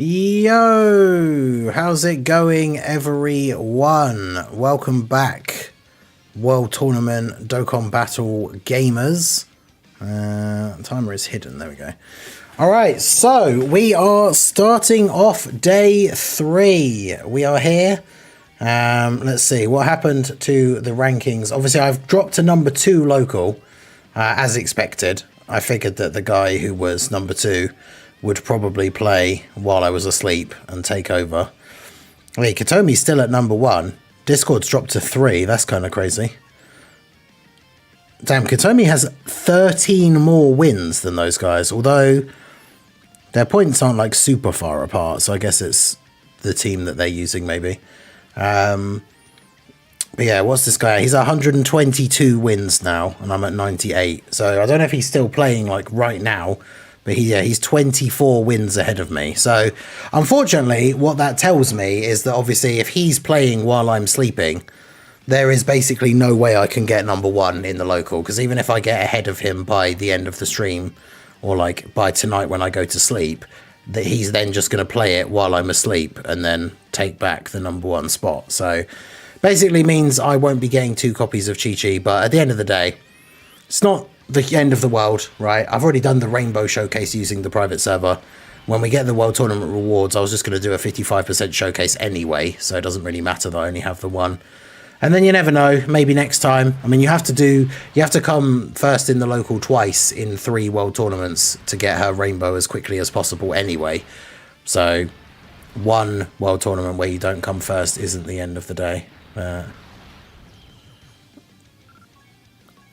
Yo, how's it going, everyone? Welcome back, World Tournament Dokkan Battle gamers. Timer is hidden. There we go. All right, so we are starting off day 3. We are here. Let's see what happened to the rankings. Obviously, I've dropped to number 2 local, as expected. I figured that the guy who was number 2 would probably play while I was asleep and take over. Wait, Katomi's still at number 1. Discord's dropped to 3. That's kind of crazy. Damn, Katomi has 13 more wins than those guys, although their points aren't like super far apart, so I guess it's the team that they're using maybe. But yeah, what's this guy? He's 122 wins now, and I'm at 98. So I don't know if he's still playing like right now, but he's 24 wins ahead of me. So unfortunately, what that tells me is that obviously if he's playing while I'm sleeping, there is basically no way I can get number 1 in the local, because even if I get ahead of him by the end of the stream, or like by tonight when I go to sleep, that he's then just going to play it while I'm asleep and then take back the number 1 spot. So basically means I won't be getting 2 copies of Chi-Chi, but at the end of the day, it's not the end of the world, right? I've already done the Rainbow Showcase using the private server. When we get the World Tournament rewards, I was just going to do a 55% showcase anyway, so it doesn't really matter that I only have the 1. And then you never know, maybe next time. I mean, you have to come first in the local twice in 3 World Tournaments to get her Rainbow as quickly as possible anyway. So 1 World Tournament where you don't come first isn't the end of the day.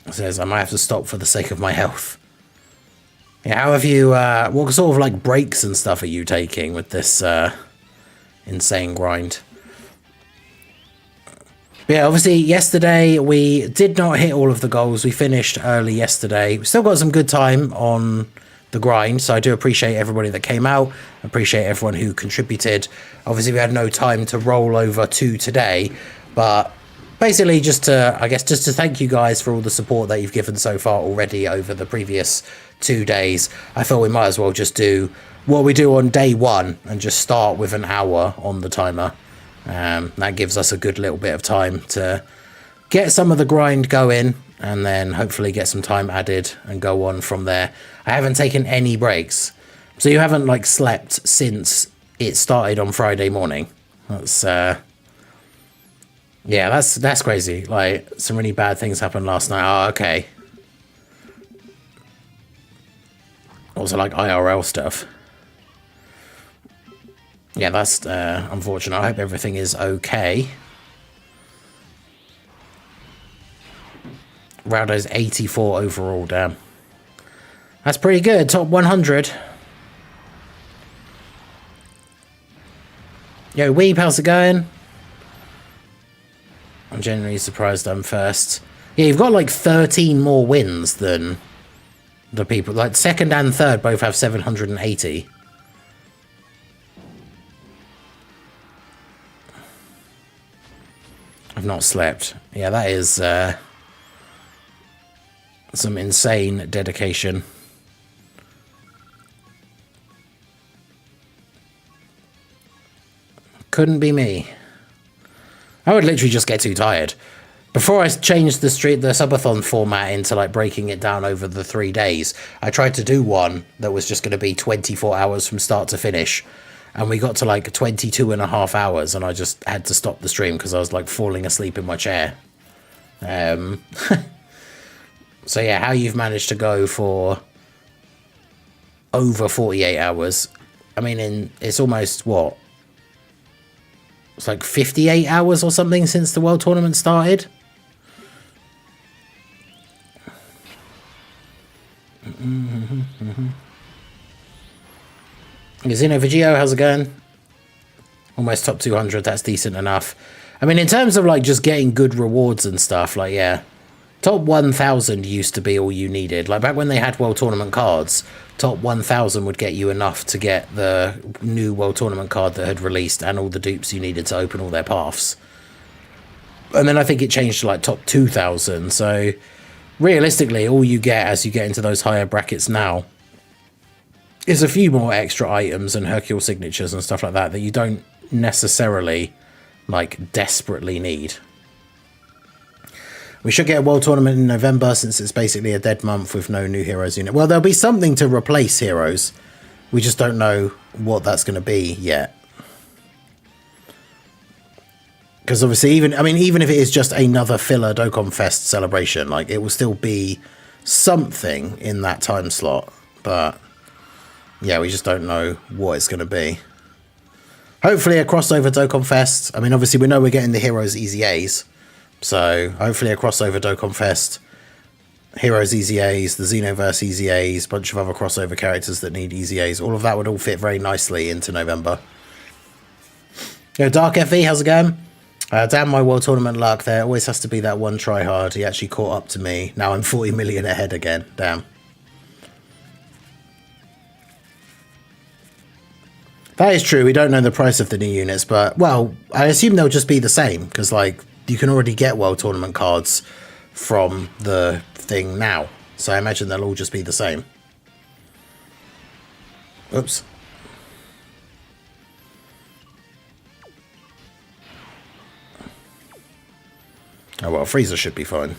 It says I might have to stop for the sake of my health. Yeah, how have you, what sort of like breaks and stuff are you taking with this insane grind? But yeah, obviously yesterday we did not hit all of the goals. We finished early yesterday. We still got some good time on the grind, so I do appreciate everybody that came out. Appreciate everyone who contributed. Obviously we had no time to roll over to today, but basically just to thank you guys for all the support that you've given so far already over the previous 2 days. I thought we might as well just do what we do on day 1 and just start with an hour on the timer. That gives us a good little bit of time to get some of the grind going and then hopefully get some time added and go on from there. I haven't taken any breaks. So you haven't like slept since it started on Friday morning. That's yeah, that's crazy. Like, some really bad things happened last night. Oh, okay. Also, like, IRL stuff. Yeah, that's unfortunate. I hope everything is okay. Raudo's 84 overall, damn. That's pretty good. Top 100. Yo, Weeb, how's it going? I'm genuinely surprised I'm first. Yeah, you've got like 13 more wins than the people. Like, second and third both have 780. I've not slept. Yeah, that is some insane dedication. Couldn't be me. I would literally just get too tired. Before I changed the Subathon format into like breaking it down over the 3 days, I tried to do one that was just going to be 24 hours from start to finish. And we got to like 22.5 hours and I just had to stop the stream because I was like falling asleep in my chair. So yeah, how you've managed to go for over 48 hours. I mean, it's almost what? It's like 58 hours or something since the World Tournament started. Zeno Vigio, how's it going? Almost top 200, that's decent enough. I mean, in terms of like just getting good rewards and stuff, like, yeah, top 1000 used to be all you needed. Like back when they had World Tournament cards, top 1000 would get you enough to get the new World Tournament card that had released and all the dupes you needed to open all their paths. And then I think it changed to like top 2000. So realistically, all you get as you get into those higher brackets now is a few more extra items and Hercule signatures and stuff like that that you don't necessarily like desperately need. We should get a world tournament in November since it's basically a dead month with no new heroes unit. Well, there'll be something to replace heroes. We just don't know what that's going to be yet. Because obviously, even if it is just another filler Dokkan Fest celebration, like it will still be something in that time slot. But yeah, we just don't know what it's going to be. Hopefully a crossover Dokkan Fest. I mean, obviously we know we're getting the Heroes Easy A's. So hopefully a crossover Dokkan Fest. Heroes Easy A's, the Xenoverse Easy A's, a bunch of other crossover characters that need Easy A's. All of that would all fit very nicely into November. Yo, Dark FE, how's it going? Damn my World Tournament luck. There always has to be that one tryhard. He actually caught up to me. Now I'm 40 million ahead again. Damn. That is true. We don't know the price of the new units, but, well, I assume they'll just be the same, because, like, you can already get World Tournament cards from the thing now. So I imagine they'll all just be the same. Oops. Oh, well, Frieza should be fine.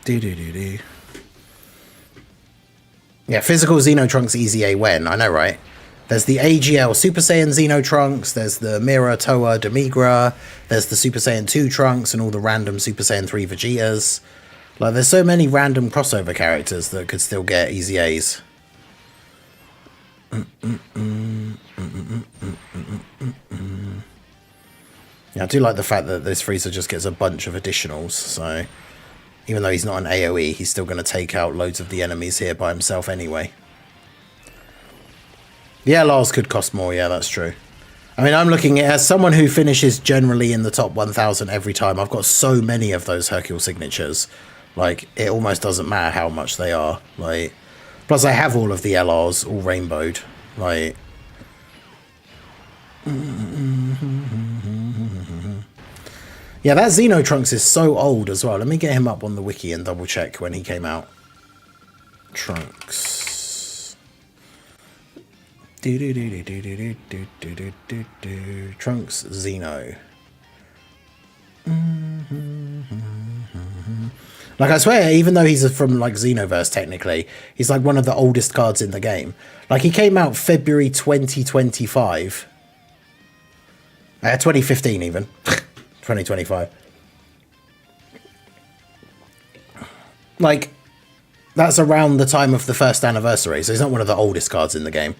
Do-do-do-do. Yeah, physical Xenotrunks Easy A when? I know, right? There's the AGL Super Saiyan Xenotrunks, there's the Mira Toa Demigra, there's the Super Saiyan 2 Trunks and all the random Super Saiyan 3 Vegetas. Like, there's so many random crossover characters that could still get Easy A's. Yeah, I do like the fact that this Frieza just gets a bunch of additionals, so even though he's not an AoE, he's still going to take out loads of the enemies here by himself anyway. The LRs could cost more, yeah, that's true. I mean, I'm looking at, as someone who finishes generally in the top 1,000 every time, I've got so many of those Hercule signatures. Like, it almost doesn't matter how much they are. Like, plus I have all of the LRs, all rainbowed. Like... Yeah, that Xenotrunks is so old as well. Let me get him up on the wiki and double check when he came out. Trunks. Trunks Xeno. Like, I swear, even though he's from, like, Xenoverse, technically, he's, like, one of the oldest cards in the game. Like, he came out February 2025. 2015, even. 2025. Like, that's around the time of the first anniversary, so he's not one of the oldest cards in the game.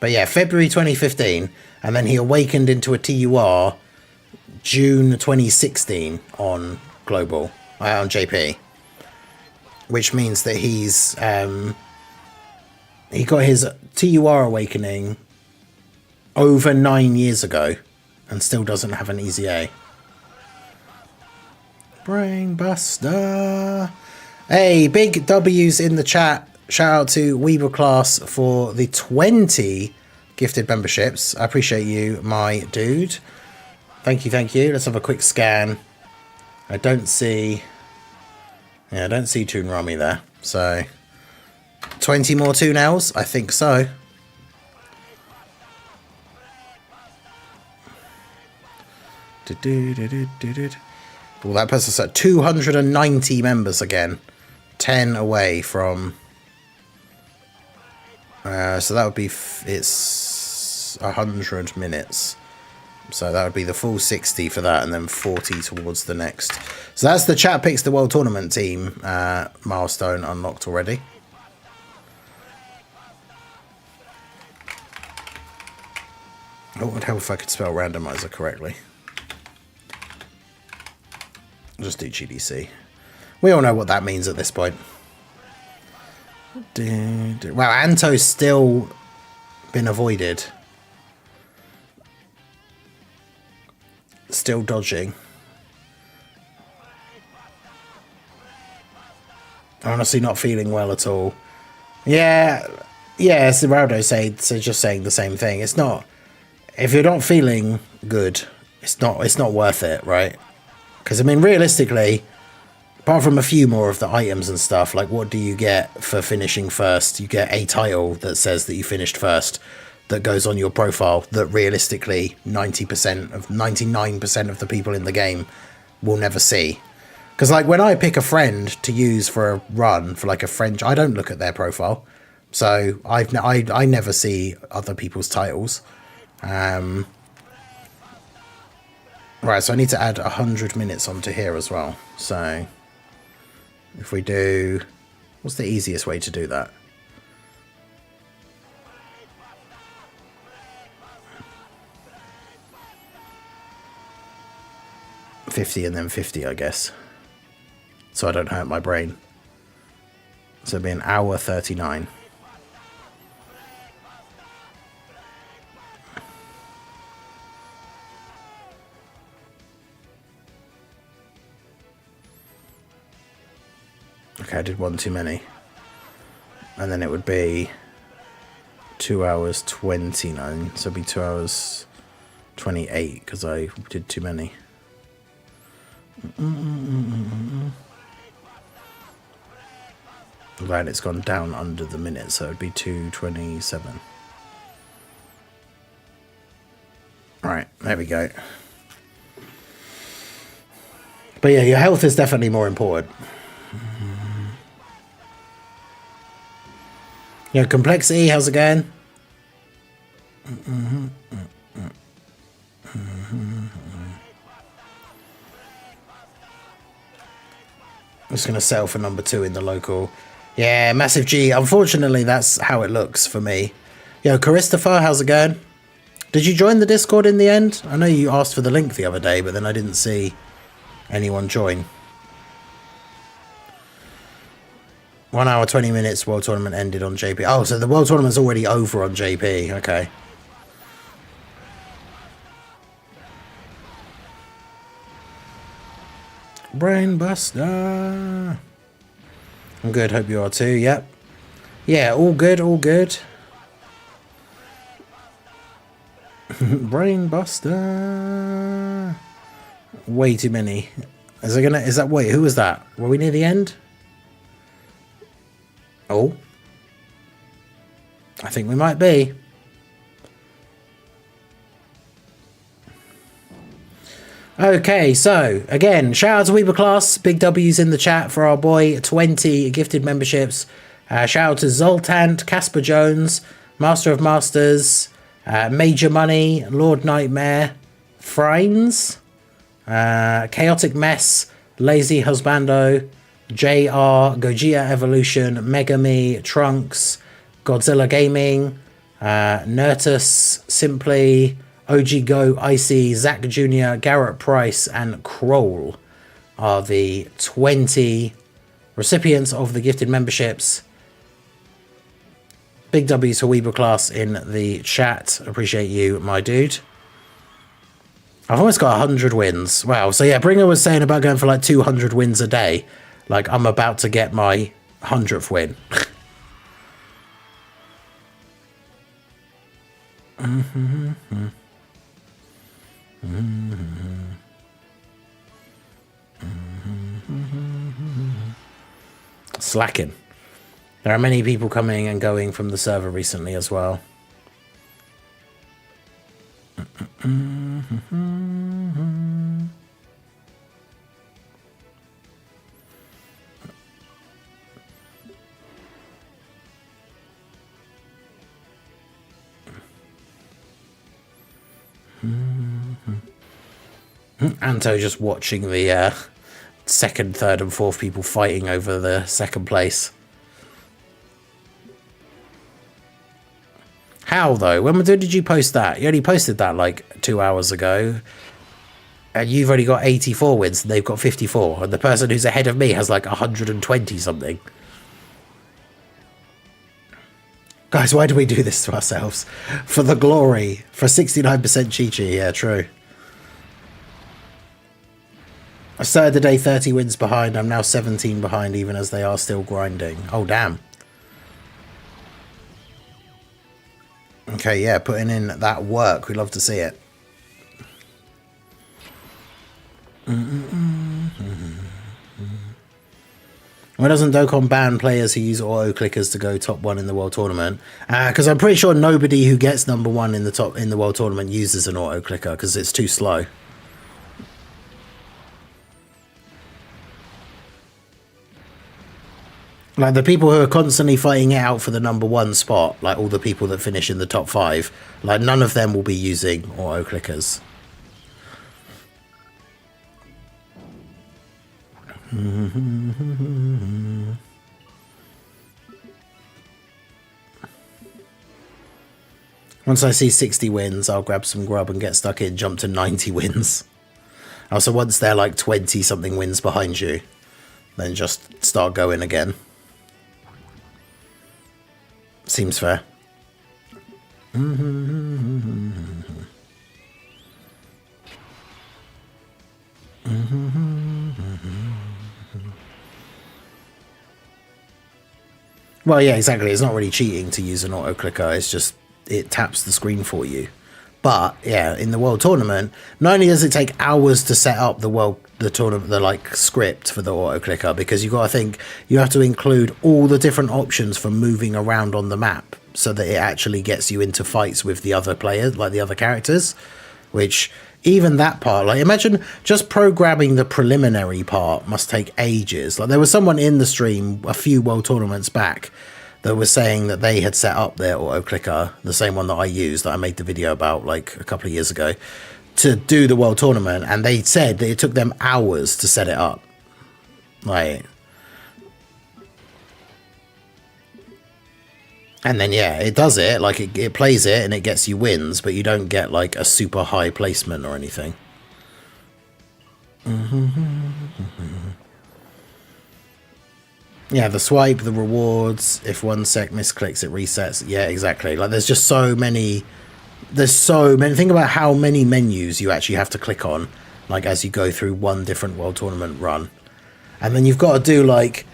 But yeah, February 2015, and then he awakened into a TUR June 2016 on Global, on JP. Which means that he's, he got his TUR awakening over 9 years ago, and still doesn't have an Easy A. Brainbuster. Hey, big W's in the chat. Shout out to Weber Class for the 20 gifted memberships. I appreciate you, my dude. Thank you, thank you. Let's have a quick scan. I don't see... Yeah, I don't see Toon Rami there. So, 20 more Toon Ls? I think so. Well, that puts us at 290 members again. 10 away from... so that would be... it's 100 minutes. So that would be the full 60 for that, and then 40 towards the next. So that's the Chat Picks the World Tournament team milestone unlocked already. Oh, it would help if I could spell randomizer correctly. I'll just do GDC. We all know what that means at this point. Wow, Anto's still been avoided. Still dodging. Honestly not feeling well at all. Yeah, Siraldo so just saying the same thing. It's not... If you're not feeling good, it's not worth it, right? Because, I mean, realistically, Apart from a few more of the items and stuff, like what do you get for finishing first? You get a title that says that you finished first, that goes on your profile, that realistically 99% of the people in the game will never see. Because like when I pick a friend to use for a run, for like a friend, I don't look at their profile. So I never see other people's titles. Right, so I need to add 100 minutes onto here as well. So if we do, what's the easiest way to do that? $50 and then 50, I guess. So I don't hurt my brain. So it'd be an hour 39. Okay, I did one too many. And then it would be 2 hours 29. So it'd be 2 hours 28 because I did too many. Right, it's gone down under the minute, so it'd be 2:27. Right, there we go. But yeah, your health is definitely more important. Yeah, complexity, how's it going? I'm just going to settle for number 2 in the local. Yeah, Massive G. Unfortunately, that's how it looks for me. Yo, Christopher, how's it going? Did you join the Discord in the end? I know you asked for the link the other day, but then I didn't see anyone join. 1 hour, 20 minutes, World Tournament ended on JP. Oh, so the World Tournament's already over on JP. Okay. Brainbuster. I'm good, hope you are too, yep. Yeah, all good, all good. Brainbuster. Way too many. Is that, wait, who was that? Were we near the end? Oh. I think we might be. Okay, so again, shout out to Weber Class, big W's in the chat for our boy, 20 gifted memberships. Shout out to Zoltant, Casper Jones, Master of Masters, Major Money, Lord Nightmare, Frains, Chaotic Mess, Lazy Husbando, JR, Gogeta Evolution, Megami, Trunks, Godzilla Gaming, Nertus, Simply, OG Go, Icy, Zach Jr., Garrett Price, and Kroll are the 20 recipients of the gifted memberships. Big W's for Weber Class in the chat. Appreciate you, my dude. I've almost got 100 wins. Wow. So yeah, Bringer was saying about going for like 200 wins a day. Like I'm about to get my 100th win. Slacking. There are many people coming and going from the server recently as well. Anto just watching the second, third and fourth people fighting over the second place. How though? When did you post that? You only posted that like 2 hours ago. And you've only got 84 wins and they've got 54. And the person who's ahead of me has like 120 something. Guys, why do we do this to ourselves? For the glory. For 69% Chi-Chi. Yeah, true. I started the day 30 wins behind. I'm now 17 behind even as they are still grinding. Oh, damn. Okay, yeah, putting in that work. We love to see it. Why doesn't Dokkan ban players who use auto clickers to go top 1 in the world tournament? Because I'm pretty sure nobody who gets number 1 in the world tournament uses an auto clicker because it's too slow. Like the people who are constantly fighting it out for the number 1 spot, like all the people that finish in the top 5, like none of them will be using auto clickers. Once I see 60 wins, I'll grab some grub and get stuck in, jump to 90 wins. Also, once they're like 20 something wins behind you, then just start going again. Seems fair. Well, yeah, exactly. It's not really cheating to use an auto clicker. It's just it taps the screen for you. But yeah, in the world tournament, not only does it take hours to set up the tournament, the like script for the auto clicker, because you got to think you have to include all the different options for moving around on the map so that it actually gets you into fights with the other players, like the other characters, which even that part, like imagine just programming the preliminary part must take ages. Like there was someone in the stream a few world tournaments back that was saying that they had set up their auto clicker, the same one that I used, that I made the video about like a couple of years ago, to do the world tournament, and they said that it took them hours to set it up. Like, and then yeah, it does it, like it plays it and it gets you wins, but you don't get like a super high placement or anything. Yeah, the swipe, the rewards, if 1 sec misclicks, it resets. Yeah, exactly. Like there's just so many, think about how many menus you actually have to click on, like as you go through one different world tournament run. And then you've got to do like,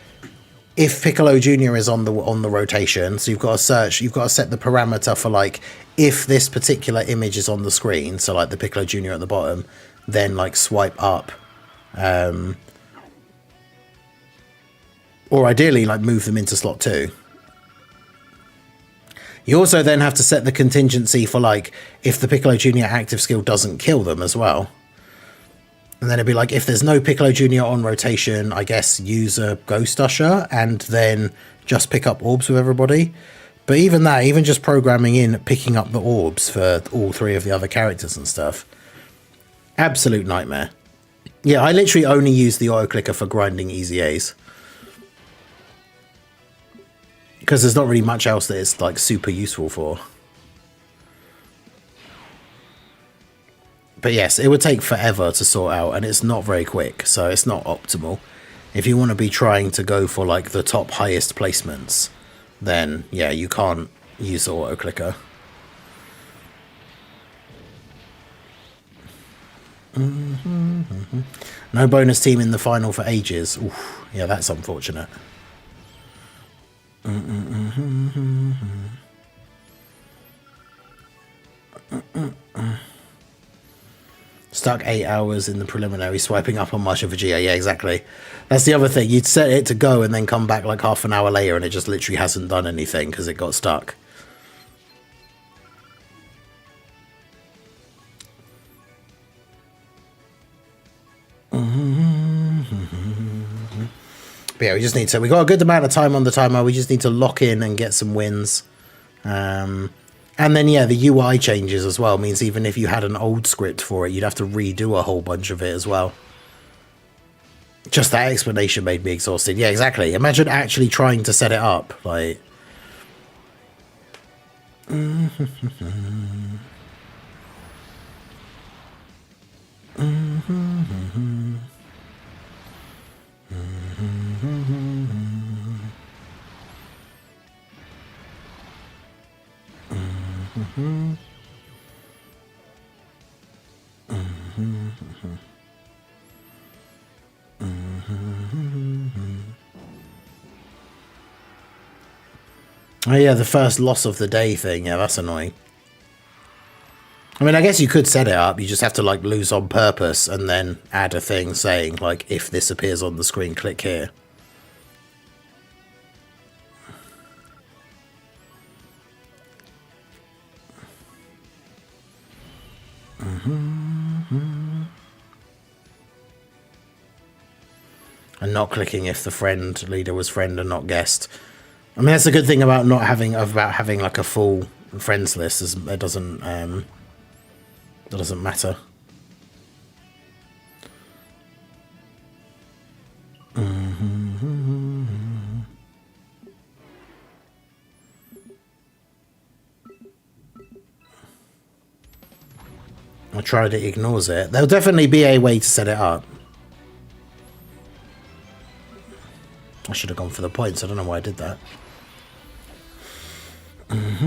if Piccolo Jr. is on the rotation, so you've got to search, you've got to set the parameter for like, if this particular image is on the screen, so like the Piccolo Jr. at the bottom, then like swipe up, or ideally like move them into slot 2. You also then have to set the contingency for like if the Piccolo Jr. active skill doesn't kill them as well. And then it'd be like if there's no Piccolo Jr. on rotation, I guess use a Ghost Usher and then just pick up orbs with everybody. But even that, even just programming in picking up the orbs for all 3 of the other characters and stuff, absolute nightmare. Yeah, I literally only use the auto clicker for grinding easy A's, because there's not really much else that it's like super useful for. But yes, it would take forever to sort out, and it's not very quick, so it's not optimal. If you want to be trying to go for like the top highest placements, then yeah, you can't use the auto clicker. No bonus team in the final for ages. Oof, yeah, that's unfortunate. Stuck 8 hours in the preliminary swiping up on Marshall Vegeta. Yeah, exactly. That's the other thing. You'd set it to go and then come back like half an hour later and it just literally hasn't done anything because it got stuck. But yeah, we just need to, we got a good amount of time on the timer. We just need to lock in and get some wins. And then, yeah, the UI changes as well. Means even if you had an old script for it, you'd have to redo a whole bunch of it as well. Just that explanation made me exhausted. Yeah, exactly. Imagine actually trying to set it up. Like... Oh yeah, the first loss of the day thing. Yeah, that's annoying. I mean, I guess you could set it up. You just have to like lose on purpose and then add a thing saying like, if this appears on the screen, click here. And not clicking if the friend leader was friend and not guest. I mean, that's a good thing about not having like a full friends list, is it doesn't matter. I tried it, ignores it. There'll definitely be a way to set it up. I should have gone for the points. I don't know why I did that. I've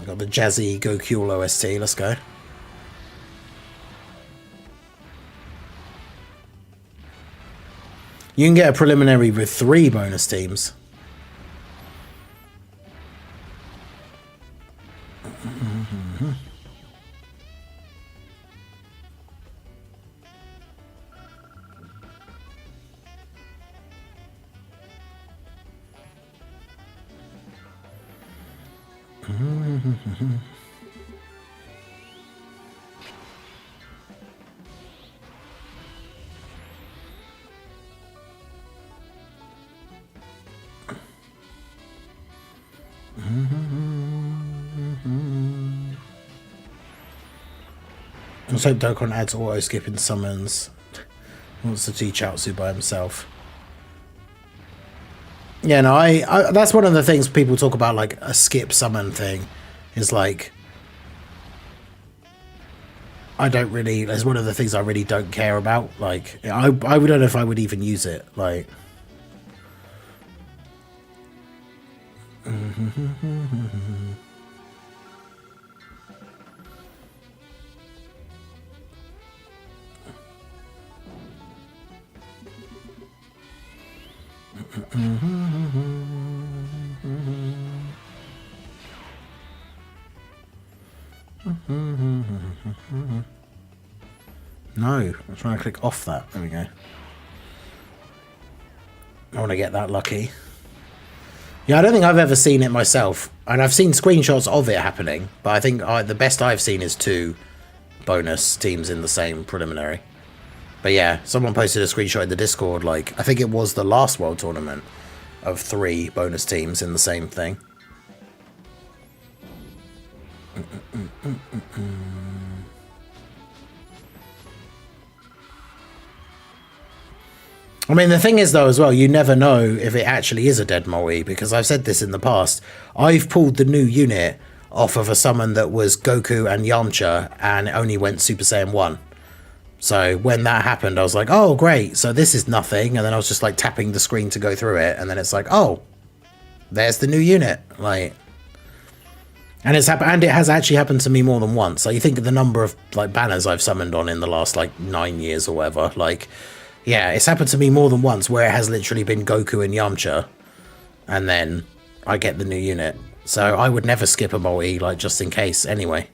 got the jazzy Goku OST. Let's go. You can get a preliminary with 3 bonus teams. Let's hope Dokkan adds auto skipping summons. He wants to teach Chiaotzu by himself. Yeah, no, I that's one of the things people talk about, like a skip summon thing, is like, I don't really, it's one of the things I really don't care about. Like, I don't know if I would even use it. Like, no, I'm trying to click off that. There we go. I want to get that lucky. Yeah, I don't think I've ever seen it myself. And I've seen screenshots of it happening. But I think the best I've seen is 2 bonus teams in the same preliminary. But yeah, someone posted a screenshot in the Discord, like, I think it was the last World Tournament, of 3 bonus teams in the same thing. I mean, the thing is, though, as well, you never know if it actually is a dead Moe, because I've said this in the past. I've pulled the new unit off of a summon that was Goku and Yamcha, and it only went Super Saiyan 1. So when that happened, I was like, oh, great, so this is nothing. And then I was just, like, tapping the screen to go through it, and then it's like, oh, there's the new unit. Like, and it's happened, and it has actually happened to me more than once. Like, you think of the number of, like, banners I've summoned on in the last, like, 9 years or whatever, like... Yeah, it's happened to me more than once where it has literally been Goku and Yamcha, and then I get the new unit. So I would never skip a multi, like, just in case, anyway.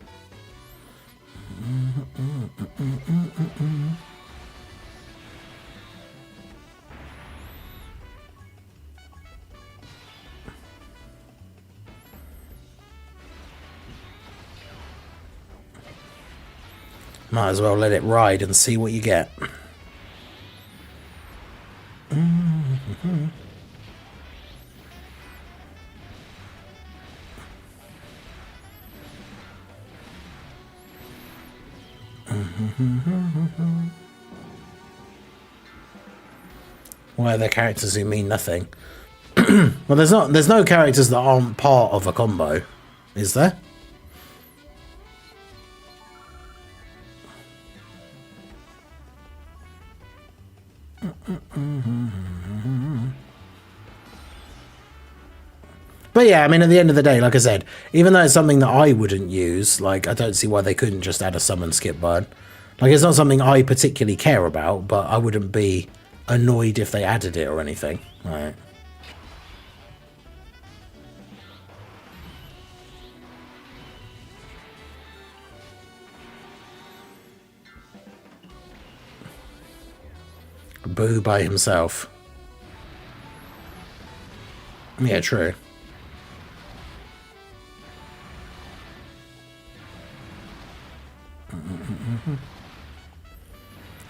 Might as well let it ride and see what you get. Why are there characters who mean nothing? Well, there's no characters that aren't part of a combo, is there? But yeah, I mean, at the end of the day, like I said, even though it's something that I wouldn't use, like, I don't see why they couldn't just add a summon skip button. Like, it's not something I particularly care about, but I wouldn't be annoyed if they added it or anything. Right. Boo by himself. Yeah, true.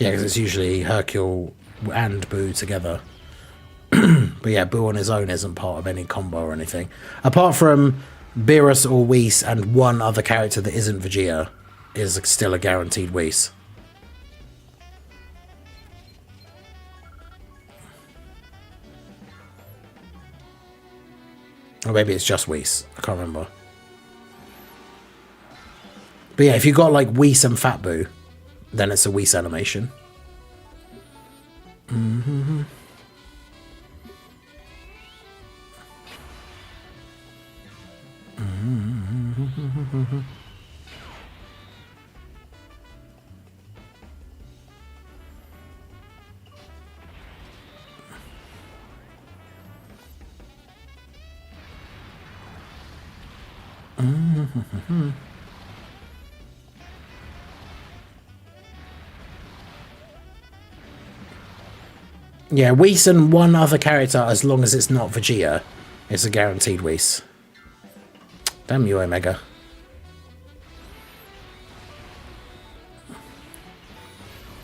Yeah, because it's usually Hercule and Boo together. But yeah, Boo on his own isn't part of any combo or anything. Apart from Beerus or Whis and one other character that isn't Vegeta is still a guaranteed Whis. Or maybe it's just Whis. I can't remember. But yeah, if you got like Whis and Fat Boo, then it's a Whis animation. Mm-hmm. Mm-hmm. Mm-hmm. Yeah, Whis and one other character, as long as it's not Vegeta, is a guaranteed Whis. Damn you, Omega. I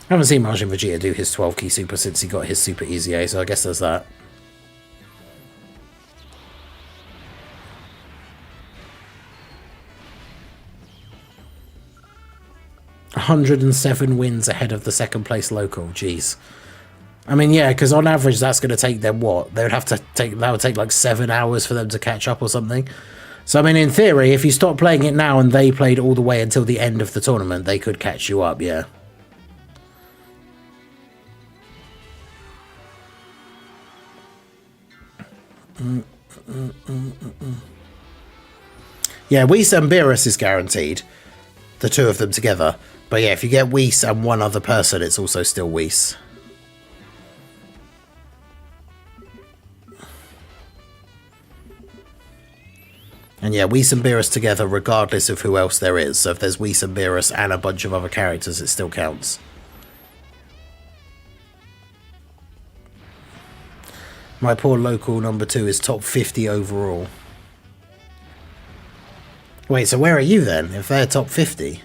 haven't seen Majin Vegeta do his 12 key super since he got his Super Easy A, so I guess there's that. $107 wins ahead of the second place local. Jeez. I mean, yeah, because on average that's going to take them what? They would have to take, that would take like 7 hours for them to catch up or something. So I mean, in theory, if you stop playing it now and they played all the way until the end of the tournament, they could catch you up, yeah. Yeah, Whis and Beerus is guaranteed. The two of them together. But yeah, if you get Whis and one other person, it's also still Whis. And yeah, Whis and Beerus together regardless of who else there is. So if there's Whis and Beerus and a bunch of other characters, it still counts. My poor local number 2 is top 50 overall. Wait, so where are you then, if they're top 50?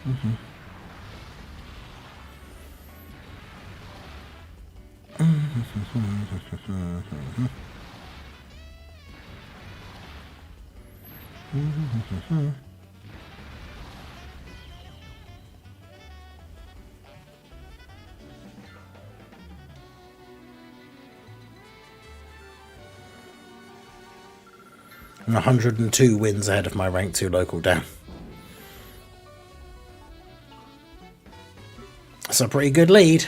Mm-hmm. Mm-hmm. 102 wins ahead of my rank 2 local down. That's a pretty good lead.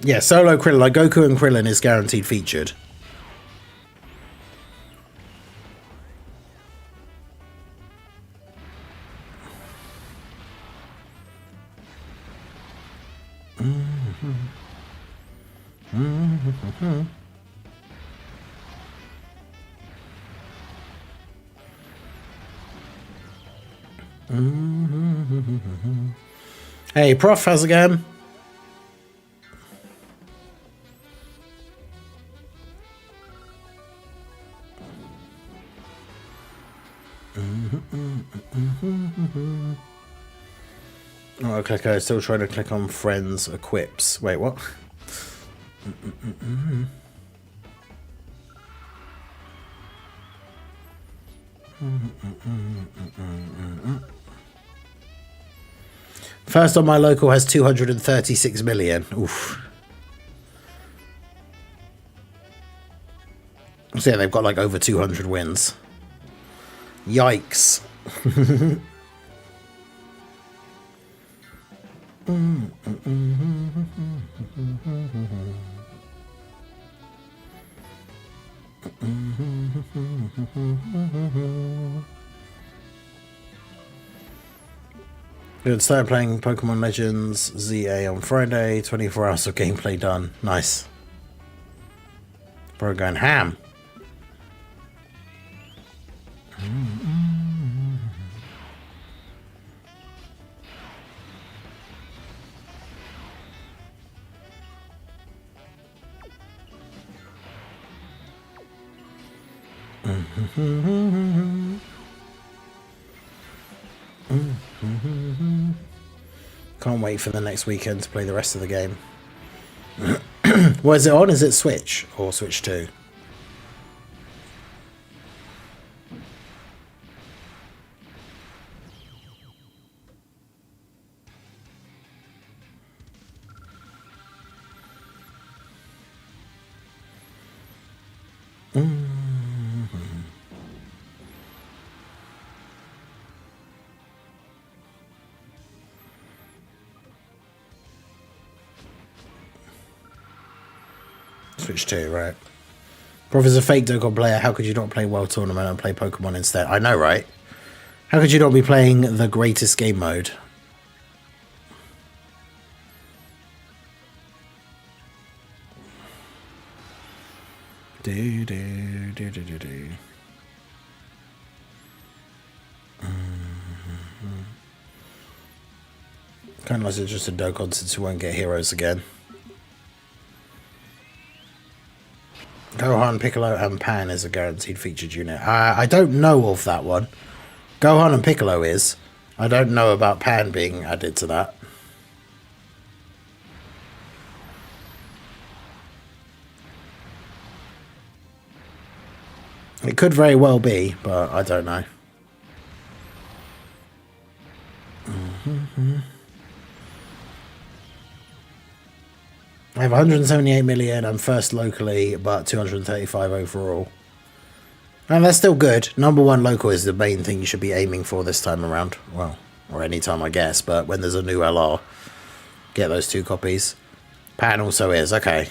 Yeah, solo Krillin, like Goku and Krillin is guaranteed featured. Mm-hmm. Mm-hmm. Mm-hmm. Hey, Prof, how's it going? Oh, okay, still trying to click on friends equips. Wait, what? First on my local has 236 million. Oof. So yeah, they've got like over 200 wins. Yikes. Good, started playing Pokemon Legends ZA on Friday. 24 hours of gameplay done. Nice. Bro going ham. Can't wait for the next weekend to play the rest of the game. What is it on? Is it Switch or Switch 2? Switch 2, right. Prof is a fake Dokkan player. How could you not play World Tournament and play Pokemon instead? I know, right? How could you not be playing the greatest game mode? Do do do do do do. Kind of like it's just a Dokkan since we won't get heroes again. Gohan, Piccolo, and Pan is a guaranteed featured unit. I don't know of that one. Gohan and Piccolo is. I don't know about Pan being added to that. It could very well be, but I don't know. I have 178 million. I'm first locally, but 235 overall. And that's still good. Number one local is the main thing you should be aiming for this time around. Well, or any time, I guess. But when there's a new LR, get those 2 copies. Pan also is. Okay.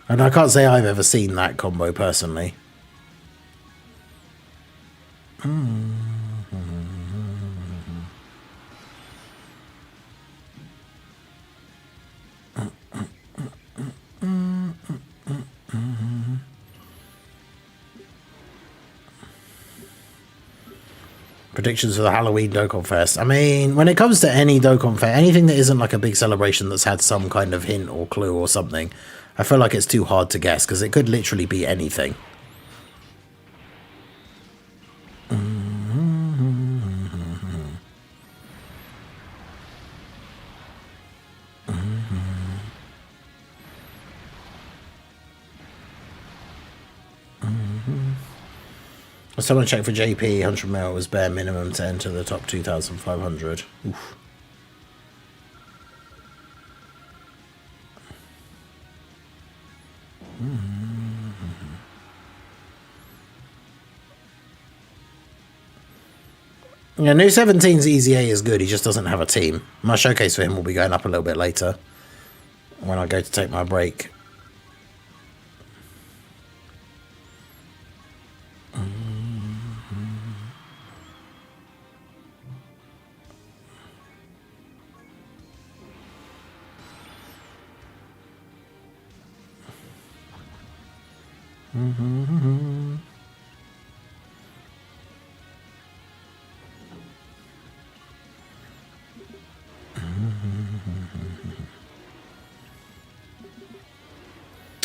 And I can't say I've ever seen that combo personally. Predictions for the Halloween Dokkan Fest. I mean, when it comes to any Dokkan Fest, anything that isn't like a big celebration that's had some kind of hint or clue or something, I feel like it's too hard to guess because it could literally be anything. Someone checked for JP, 100 mil was bare minimum to enter the top 2,500. Oof. Yeah, new 17's Easy A is good, he just doesn't have a team. My showcase for him will be going up a little bit later when I go to take my break.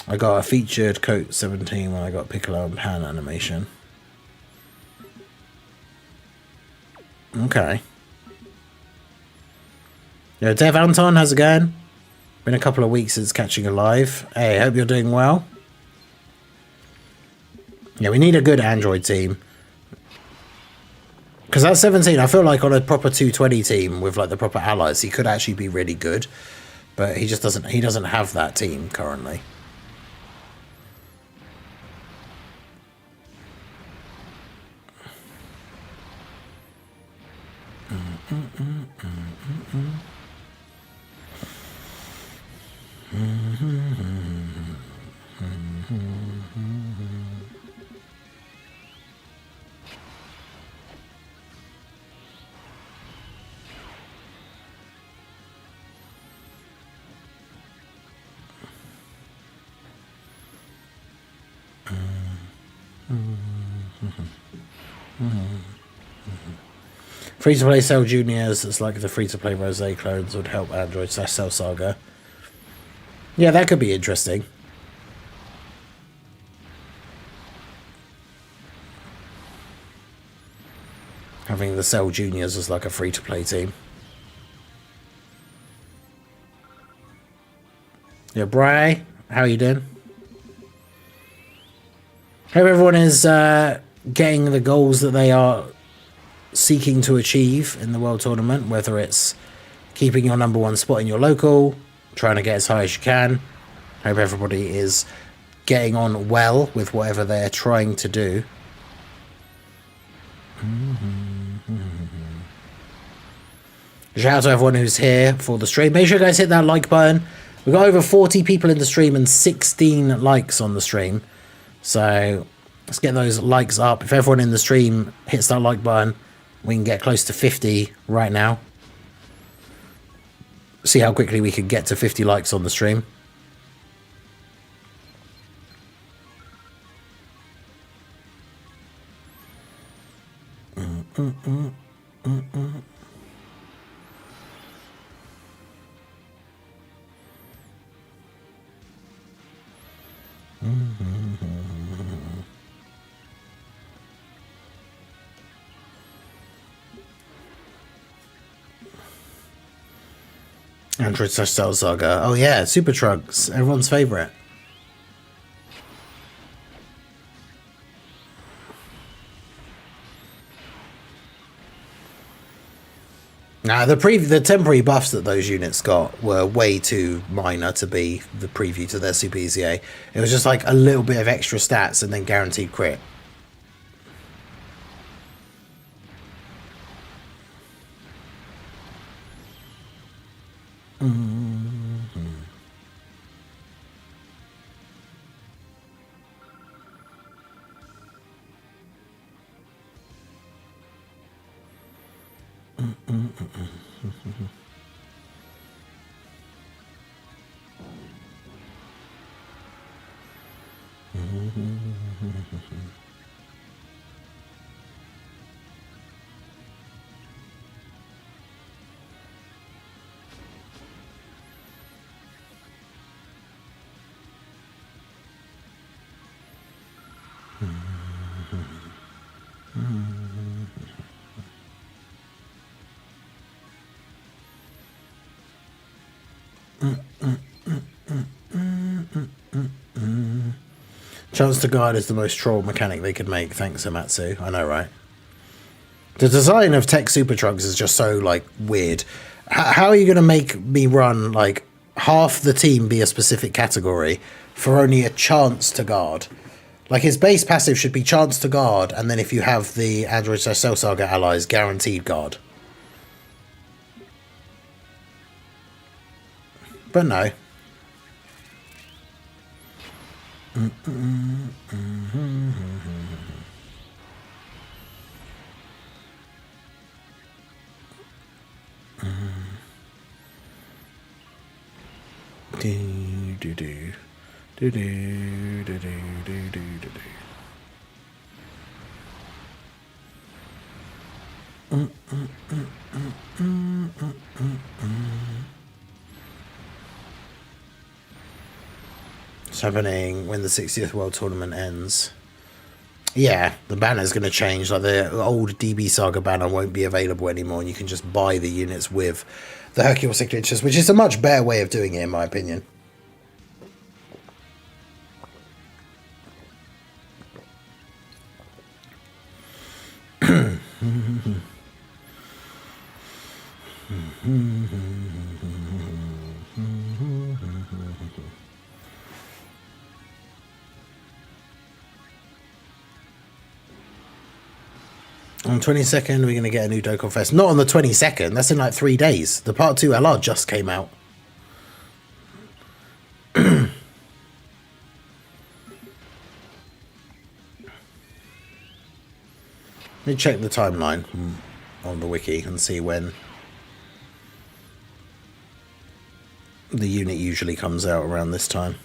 I got a featured coat 17 when I got Piccolo and Pan animation. Okay. Yo, Dev Anton, how's it going? Been a couple of weeks since catching a live. Hey, hope you're doing well. Yeah, we need a good Android team. Because that 17, I feel like on a proper 220 team with like the proper allies, he could actually be really good. But he just doesn't, he doesn't have that team currently. Free-to-play Cell Juniors, it's like the free-to-play Rose clones would help Android / Cell Saga. Yeah, that could be interesting. having the Cell Juniors as like a free-to-play team. Yeah, Bri, how are you doing? Hope everyone is getting the goals that they are seeking to achieve in the World Tournament, whether it's keeping your #1 spot in your local, trying to get as high as you can. Hope everybody is getting on well with whatever they're trying to do. Shout out to everyone who's here for the stream. Make sure you guys hit that like button. We've got over 40 people in the stream and 16 likes on the stream. So let's get those likes up. If everyone in the stream hits that like button, we can get close to 50 right now. See how quickly we can get to 50 likes on the stream. Android Cell Saga. Oh yeah, Super Trucks, everyone's favorite. Now the temporary buffs that those units got were way too minor to be the preview to their Super EZA. It was just like a little bit of extra stats and then guaranteed crit. Chance to guard is the most troll mechanic they could make. Thanks, Amatsu. I know, right? The design of Tech Super Trucks is just so, like, weird. How are you going to make me run, like, half the team be a specific category for only a chance to guard? Like, his base passive should be chance to guard, and then if you have the Android Cell Saga allies, guaranteed guard. But no. It's happening when the 60th World Tournament ends. Yeah, the banner's going to change. Like, the old DB Saga banner won't be available anymore, and you can just buy the units with the Hercule signatures, which is a much better way of doing it, in my opinion. On 22nd, we're going to get a new Dokkan Fest. Not on the 22nd. That's in like 3 days. The Part 2 LR just came out. Let me check the timeline on the wiki and see when the unit usually comes out around this time.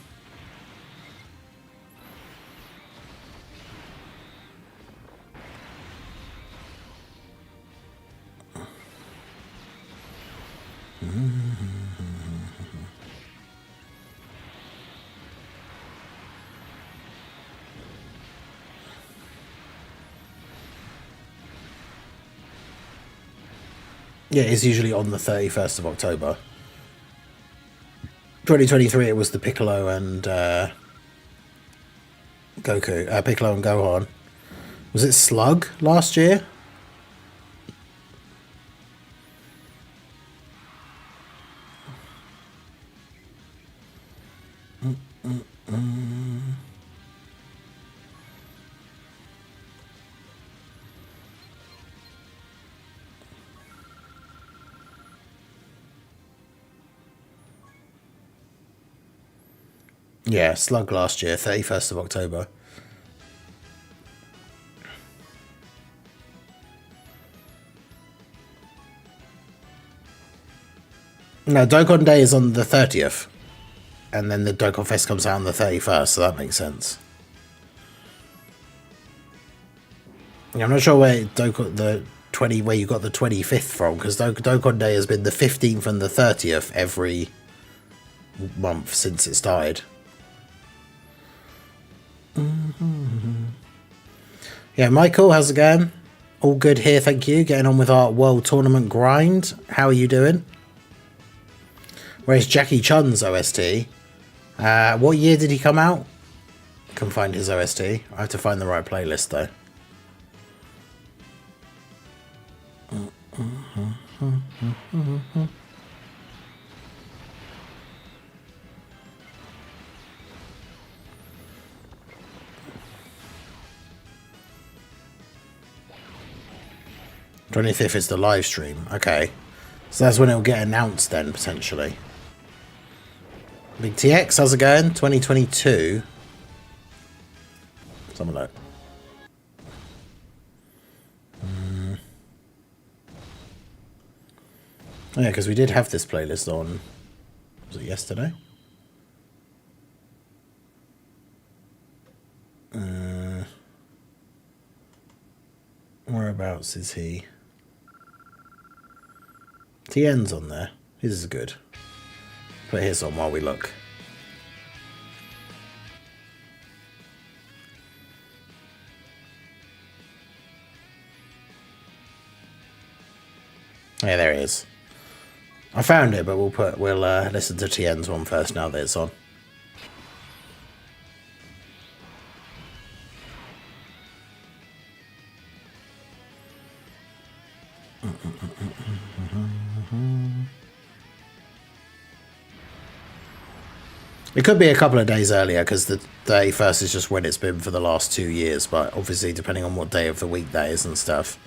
Yeah, it's usually on the 31st of October. 2023, it was the Piccolo and Piccolo and Gohan. Was it Slug last year? Yeah, Slug last year, 31st of October. No, Dokkan Day is on the 30th. And then the Dokkan Fest comes out on the 31st, so that makes sense. Yeah, I'm not sure where where you got the 25th from, because Dokkan Day has been the 15th and the 30th every month since it started. Yeah, Michael, how's it going? All good here, thank you. Getting on with our World Tournament grind. How are you doing? Where's Jackie Chun's OST? What year did he come out? Can find his OST. I have to find the right playlist though. 25th is the live stream. Okay. So that's when it'll get announced then, potentially. Big TX, how's it going? 2022. Let's have a look. Oh yeah, because we did have this playlist on, was it yesterday? Whereabouts is he? TN's on there. His is good. Put his on while we look. Yeah, there he is. I found it, but we'll listen to TN's one first now that it's on. It could be a couple of days earlier because the 31st is just when it's been for the last 2 years, but obviously depending on what day of the week that is and stuff.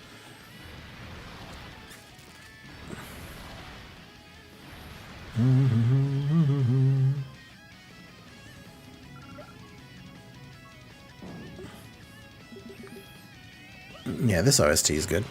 Yeah, this OST is good.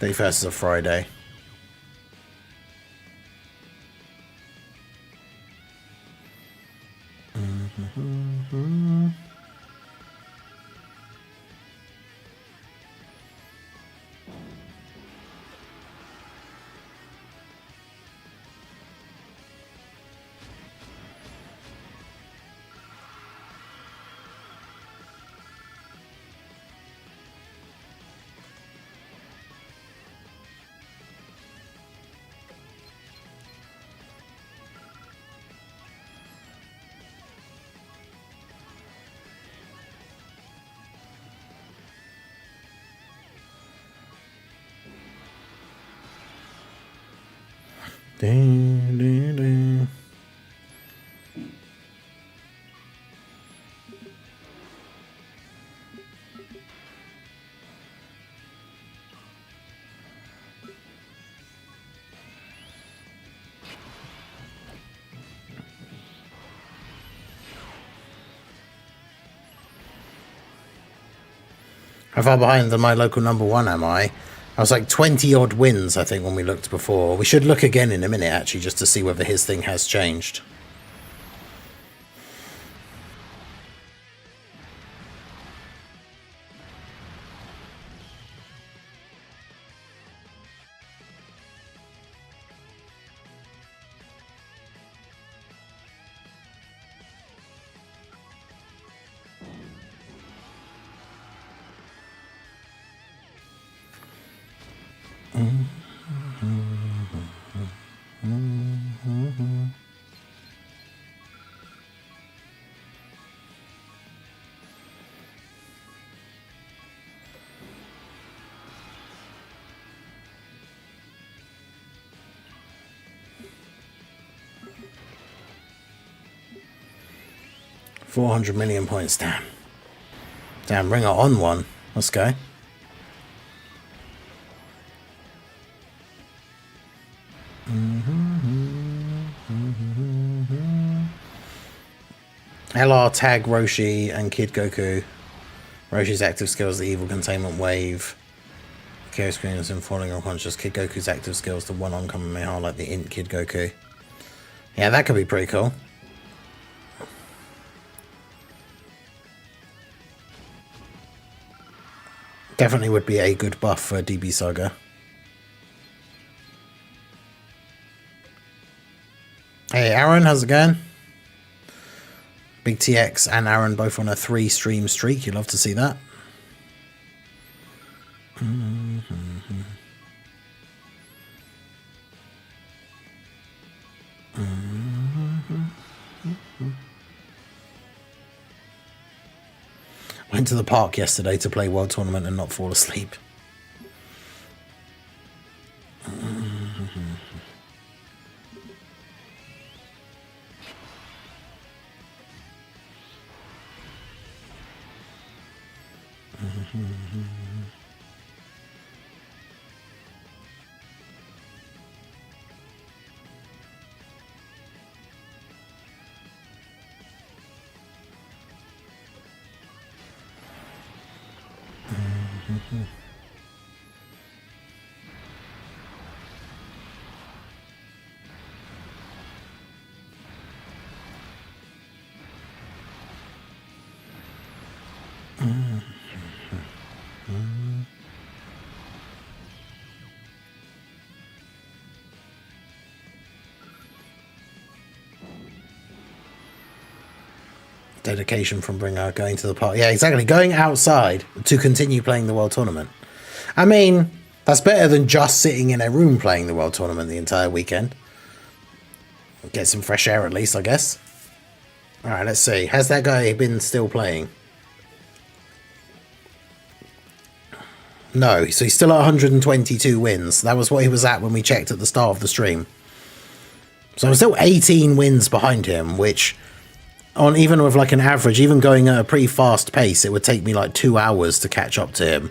Day first is a Friday. How far behind than my local number one am I? I was like 20 odd wins, I think, when we looked before. We should look again in a minute, actually, just to see whether his thing has changed. 400 million points. Damn. Damn, bring her on one. Let's go. LR, Tag, Roshi, and Kid Goku. Roshi's active skills, the evil containment wave. KO screens and falling unconscious. Kid Goku's active skills, the one oncoming may highlight the int Kid Goku. Yeah, that could be pretty cool. Definitely would be a good buff for DB Saga. Hey Aaron, how's it going? Big TX and Aaron both on a 3-stream streak. You'd love to see that. Went to the park yesterday to play World Tournament and not fall asleep. Dedication from Bringer, going to the park. Yeah, exactly. Going outside to continue playing the World Tournament. I mean, that's better than just sitting in a room playing the World Tournament the entire weekend. Get some fresh air at least, I guess. Alright, let's see. Has that guy been still playing? No, so he's still at 122 wins. That was what he was at when we checked at the start of the stream. So I'm still 18 wins behind him, which, on even with like an average, even going at a pretty fast pace, it would take me like 2 hours to catch up to him.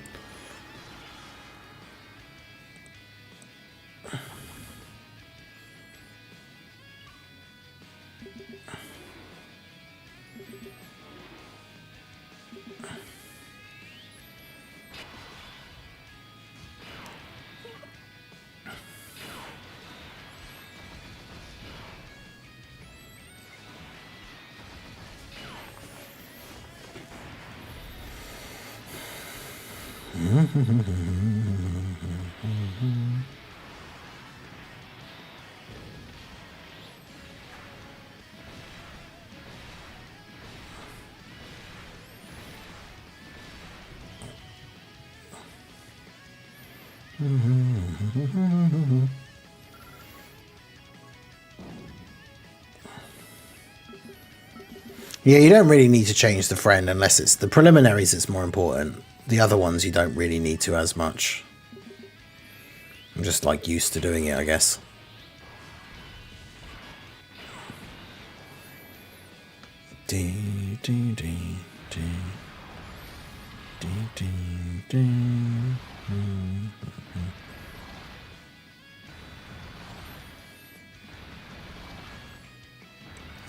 Yeah, you don't really need to change the friend unless it's the preliminaries, it's more important. The other ones you don't really need to as much. I'm just like used to doing it, I guess.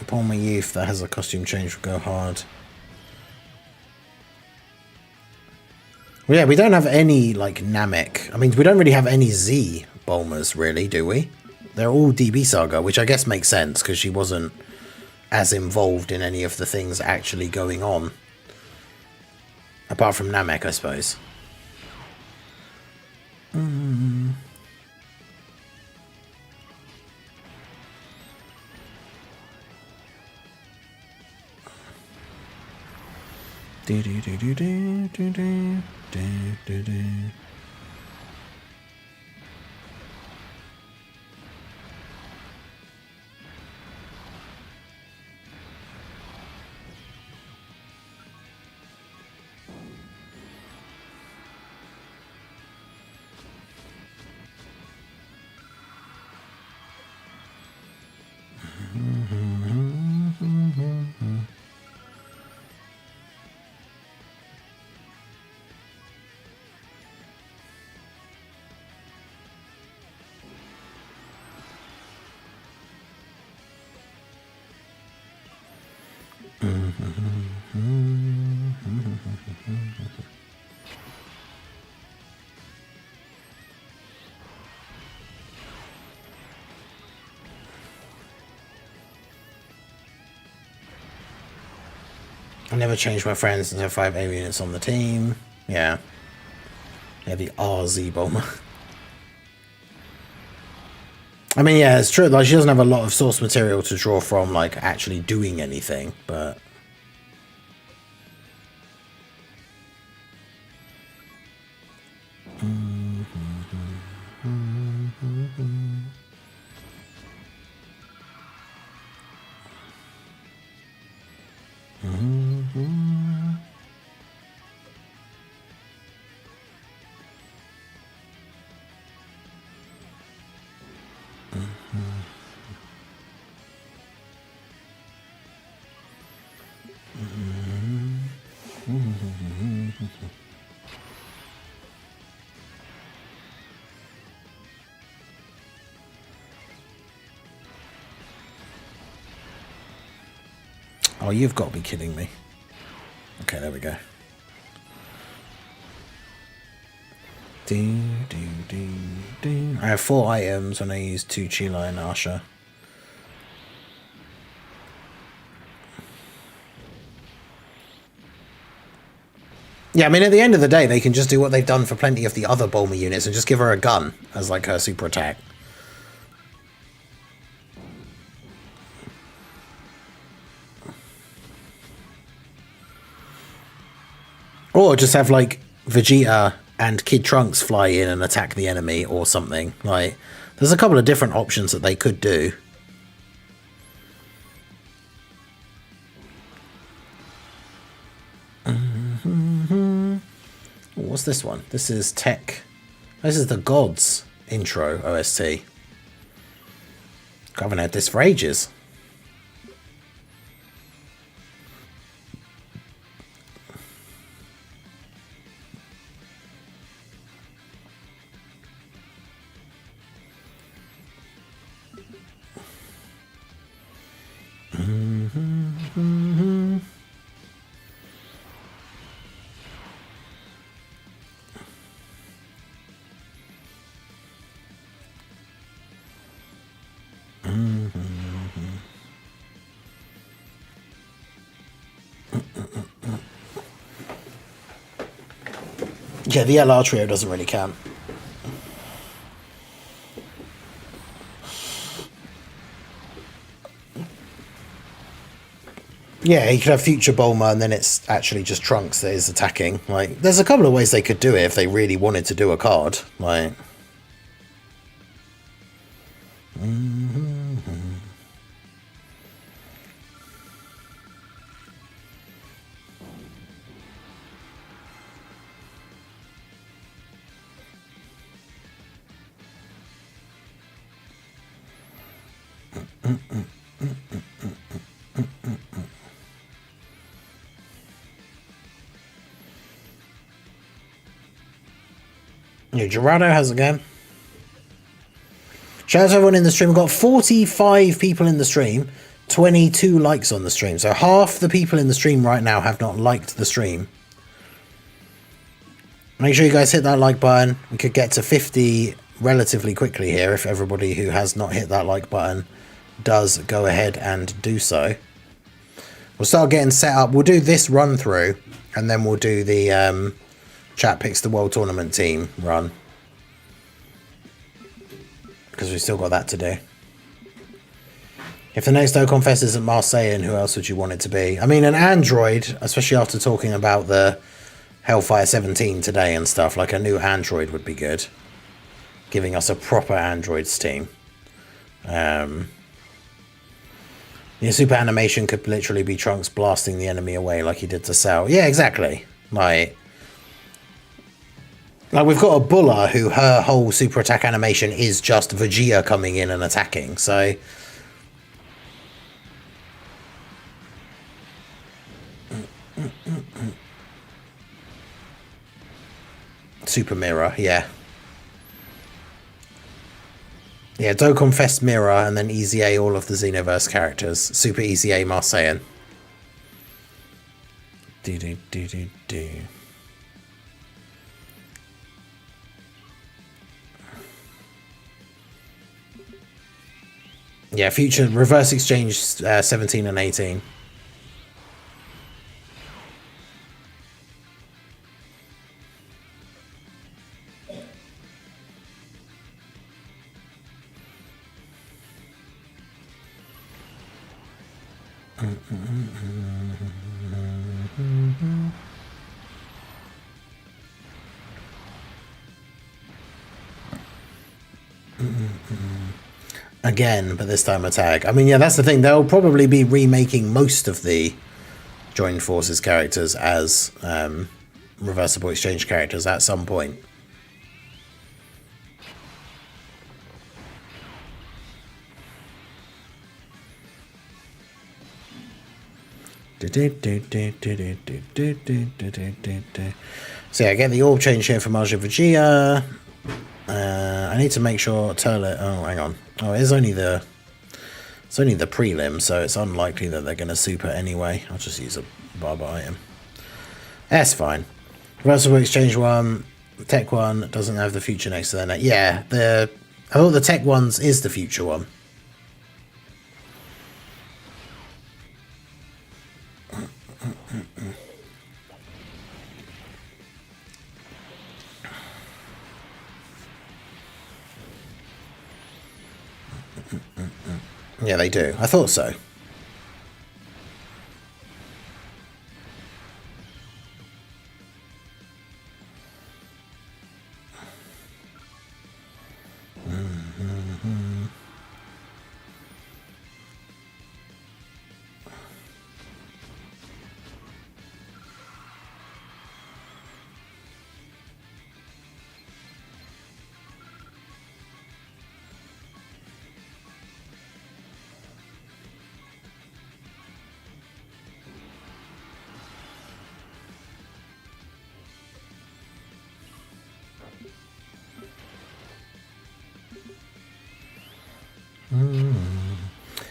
Upon my youth that has a costume change will go hard. Well, yeah, we don't have any like Namek. I mean, we don't really have any Z Bulmers, really, do we? They're all DB Saga, which I guess makes sense because she wasn't as involved in any of the things actually going on. Apart from Namek, I suppose. I never changed my friends since I have 5 A units on the team. Yeah. Yeah, the RZ bomber. I mean, yeah, it's true. Like, she doesn't have a lot of source material to draw from, like, actually doing anything, but... Oh, you've got to be kidding me. Okay, there we go. I have 4 items when I use 2 Chila and Asha. Yeah, I mean, at the end of the day, they can just do what they've done for plenty of the other Bulma units and just give her a gun as, like, her super attack. Or just have, like, Vegeta and Kid Trunks fly in and attack the enemy or something. Like, there's a couple of different options that they could do. What's this one? This is Tech. This is the Gods intro OST. I haven't had this for ages. Yeah, the LR trio doesn't really count. Yeah, he could have future Bulma and then it's actually just Trunks that is attacking. Like, there's a couple of ways they could do it if they really wanted to do a card. Like... Yeah, Gerardo has a game. Shout out to everyone in the stream. We've got 45 people in the stream, 22 likes on the stream. So half the people in the stream right now have not liked the stream. Make sure you guys hit that like button. We could get to 50 relatively quickly here if everybody who has not hit that like button does go ahead and do so. We'll start getting set up. We'll do this run through and then we'll do the chat picks the World Tournament team run. Because we've still got that to do. If the next Dokkan Fest isn't Marseillan, who else would you want it to be? I mean, an android, especially after talking about the Hellfire 17 today and stuff, like a new android would be good. Giving us a proper androids team. Your super animation could literally be Trunks blasting the enemy away like he did to Cell. Yeah, exactly. Like we've got a Bulla who her whole super attack animation is just Vegeta coming in and attacking, so... Super Mirror, yeah. Yeah, Dokkan Fest Mirror and then Easy A all of the Xenoverse characters. Super Easy A Marseillan. Do, do, do, do, do. Yeah, future reverse exchange 17 and 18. Again, but this time a tag. I mean, yeah, that's the thing. They'll probably be remaking most of the Joined Forces characters as reversible exchange characters at some point. So yeah, I get the orb change here from Arja Vegeta. I need to make sure Turlet. Oh, hang on. Oh, it's only the prelim, so it's unlikely that they're going to super anyway. I'll just use a barber item. That's fine. Reversible exchange one, tech one doesn't have the future next to their name. Yeah, I thought the tech ones is the future one. Yeah, they do. I thought so.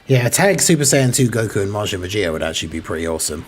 Yeah, tag Super Saiyan 2 Goku and Majin Vegeta would actually be pretty awesome.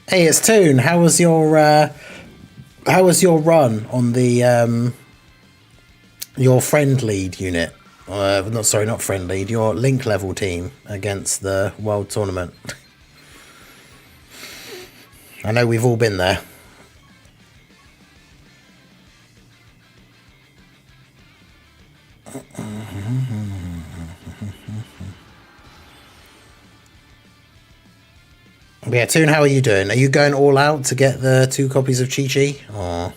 Hey, it's Toon. How was your run on the your friend lead unit? Not sorry, not friend lead. Your link level team against the world tournament. I know we've all been there. Yeah, Toon, how are you doing? Are you going all out to get the 2 copies of Chi-Chi? Or...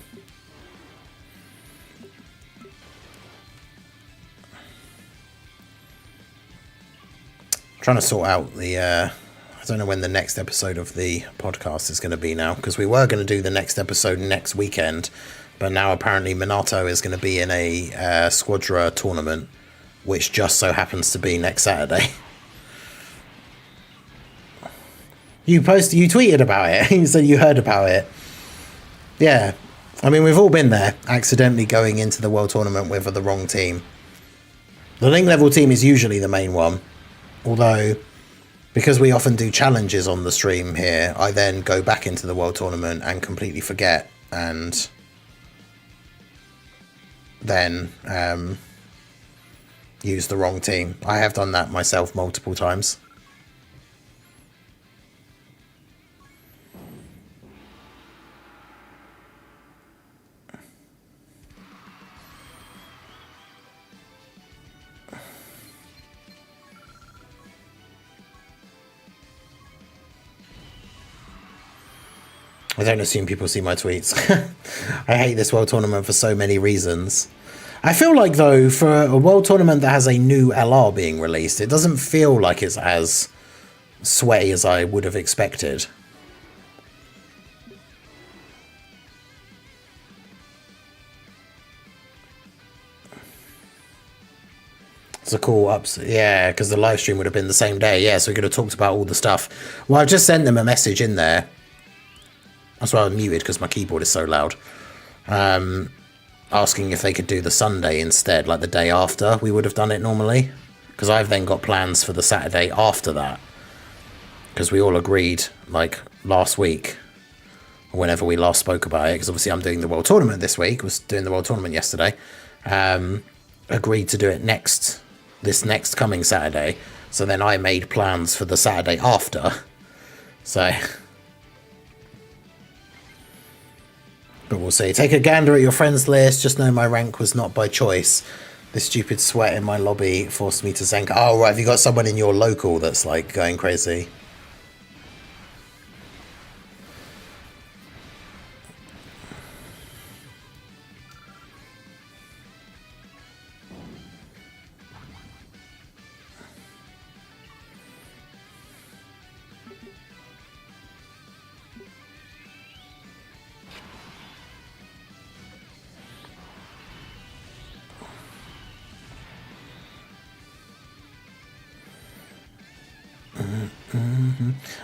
trying to sort out the... I don't know when the next episode of the podcast is going to be now, because we were going to do the next episode next weekend, but now apparently Minato is going to be in a Squadra tournament, which just so happens to be next Saturday. You tweeted about it. You said you heard about it. Yeah. I mean, we've all been there, accidentally going into the World Tournament with the wrong team. The Link level team is usually the main one. Although, because we often do challenges on the stream here, I then go back into the World Tournament and completely forget. And then use the wrong team. I have done that myself multiple times. I don't assume people see my tweets. I hate this World Tournament for so many reasons. I feel like, though, for a World Tournament that has a new LR being released, it doesn't feel like it's as sweaty as I would have expected. It's a cool yeah, because the live stream would have been the same day. Yeah, so we could have talked about all the stuff. Well, I've just sent them a message in there. That's why I was muted, because my keyboard is so loud. Asking if they could do the Sunday instead, like the day after we would have done it normally. Because I've then got plans for the Saturday after that. Because we all agreed, like, last week, or whenever we last spoke about it, because obviously I'm doing the World Tournament this week, was doing the World Tournament yesterday, agreed to do it this next coming Saturday. So then I made plans for the Saturday after. So... but we'll see. Take a gander at your friends list. Just know my rank was not by choice. This stupid sweat in my lobby forced me to Zenka. Oh, right. Have you got someone in your local that's, like, going crazy?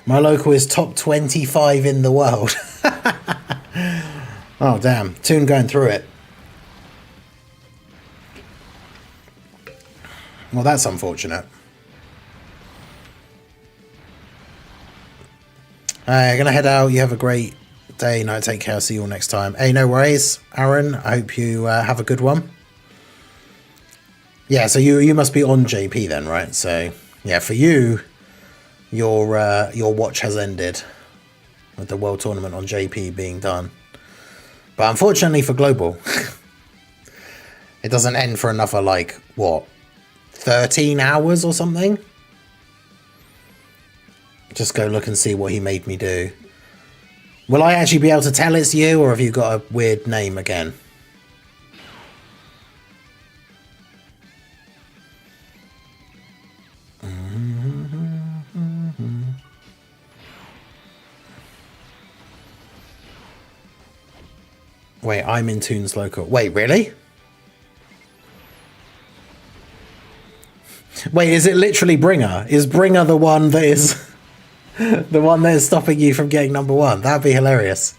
My local is top 25 in the world. Oh, damn. Toon going through it. Well, that's unfortunate. I'm going to head out. You have a great day, night. Take care. See you all next time. Hey, no worries, Aaron. I hope you have a good one. Yeah, so you must be on JP then, right? So, yeah, for you... your watch has ended with the World Tournament on JP being done. But unfortunately for Global, it doesn't end for another, like, what, 13 hours or something? Just go look and see what he made me do. Will I actually be able to tell it's you, or have you got a weird name again? Wait, I'm in Toon's local. Wait, really? Wait, is it literally Bringer? Is Bringer the one that is the one that is stopping you from getting number 1? That'd be hilarious.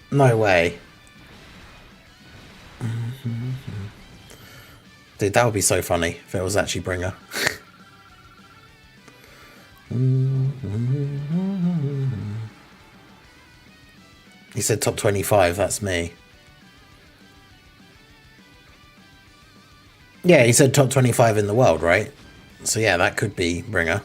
No way. Dude, that would be so funny if it was actually Bringer. He said top 25, that's me. Yeah, he said top 25 in the world, right? So yeah, that could be Bringer.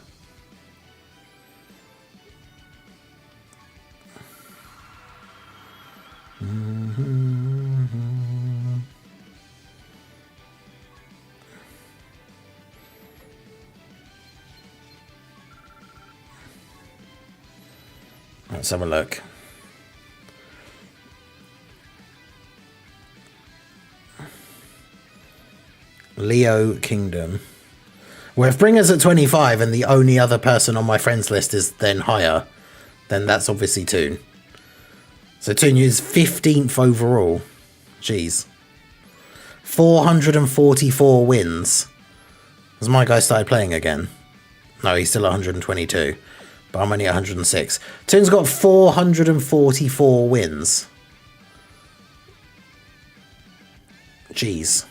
Let's have a look. Leo Kingdom. Well, if Bringer's at 25 and the only other person on my friends list is then higher, then that's obviously Toon. So Toon is 15th overall. Jeez. 444 wins. Has my guy started playing again? No, he's still at 122. But I'm only at 106. Toon's got 444 wins. Jeez.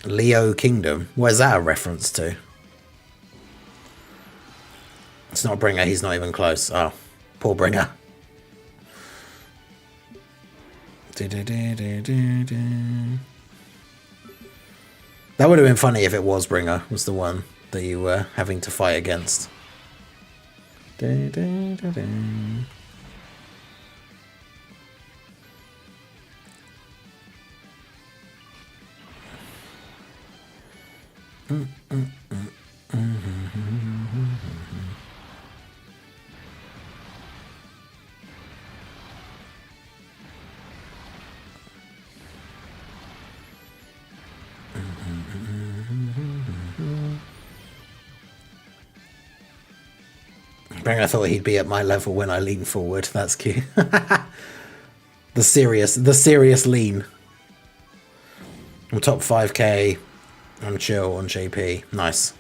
Leo Kingdom. Where's that a reference to? It's not Bringer, he's not even close. Oh, poor Bringer. That would have been funny if it was Bringer, was the one that you were having to fight against. I thought he'd be at my level when I lean forward. That's cute. the serious lean. I'm top 5k. I'm chill on JP. Nice.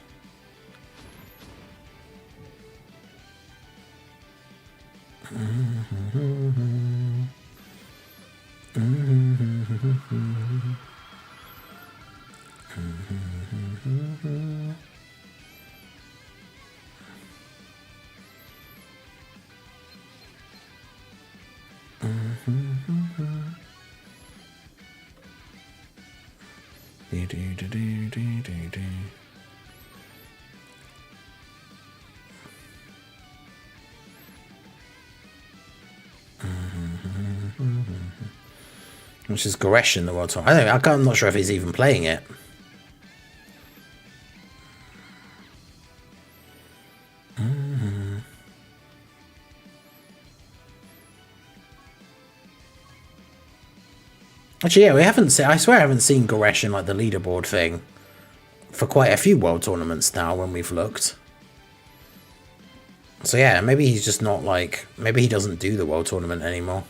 Which is Goresh in the World Tour. I'm not sure if he's even playing it. Actually, yeah, we haven't seen. I swear I haven't seen Goresh in like the leaderboard thing for quite a few World Tournaments now when we've looked. So yeah, maybe he's just not like. Maybe he doesn't do the World Tournament anymore.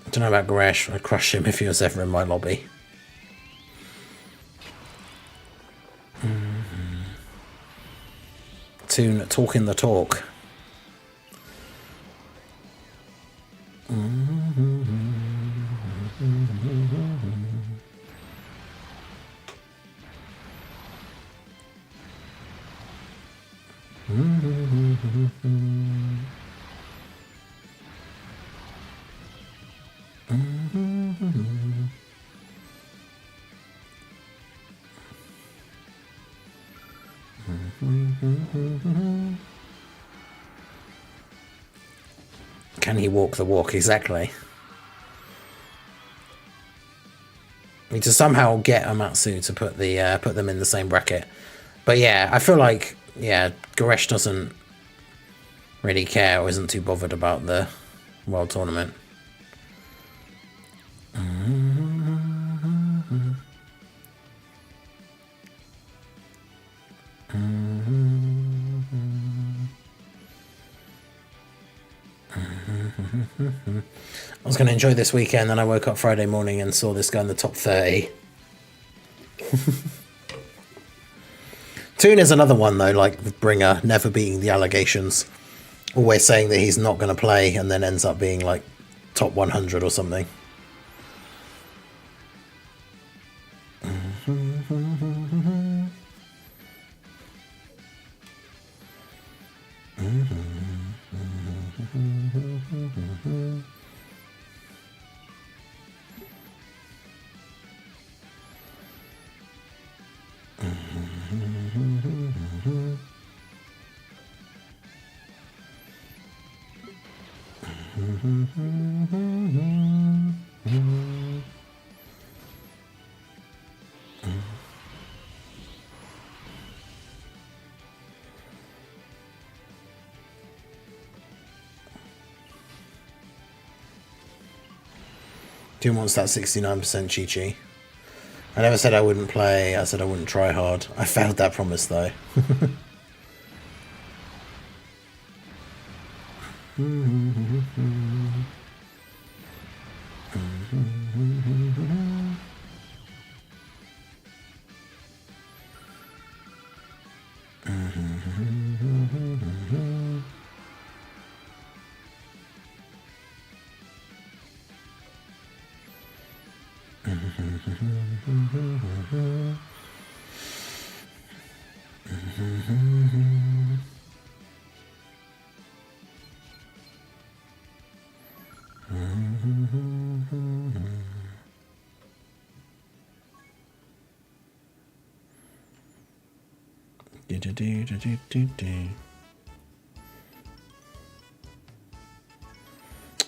I don't know about Goresh. I'd crush him if he was ever in my lobby. Toon talking the talk. Can he walk the walk? Exactly. We need to somehow get Amatsu to put them in the same bracket. But yeah, I feel like Goresh doesn't really care or isn't too bothered about the World Tournament. I was going to enjoy this weekend, and I woke up Friday morning and saw this guy in the top 30. Toon is another one, though, like with Bringer, never beating the allegations. Always saying that he's not going to play, and then ends up being, like, top 100 or something. Doom wants that 69% Chi-Chi. I never said I wouldn't play, I said I wouldn't try hard. I failed that promise, though.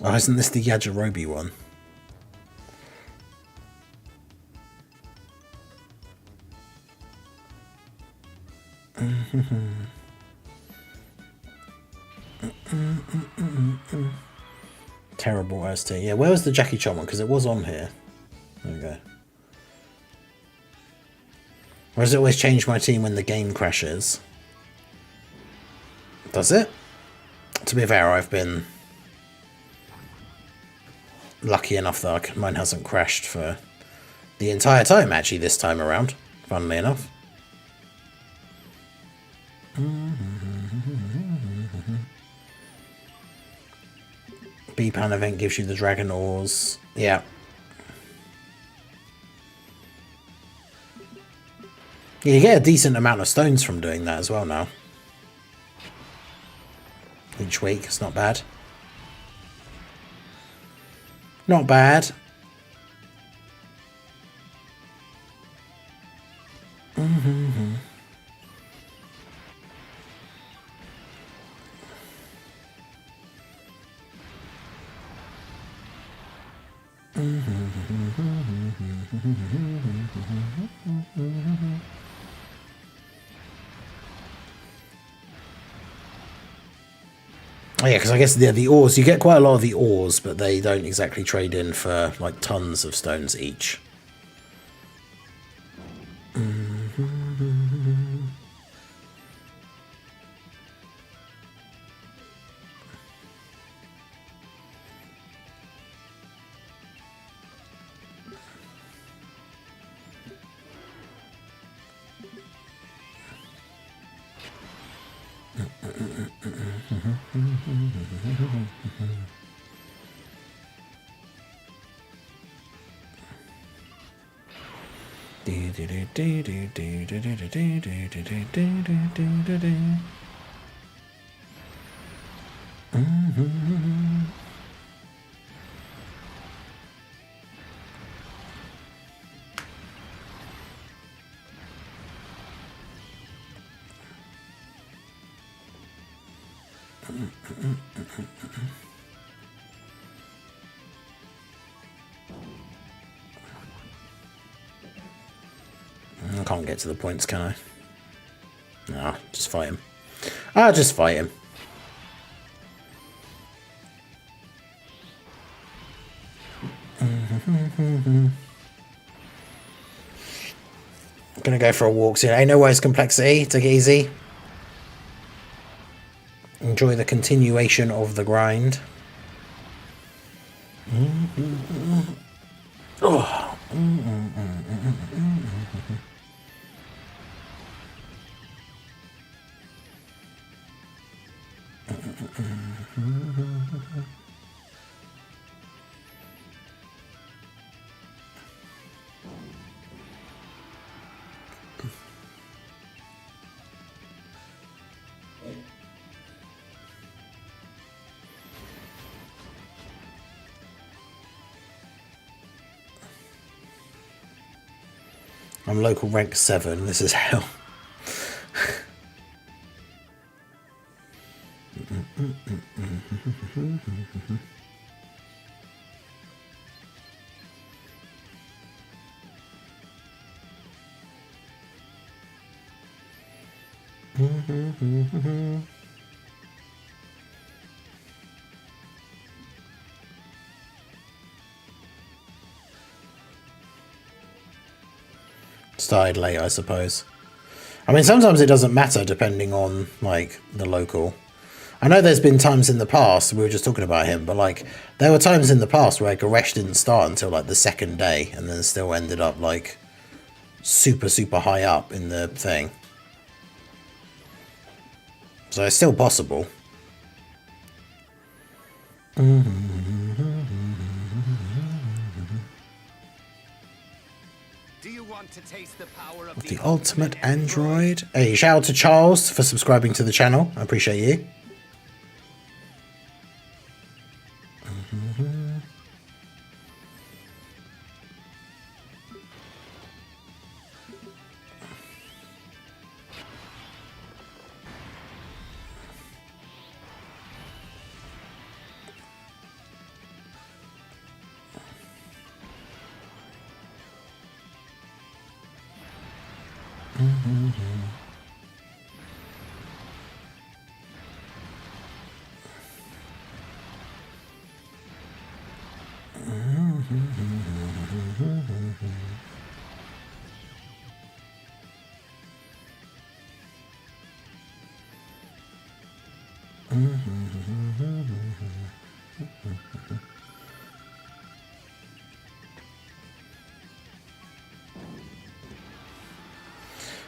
Oh, isn't this the Yajirobe one? Terrible ST. Yeah, where was the Jackie Chan one? Because it was on here. There we go. Or does it always change my team when the game crashes? Does it? To be fair, I've been lucky enough that mine hasn't crashed for the entire time, actually, this time around, funnily enough. B-Pan event gives you the Dragon Ores. Yeah. Yeah, you get a decent amount of stones from doing that as well now. Each week, it's not bad. Not bad. Oh yeah, because I guess the ores, you get quite a lot of the ores, but they don't exactly trade in for like tons of stones each. I can't get to the points, can I? Nah, just fight him. I'll just fight him. Gonna go for a walk soon. Ain't no worries, complexity. Take it easy. Enjoy the continuation of the grind. Oh. I'm local rank 7. This is hell. Started late, I suppose. I mean, sometimes it doesn't matter depending on, like, the local. I know there's been times in the past, we were just talking about him, but, like, there were times in the past where Goresh didn't start until, like, the second day, and then still ended up, like, super, super high up in the thing. So it's still possible. To taste the power of the ultimate android. Hey, shout out to Charles for subscribing to the channel. I appreciate you.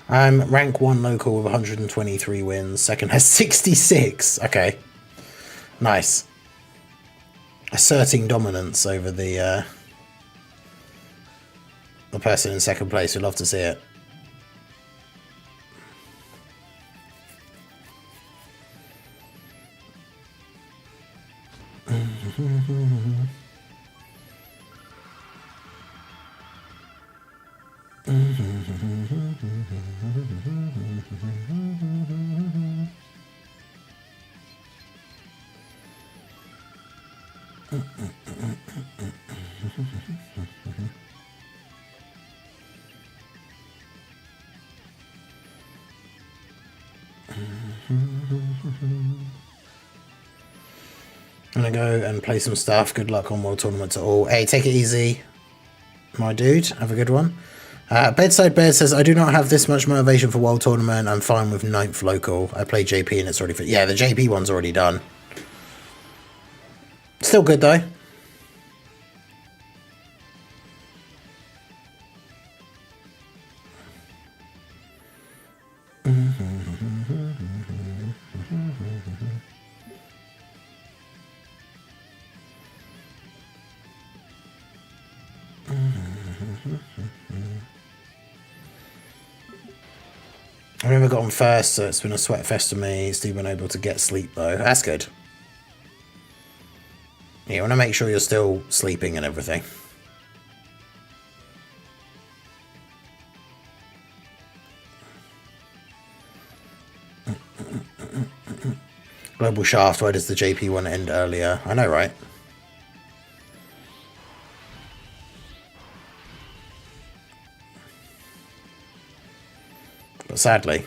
I'm rank 1 local with 123 wins. Second has 66. Okay. Nice. Asserting dominance over the person in second place. We'd love to see it. I'm gonna go and play some stuff. Good luck on World Tournament to all. Hey, take it easy, my dude. Have a good one. Bedside Bear says, I do not have this much motivation for World Tournament. I'm fine with 9th local. I play JP and it's already... Yeah, the JP one's already done. Still good, though. I remember got on first, so it's been a sweat fest for me. Still been able to get sleep, though. That's good. You want to make sure you're still sleeping and everything. Global Shaft, why does the JP one end earlier? I know, right? But sadly.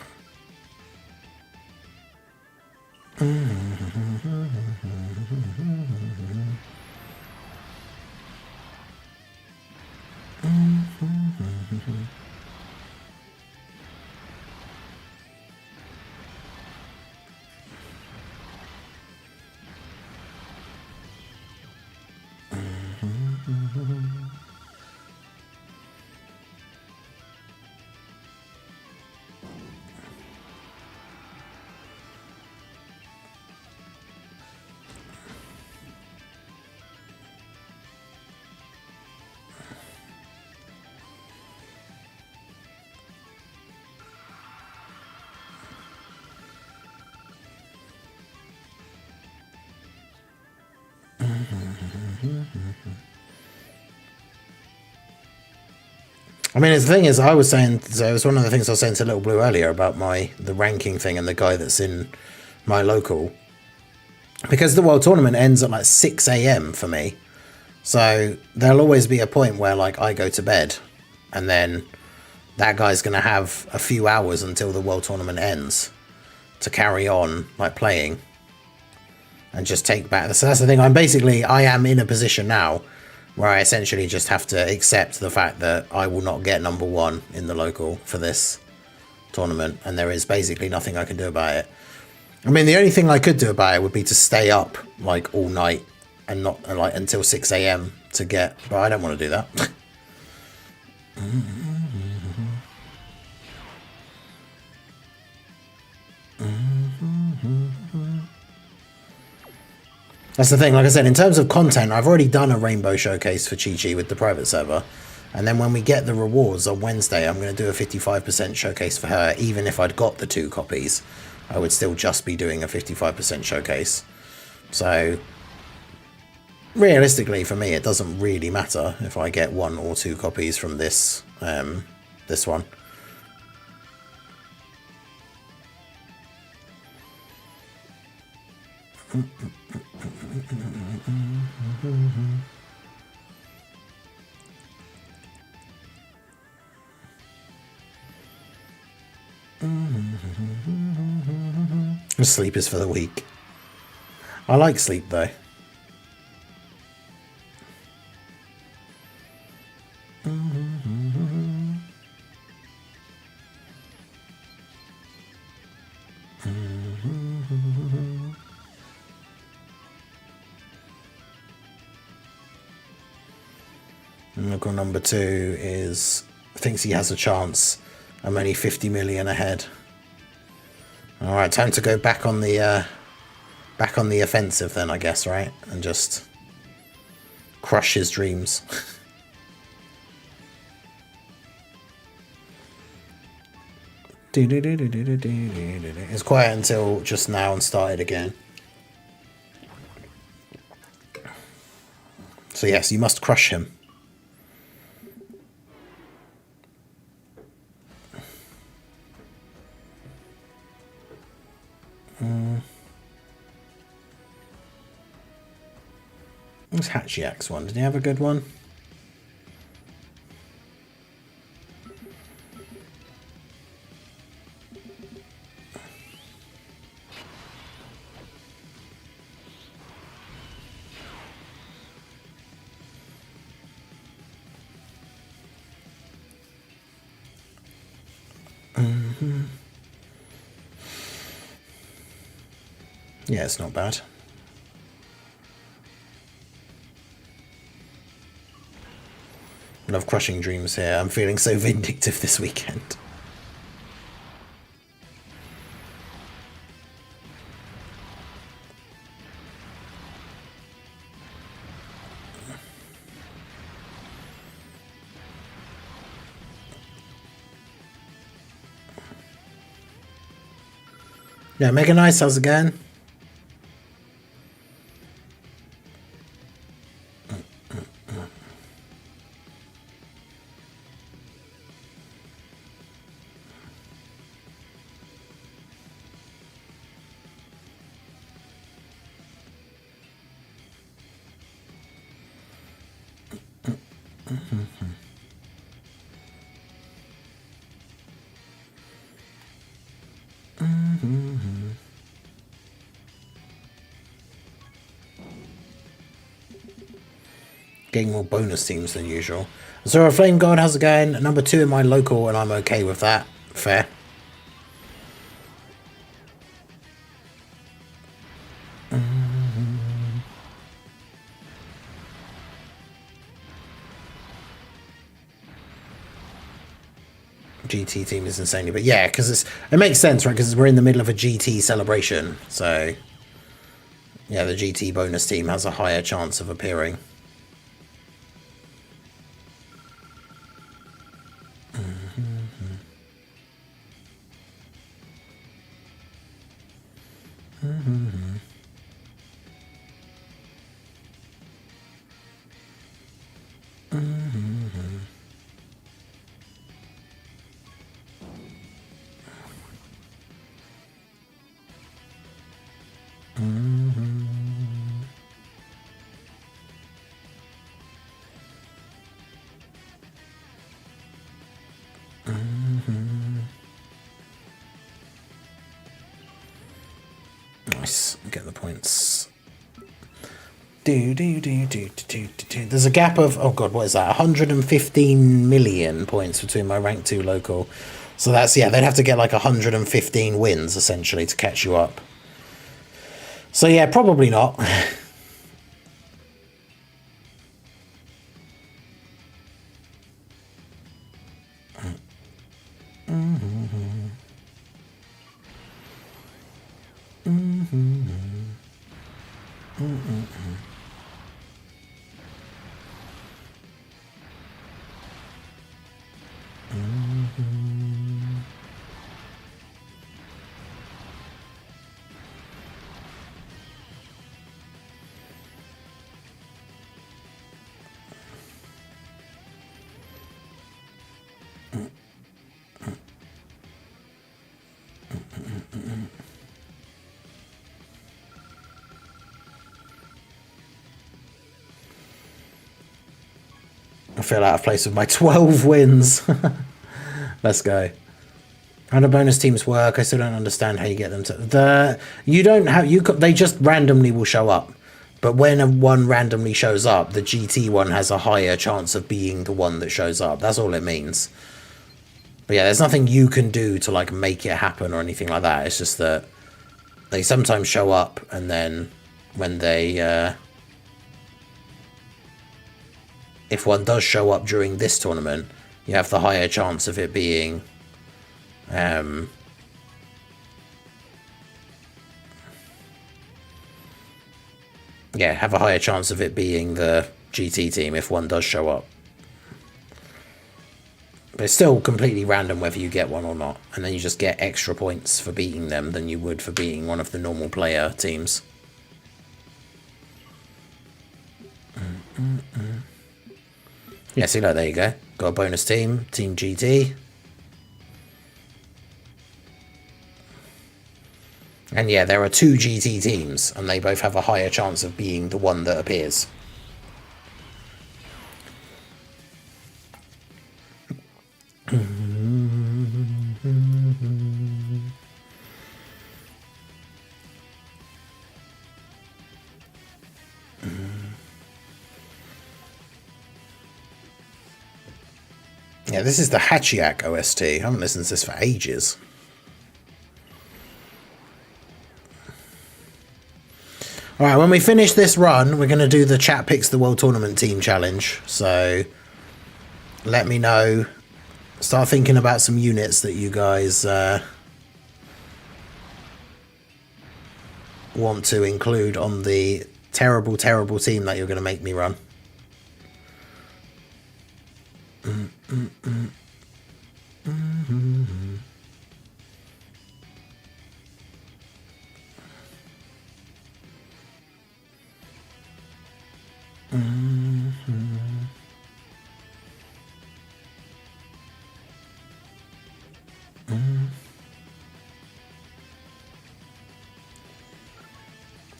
I mean, the thing is, I was saying, so it was one of the things I was saying to Little Blue earlier about the ranking thing and the guy that's in my local. Because the World Tournament ends at like 6 a.m. for me. So there'll always be a point where like I go to bed and then that guy's going to have a few hours until the World Tournament ends to carry on like playing and just take back. So that's the thing. I am in a position now where I essentially just have to accept the fact that I will not get number one in the local for this tournament. And there is basically nothing I can do about it. I mean, the only thing I could do about it would be to stay up like all night and not like until 6 a.m. to get, but I don't want to do that. That's the thing, like I said, in terms of content, I've already done a rainbow showcase for Chi-Chi with the private server. And then when we get the rewards on Wednesday, I'm going to do a 55% showcase for her. Even if I'd got the 2 copies, I would still just be doing a 55% showcase. So realistically, for me, it doesn't really matter if I get 1 or 2 copies from this this one. Sleep is for the weak. I like sleep though. Local number 2 is thinks he has a chance. I'm only 50 million ahead. All right, time to go back on the offensive then, I guess, right? And just crush his dreams. It's quiet until just now and started again. So yes, you must crush him. What's Hatchiak's one? Did he have a good one? Yeah, it's not bad. Love crushing dreams here. I'm feeling so vindictive this weekend. Yeah, Mega Nice, how's it going? Getting more bonus teams than usual. So a Flame God, how's it going? Number 2 in my local, and I'm okay with that. Fair. GT team is insanely, but yeah, because it makes sense, right? Because we're in the middle of a GT celebration, so yeah, the GT bonus team has a higher chance of appearing. Nice. Get the points. There's a gap of, oh god, what is that? 115 million points between my rank 2 local. So that's, yeah, they'd have to get like 115 wins essentially to catch you up. So yeah, probably not. I feel out of place with my 12 wins. Let's go. How do bonus teams work? I still don't understand how you get them to you don't have they just randomly will show up. But when one randomly shows up, the GT one has a higher chance of being the one that shows up. That's all it means. But yeah, there's nothing you can do to like make it happen or anything like that. It's just that they sometimes show up, and then when they if one does show up during this tournament, you have the higher chance of it being yeah, have a higher chance of it being the GT team if one does show up. But it's still completely random whether you get one or not, and then you just get extra points for beating them than you would for beating one of the normal player teams. Yeah, see, like, there you go. Got a bonus team, Team GT. And yeah, there are 2 GT teams, and they both have a higher chance of being the one that appears. Yeah, this is the Hachiak OST. I haven't listened to this for ages. Alright, when we finish this run, we're going to do the Chat Picks the World Tournament Team Challenge. So, let me know. Start thinking about some units that you guys want to include on the terrible, terrible team that you're going to make me run.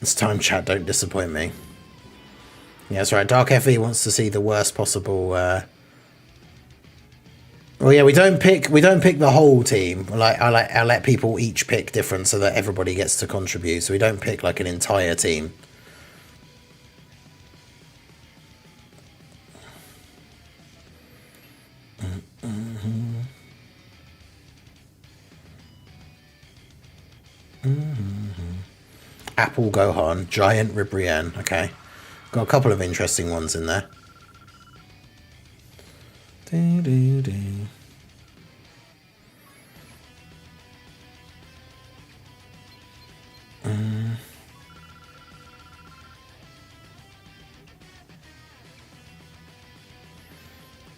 This time, chat, don't disappoint me. Yeah, that's right. Dark FE wants to see the worst possible. Well, yeah, we don't pick the whole team. I let people each pick different so that everybody gets to contribute. So we don't pick like an entire team. Apple Gohan, Giant Ribrienne. Okay, got a couple of interesting ones in there.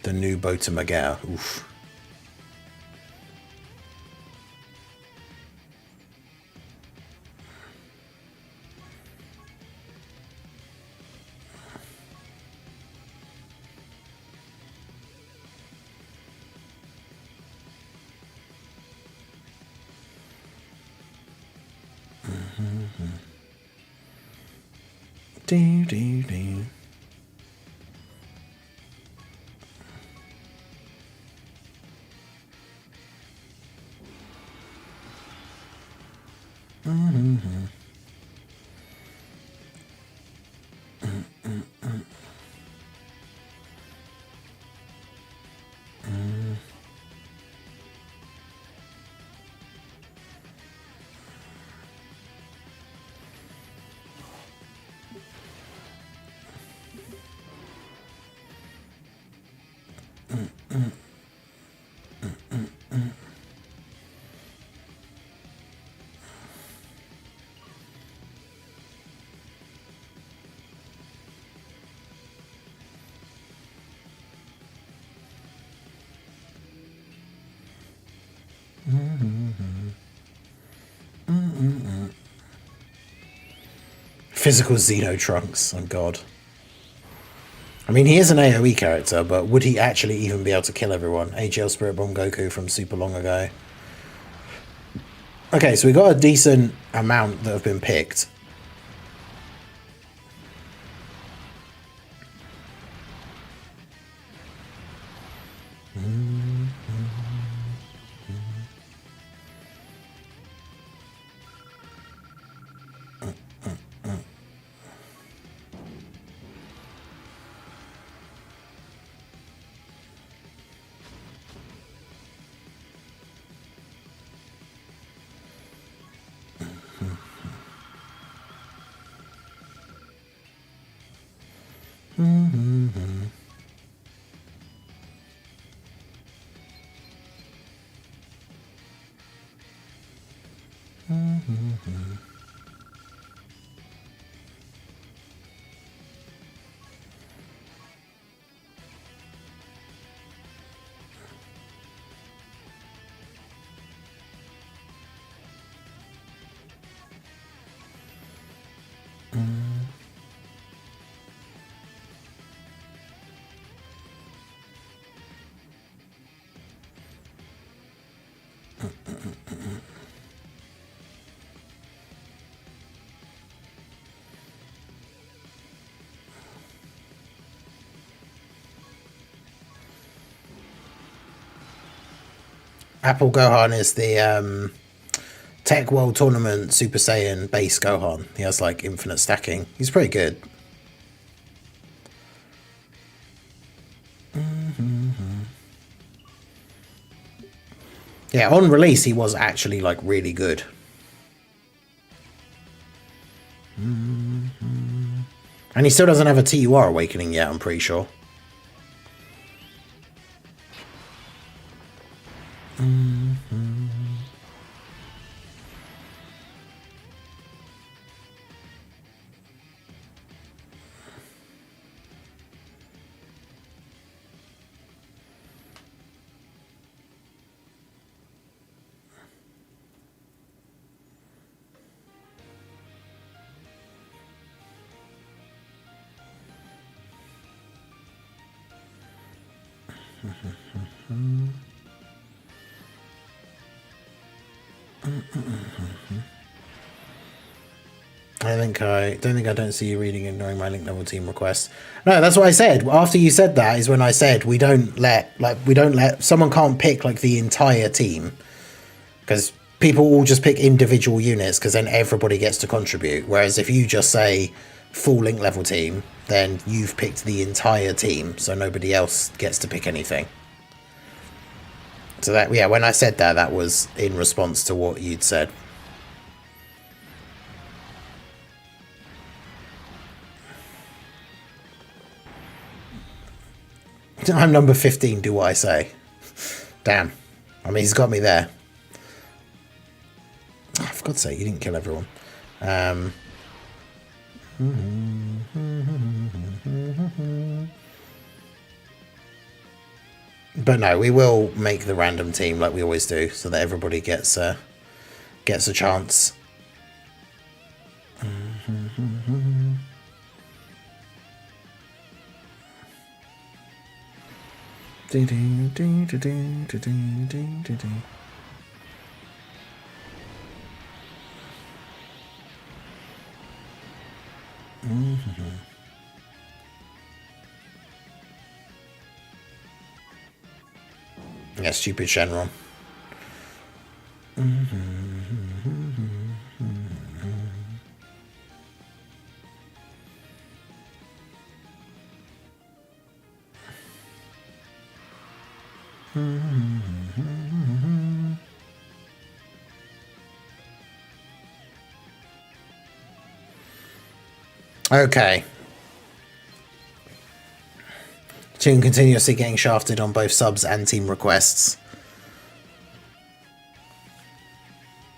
The new Botamagao. Oof. Do, do, do. Physical Xeno Trunks, oh god. I mean, he is an AoE character, but would he actually even be able to kill everyone? AGL Spirit Bomb Goku from super long ago. Okay, so we got a decent amount that have been picked. Apple Gohan is the Tech World Tournament Super Saiyan base Gohan. He has like infinite stacking. He's pretty good. Yeah, on release he was actually like really good. And he still doesn't have a TUR awakening yet, I'm pretty sure. I don't see you reading and ignoring my link level team request. No, that's what I said. After you said that is when I said we don't let someone can't pick like the entire team, because people will just pick individual units because then everybody gets to contribute. Whereas if you just say full link level team, then you've picked the entire team, so nobody else gets to pick anything. So that, yeah, when I said that, that was in response to what you'd said. I'm number 15, do what I say. Damn. I mean, he's got me there. Oh, for God's sake, you didn't kill everyone. But no, we will make the random team like we always do, so that everybody gets a chance. Yeah, stupid Shenron. Okay. Team continuously getting shafted on both subs and team requests.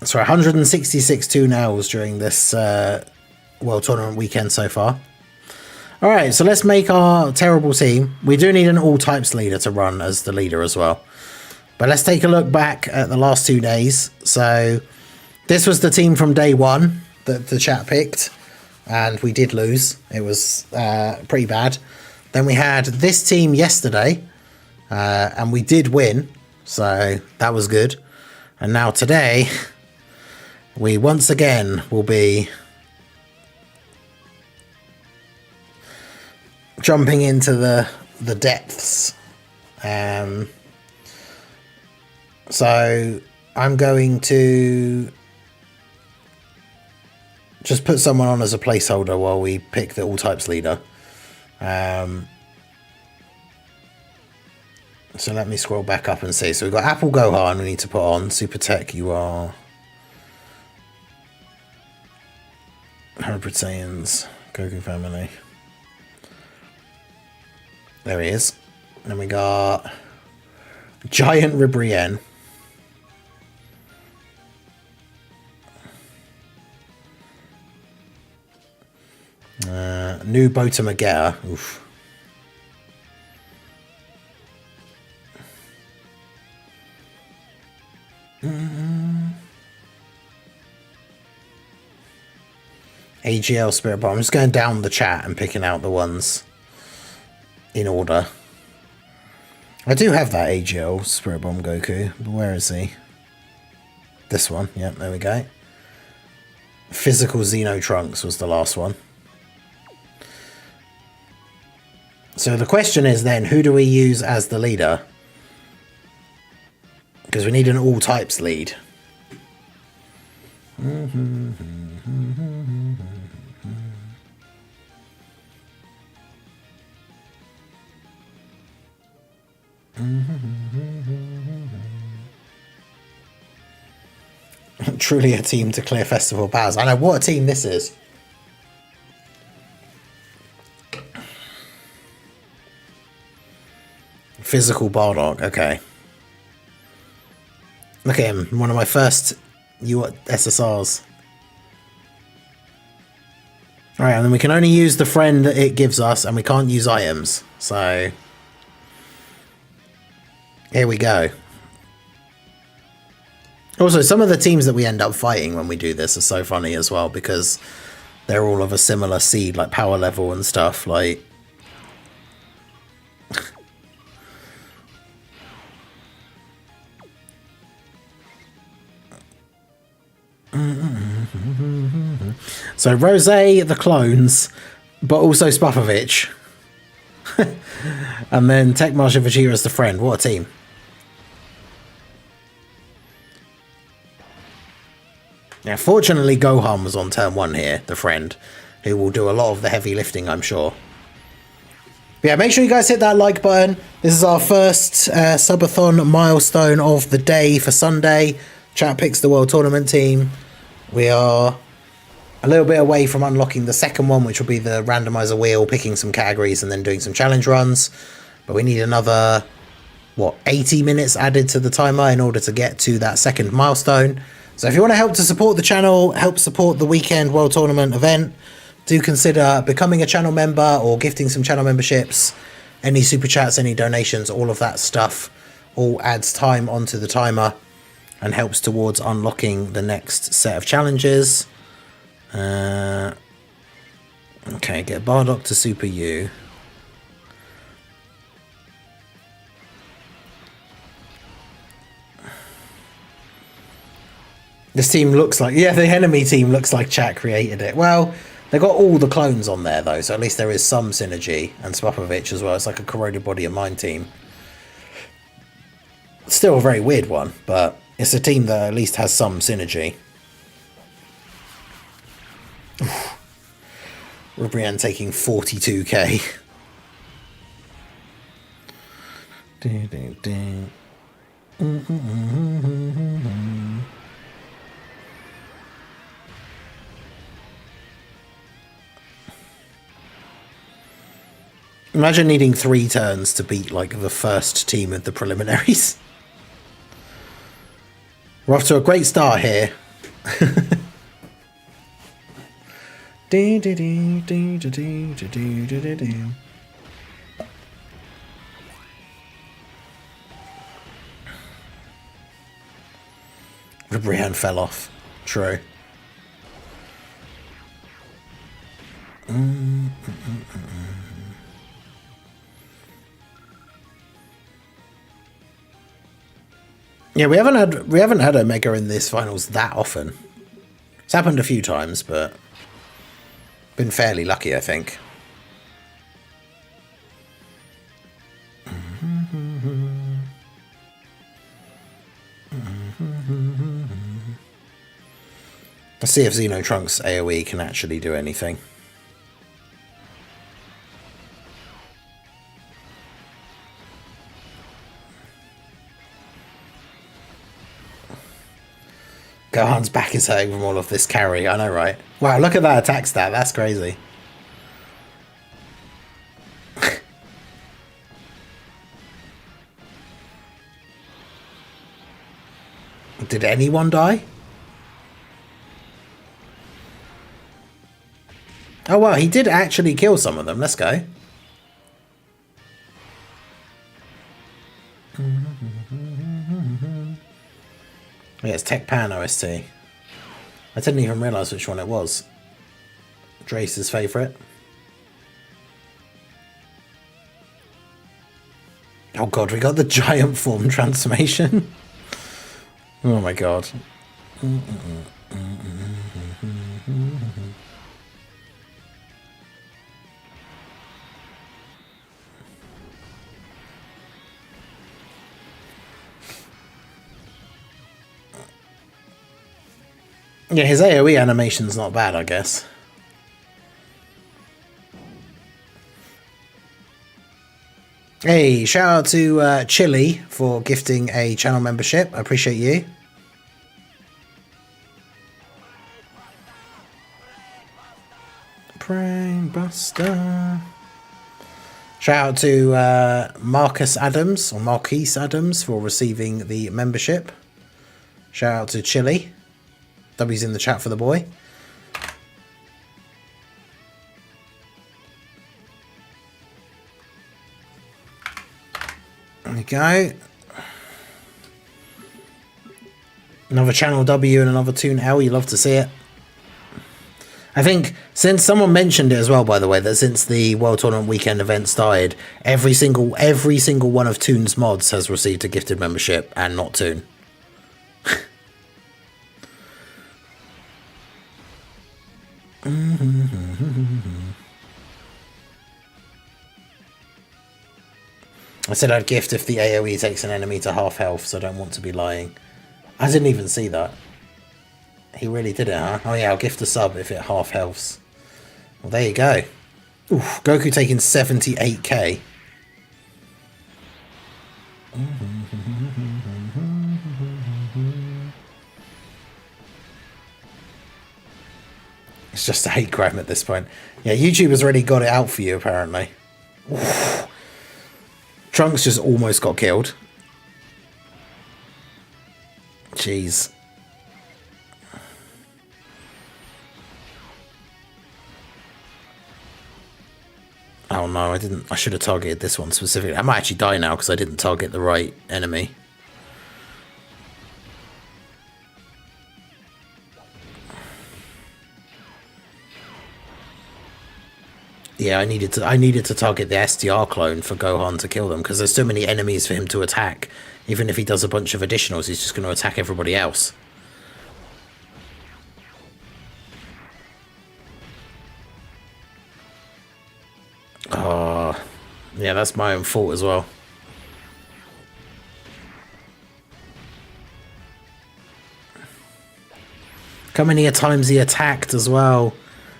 So 166 2-0s during this World Tournament weekend so far. Alright, so let's make our terrible team. We do need an all-types leader to run as the leader as well. But let's take a look back at the last 2 days. So this was the team from day one that the chat picked. And we did lose. It was pretty bad. Then we had this team yesterday. And we did win. So that was good. And now today, we once again will be jumping into the depths. So I'm going to just put someone on as a placeholder while we pick the all-types leader. So let me scroll back up and see. So we've got Apple Gohan we need to put on. Super Tech, you are 100 Saiyans. Goku family. There he is. Then we got Giant Ribrienne. New Botamagera. Oof. AGL Spirit Bomb. I'm just going down the chat and picking out the ones in order. I do have that AGL Spirit Bomb Goku, but where is he? This one. Yep, there we go. Physical Xeno Trunks was the last one. So the question is then, who do we use as the leader? Because we need an all-types lead. Truly a team to clear Festival Powers. I know what a team this is. Physical Bardock, okay. Look at him, one of my first SSRs. Alright, and then we can only use the friend that it gives us, and we can't use items. So, here we go. Also, some of the teams that we end up fighting when we do this are so funny as well, because they're all of a similar seed, like power level and stuff, like... So Rose, the clones, but also Spufovich. And then Tech Marsha Vegeta as the friend. What a team. Now, fortunately, Gohan was on turn 1 here, the friend, who will do a lot of the heavy lifting, I'm sure. But yeah, make sure you guys hit that like button. This is our first subathon milestone of the day for Sunday. Chat picks the World Tournament team. We are a little bit away from unlocking the second one, which will be the randomizer wheel, picking some categories and then doing some challenge runs. But we need another, 80 minutes added to the timer in order to get to that second milestone. So if you want to help to support the channel, help support the weekend World Tournament event, do consider becoming a channel member or gifting some channel memberships. Any super chats, any donations, all of that stuff all adds time onto the timer and helps towards unlocking the next set of challenges. Okay, get Bardock to Super U. This team looks like... Yeah, the enemy team looks like chat created it. Well, They got all the clones on there though, so at least there is some synergy. And Spopovich as well. It's like a corroded body and mind team. Still a very weird one, but it's a team that at least has some synergy. Rubrian taking 42k. Imagine needing 3 turns to beat like the first team of the preliminaries. We're off to a great start here. Brienne fell off. True. Yeah, we haven't had Omega in this finals that often. It's happened a few times, but been fairly lucky, I think. Let's see if Xenotrunks AoE can actually do anything. Gohan's back is hurting from all of this carry. I know, right? Wow, look at that attack stat. That's crazy. Did anyone die? Oh, well, he did actually kill some of them. Let's go. Yeah, it's Tech Pan OST. I didn't even realise which one it was. Drace's favourite. Oh god, we got the giant form transformation. Oh my god. Yeah, his AoE animation's not bad, I guess. Hey, shout out to Chili for gifting a channel membership. I appreciate you. Brainbuster. Shout out to Marcus Adams, or Marquise Adams, for receiving the membership. Shout out to Chili. W's in the chat for the boy. There we go. Another channel W and another Toon L. You love to see it. I think since someone mentioned it as well, by the way, that since the World Tournament weekend event started, every single one of Toon's mods has received a gifted membership, and not Toon. I said I'd gift if the AoE takes an enemy to half health, so I don't want to be lying. I didn't even see that. He really did it, huh? Oh yeah, I'll gift a sub if it half healths. Well, there you go. Oof, Goku taking 78k. It's just a hate crime at this point. Yeah, YouTube has already got it out for you, apparently. Oof. Trunks just almost got killed. Jeez. Oh no, I didn't. I should have targeted this one specifically. I might actually die now because I didn't target the right enemy. Yeah, I needed to target the SDR clone for Gohan to kill them, because there's so many enemies for him to attack. Even if he does a bunch of additionals, he's just going to attack everybody else. Oh, yeah, that's my own fault as well. How many times he attacked as well?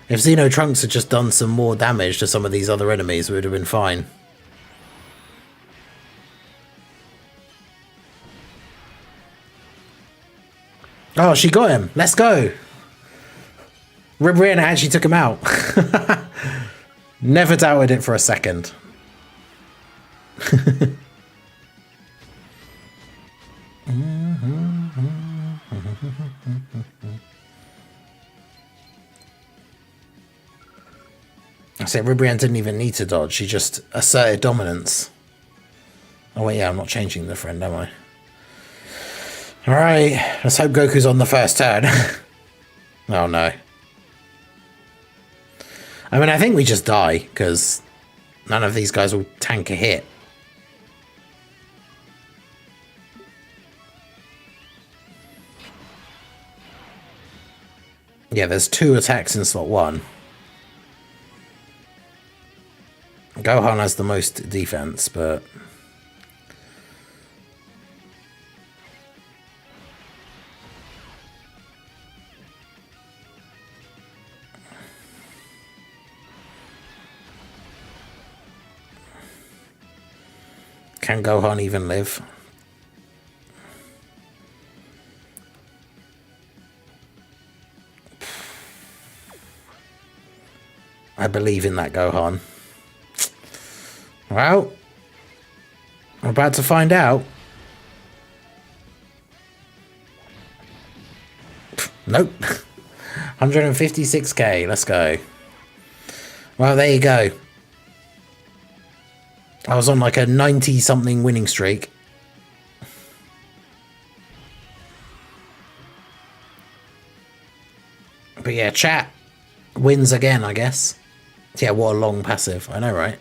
If Xeno Trunks had just done some more damage to some of these other enemies, we would have been fine. Oh, she got him. Let's go. Ribrianna actually took him out. Never doubted it for a second. I said Ribrianna didn't even need to dodge. She just asserted dominance. Oh, wait, yeah, I'm not changing the friend, am I? Alright, let's hope Goku's on the first turn. Oh, no. I mean, I think we just die, because none of these guys will tank a hit. Yeah, there's 2 attacks in slot 1. Gohan has the most defense, but... Can Gohan even live? I believe in that Gohan. Well, we're about to find out. Nope. 156k, let's go. Well, there you go. I was on like a 90-something winning streak. But yeah, chat wins again, I guess. Yeah, what a long passive. I know, right?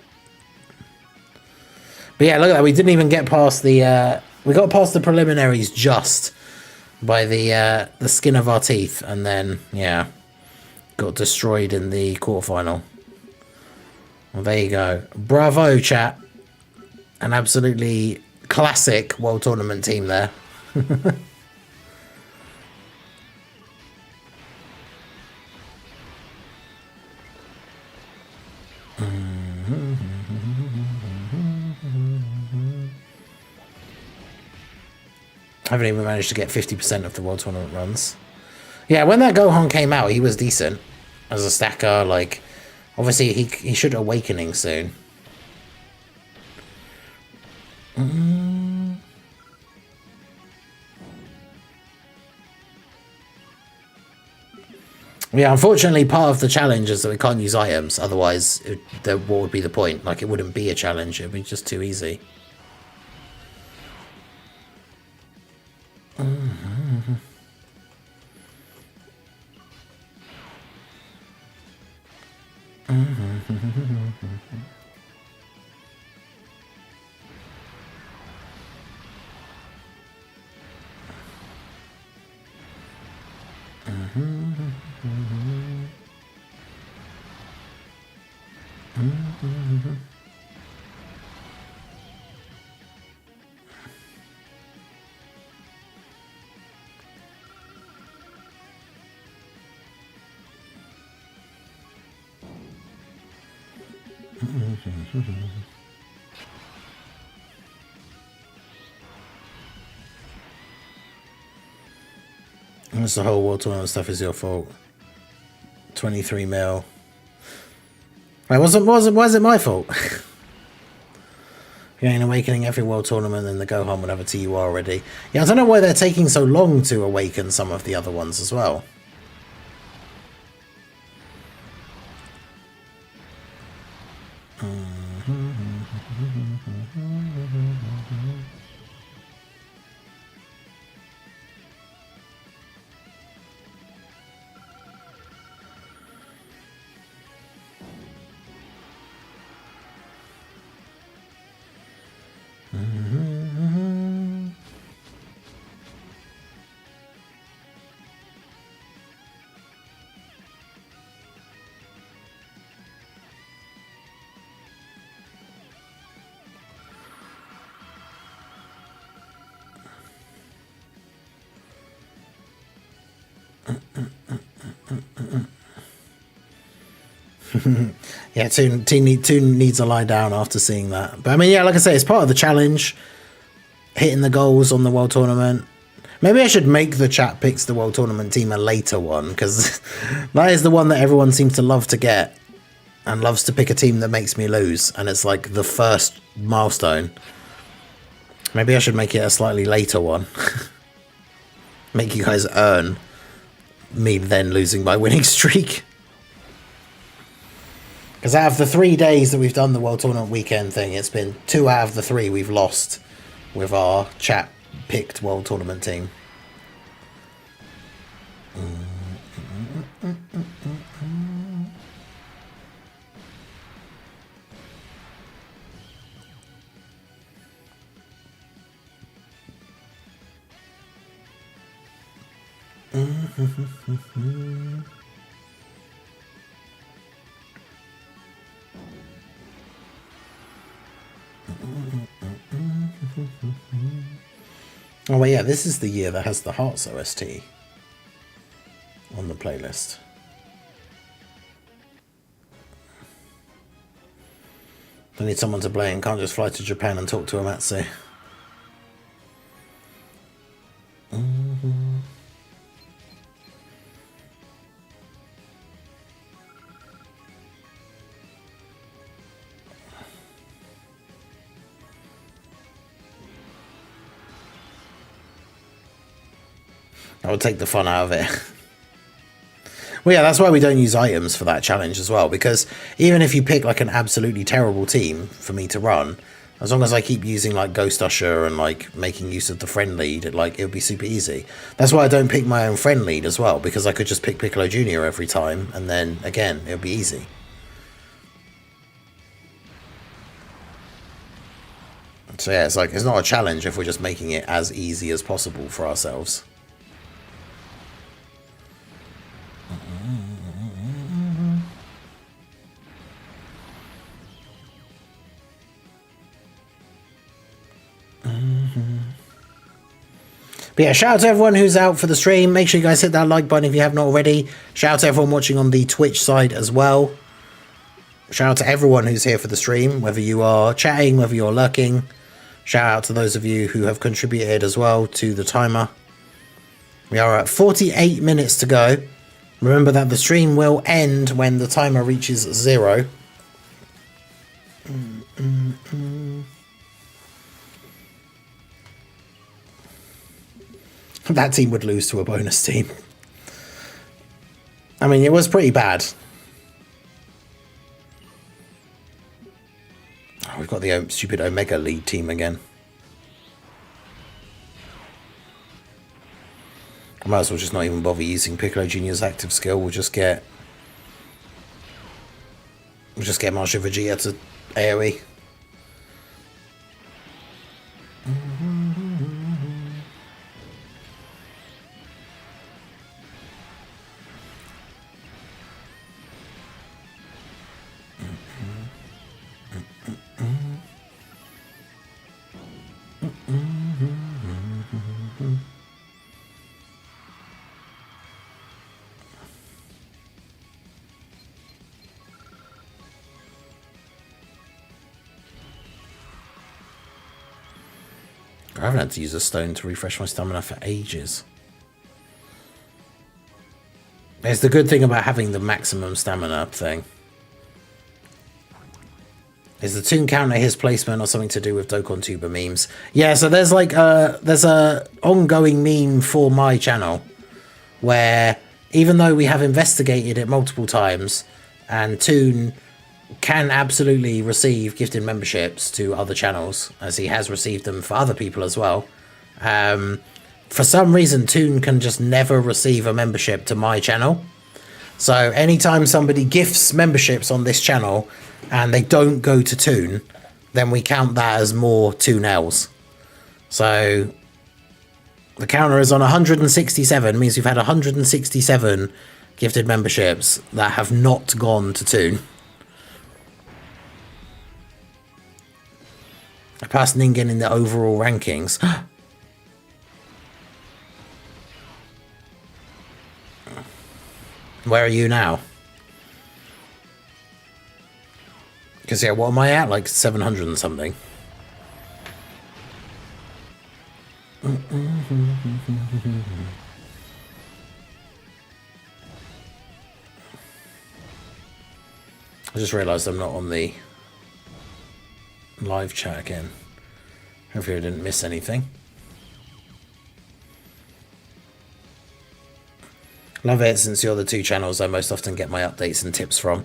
But yeah, look at that. We didn't even get past the... we got past the preliminaries just by the skin of our teeth. And then, yeah, got destroyed in the quarterfinal. Well, there you go. Bravo, chat. An absolutely classic World Tournament team there. I haven't even managed to get 50% of the World Tournament runs. Yeah, when that Gohan came out, he was decent as a stacker. Like, obviously, he should awakening soon. Yeah, unfortunately, part of the challenge is that we can't use items. Otherwise, what would be the point? Like, it wouldn't be a challenge. It would be just too easy. That's the whole World Tournament stuff is your fault. 23 mil. Wait, was it my fault? Yeah, in awakening every World Tournament, then the Gohan would have a TUR already. Yeah, I don't know why they're taking so long to awaken some of the other ones as well. Yeah, Toon needs to lie down after seeing that. But I mean, yeah, like I say, it's part of the challenge. Hitting the goals on the World Tournament. Maybe I should make the chat picks the World Tournament team a later one, because that is the one that everyone seems to love to get and loves to pick a team that makes me lose, and it's like the first milestone. Maybe I should make it a slightly later one. Make you guys earn me then losing my winning streak. Because out of the 3 days that we've done the World Tournament weekend thing, it's been 2 out of the 3 we've lost with our chat picked World Tournament team. Oh, well, yeah, this is the year that has the Hearts OST on the playlist. I need someone to play and can't just fly to Japan and talk to Amatsu. I would take the fun out of it. Well, yeah, that's why we don't use items for that challenge as well, because even if you pick like an absolutely terrible team for me to run, as long as I keep using like Ghost Usher and like making use of the friend lead, it would be super easy. That's why I don't pick my own friend lead as well, because I could just pick Piccolo Jr. every time, and then again, it would be easy. So yeah, it's like, it's not a challenge if we're just making it as easy as possible for ourselves. But yeah, shout out to everyone who's out for the stream. Make sure you guys hit that like button if you haven't already. Shout out to everyone watching on the Twitch side as well. Shout out to everyone who's here for the stream, whether you are chatting, whether you're lurking. Shout out to those of you who have contributed as well to the timer. We are at 48 minutes to go. Remember that the stream will end when the timer reaches 0. That team would lose to a bonus team. I mean, it was pretty bad. Oh, we've got the stupid Omega lead team again. I might as well just not even bother using Piccolo Jr.'s active skill. We'll just get Master Vegeta to AoE. I haven't had to use a stone to refresh my stamina for ages. It's the good thing about having the maximum stamina thing. Is the toon counter his placement or something to do with Dokkan Tuber memes? Yeah, so there's like there's a ongoing meme for my channel where even though we have investigated it multiple times and Toon can absolutely receive gifted memberships to other channels, as he has received them for other people as well. For some reason, Toon can just never receive a membership to my channel. So anytime somebody gifts memberships on this channel and they don't go to Toon, then we count that as more Toon Ls. So the counter is on 167, means we've had 167 gifted memberships that have not gone to Toon. I passed Ningen in the overall rankings. Where are you now? Because, yeah, what am I at? Like 700 and something. I just realised I'm not on the live chat again. Hopefully I didn't miss anything. Love it, since you're the two channels I most often get my updates and tips from.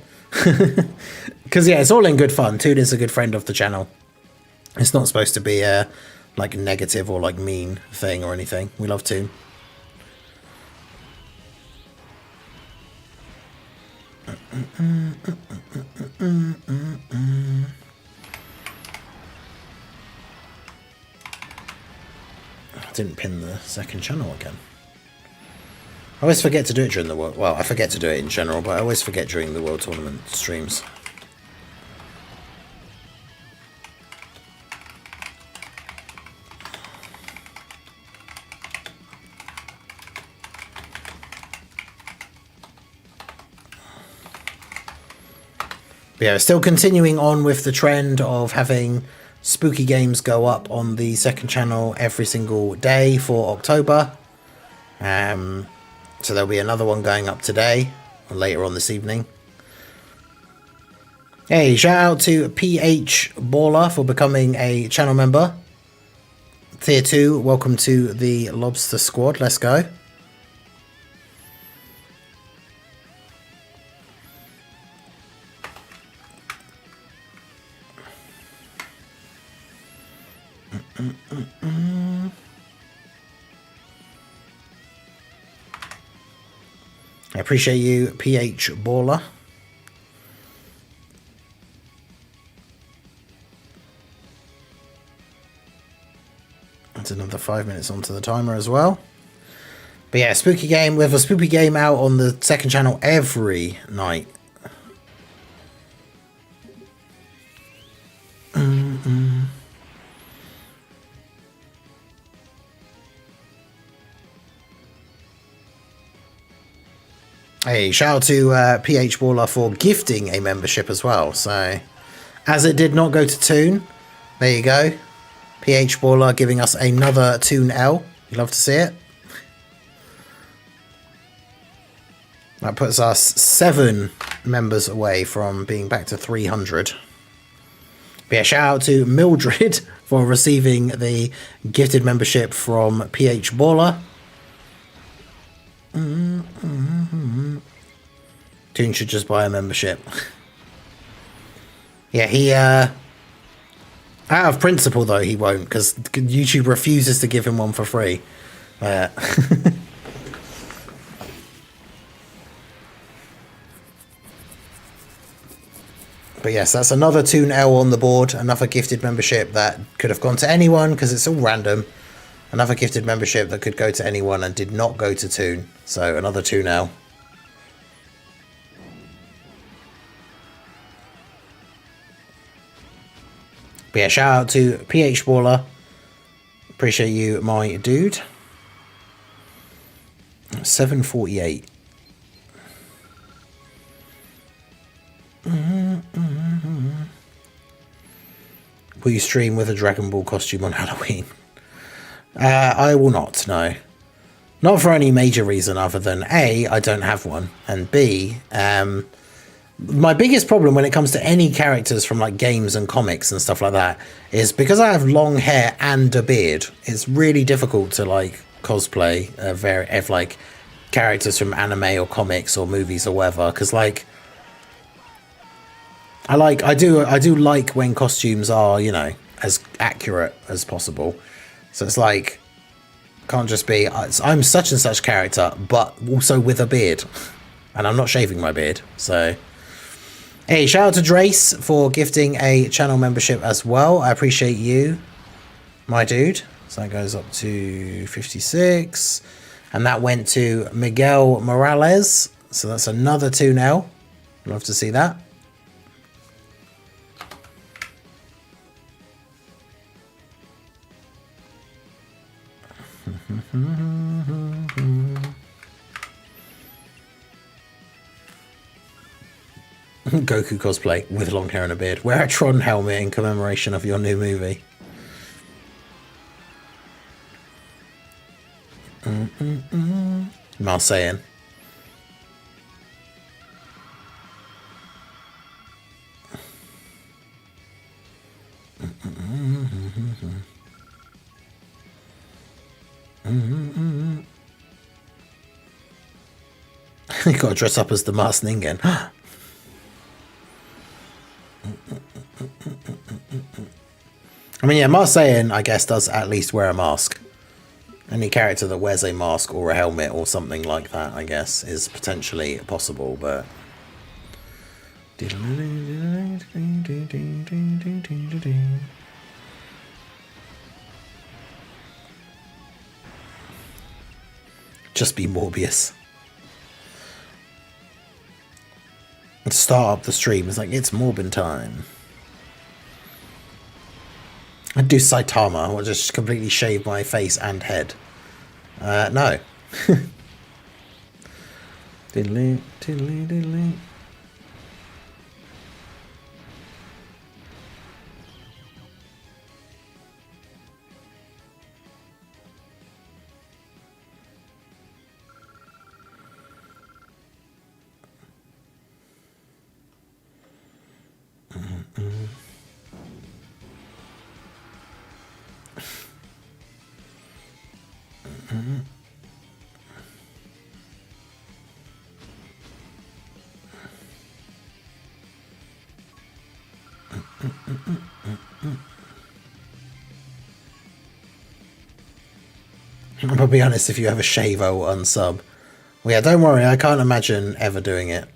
Because, yeah, it's all in good fun. Toon is a good friend of the channel. It's not supposed to be a like negative or like mean thing or anything. We love Toon. I didn't pin the second channel again. I always forget to do it during the world. Well, I forget to do it in general, but I always forget during the World Tournament streams. But yeah, still continuing on with the trend of having spooky games go up on the second channel every single day for October. So there'll be another one going up today or later on this evening. Hey, shout out to PH Baller for becoming a channel member. Tier 2, welcome to the Lobster Squad. Let's go. I appreciate you, PH Baller. That's another 5 minutes onto the timer as well. But yeah, spooky game. We have a spooky game out on the second channel every night. Hey, shout out to PH Baller for gifting a membership as well. So, as it did not go to Toon, there you go. PH Baller giving us another Toon L. You love to see it. That puts us 7 members away from being back to 300. But yeah, shout out to Mildred for receiving the gifted membership from PH Baller. Toon should just buy a membership. Yeah, he out of principle though he won't, because YouTube refuses to give him one for free. But yes, that's another Toon L on the board. Another gifted membership that could have gone to anyone because it's all random. Another gifted membership that could go to anyone and did not go to Toon. So another Toon L. But yeah, shout out to PH Baller. Appreciate you, my dude. 748. Will you stream with a Dragon Ball costume on Halloween? I will not, no. Not for any major reason other than A, I don't have one, and B, my biggest problem when it comes to any characters from like games and comics and stuff like that is because I have long hair and a beard, it's really difficult to like cosplay if like characters from anime or comics or movies or whatever, because like I do like when costumes are, you know, as accurate as possible. So it's like, can't just be, I'm such and such character, but also with a beard. And I'm not shaving my beard, so. Hey, shout out to Drace for gifting a channel membership as well. I appreciate you, my dude. So that goes up to 56. And that went to Miguel Morales. So that's another 2 now. Love to see that. Goku cosplay with long hair and a beard. Wear a Tron helmet in commemoration of your new movie. Marseillan. You gotta dress up as the masked Ningen. I mean, yeah, Marseillan, I guess, does at least wear a mask. Any character that wears a mask or a helmet or something like that, I guess, is potentially possible, but... Just be Morbius. And start up the stream. It's like, it's Morbin time. I'd do Saitama, or just completely shave my face and head. No. Diddly, diddly, diddly. I'll be honest, if you ever shave, I will unsub. Well, yeah, don't worry, I can't imagine ever doing it.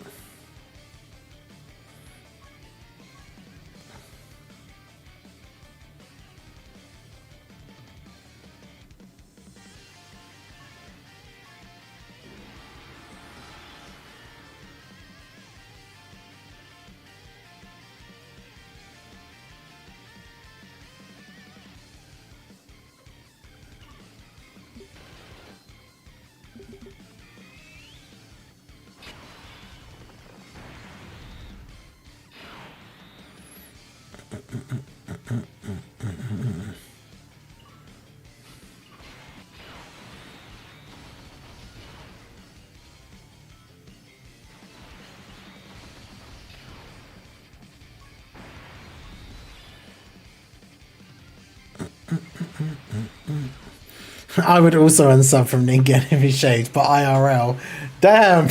I would also unsub from Ningen if he shaved, but IRL. Damn!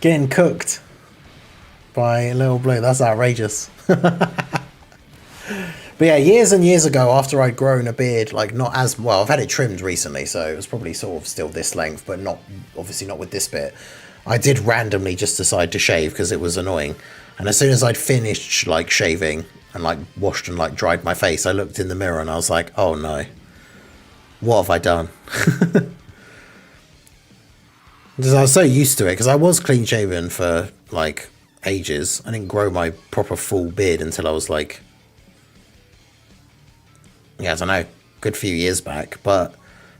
Getting cooked by Little Blue. That's outrageous. But yeah, years and years ago, after I'd grown a beard, like not as well, I've had it trimmed recently, so it was probably sort of still this length, but not obviously not with this bit. I did randomly just decide to shave because it was annoying. And as soon as I'd finished like shaving and like washed and like dried my face, I looked in the mirror and I was like, oh no, what have I done? Because I was so used to it, because I was clean shaven for like ages. I didn't grow my proper full beard until I was like, yeah, I don't know, good few years back. But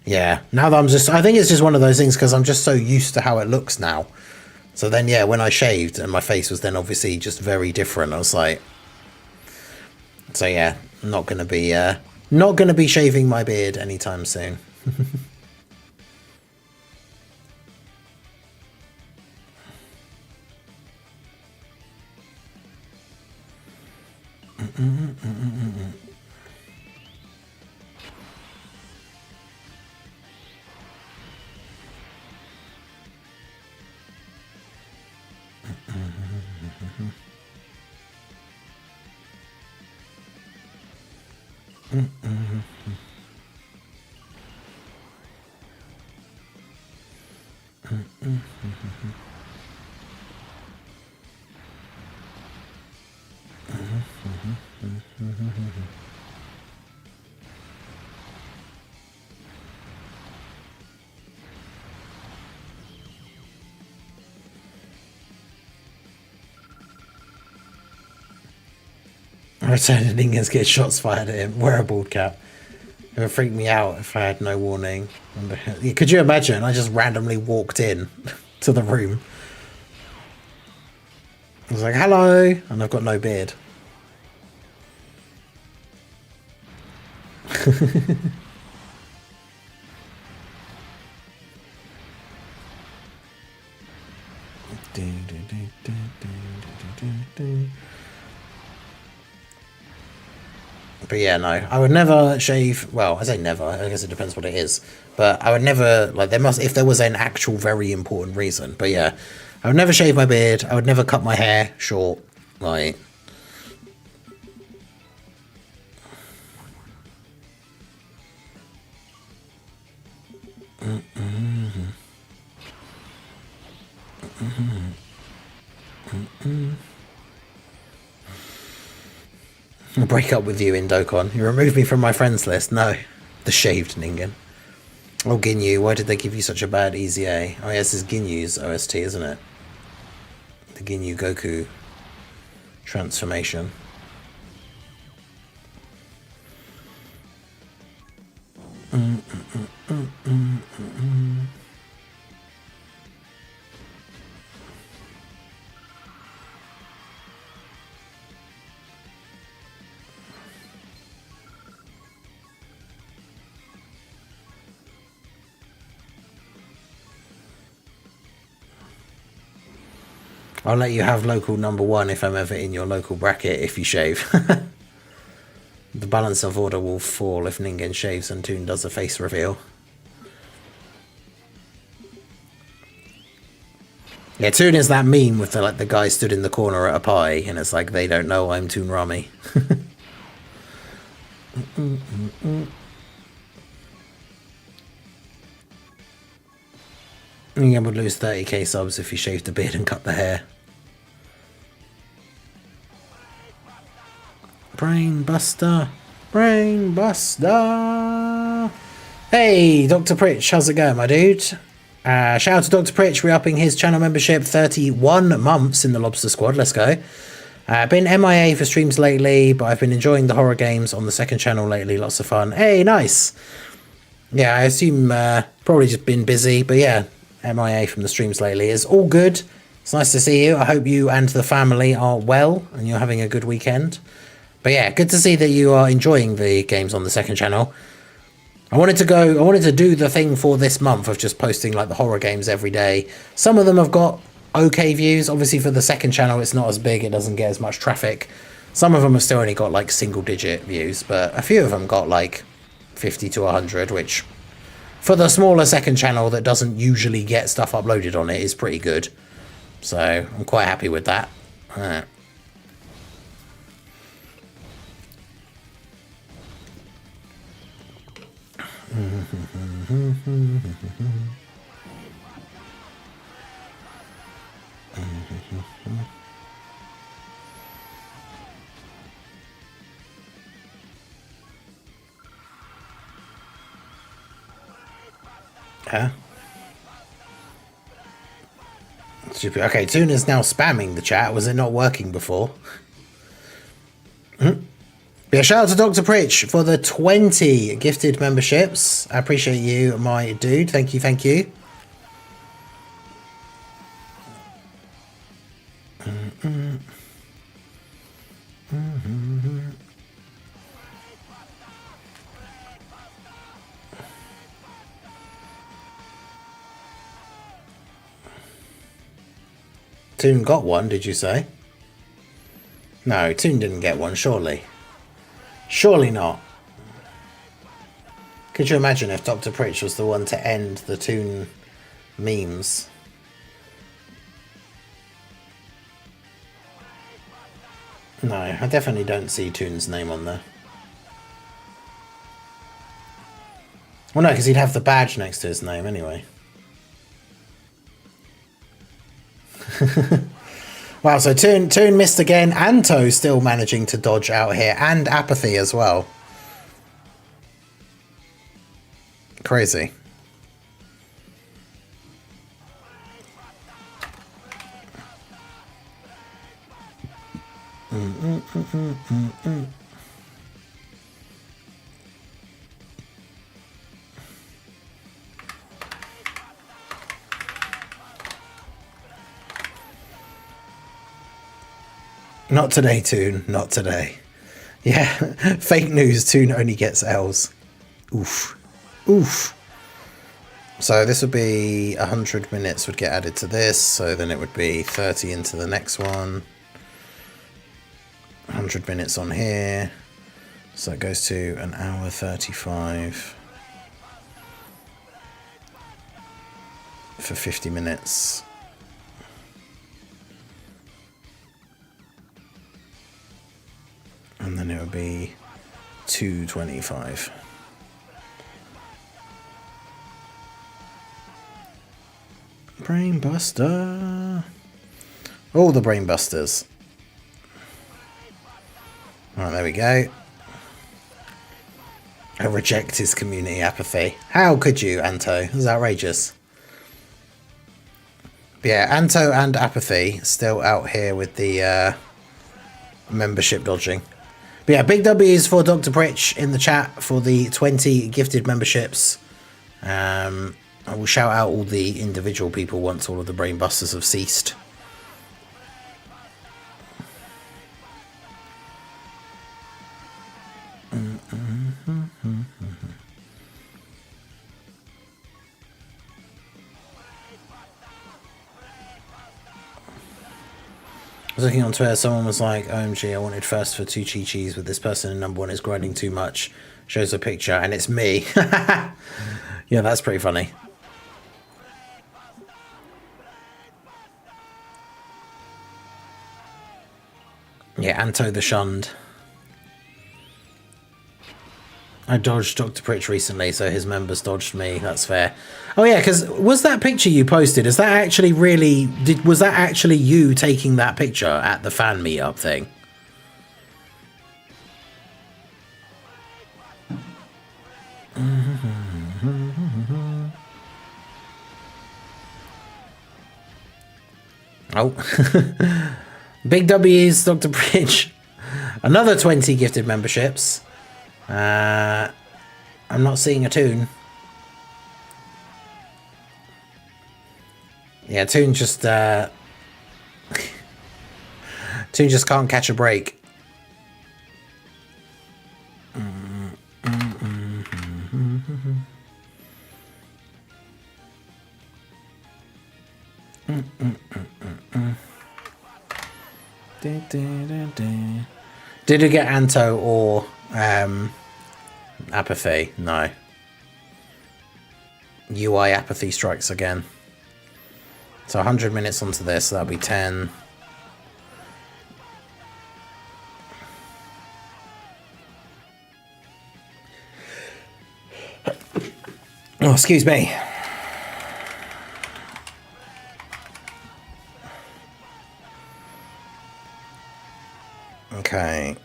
yeah, now that I think it's just one of those things because I'm just so used to how it looks now. So then, yeah, when I shaved and my face was then obviously just very different, I was like, so yeah, not gonna be shaving my beard anytime soon. Returning Ningens get shots fired at him. Wear a bald cap. It would freak me out if I had no warning. Could you imagine? I just randomly walked in to the room. I was like, hello, and I've got no beard. But yeah, no, I would never shave. Well, I say never. I guess it depends what it is. But I would never, like, there must, if there was an actual very important reason. But yeah, I would never shave my beard. I would never cut my hair short. Like, I'll break up with you in Dokkan. You removed me from my friends list. No, the shaved Ningen. Oh, Ginyu, why did they give you such a bad easy A? Oh, yes, it's Ginyu's OST, isn't it? The Ginyu Goku transformation. I'll let you have local number one if I'm ever in your local bracket if you shave. The balance of order will fall if Ningen shaves and Toon does a face reveal. Yeah, Toon is that meme with the guy stood in the corner at a pie and it's like, they don't know I'm Toon Rami. Ningen would lose 30k subs if he shaved the beard and cut the hair. Brain Buster. Brain Buster. Hey, Dr. Pritch, how's it going, my dude? Shout out to Dr. Pritch, re-upping his channel membership, 31 months in the Lobster Squad. Let's go. Been MIA for streams lately, but I've been enjoying the horror games on the second channel lately. Lots of fun. Hey, nice. Yeah, I assume probably just been busy, but yeah, MIA from the streams lately is all good. It's nice to see you. I hope you and the family are well and you're having a good weekend. But yeah, good to see that you are enjoying the games on the second channel. I wanted to do the thing for this month of just posting like the horror games every day. Some of them have got okay views. Obviously for the second channel, it's not as big. It doesn't get as much traffic. Some of them have still only got like single digit views, but a few of them got like 50 to 100, which for the smaller second channel that doesn't usually get stuff uploaded on it is pretty good. So I'm quite happy with that. Huh? Stupid. Okay, Toon is now spamming the chat. Was it not working before? Yeah, shout out to Dr. Pritch for the 20 gifted memberships. I appreciate you, my dude. Thank you, thank you. Toon got one, did you say? No, Toon didn't get one, surely. Surely not. Could you imagine if Dr. Pritch was the one to end the Toon memes? No, I definitely don't see Toon's name on there. Well, no, because he'd have the badge next to his name anyway. Wow, so Toon missed again. Anto still managing to dodge out here. And Apathy as well. Crazy. Not today, Toon. Not today. Yeah, fake news. Toon only gets L's. Oof. Oof. So this would be 100 minutes would get added to this. So then it would be 30 into the next one. 100 minutes on here. So it goes to an hour 35 for 50 minutes. And then it would be 225. Brainbuster. All the brainbusters. Alright, there we go. I reject his community apathy. How could you, Anto? This is outrageous. But yeah, Anto and Apathy still out here with the membership dodging. But yeah, big W's for Dr. Pritch in the chat for the 20 gifted memberships. I will shout out all the individual people once all of the brainbusters have ceased. I was looking on Twitter, someone was like, OMG, I wanted first for 2 Chi-Chis with this person in number 1 is grinding too much. Shows a picture and it's me. Yeah, that's pretty funny. Yeah, Anto the Shunned. I dodged Dr. Pritch recently, so his members dodged me. That's fair. Oh yeah, because was that picture you posted? Is that actually really? Was that actually you taking that picture at the fan meetup thing? Oh, big W's, Dr. Pritch. Another 20 gifted memberships. I'm not seeing a Toon. Yeah, Toon just Toon just can't catch a break. Did it get Anto or Apathy? No. UI Apathy strikes again. So 100 minutes onto this, so that'll be 10. Oh, excuse me. Okay.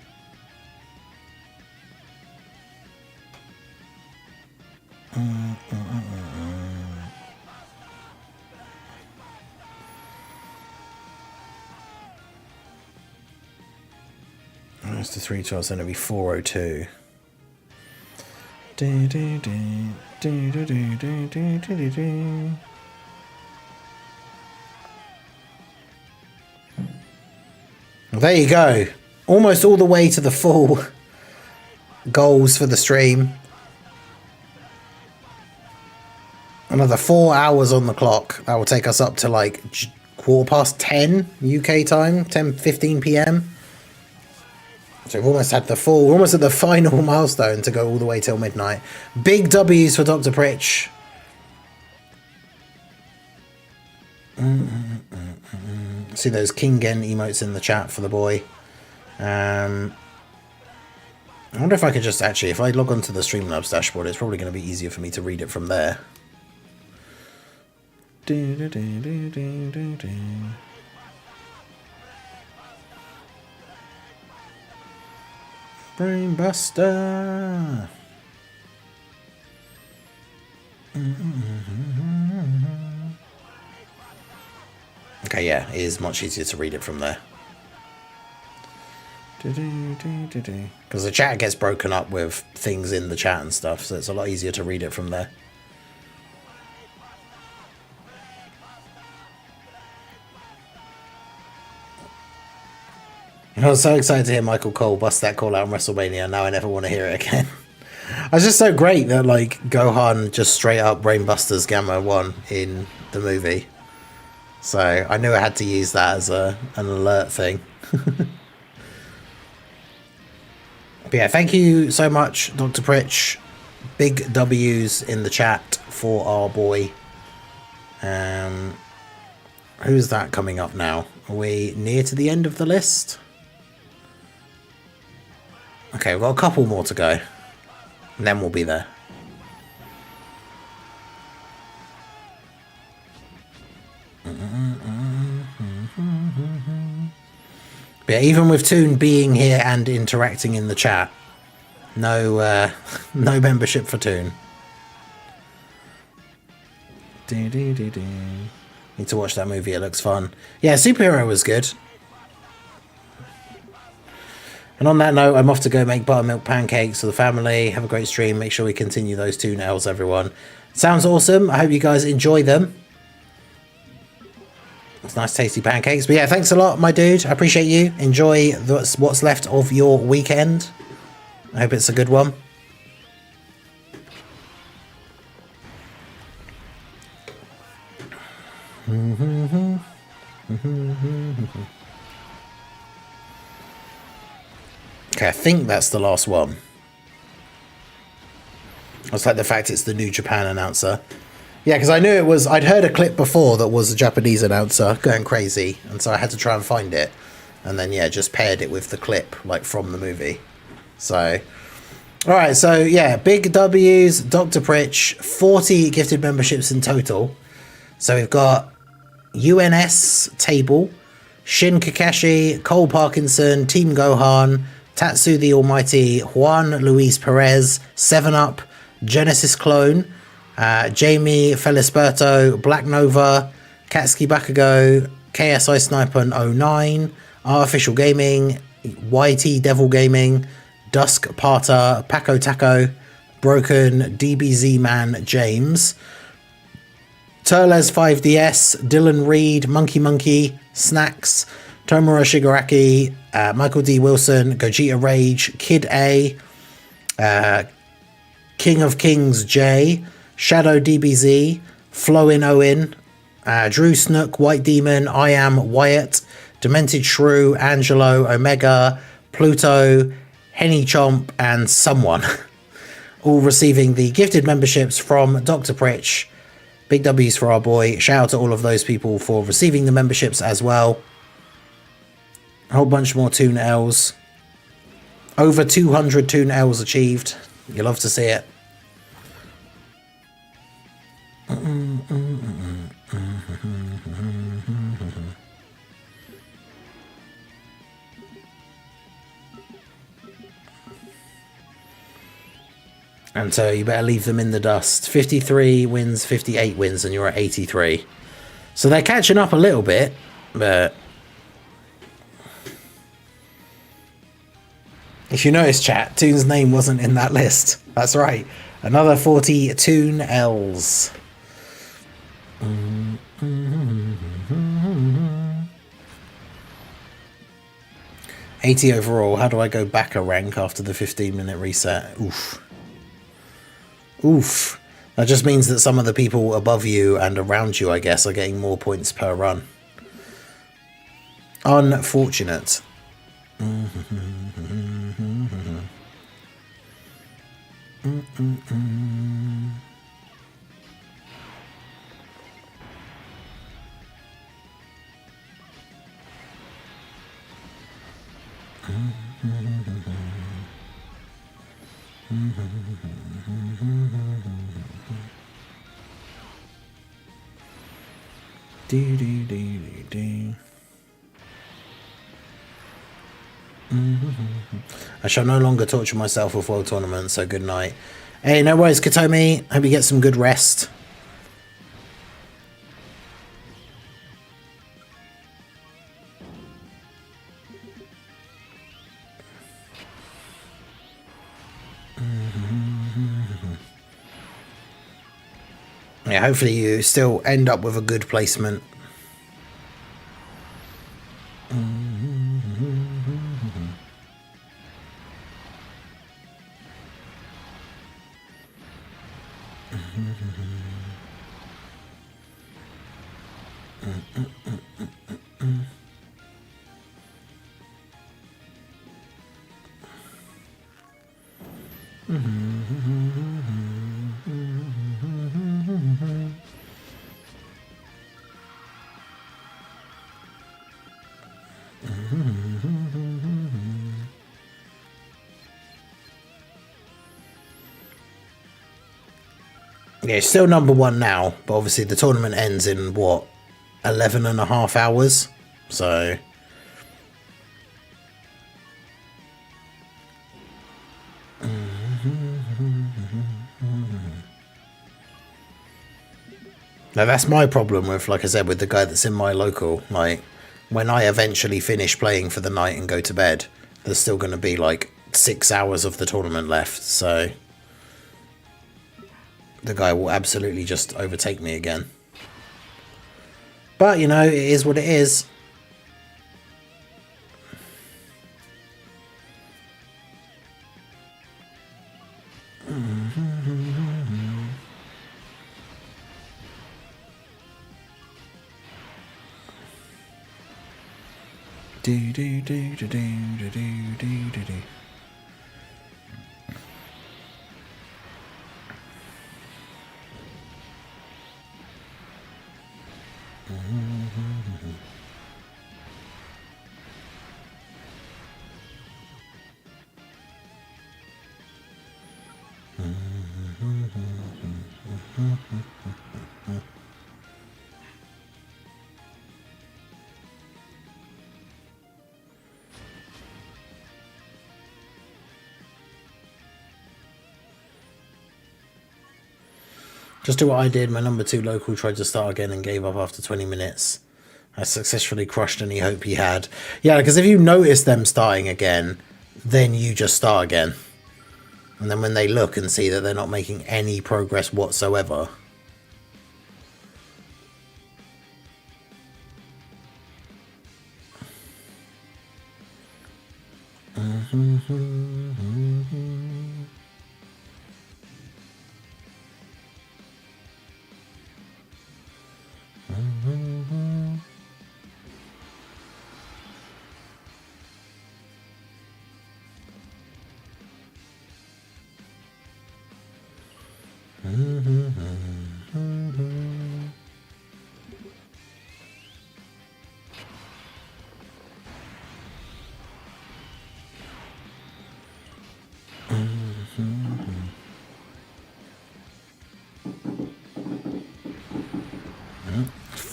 That's the 312, so it'll be 402. Well, there you go. Almost all the way to the full goals for the stream. Another 4 hours on the clock. That will take us up to like 10:15 UK time, 10:15 PM. So we've almost had the full, we're almost at the final milestone to go all the way till midnight. Big W's for Dr. Pritch. See those Kingen emotes in the chat for the boy. I wonder if I could just actually, if I log onto the Streamlabs dashboard, it's probably going to be easier for me to read it from there. Brainbuster. Okay, yeah, it is much easier to read it from there. Because the chat gets broken up with things in the chat and stuff, so it's a lot easier to read it from there. I was so excited to hear Michael Cole bust that call out on WrestleMania. Now I never want to hear it again. I was just so great that like Gohan just straight up brainbusters Gamma 1 in the movie. So I knew I had to use that as an alert thing. But yeah, thank you so much, Dr. Pritch. Big W's in the chat for our boy. Who's that coming up now? Are we near to the end of the list? Okay, we've got a couple more to go. And then we'll be there. But yeah, even with Toon being here and interacting in the chat, no membership for Toon. Need to watch that movie, it looks fun. Yeah, Superhero was good. And on that note, I'm off to go make buttermilk pancakes for the family. Have a great stream. Make sure we continue those 2 nails, everyone. Sounds awesome. I hope you guys enjoy them. It's nice, tasty pancakes. But yeah, thanks a lot, my dude. I appreciate you. Enjoy what's left of your weekend. I hope it's a good one. Okay, I think that's the last one. I just like the fact it's the New Japan announcer. Yeah, because I knew it was... I'd heard a clip before that was a Japanese announcer going crazy, and so I had to try and find it. And then, yeah, just paired it with the clip, like, from the movie. So... Alright, so, yeah, big W's, Dr. Pritch, 40 gifted memberships in total. So we've got UNS Table, Shin Kakashi, Cole Parkinson, Team Gohan, Tatsu the Almighty, Juan Luis Perez, 7-Up, Genesis Clone, Jamie Felisberto, Black Nova, Katsuki Bakugo, KSI Sniper 09, Artificial Gaming, YT Devil Gaming, Dusk Parter, Paco Taco, Broken, DBZ Man James, Turles 5DS, Dylan Reed, Monkey, Snacks, Tomura Shigaraki, Michael D. Wilson, Gogeta Rage, Kid A, King of Kings J, Shadow DBZ, Flowin Owen, Drew Snook, White Demon, I Am Wyatt, Demented Shrew, Angelo, Omega, Pluto, Henny Chomp, and someone. All receiving the gifted memberships from Dr. Pritch. Big W's for our boy. Shout out to all of those people for receiving the memberships as well. A whole bunch more Toon L's. Over 200 Toon L's achieved. You love to see it. And so you better leave them in the dust. 53 wins, 58 wins, and you're at 83. So they're catching up a little bit, but... If you notice, chat, Toon's name wasn't in that list. That's right. Another 40 Toon L's. 80 overall. How do I go back a rank after the 15-minute reset? Oof. Oof. That just means that some of the people above you and around you, I guess, are getting more points per run. Unfortunate. I shall no longer torture myself with World Tournament, so good night. Hey, no worries, Katomi. Hope you get some good rest. Yeah, hopefully you still end up with a good placement. Yeah, still number one now, but obviously the tournament ends in, what, 11 and a half hours? So... Now that's my problem with, like I said, with the guy that's in my local. Like, when I eventually finish playing for the night and go to bed, there's still going to be like 6 hours of the tournament left, so the guy will absolutely just overtake me again. But, you know, it is what it is. Do do do do do do do do do do. Just do what I did. My number 2 local tried to start again and gave up after 20 minutes. I successfully crushed any hope he had. Yeah, because if you notice them starting again, then you just start again. And then when they look and see that they're not making any progress whatsoever...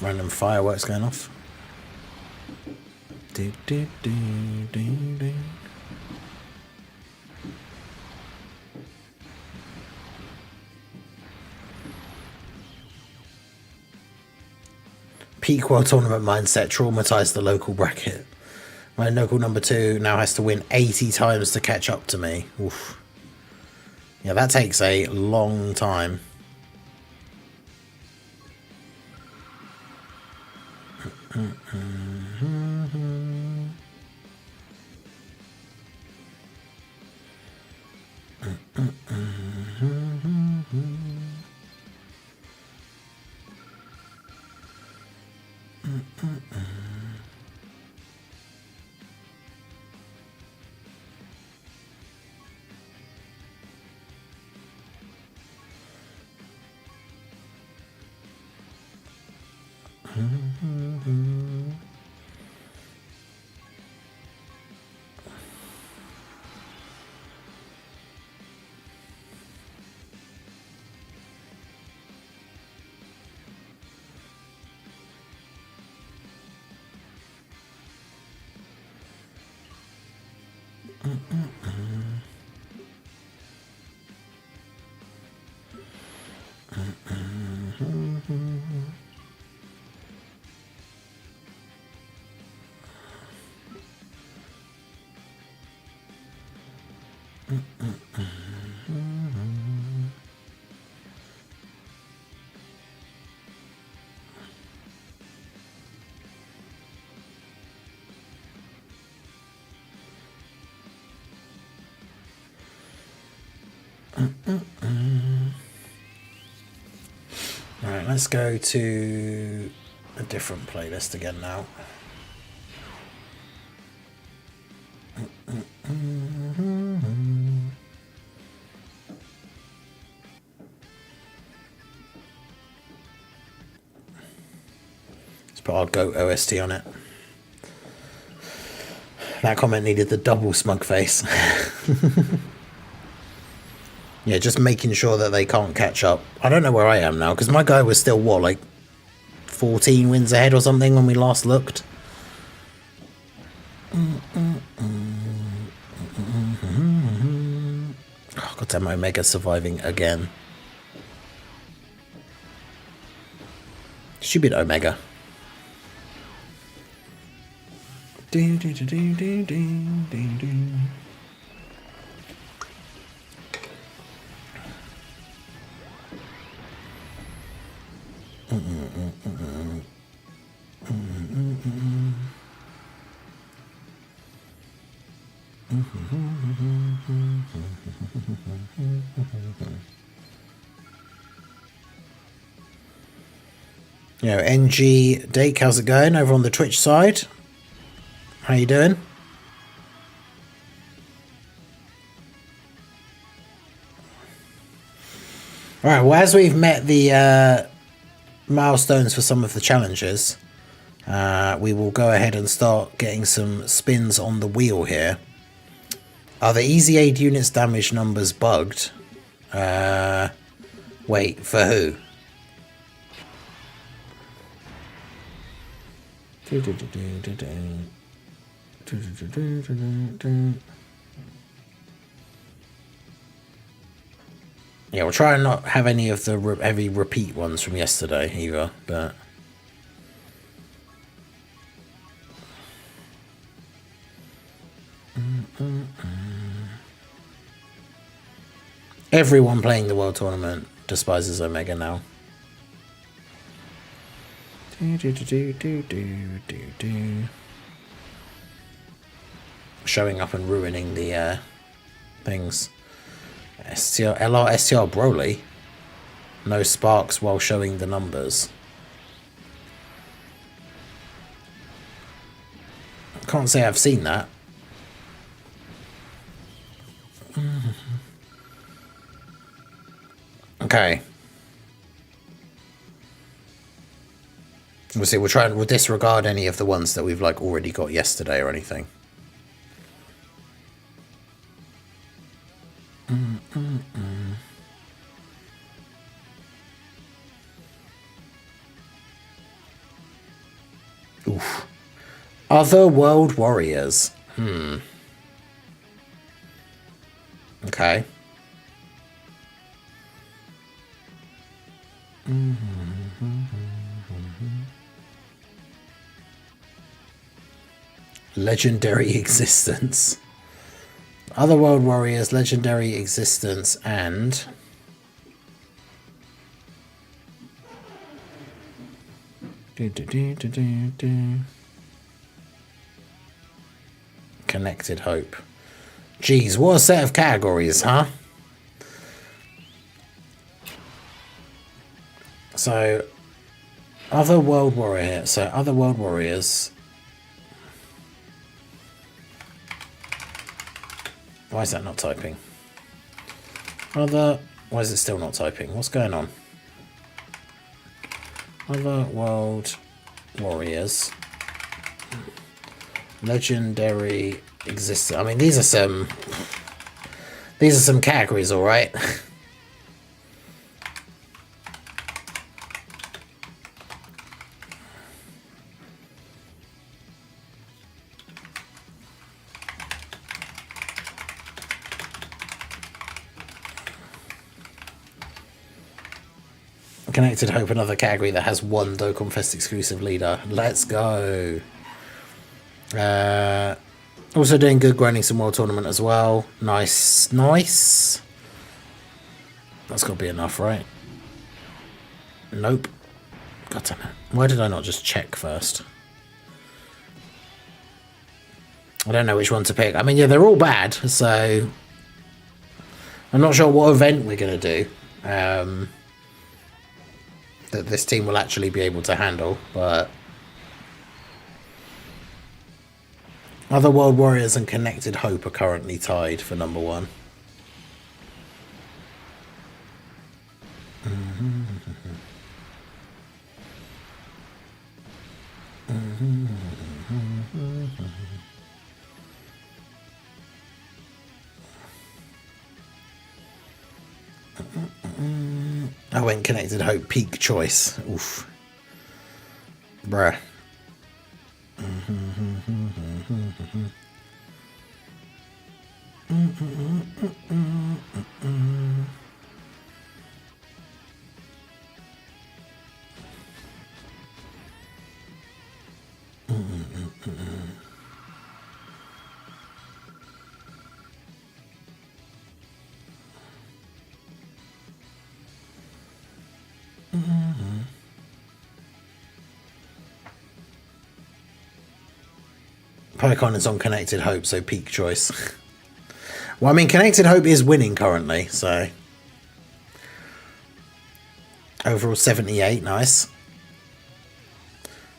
Random fireworks going off. Do, do, do, do, do. Peak World Tournament mindset traumatized the local bracket. My local number 2 now has to win 80 times to catch up to me. Oof. Yeah, that takes a long time. Alright, let's go to a different playlist again now. Let's put our GOAT OST on it. That comment needed the double smug face. Yeah, just making sure that they can't catch up. I don't know where I am now, because my guy was still, what, like 14 wins ahead or something when we last looked? Oh, God damn, Omega surviving again. Stupid Omega. Do, do, do, do, do, do, do. You know, NG Dake, how's it going over on the Twitch side? How you doing? Alright, well, as we've met the milestones for some of the challenges, we will go ahead and start getting some spins on the wheel here. Are the easy aid units damage numbers bugged? Wait, for who? Yeah, we'll try and not have any of the heavy repeat ones from yesterday either, but... Everyone playing the World Tournament despises Omega now. Showing up and ruining the things. LR STR Broly. No sparks while showing the numbers. Can't say I've seen that. Okay. We'll see. We'll disregard any of the ones that we've like already got yesterday or anything. Oof. Other World Warriors. Okay. Legendary existence. Other World Warriors, legendary existence, and Connected Hope. Geez, what a set of categories, huh? So, other World Warrior. So, other World Warriors. Why is that not typing? Other... Why is it still not typing? What's going on? Other World Warriors. Legendary existence. I mean, these are some categories, all right. Connected Hope, another category that has one Dokkan Fest exclusive leader. Let's go. Also doing good, grinding some World Tournament as well. Nice, nice. That's got to be enough, right? Nope. God damn it. Why did I not just check first? I don't know which one to pick. I mean, yeah, they're all bad, so... I'm not sure what event we're going to do. That this team will actually be able to handle, but... Other World Warriors and Connected Hope are currently tied for number one. I went Connected Hope peak choice. Oof. Bruh. Pokemon is on Connected Hope, so peak choice. Well, I mean, Connected Hope is winning currently, so... Overall 78, nice.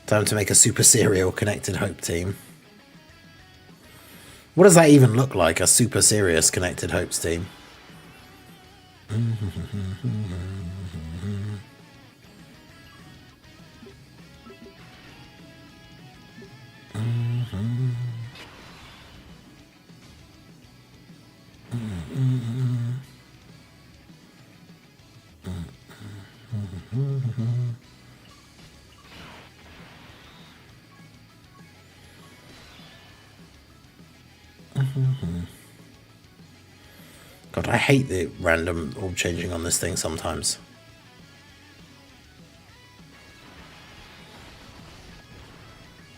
Time to make a super serial Connected Hope team. What does that even look like, a super serious Connected Hopes team? God, I hate the random orb changing on this thing sometimes.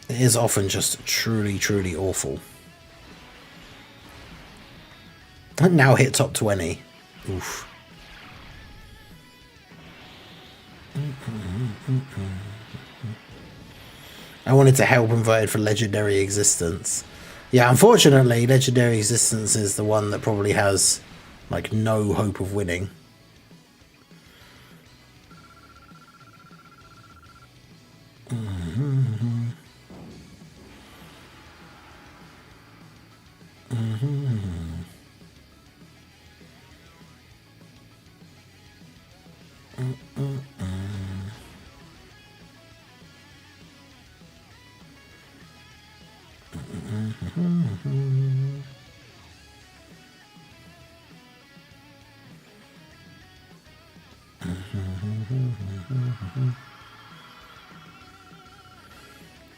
It is often just truly, truly awful. I now hit top 20. Oof. I wanted to help and voted for Legendary Existence. Yeah, unfortunately, Legendary Existence is the one that probably has, like, no hope of winning.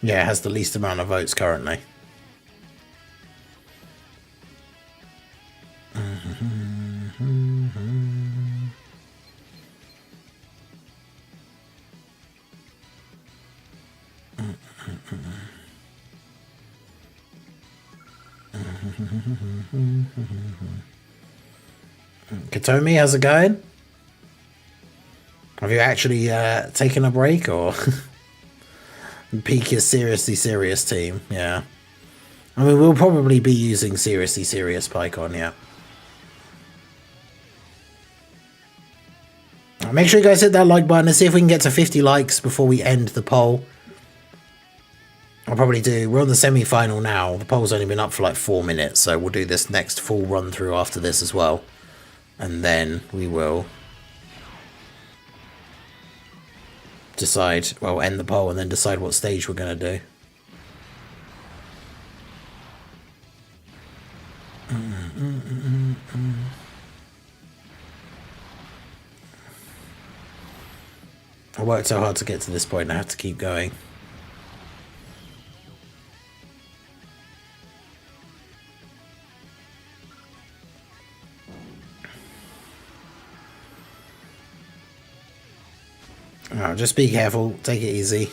Yeah, it has the least amount of votes currently. Katomi, how's it going? Have you actually taken a break, or peak is seriously serious team? Yeah, I mean, we'll probably be using seriously serious Pycon, yeah. Make sure you guys hit that like button and see if we can get to 50 likes before we end the poll. I'll probably do, we're on the semi-final now. The poll's only been up for like 4 minutes, so we'll do this next full run through after this as well. And then we will decide, well, end the poll and then decide what stage we're going to do. I worked so hard to get to this point, I have to keep going. Oh, just be careful, take it easy.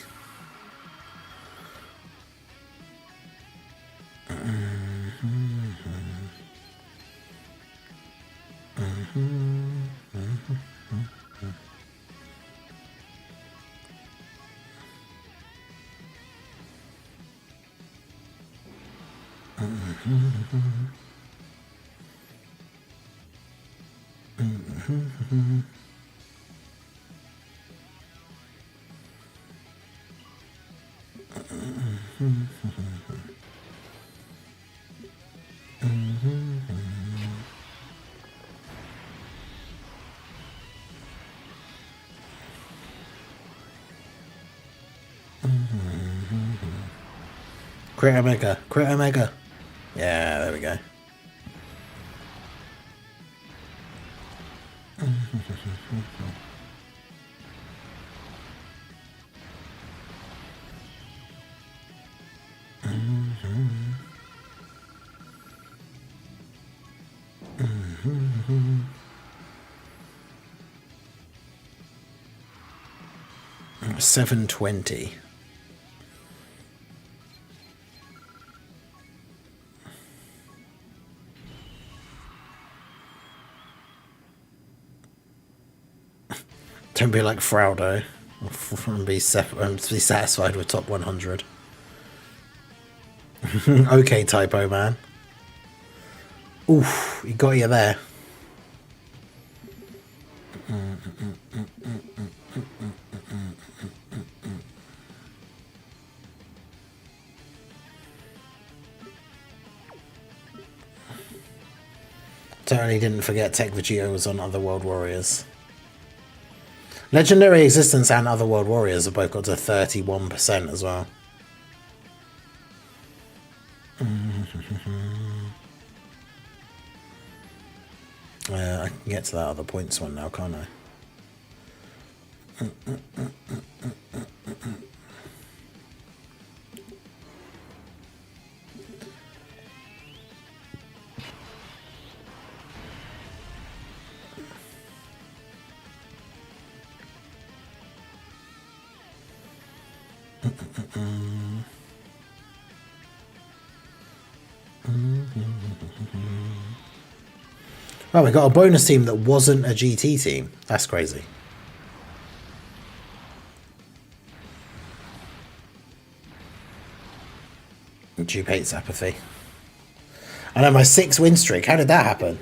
Crit Omega, Crit Omega. Yeah, there we go. $720. Don't be like Fraudo and be satisfied with top 100. Okay, Typo Man. Oof, he got you there. Totally didn't forget Tech Vegito was on Other World Warriors. Legendary Existence and Other World Warriors have both got to 31% as well. I can get to that other points one now, can't I? Oh, we got a bonus team that wasn't a GT team. That's crazy. Dupe hates apathy. I know, my 6 win streak. How did that happen?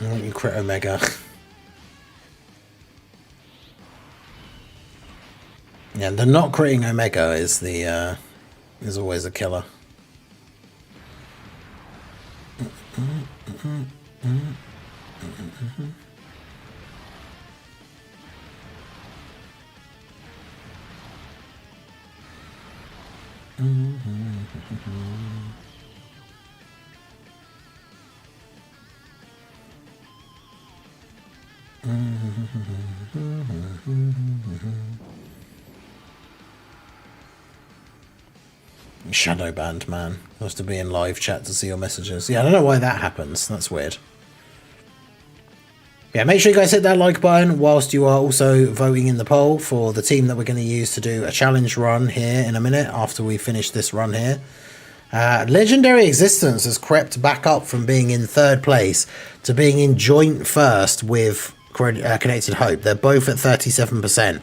I want you crit Omega. Yeah, the not critting Omega is the is always a killer. Shadow banned, man. Has to be in live chat to see your messages. Yeah, I don't know why that happens. That's weird. Yeah, make sure you guys hit that like button whilst you are also voting in the poll for the team that we're going to use to do a challenge run here in a minute after we finish this run here. Legendary Existence has crept back up from being in 3rd place to being in joint first with Connected Hope. They're both at 37%.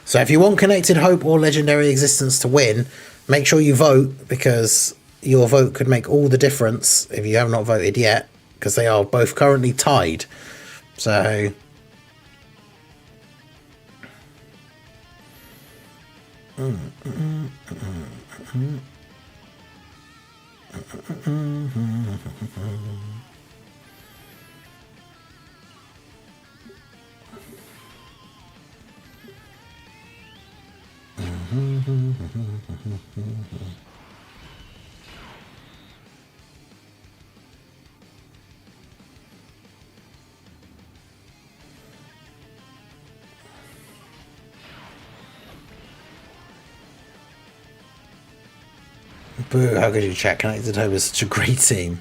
So if you want Connected Hope or Legendary Existence to win, make sure you vote, because your vote could make all the difference if you have not voted yet, because they are both currently tied. So Boo, how could you chat? Connected Home is such a great team.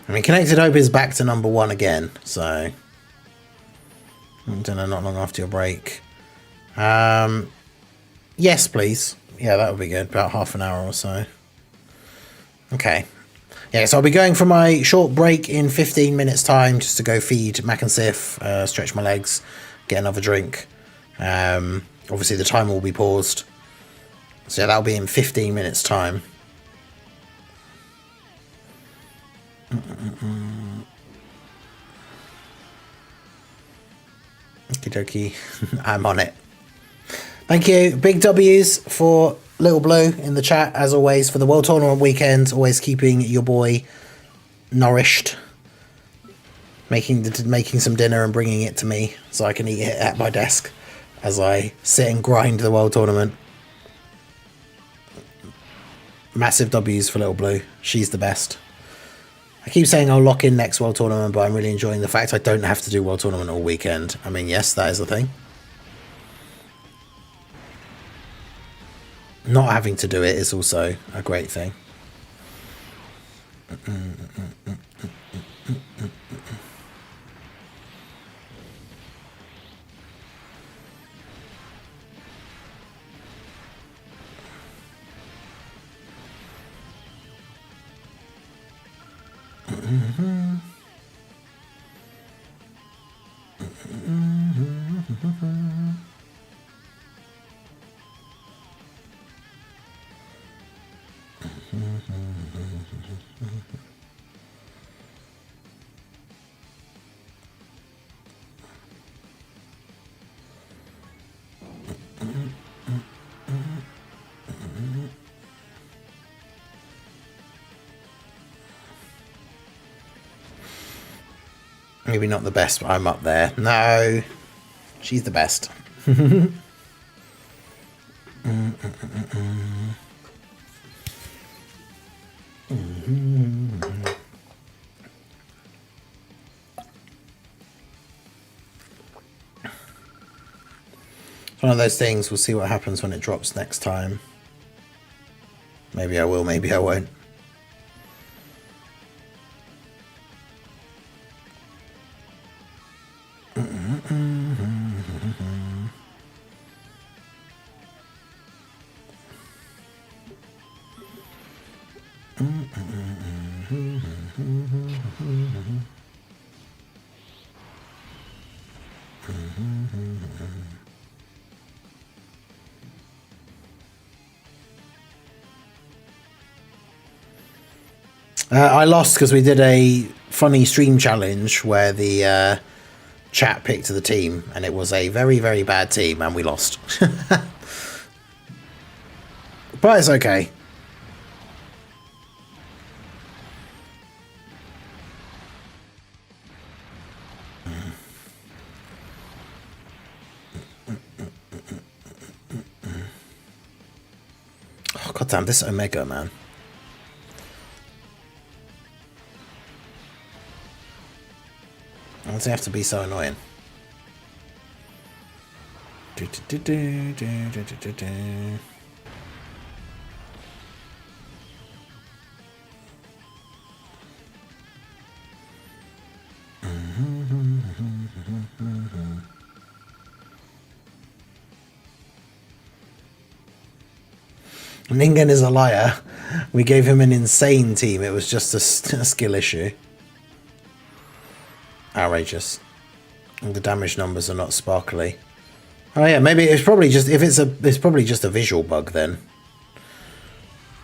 I mean, Connected Hope is back to number 1 again, so I don't know, not long after your break. Yes, please. Yeah, that would be good. About half an hour or so. Okay. Yeah, so I'll be going for my short break in 15 minutes time just to go feed Mac and Sif, stretch my legs, get another drink. Obviously the timer will be paused. So yeah, that'll be in 15 minutes time. Okie dokie. I'm on it. Thank you. Big W's for Little Blue in the chat, as always, for the World Tournament weekend. Always keeping your boy nourished. Making some dinner and bringing it to me so I can eat it at my desk as I sit and grind the World Tournament. Massive W's for Little Blue. She's the best. I keep saying I'll lock in next World Tournament, but I'm really enjoying the fact I don't have to do World Tournament all weekend. I mean, yes, that is the thing. Not having to do it is also a great thing. Maybe not the best, but I'm up there. No, she's the best. One of those things, we'll see what happens when it drops next time. Maybe I will, maybe I won't. I lost because we did a funny stream challenge where the chat picked the team, and it was a very, very bad team, and we lost. But it's okay. Oh, goddamn, this Omega, man. Why does it have to be so annoying? Ningen is a liar. We gave him an insane team. It was just a skill issue. Outrageous. And the damage numbers are not sparkly. Oh yeah, maybe it's probably just it's probably just a visual bug then.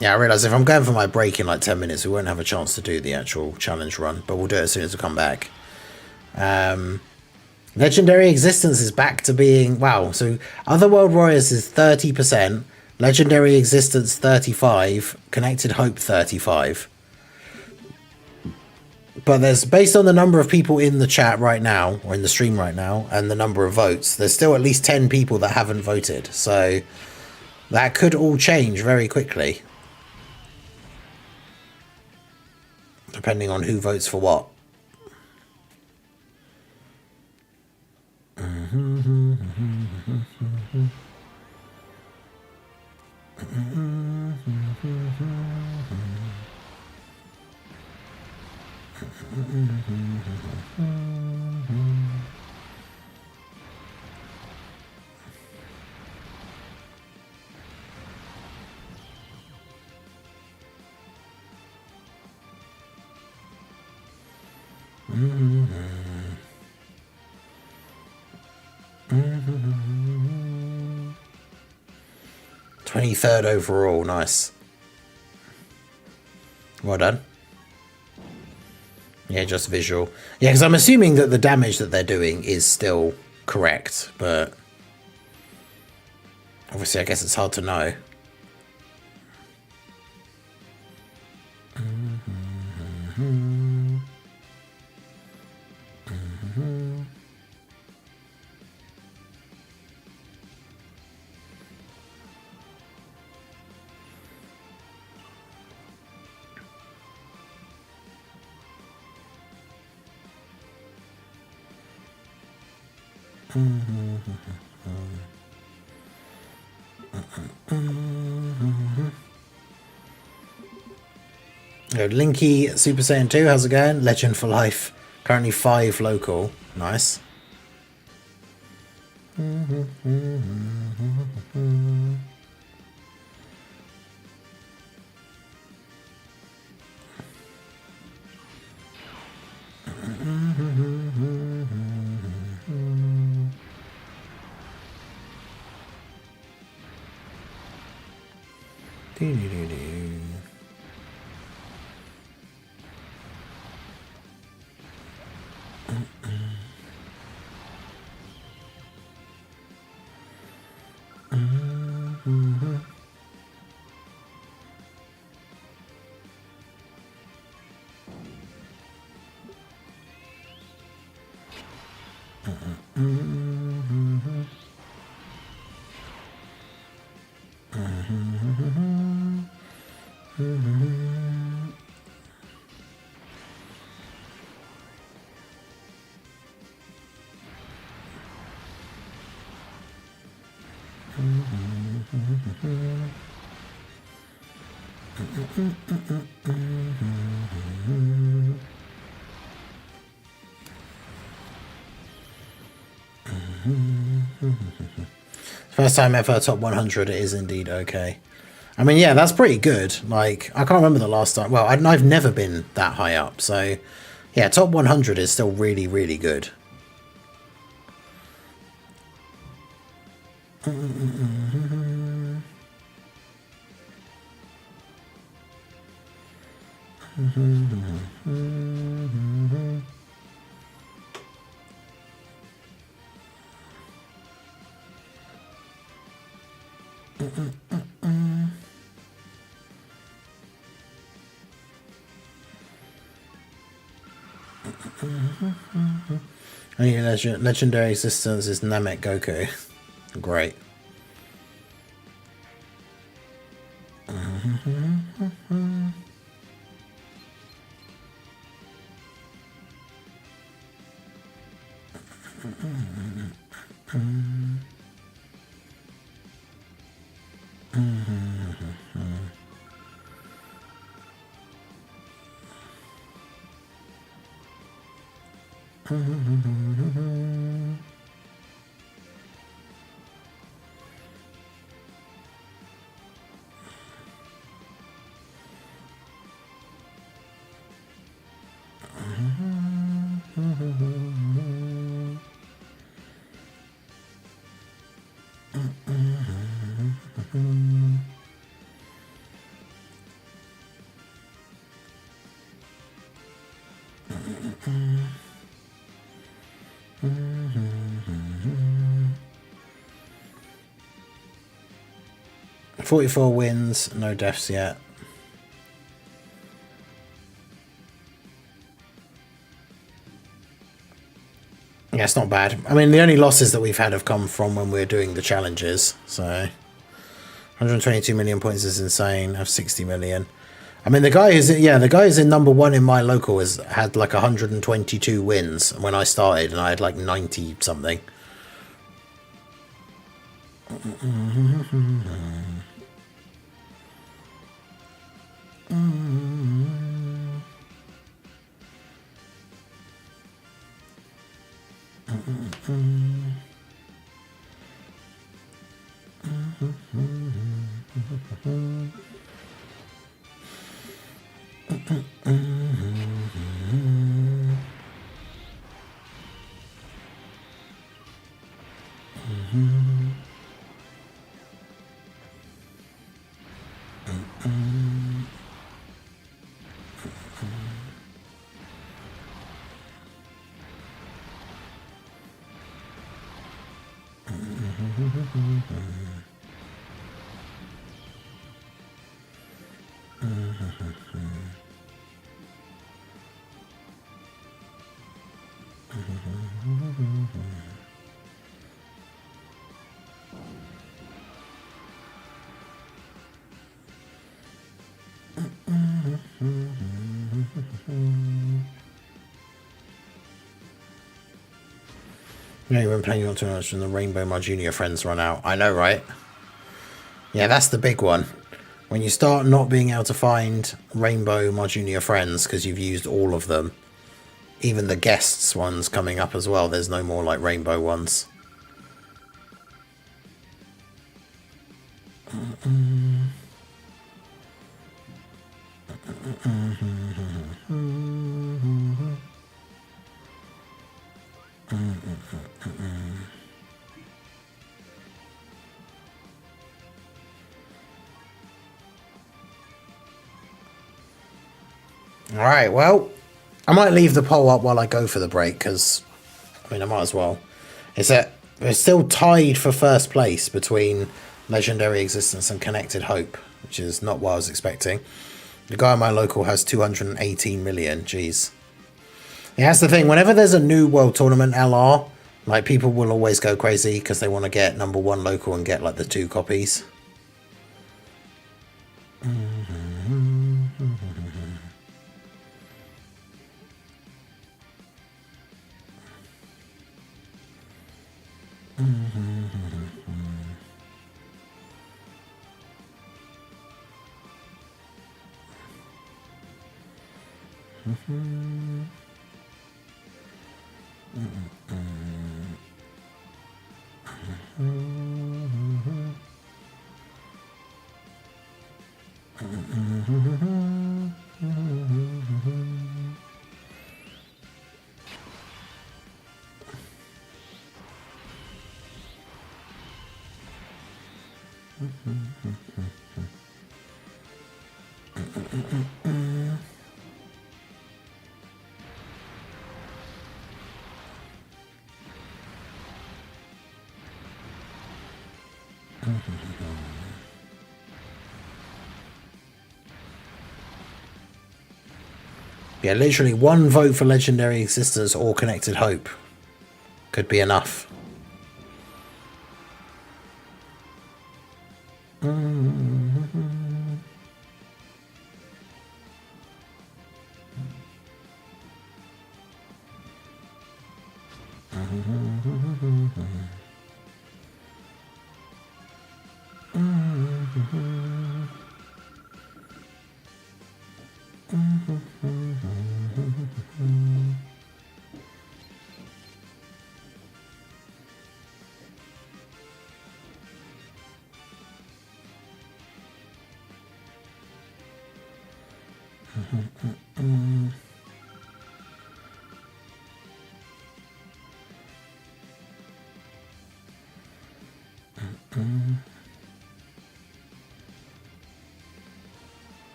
Yeah, I realise if I'm going for my break in like 10 minutes, we won't have a chance to do the actual challenge run, but we'll do it as soon as we come back. Legendary Existence is back to being... Wow, so Otherworld Warriors is 30%, Legendary Existence 35, Connected Hope 35. But there's, based on the number of people in the chat right now, or in the stream right now, and the number of votes, there's still at least 10 people that haven't voted. So that could all change very quickly. Depending on who votes for what. Mm-hmm. 23rd overall, nice. Well done. Yeah, just visual. Yeah, because I'm assuming that the damage that they're doing is still correct, but obviously I guess it's hard to know. Linky Super Saiyan 2, how's it going? Legend for life. Currently 5 local. Nice. First time ever top 100, it is indeed okay. I mean, yeah, that's pretty good. Like, I can't remember the last time. Well, I've never been that high up. So, yeah, top 100 is still really, really good. Only legendary existence is Namek Goku. Great. 44 wins, no deaths yet. Yeah, it's not bad. I mean, the only losses that we've had have come from when we're doing the challenges. So 122 million points is insane. I have 60 million. I mean, the guy who's in number one in my local has had like 122 wins when I started, and I had like 90 something. Yeah, you've been playing on too much and the Rainbow my junior friends run out. I know, right? Yeah, that's the big one. When you start not being able to find Rainbow my junior friends because you've used all of them, even the guests ones coming up as well, there's no more like Rainbow ones. Alright, well, I might leave the poll up while I go for the break, because, I mean, I might as well. It's that we're still tied for first place between Legendary Existence and Connected Hope, which is not what I was expecting. The guy in my local has 218 million, jeez. Yeah, that's the thing, whenever there's a new World Tournament LR, like, people will always go crazy because they want to get number one local and get, like, the 2 copies. Yeah, literally one vote for Legendary Existence or Connected Hope could be enough.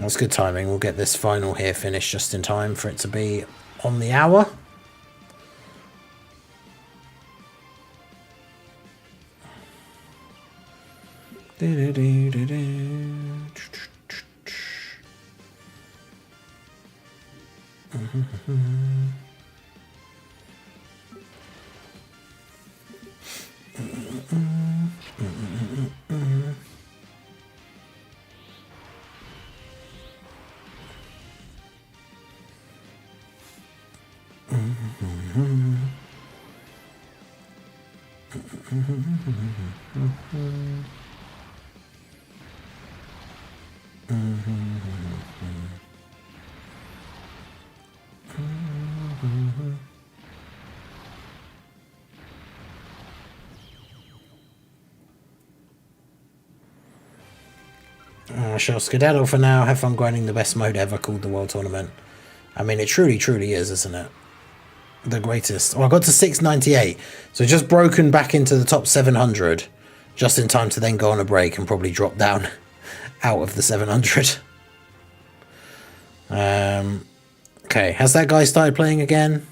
That's good timing. We'll get this final here finished just in time for it to be on the hour. I shall skedaddle for now. Have fun grinding the best mode ever called the World Tournament. I mean, it truly, truly is, isn't it? The greatest. Oh, I got to 698. So just broken back into the top 700. Just in time to then go on a break and probably drop down out of the 700. Okay, has that guy started playing again?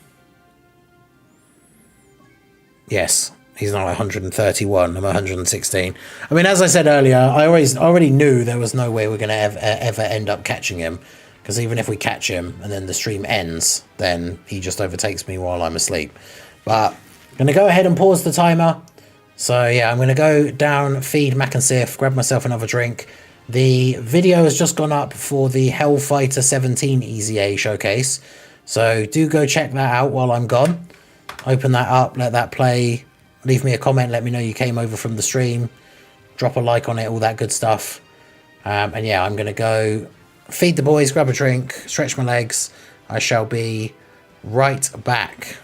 Yes. He's now 131. I'm 116. I mean, as I said earlier, I already knew there was no way we're going to ever end up catching him. Because even if we catch him and then the stream ends, then he just overtakes me while I'm asleep. But I'm going to go ahead and pause the timer. So yeah, I'm going to go down, feed Mac and Sif, grab myself another drink. The video has just gone up for the Hellfighter 17 Easy A showcase. So do go check that out while I'm gone. Open that up, let that play. Leave me a comment, let me know you came over from the stream. Drop a like on it, all that good stuff. And yeah, I'm going to go feed the boys, grab a drink, stretch my legs. I shall be right back.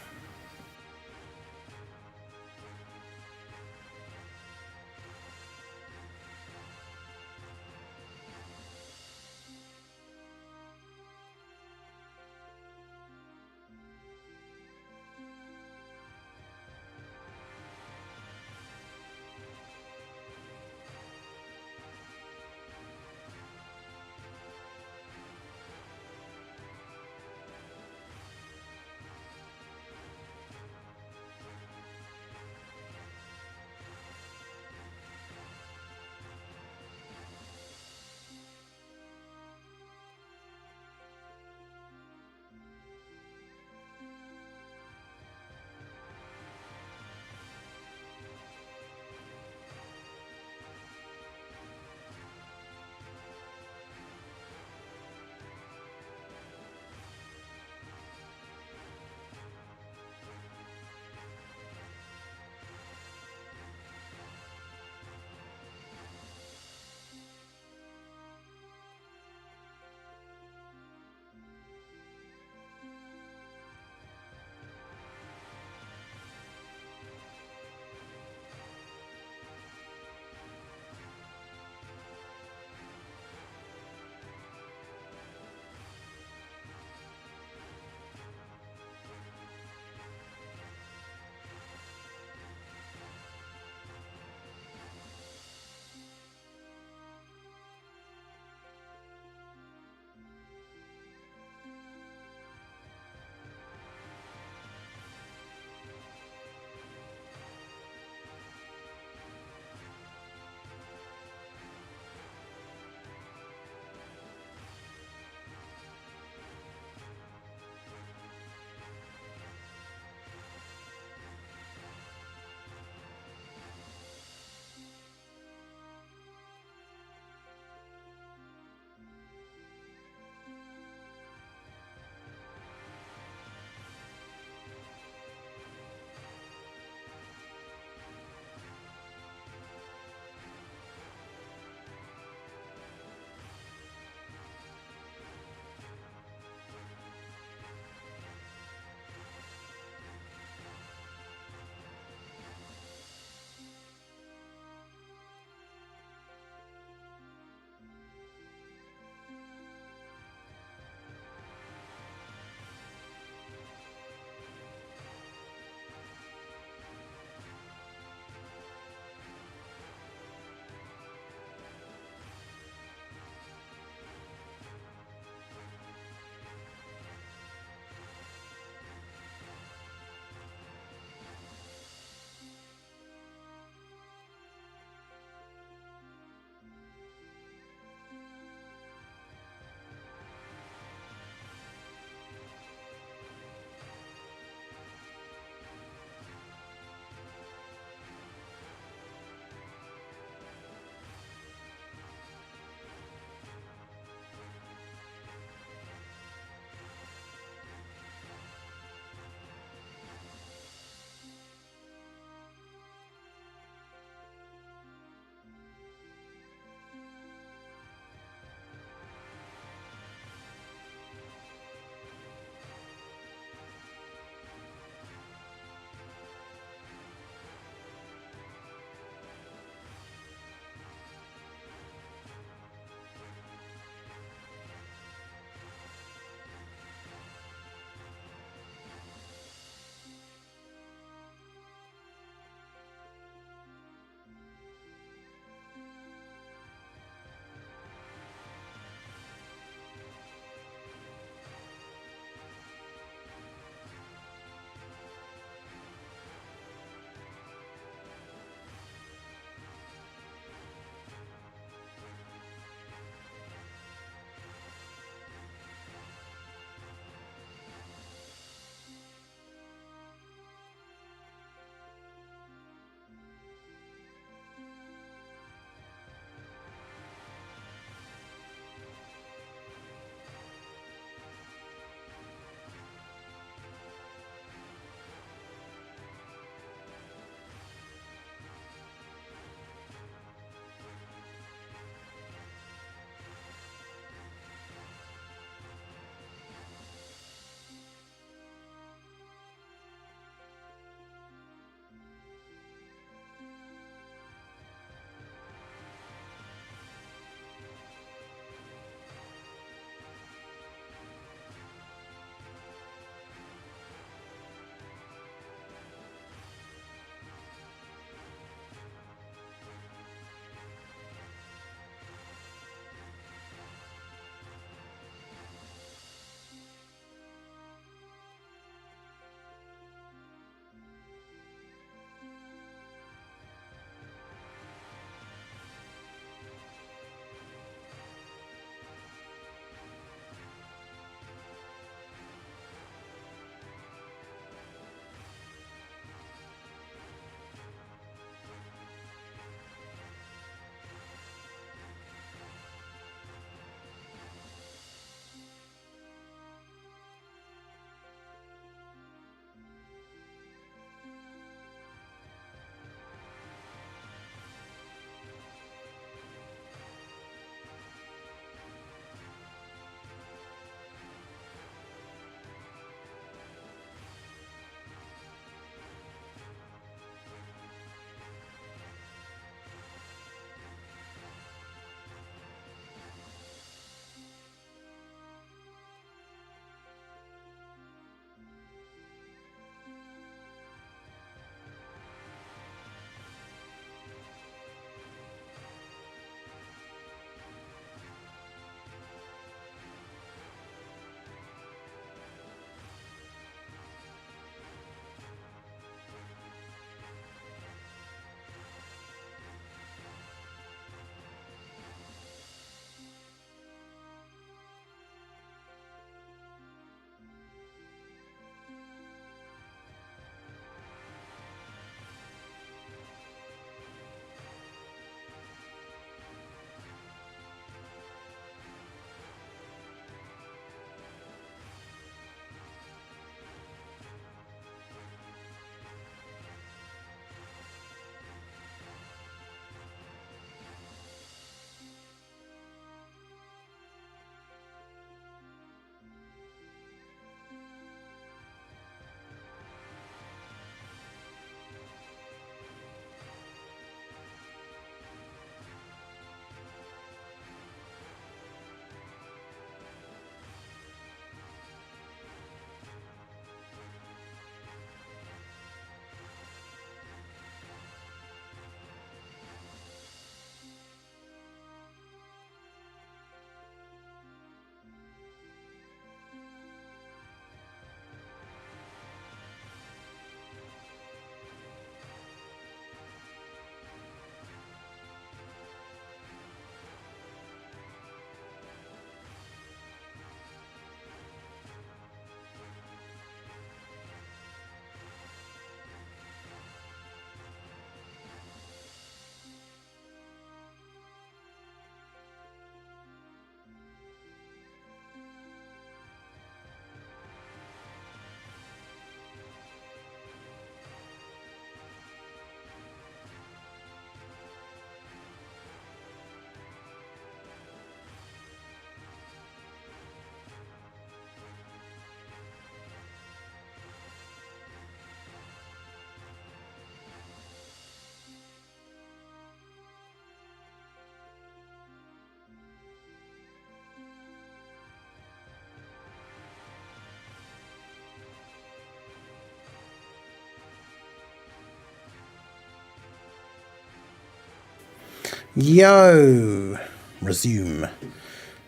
Yo! Resume.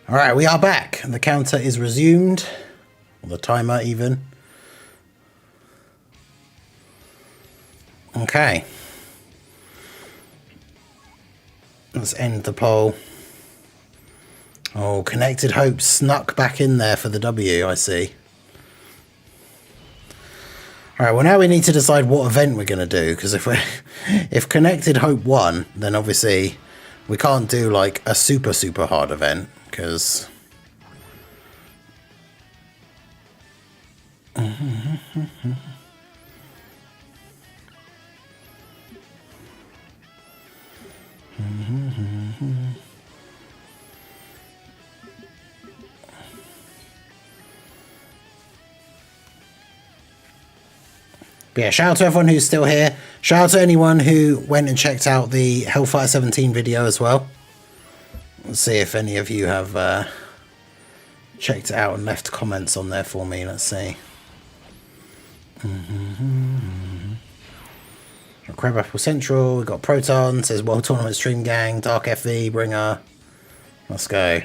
Alright, we are back. The counter is resumed. Or the timer, even. Okay. Let's end the poll. Oh, Connected Hope snuck back in there for the W, I see. Alright, well now we need to decide what event we're going to do, because if Connected Hope won, then obviously we can't do like a super hard event, because... But yeah, shout out to everyone who's still here. Shout out to anyone who went and checked out the Hellfire 17 video as well. Let's see if any of you have checked it out and left comments on there for me. Let's see. Crab Apple Central, we've got Proton, says World Tournament Stream Gang, Dark FV, Bringer. Let's go.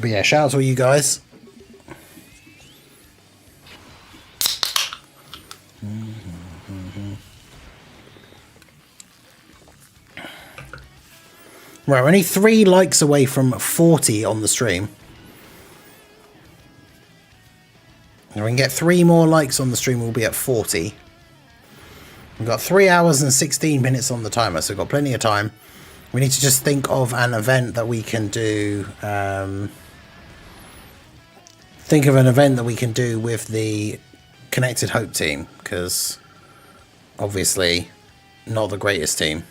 But yeah, shout out to all you guys. Right, we're only 3 likes away from 40 on the stream. If we can get 3 more likes on the stream, we'll be at 40. We've got 3 hours and 16 minutes on the timer, so we've got plenty of time. We need to just think of an event that we can do. Think of an event that we can do with the Connected Hope team, because obviously not the greatest team.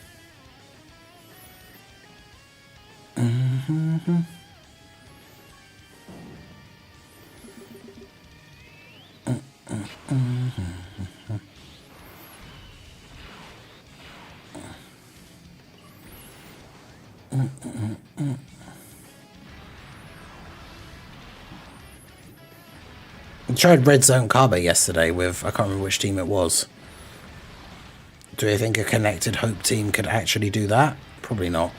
I tried Red Zone Carbo yesterday with, I can't remember which team it was. Do you think a Connected Hope team could actually do that? Probably not.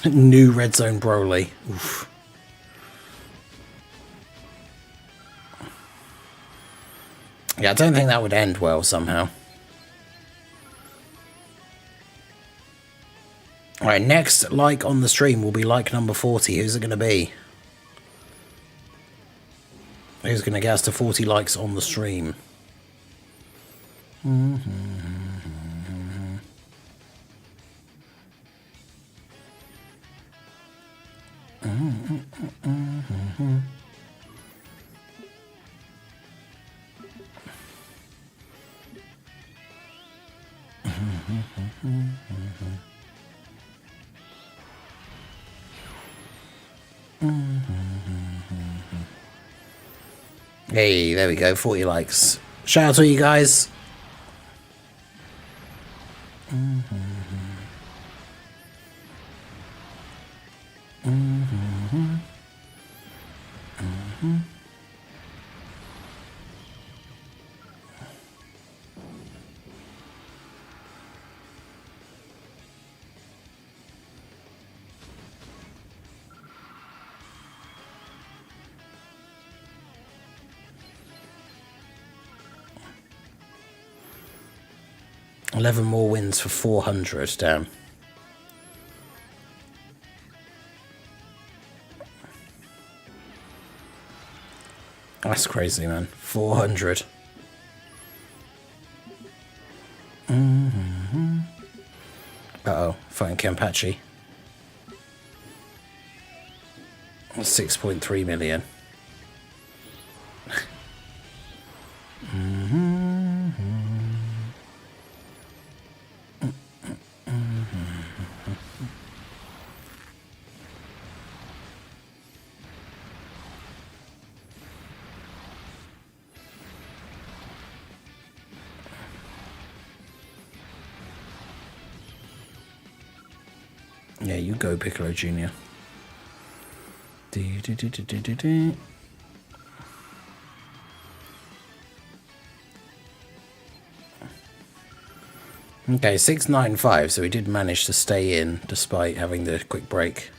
New Red Zone Broly. Oof. Yeah, I don't think that would end well somehow. Alright, next like on the stream will be like number 40. Who's it going to be? Who's going to get us to 40 likes on the stream? Hey, there we go, 40 likes. Shout out to you guys. $11 more wins for 400, damn. That's crazy, man. 400. Uh-oh, fighting Kenpachi. 6.3 million. Yeah, you go, Piccolo Jr. Okay, 695, so he did manage to stay in despite having the quick break.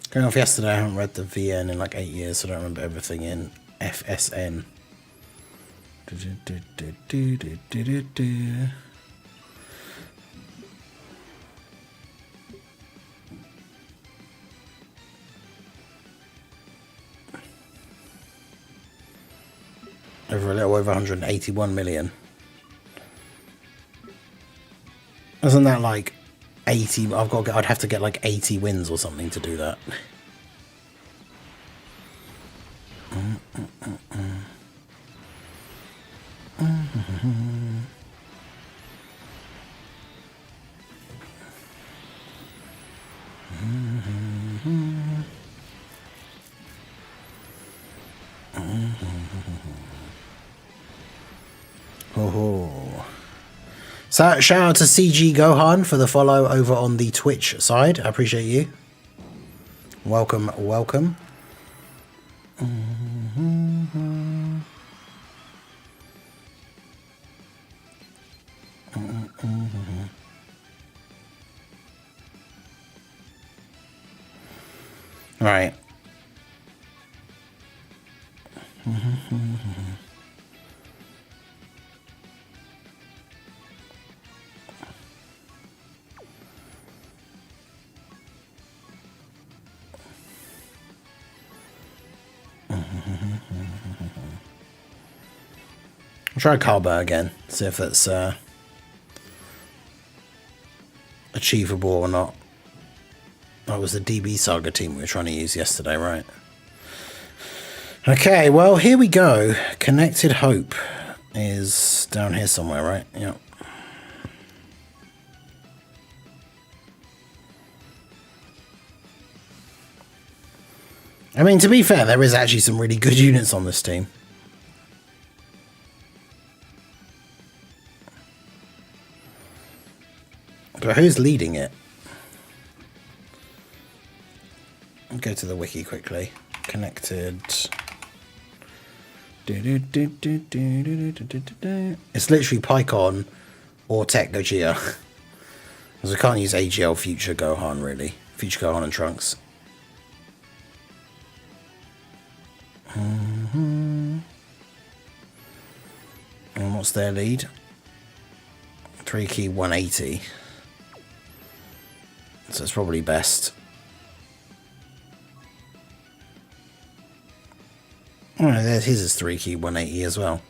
Going off yesterday, I haven't read the VN in like 8 years, so I don't remember everything in FSN. Over a little over 181 million. Isn't that like 80? I'd have to get like 80 wins or something to do that. Oh. So shout out to CG Gohan for the follow over on the Twitch side. I appreciate you. Welcome, welcome. All right. I'll try Carber again, see if it's achievable or not. That was the DB Saga team we were trying to use yesterday, right? Okay, well, here we go. Connected Hope is down here somewhere, right? Yeah. I mean, to be fair, there is actually some really good units on this team. But who's leading it? I'll go to the wiki quickly. Connected. It's literally PyCon or Tech Gogeta. Because we can't use AGL Future Gohan, really. Future Gohan and Trunks. And what's their lead? 3 key 180. So it's probably best. Oh, there's his is 3 key 180 as well.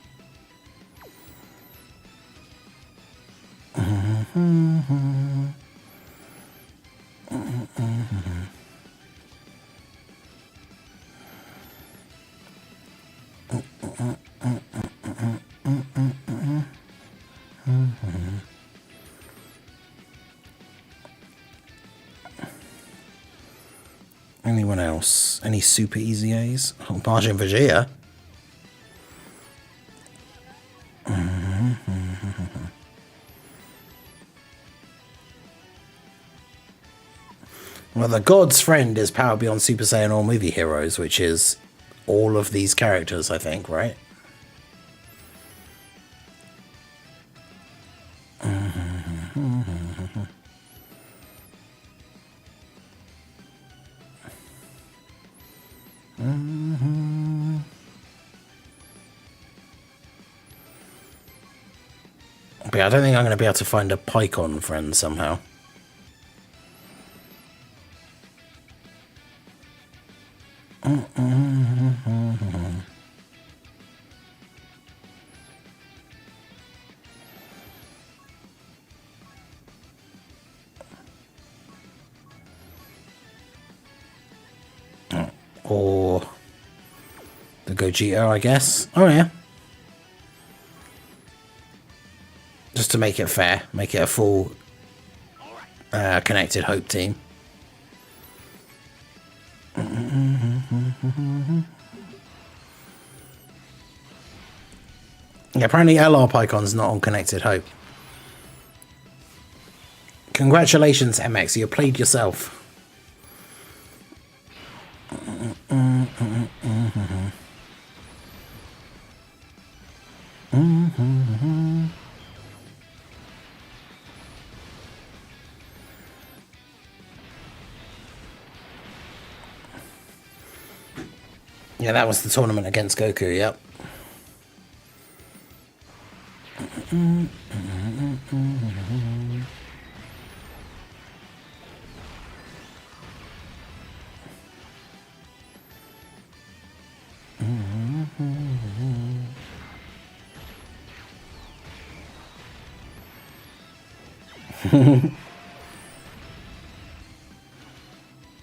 Anyone else? Any super easy A's? Oh, Margin Vegeta. Well, the God's Friend is Power Beyond Super Saiyan All Movie Heroes, which is all of these characters, I think, right? But yeah, I don't think I'm going to be able to find a PyCon friend somehow. or the Gogeta, I guess. Oh yeah. Just to make it fair, make it a full Connected Hope team. Yeah, apparently LR Pycon's not on Connected Hope. Congratulations, MX, you played yourself. Yeah, that was the tournament against Goku, yep.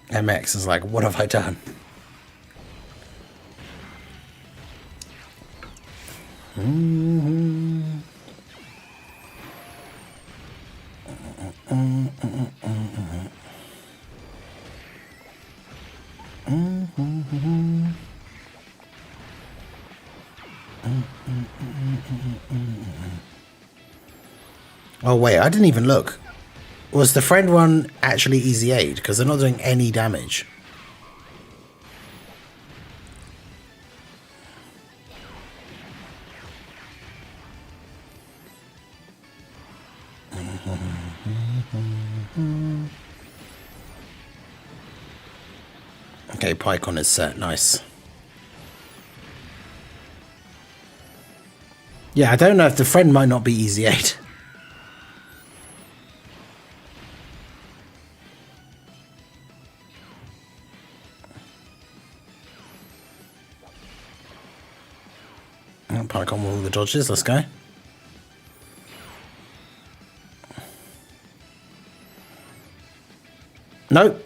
MX is like, what have I done? Oh wait, I didn't even look. Was the friend one actually easy aid? Because they're not doing any damage. Okay, Pycon is set. Nice. Yeah, I don't know if the friend might not be easy aid. Pycon with all the dodges. Let's go. Nope.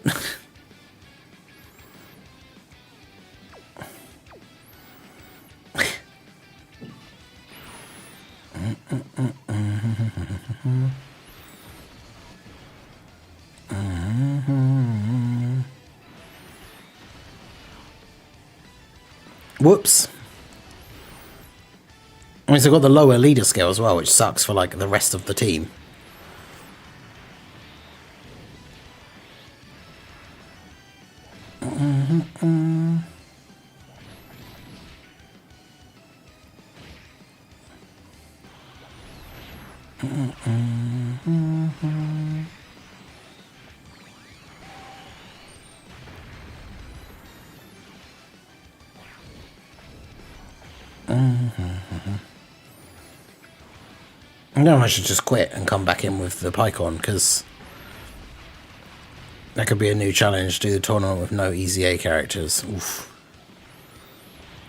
Whoops. I mean, they've got the lower leader skill as well, which sucks for like the rest of the team. No, I should just quit and come back in with the Pycon, because that could be a new challenge. Do the tournament with no easy A characters. Oof.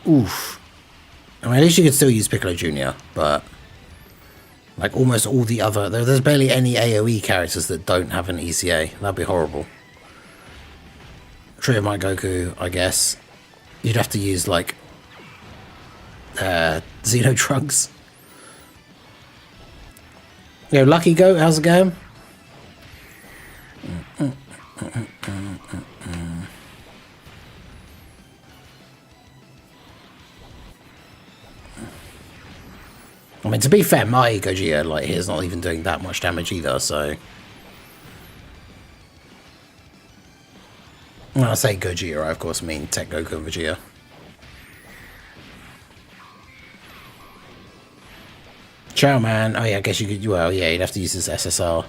Oof. I mean, at least you could still use Piccolo Jr., but like almost all the other... There's barely any AoE characters that don't have an ECA. That'd be horrible. Trio My Goku, I guess. You'd have to use like Xeno Trunks. Yo, Lucky Goat, how's it going? I mean, to be fair, my Gogeta, like, he's not even doing that much damage either, so... When I say Gogeta, I of course mean Tech Goku and Vegeta. Chow Man. Oh yeah, I guess you could. Well, yeah, you'd have to use his SSR.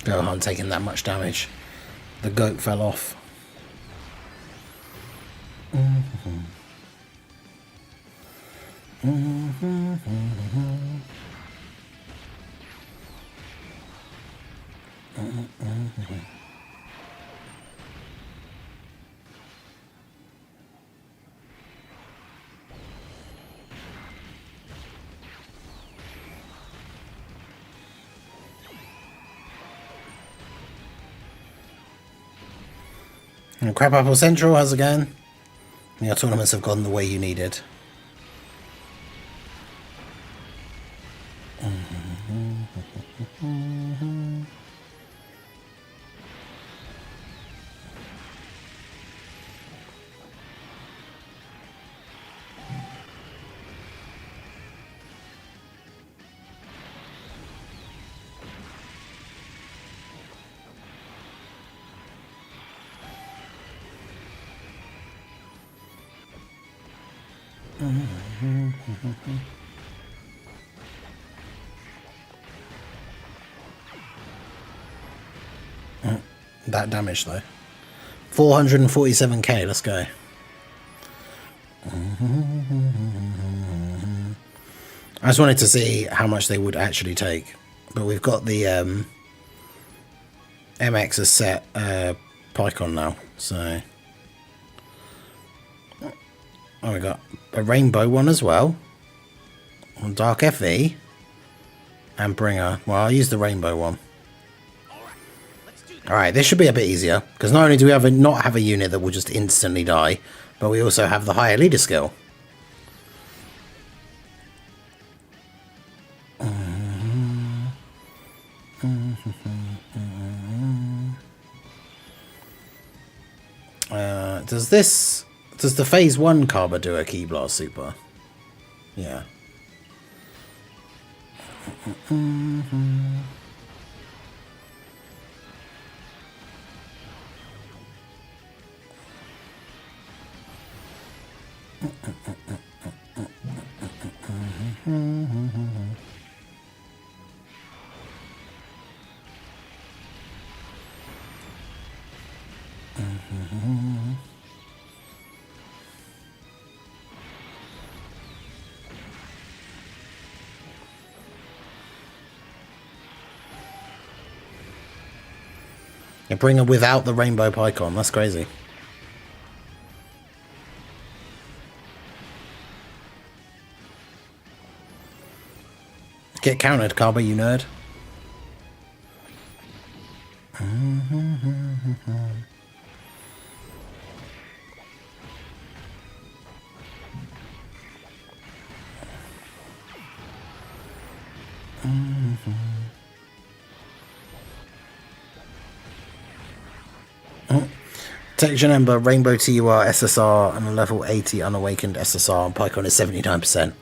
Gohan taking that much damage. The goat fell off. And Crab Apple Central, how's it going? Your tournaments have gone the way you needed. That damage though. 447k, let's go. I just wanted to see how much they would actually take. But we've got the MX as set Pycon now, so. Oh, we got a rainbow one as well. On Dark FE. And Bringer. Well, I'll use the rainbow one. Alright, this should be a bit easier. Because not only do we not have a unit that will just instantly die, but we also have the higher leader skill. Does the phase 1 Carver do a Key Blast super? Yeah. You bring her without the rainbow Pycon, that's crazy. Get countered, Carver, you nerd. Protection Ember, Rainbow TUR, SSR, and a level 80 Unawakened SSR, and Pycon is 79%.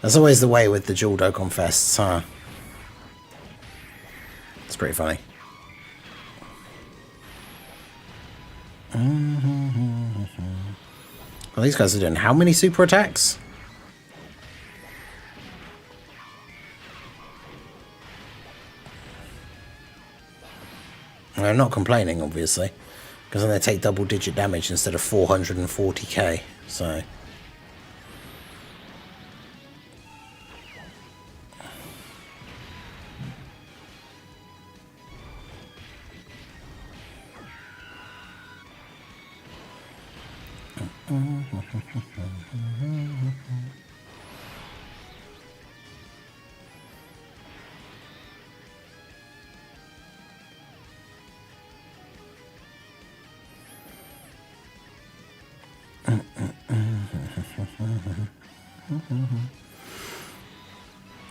That's always the way with the dual Dokkan Fests, huh? It's pretty funny. Well, these guys are doing how many super attacks? I'm not complaining, obviously, because then they take double-digit damage instead of 440k, so...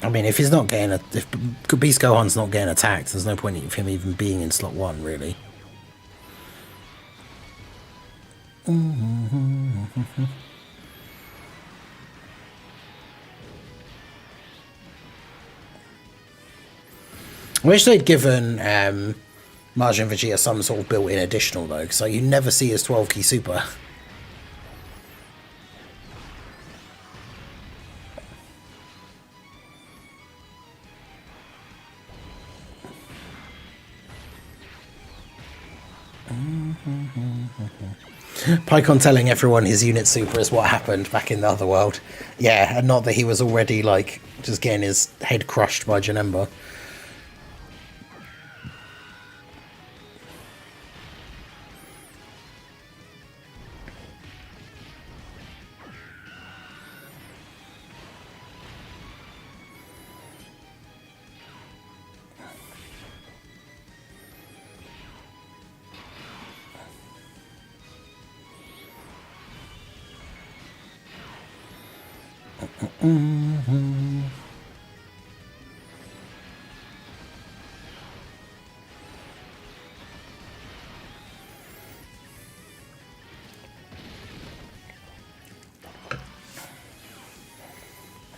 I mean, if he's not getting if Beast Gohan's not getting attacked, there's no point of him even being in slot 1, really. I wish they'd given Margin Vegeta some sort of built-in additional, though, so you never see his 12-key super. Pycon telling everyone his unit super is what happened back in the other world. Yeah, and not that he was already, like, just getting his head crushed by Janemba.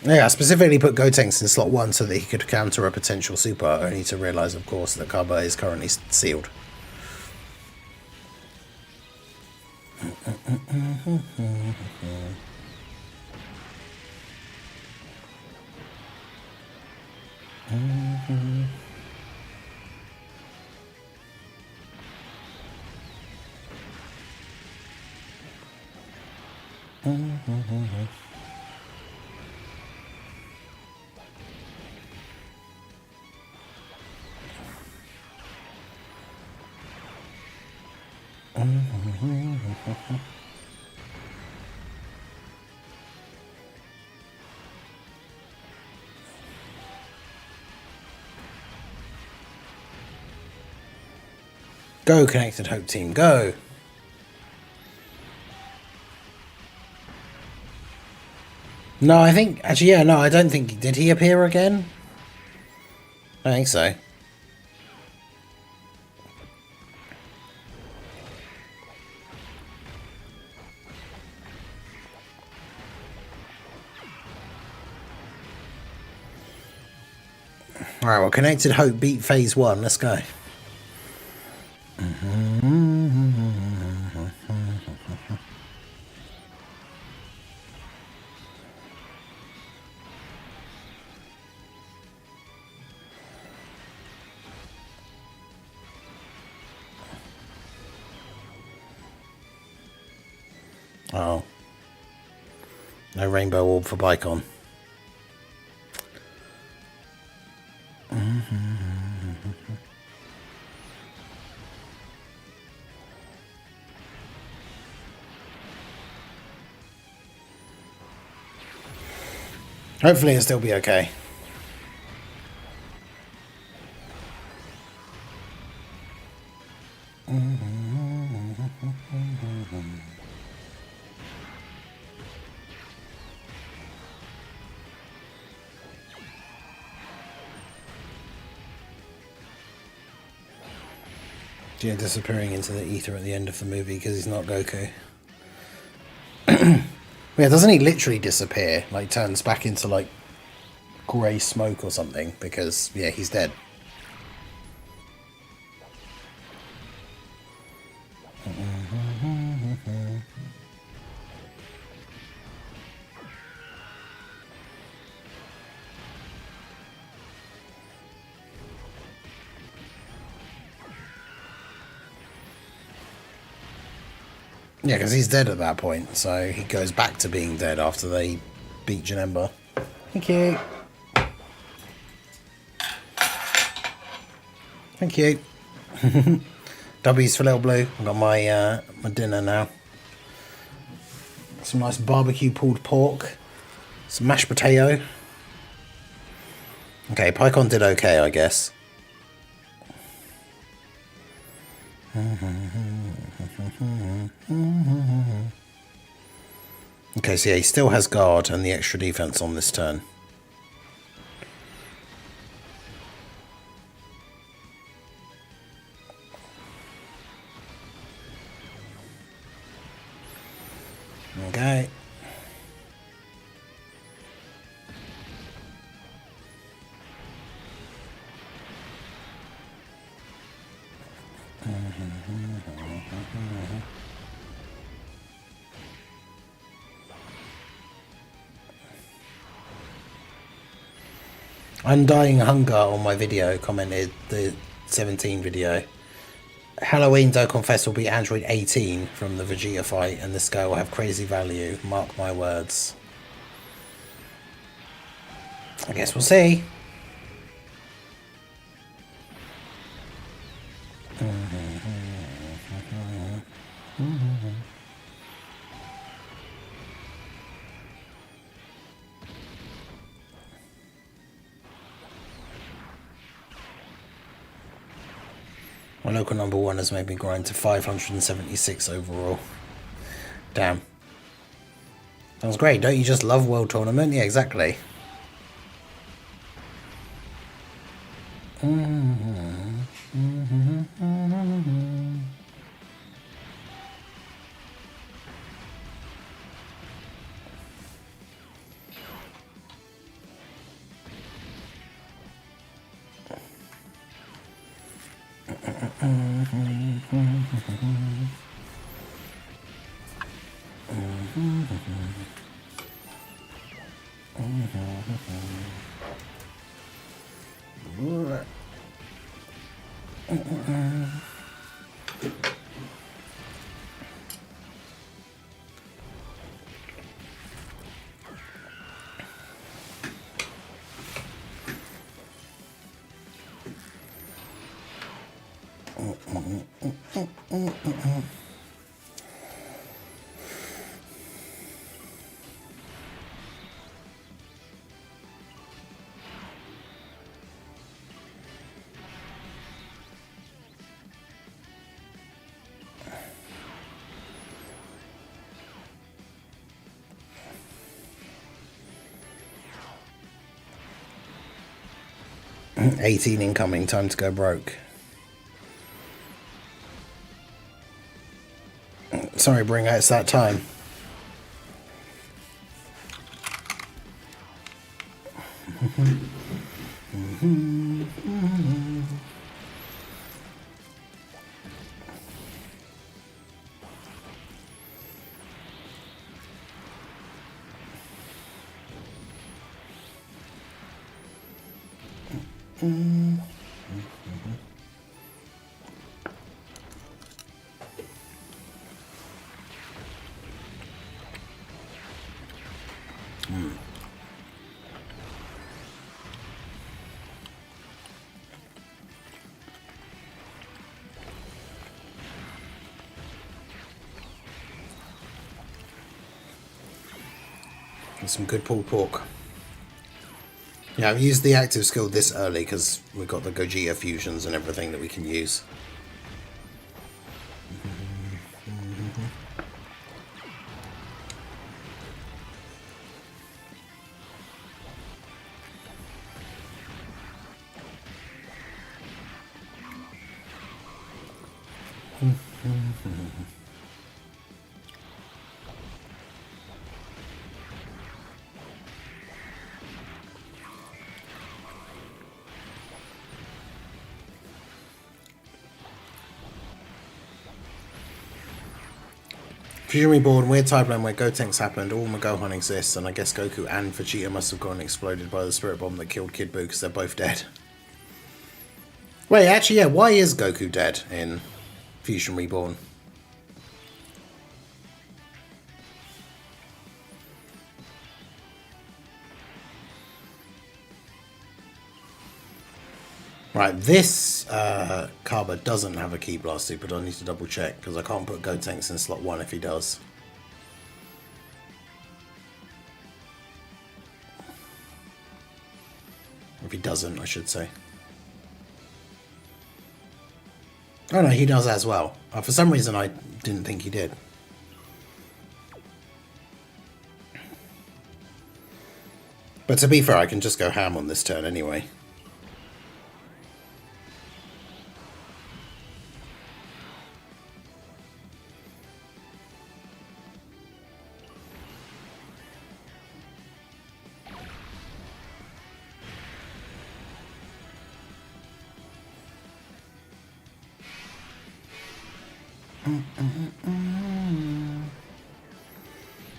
Yeah, I specifically put Gotenks in slot 1 so that he could counter a potential super, only to realise, of course, that Kaba is currently sealed. Go, Connected Hope team, go! No, I think... Actually, yeah, no, I don't think... Did he appear again? I don't think so. Alright, well, Connected Hope beat Phase 1. Let's go. Oh. No Rainbow Orb for Bicon. Hopefully it'll still be okay. Yeah, disappearing into the ether at the end of the movie because he's not Goku. Yeah, doesn't he literally disappear? Like, turns back into, like, grey smoke or something? Because, yeah, he's dead. Yeah, because he's dead at that point, so he goes back to being dead after they beat Janemba. Thank you. Thank you. W's for Little Blue. I've got my my dinner now. Some nice barbecue pulled pork. Some mashed potato. Okay, Pycon did okay, I guess. Okay, so yeah, he still has guard and the extra defense on this turn. Okay. Undying Hunger on my video commented, the 17 video, Halloween Dokkan Fest will be Android 18 from the Vegeta fight, and this guy will have crazy value. Mark my words. I guess we'll see. My local number one has made me grind to 576 overall. Damn. Sounds great. Don't you just love World Tournament? Yeah, exactly. $18 incoming, time to go broke. Sorry, Bringer, it's that time. Some good pulled pork. Yeah, I've used the active skill this early because we've got the Gogeta fusions and everything that we can use. Fusion Reborn, weird timeline where Gotenks happened, all Magohan exists, and I guess Goku and Vegeta must have gone exploded by the spirit bomb that killed Kid Buu because they're both dead. Wait, actually, yeah, why is Goku dead in Fusion Reborn? Right, this Kaba doesn't have a Ki Blast super, but I need to double check because I can't put Gotenks in slot 1 if he does. If he doesn't, I should say. Oh no, he does as well. For some reason I didn't think he did. But to be fair, I can just go ham on this turn anyway.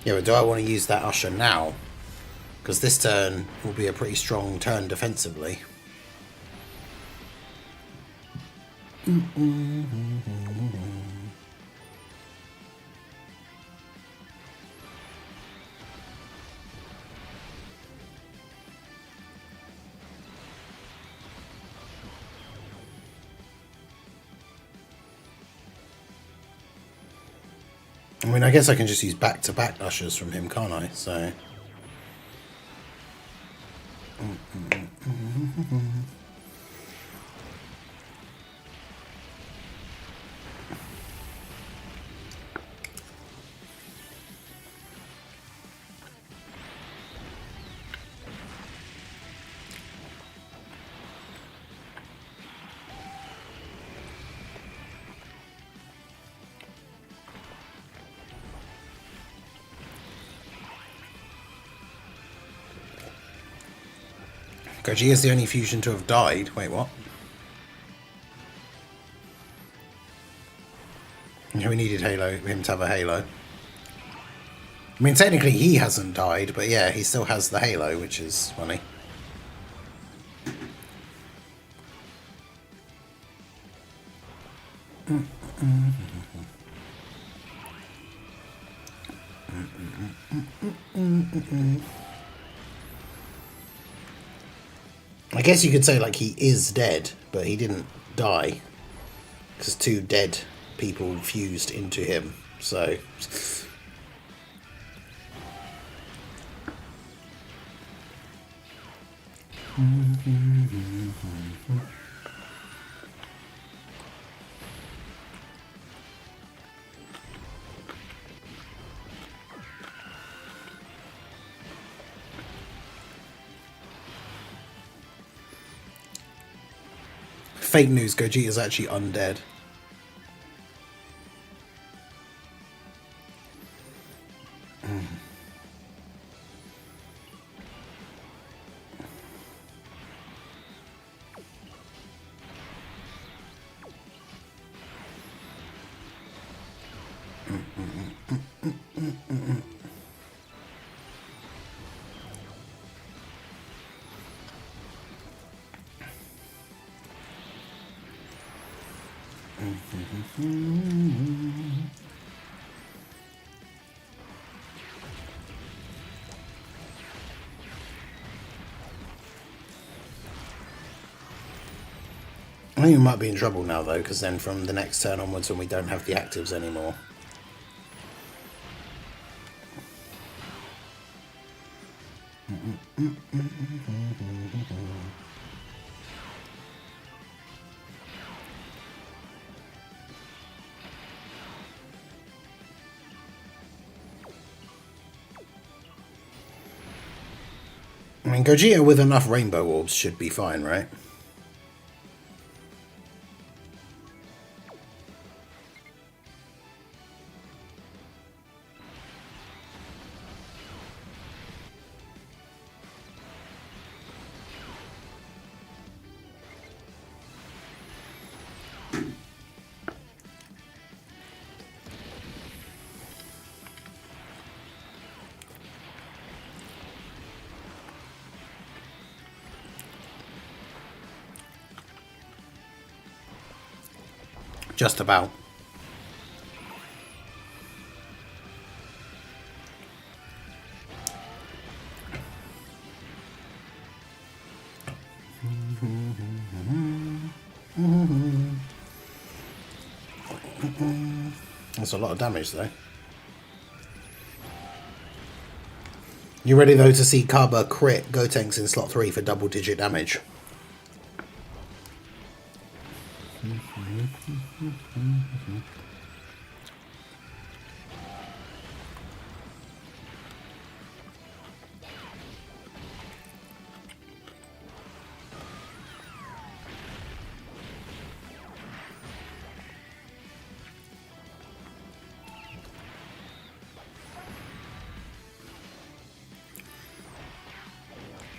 Yeah, but do I want to use that Usher now? Because this turn will be a pretty strong turn defensively. I mean, I guess I can just use back-to-back ushers from him, can't I? So... Gogeta's the only fusion to have died. Wait, what? We needed him to have a halo. I mean, technically he hasn't died, but yeah, he still has the halo, which is funny. I guess you could say, like, he is dead, but he didn't die. Because two dead people fused into him, so... Fake news, Gogeta's actually undead. I think we might be in trouble now, though, because then from the next turn onwards, when we don't have the actives anymore. I mean, Gogeta with enough rainbow orbs should be fine, right? Just about. That's a lot of damage, though. You ready, though, to see Kaba crit Gotenks in slot 3 for double-digit damage?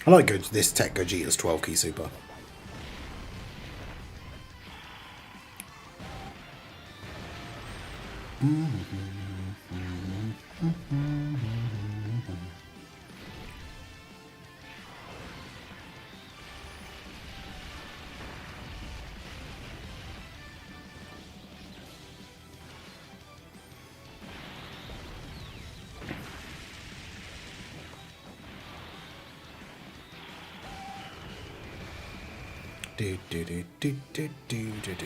I like this Tech Gogeta's 12 key super. Do do do do do do do do.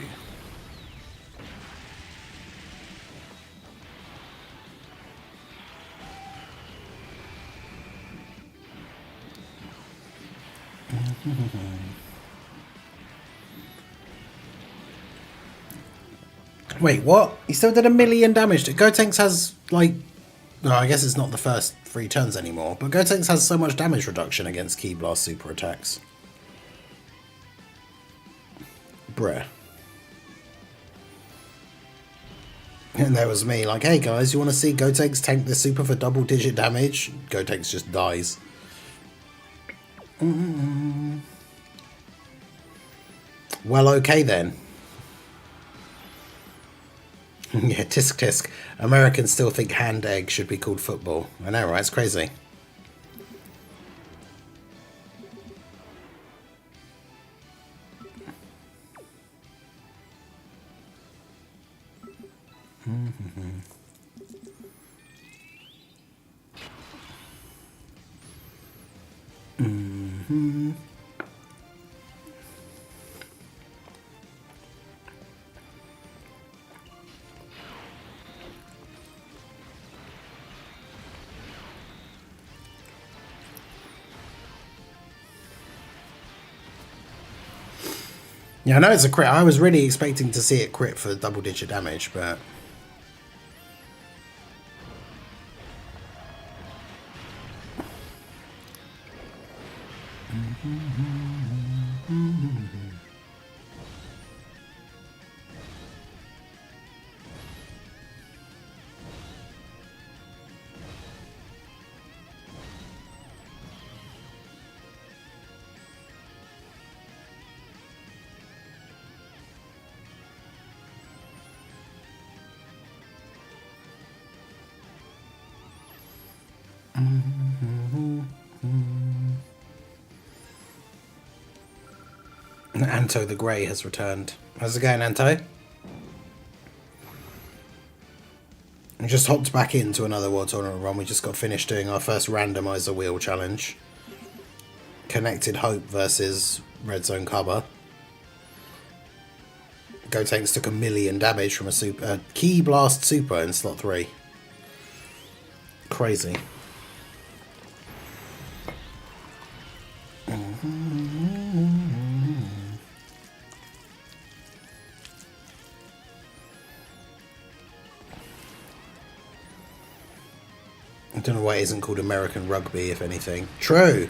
Wait, what? He still did 1,000,000 damage. Gotenks has, like... No, I guess it's not the first 3 turns anymore, but Gotenks has so much damage reduction against Ki Blast super attacks. Bruh. And there was me, like, hey guys, you want to see Gotenks tank the super for double-digit damage? Gotenks just dies. Well, okay then. Yeah, tisk tisk. Americans still think hand egg should be called football. I know, right? It's crazy. Yeah, I know it's a crit. I was really expecting to see it crit for double-digit damage, but... Anto the Grey has returned. How's it going, Anto? We just hopped back into another World Tournament run. We just got finished doing our first randomizer wheel challenge. Connected Hope versus Red Zone Cover. Gotenks took 1,000,000 damage from a Ki Blast super in slot 3. Crazy. I don't know why it isn't called American Rugby, if anything. True!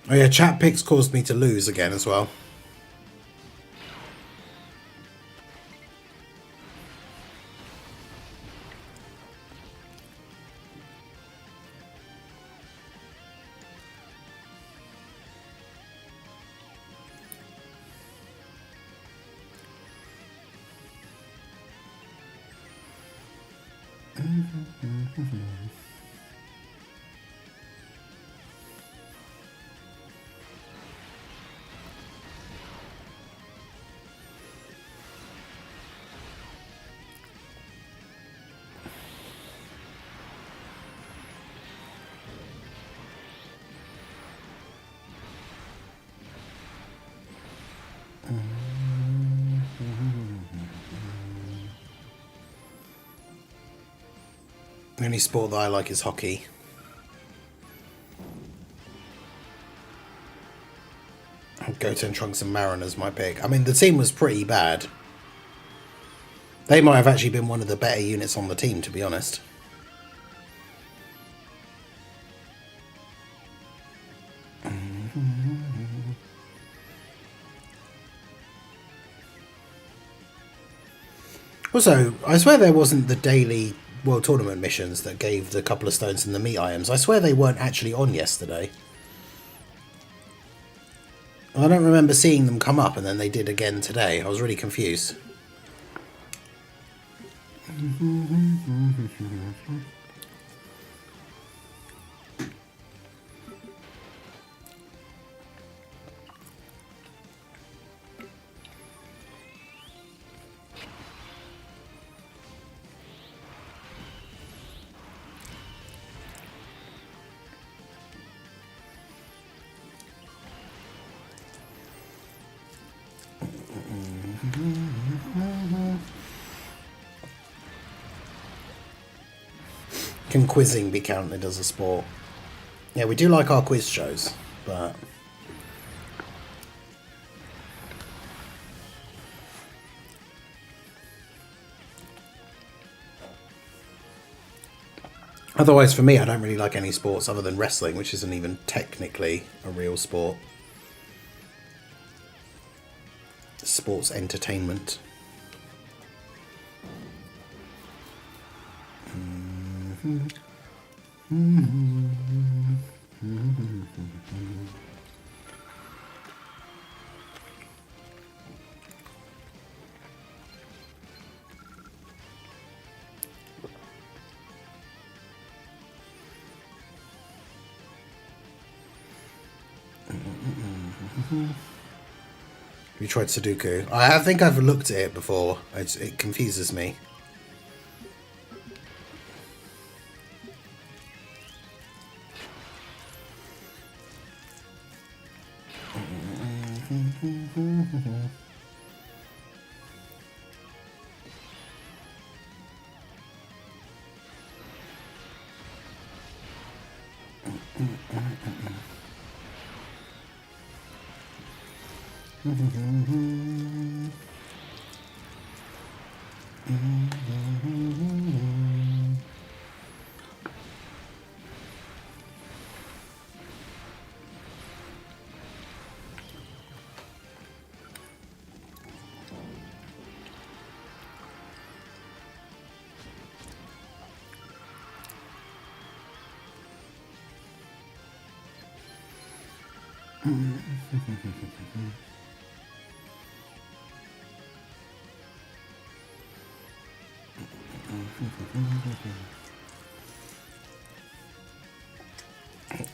Oh yeah, chat picks caused me to lose again as well. The only sport that I like is hockey. Goten, Trunks and Mariners my pick. I mean, the team was pretty bad. They might have actually been one of the better units on the team, to be honest. Also, I swear there wasn't the daily World Tournament missions that gave the couple of stones and the meat items. I swear they weren't actually on yesterday. I don't remember seeing them come up, and then they did again today. I was really confused. Can quizzing be counted as a sport? Yeah, we do like our quiz shows, but... Otherwise, for me, I don't really like any sports other than wrestling, which isn't even technically a real sport. Sports entertainment. Have you tried Sudoku? I think I've looked at it before. It confuses me.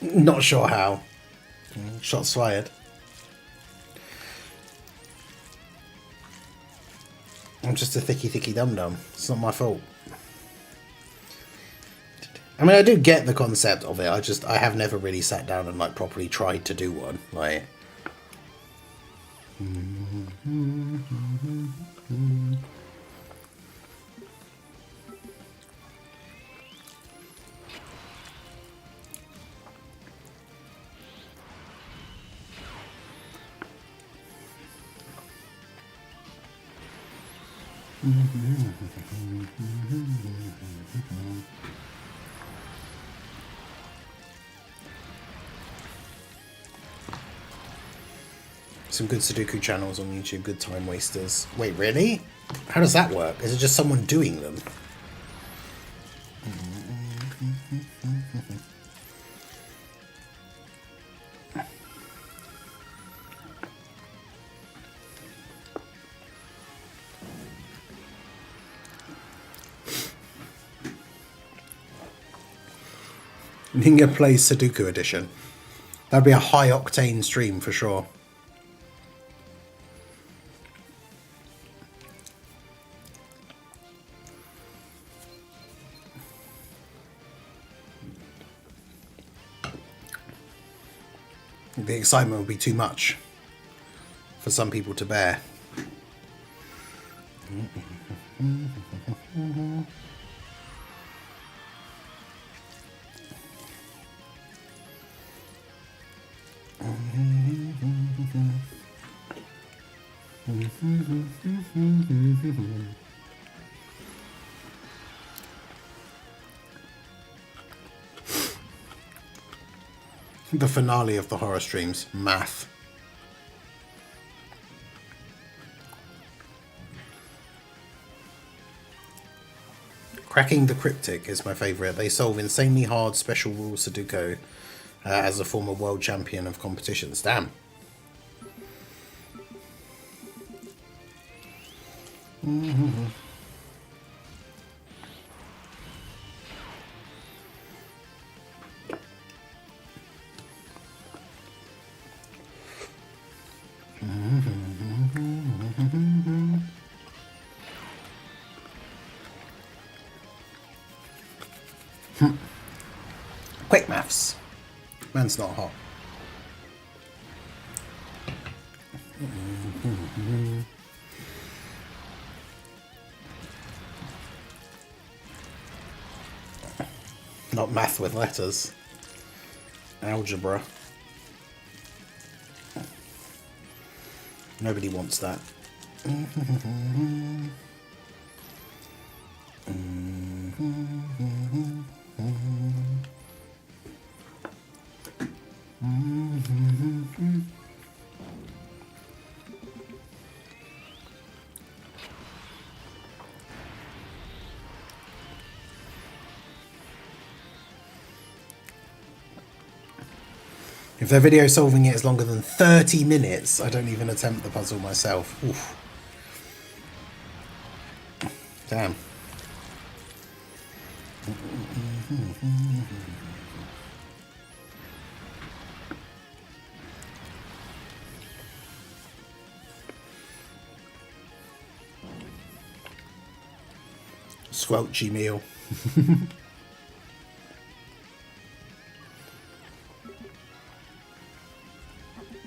Not sure how. Shots fired. I'm just a thicky dum-dum. It's not my fault. I mean, I do get the concept of it. I have never really sat down and like properly tried to do one. Like... Some good Sudoku channels on YouTube, good time wasters. Wait, really? How does that work? Is it just someone doing them? Ninja plays Sudoku edition. That'd be a high octane stream for sure. The excitement would be too much for some people to bear. The finale of the horror streams, math. Cracking the Cryptic is my favourite. They solve insanely hard special rule Sudoku as a former world champion of competitions. Damn. Quick maths. Man's not hot. Not math with letters. Algebra. Nobody wants that. If their video solving it is longer than 30 minutes, I don't even attempt the puzzle myself. Oof. Damn. Squelchy meal.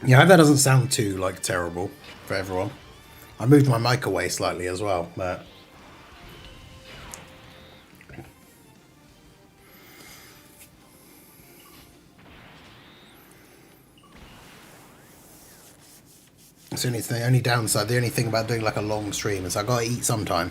Yeah, I hope that doesn't sound too, like, terrible for everyone. I moved my mic away slightly as well, but... It's the only downside, the only thing about doing, like, a long stream is I gotta eat sometime.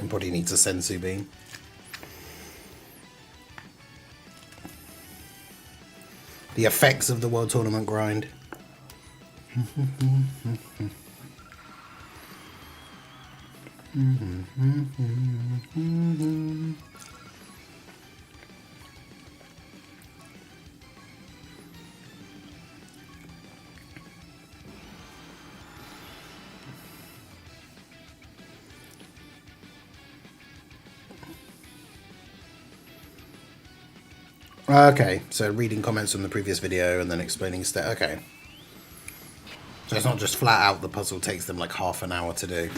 Probably needs a sensu bean. The effects of the World Tournament grind. Okay, so reading comments from the previous video and then explaining stuff. Okay. So it's not just flat out the puzzle takes them like half an hour to do.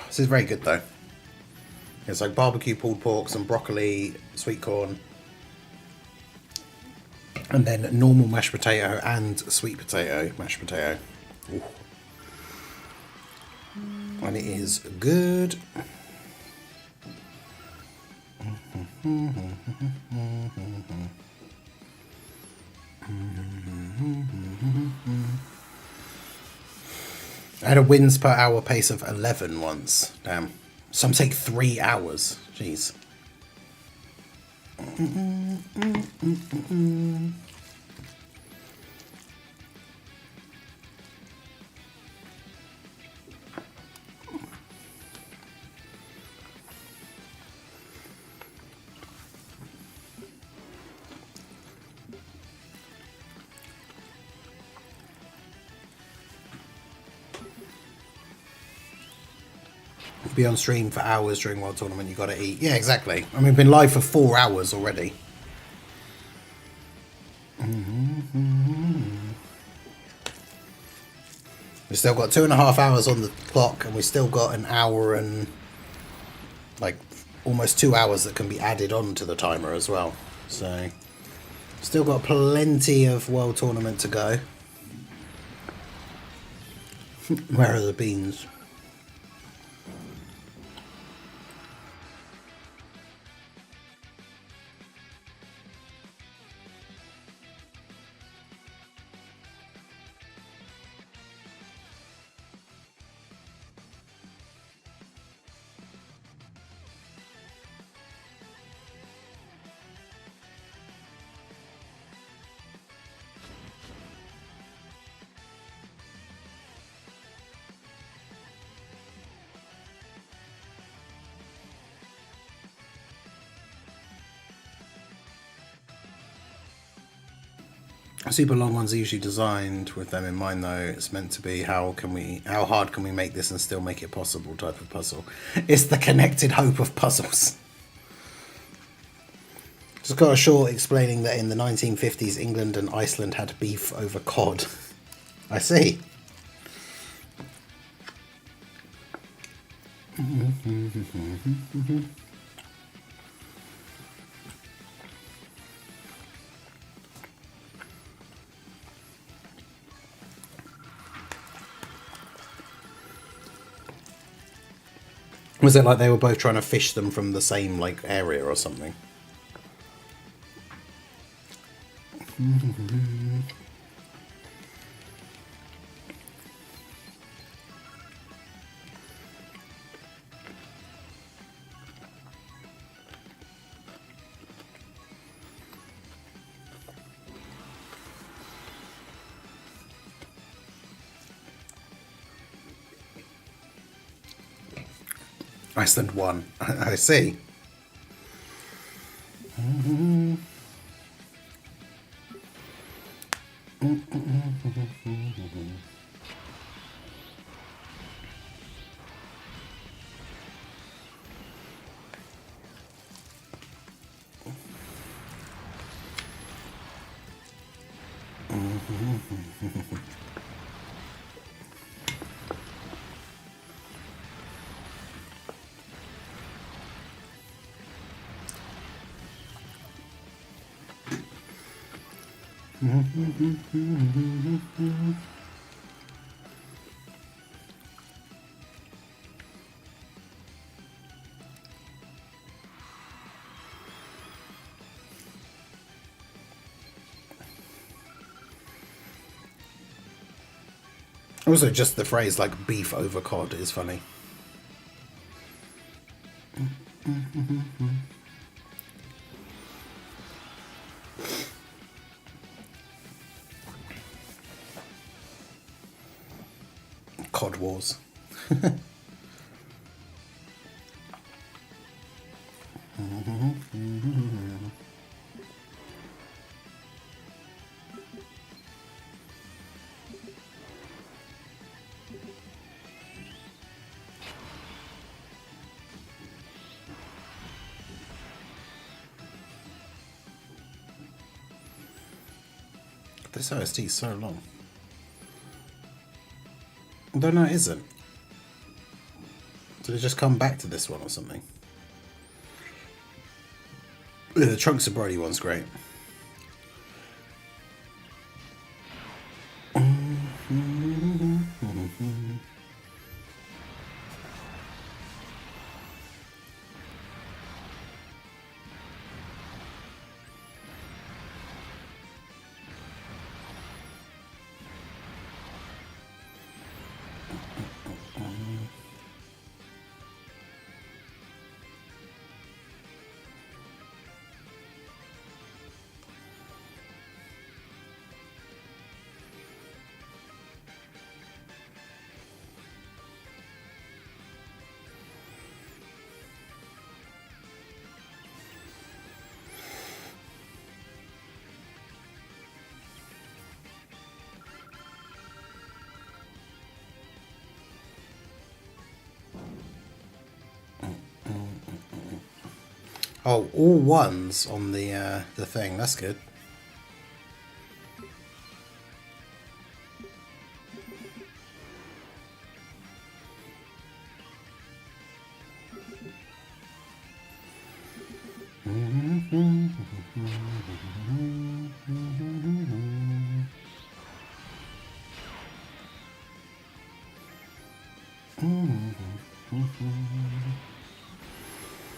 This is very good though. It's like barbecue pulled pork, some broccoli, sweet corn, and then normal mashed potato and sweet potato mashed potato. Ooh. And it is good. I had a wins per hour pace of 11 once. Damn. Some take 3 hours. Jeez. Be on stream for hours during World Tournament, you gotta eat. Yeah, exactly. I mean, we've been live for 4 hours already. We've still got 2.5 hours on the clock, and we've still got an hour and like almost 2 hours that can be added on to the timer as well. So, still got plenty of World Tournament to go. Where are the beans? Super long ones are usually designed with them in mind, though. It's meant to be how hard can we make this and still make it possible type of puzzle. It's the connected hope of puzzles. Just got a short explaining that in the 1950s, England and Iceland had beef over cod. I see. Was it like they were both trying to fish them from the same like area or something? Iceland won. I see. Also, just the phrase like beef over cod is funny. Cod Wars. This OST is so long. Though no, it isn't. Did it just come back to this one or something? Yeah, the Trunks of Brody one's great. Oh, all ones on the thing. That's good.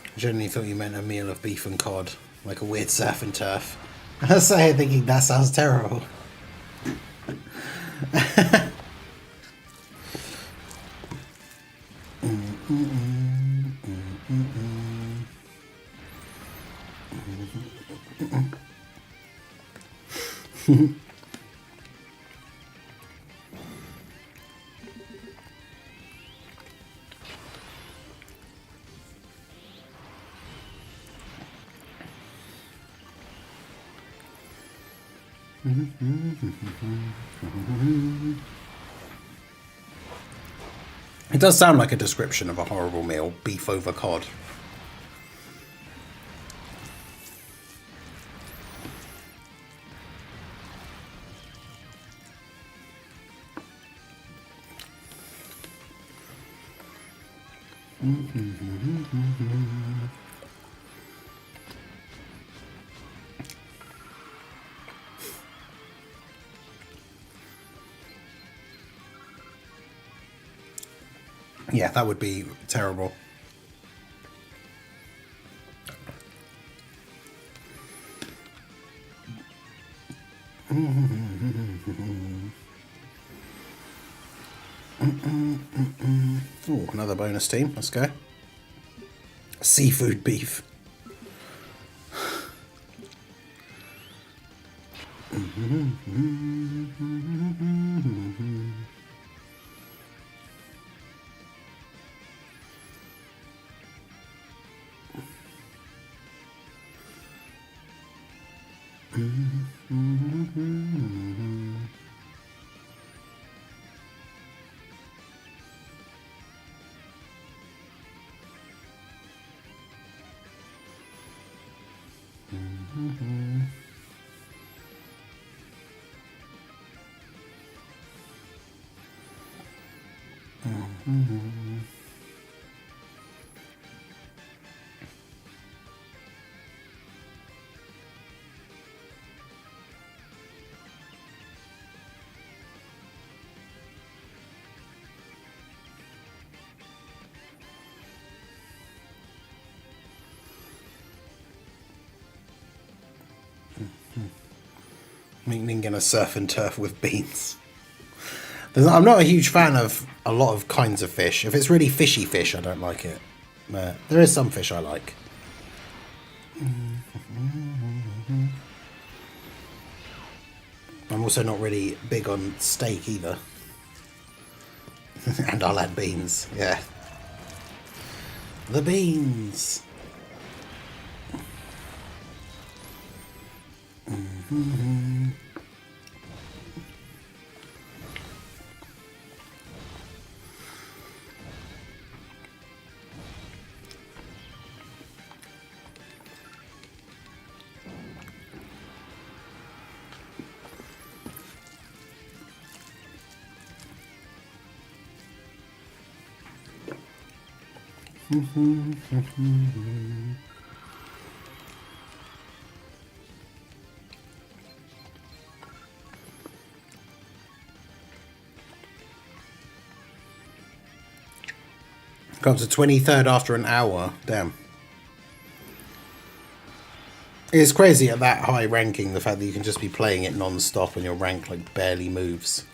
I genuinely thought you meant a meal of beef and cod, like a weird surf and turf. I was thinking that sounds terrible. It does sound like a description of a horrible meal, beef over cod. Yeah, that would be terrible. Oh, another bonus team. Let's go. Seafood beef. Meaning gonna surf and turf with beans. I'm not a huge fan of a lot of kinds of fish. If it's really fishy fish, I don't like it. But there is some fish I like. I'm also not really big on steak either. And I'll add beans, yeah. The beans. Got to 23rd after an hour. Damn. It's crazy at that high ranking, the fact that you can just be playing it non-stop and your rank like barely moves.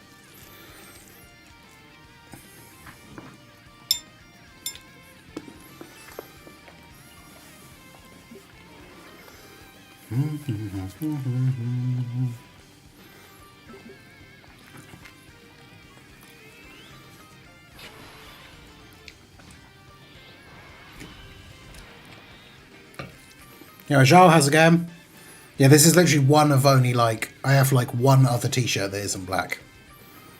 Yeah, Zhao has a game. Yeah, this is literally one of only like, I have like one other t-shirt that isn't black.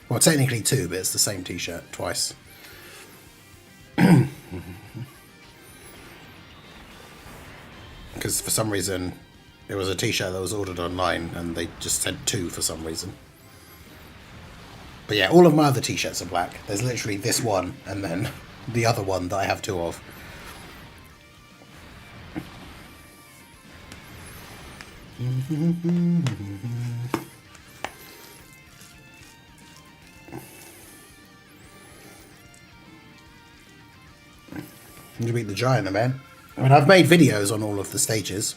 Well, technically two, but it's the same t-shirt twice. Because for some reason, it was a t-shirt that was ordered online and they just said two for some reason. But yeah, all of my other t-shirts are black. There's literally this one and then the other one that I have two of. You beat the giant, man. I mean, I've made videos on all of the stages.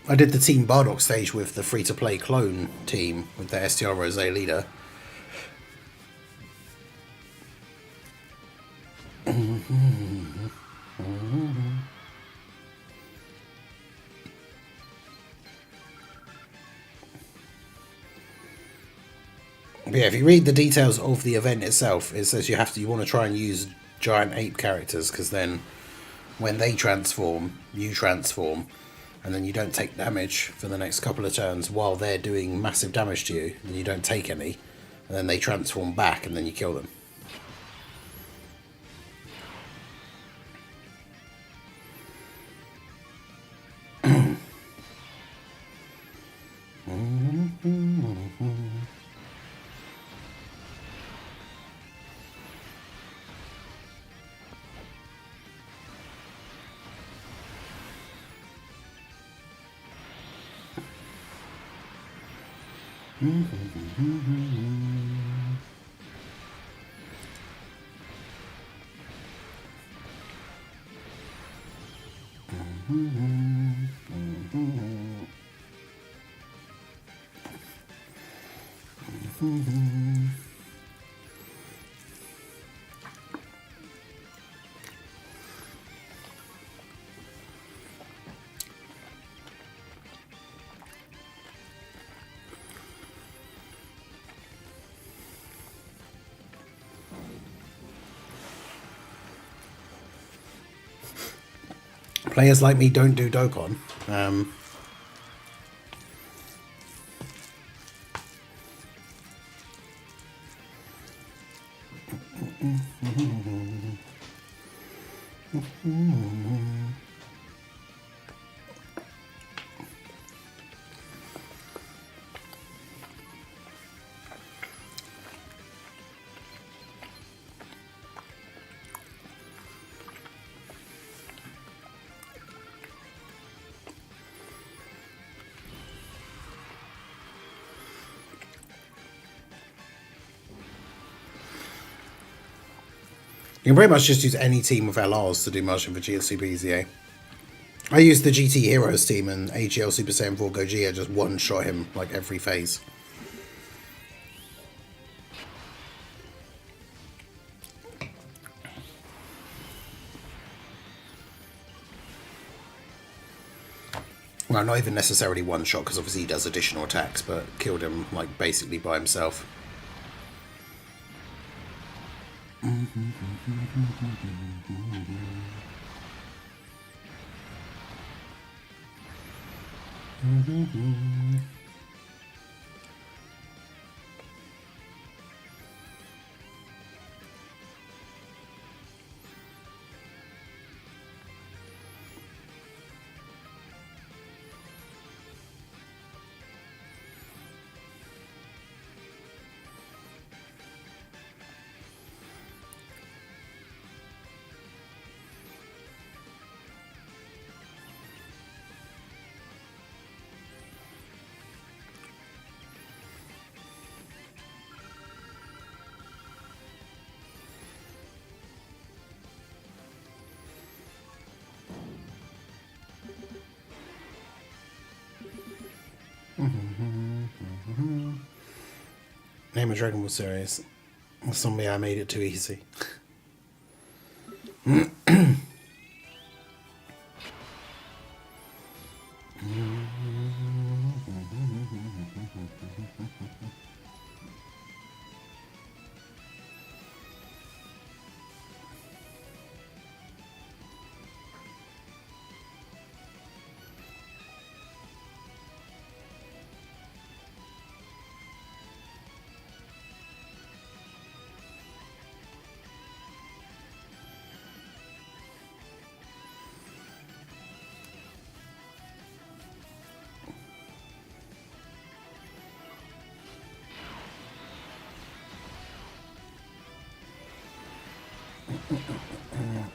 I did the Team Bardock stage with the free-to-play clone team with the STR Rose leader. But yeah, if you read the details of the event itself, it says you want to try and use giant ape characters, because then when they transform, you transform, and then you don't take damage for the next couple of turns while they're doing massive damage to you, and you don't take any, and then they transform back and then you kill them. Players like me don't do Dokkan. You can pretty much just use any team with LRs to do motion for GL Super EZA. I used the GT Heroes team and AGL Super Saiyan 4 Gogeta just one-shot him like every phase. Well, not even necessarily one-shot, because obviously he does additional attacks, but killed him like basically by himself. Name a Dragon Ball series. Some I made it too easy.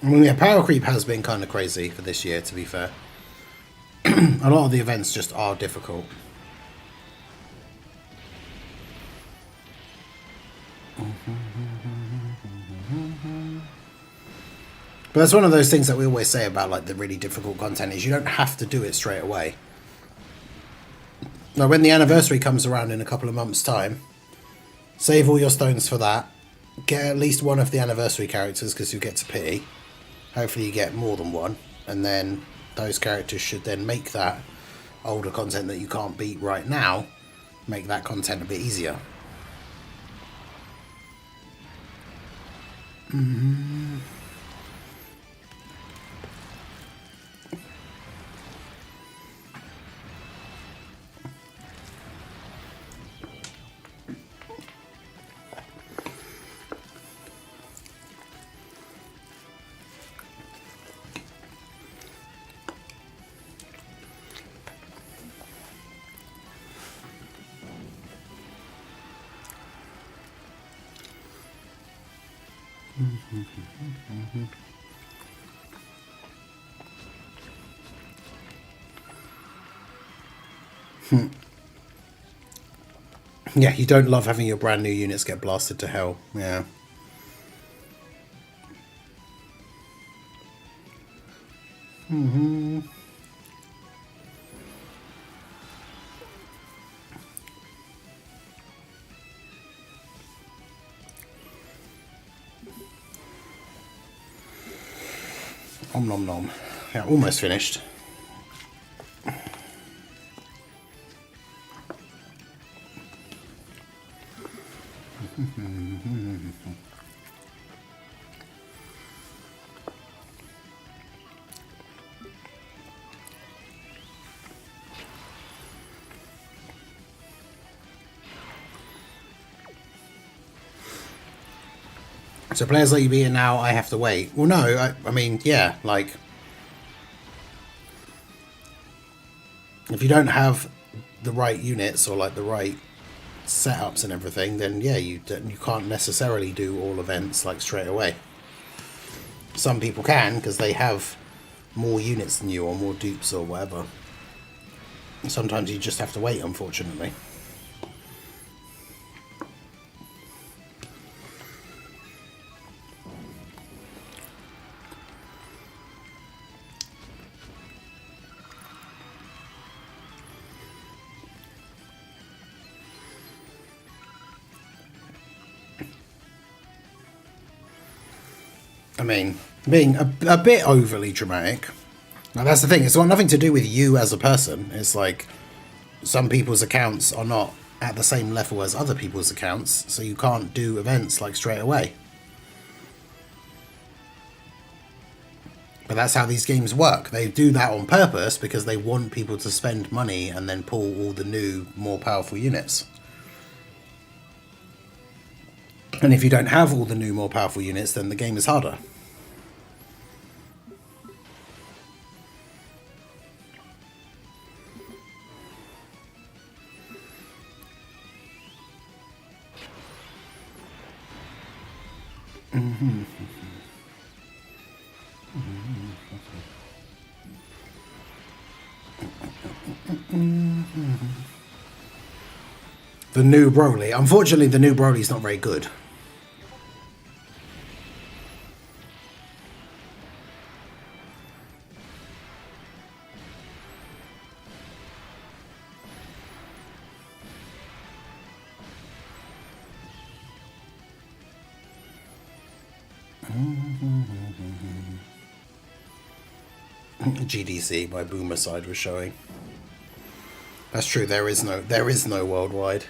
I mean, yeah, power creep has been kind of crazy for this year, to be fair. A lot of the events just are difficult. But that's one of those things that we always say about like the really difficult content is you don't have to do it straight away. Now, when the anniversary comes around in a couple of months' time, save all your stones for that. Get at least one of the anniversary characters because you get to pity. Hopefully you get more than one. And then those characters should then make that older content that you can't beat right now, make that content a bit easier. Yeah, you don't love having your brand new units get blasted to hell. Yeah. Om nom nom. Yeah, almost finished. So players let you beat it now, I have to wait. Well, no, I mean, yeah, like... If you don't have the right units or, like, the right setups and everything, then, yeah, you can't necessarily do all events, like, straight away. Some people can, because they have more units than you or more dupes or whatever. Sometimes you just have to wait, unfortunately. I mean, being a bit overly dramatic. Now, that's the thing. It's got nothing to do with you as a person. It's like some people's accounts are not at the same level as other people's accounts, so you can't do events like straight away. But that's how these games work. They do that on purpose because they want people to spend money and then pull all the new, more powerful units. And if you don't have all the new, more powerful units, then the game is harder. The new Broly. Unfortunately, the new Broly's not very good. GDC, my boomer side was showing. That's true. There is no worldwide.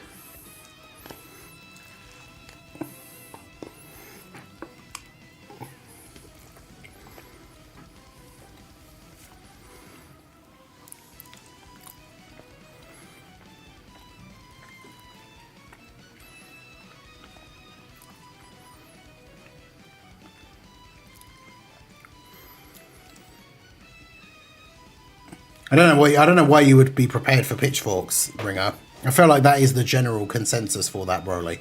I don't know why you would be prepared for pitchforks, Ringer. I feel like that is the general consensus for that Broly.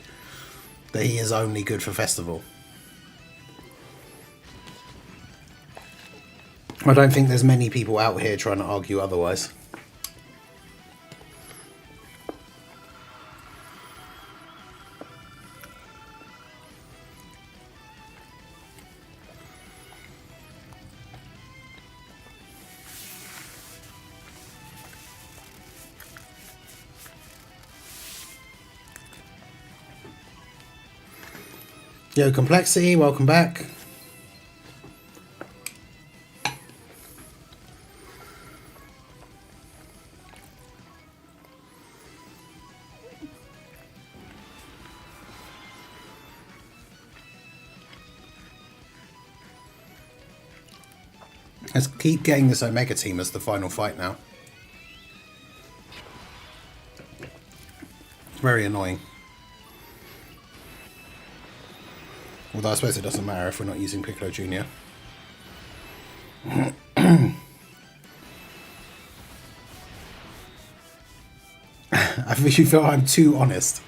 That he is only good for festival. I don't think there's many people out here trying to argue otherwise. Yo, Complexity, welcome back. Let's keep getting this Omega team as the final fight now. It's very annoying. Although I suppose it doesn't matter if we're not using Piccolo Jr. I feel I'm too honest.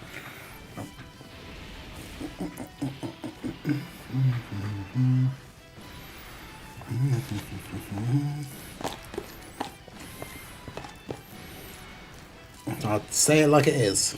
I'll say it like it is.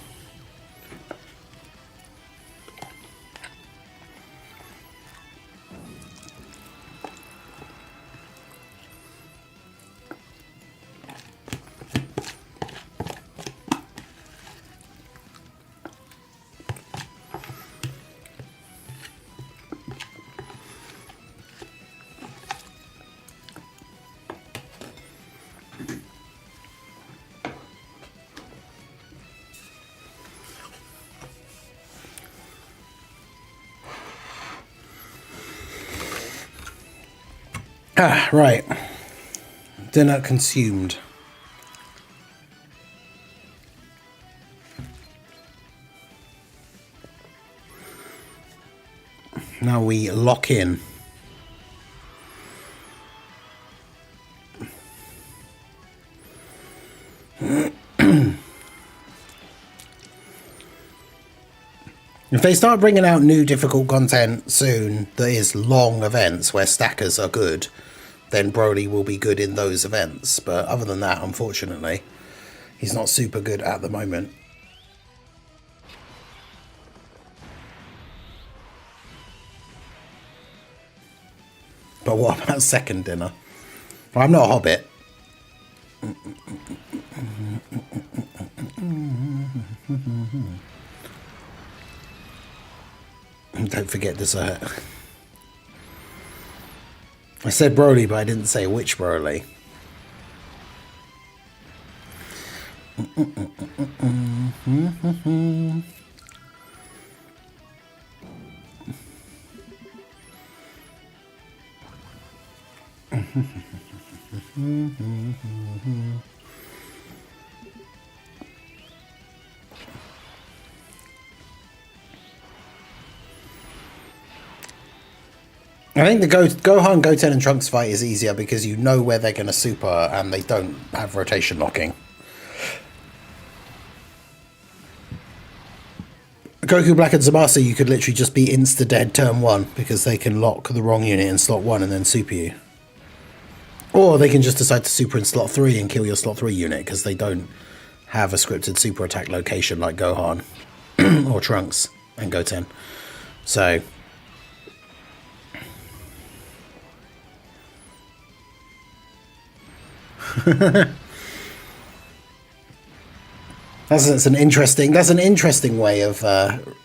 Ah, right. Dinner consumed. Now we lock in. If they start bringing out new difficult content soon that is long events where stackers are good, then Broly will be good in those events. But other than that, unfortunately, he's not super good at the moment. But what about second dinner? Well, I'm not a hobbit. Don't forget dessert. I said Broly, but I didn't say which Broly. I think the Gohan, Goten and Trunks fight is easier because you know where they're going to super and they don't have rotation locking. Goku, Black and Zamasu, you could literally just be insta-dead turn 1 because they can lock the wrong unit in slot 1 and then super you. Or they can just decide to super in slot 3 and kill your slot 3 unit because they don't have a scripted super attack location like Gohan or Trunks and Goten. So... That's an interesting way of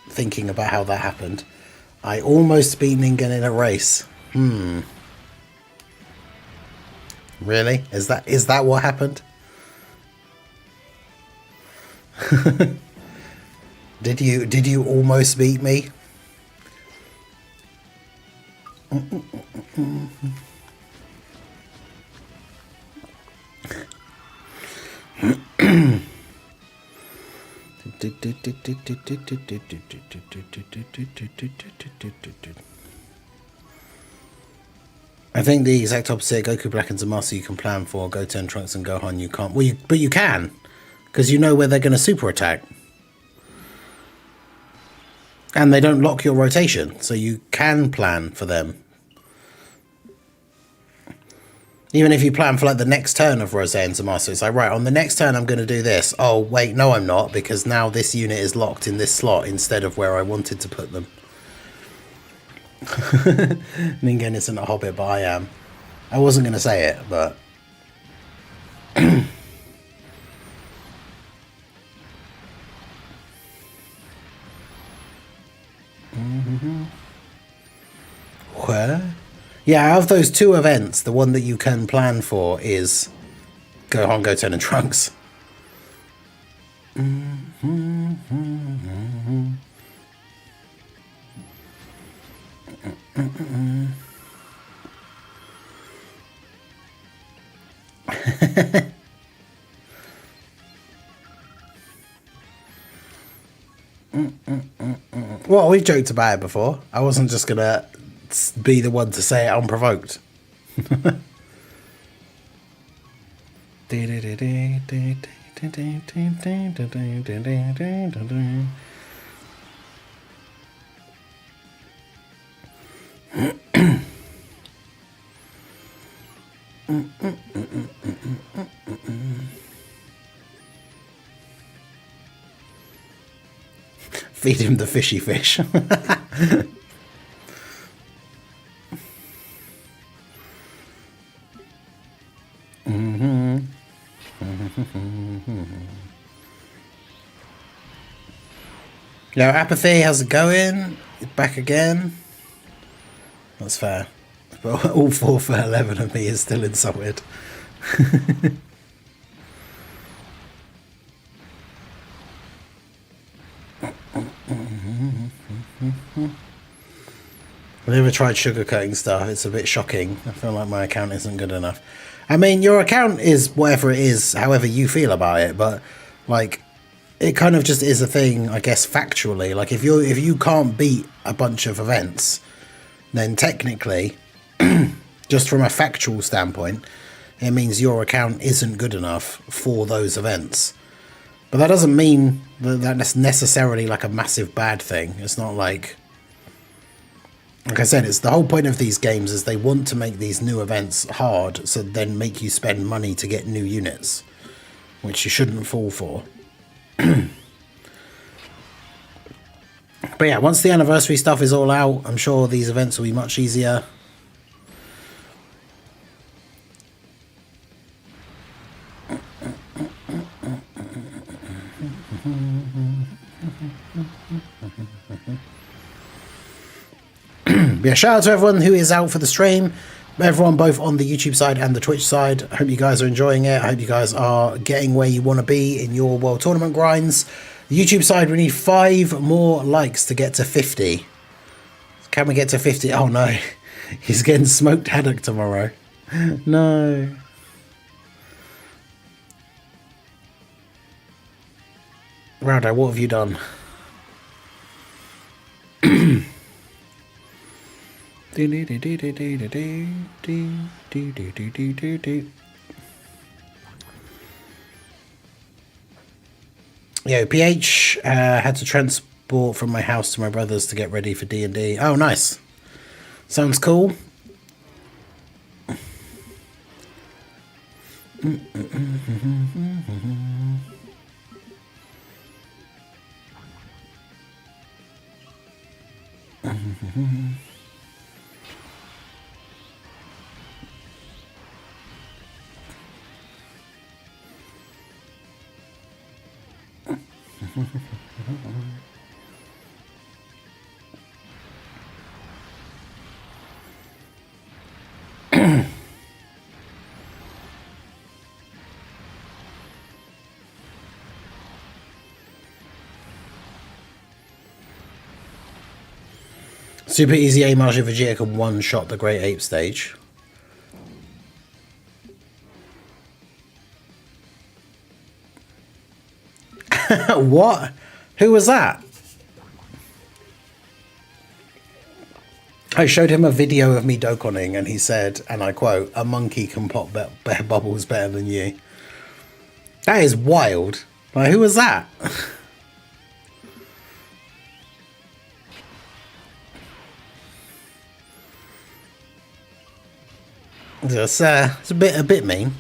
thinking about how that happened. I almost beat Ningen in a race. Really? Is that what happened? Did you almost beat me? I think the exact opposite. Goku, Black and Zamasu you can plan for. Goten, Trunks and Gohan you can't. Well, but you can. Because you know where they're going to super attack. And they don't lock your rotation. So you can plan for them. Even if you plan for like the next turn of Rose and Zamasu, it's like, right, on the next turn I'm going to do this. Oh, wait, no I'm not, because now this unit is locked in this slot instead of where I wanted to put them. Ningen isn't a hobbit, but I am. I wasn't going to say it, but... Where? Yeah, out of those two events, the one that you can plan for is Gohan, Goten, and Trunks. Well, we've joked about it before. I wasn't just going to be the one to say it unprovoked. Feed him the fishy fish. Yo, Apathy, how's it going? Back again? That's fair. But all 4 for 11 of me is still insulted. I've never tried sugarcoating stuff. It's a bit shocking. I feel like my account isn't good enough. I mean, your account is whatever it is, however you feel about it, but like it kind of just is a thing, I guess, factually. Like if you can't beat a bunch of events, then technically, just from a factual standpoint, it means your account isn't good enough for those events. But that doesn't mean that that's necessarily like a massive bad thing. It's not like I said, it's the whole point of these games is they want to make these new events hard, so then make you spend money to get new units, which you shouldn't fall for. But yeah, once the anniversary stuff is all out, I'm sure these events will be much easier. Yeah, shout out to everyone who is out for the stream, everyone both on the YouTube side and the Twitch side. I hope you guys are enjoying it. I hope you guys are getting where you want to be in your World Tournament grinds. The YouTube side, we need 5 more likes to get to 50. Can we get to 50? Oh no, he's getting smoked haddock tomorrow. No. Rowdo, what have you done? Yo, PH had to transport from my house to my brother's to get ready for D&D. Oh, nice. Sounds cool. Super easy Amage Vegeta can one-shot the Great Ape stage. What? Who was that? I showed him a video of me Dokkaning and he said, and I quote, "A monkey can pop bubbles better than you." That is wild. Like, who was that? It's a bit mean.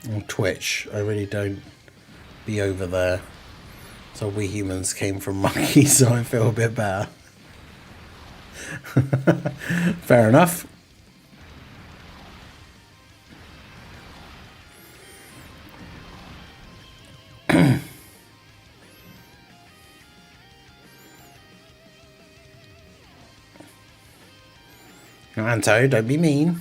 On Twitch, I really don't be over there. So we humans came from monkeys, so I feel a bit better. Fair enough. Anto, don't be mean.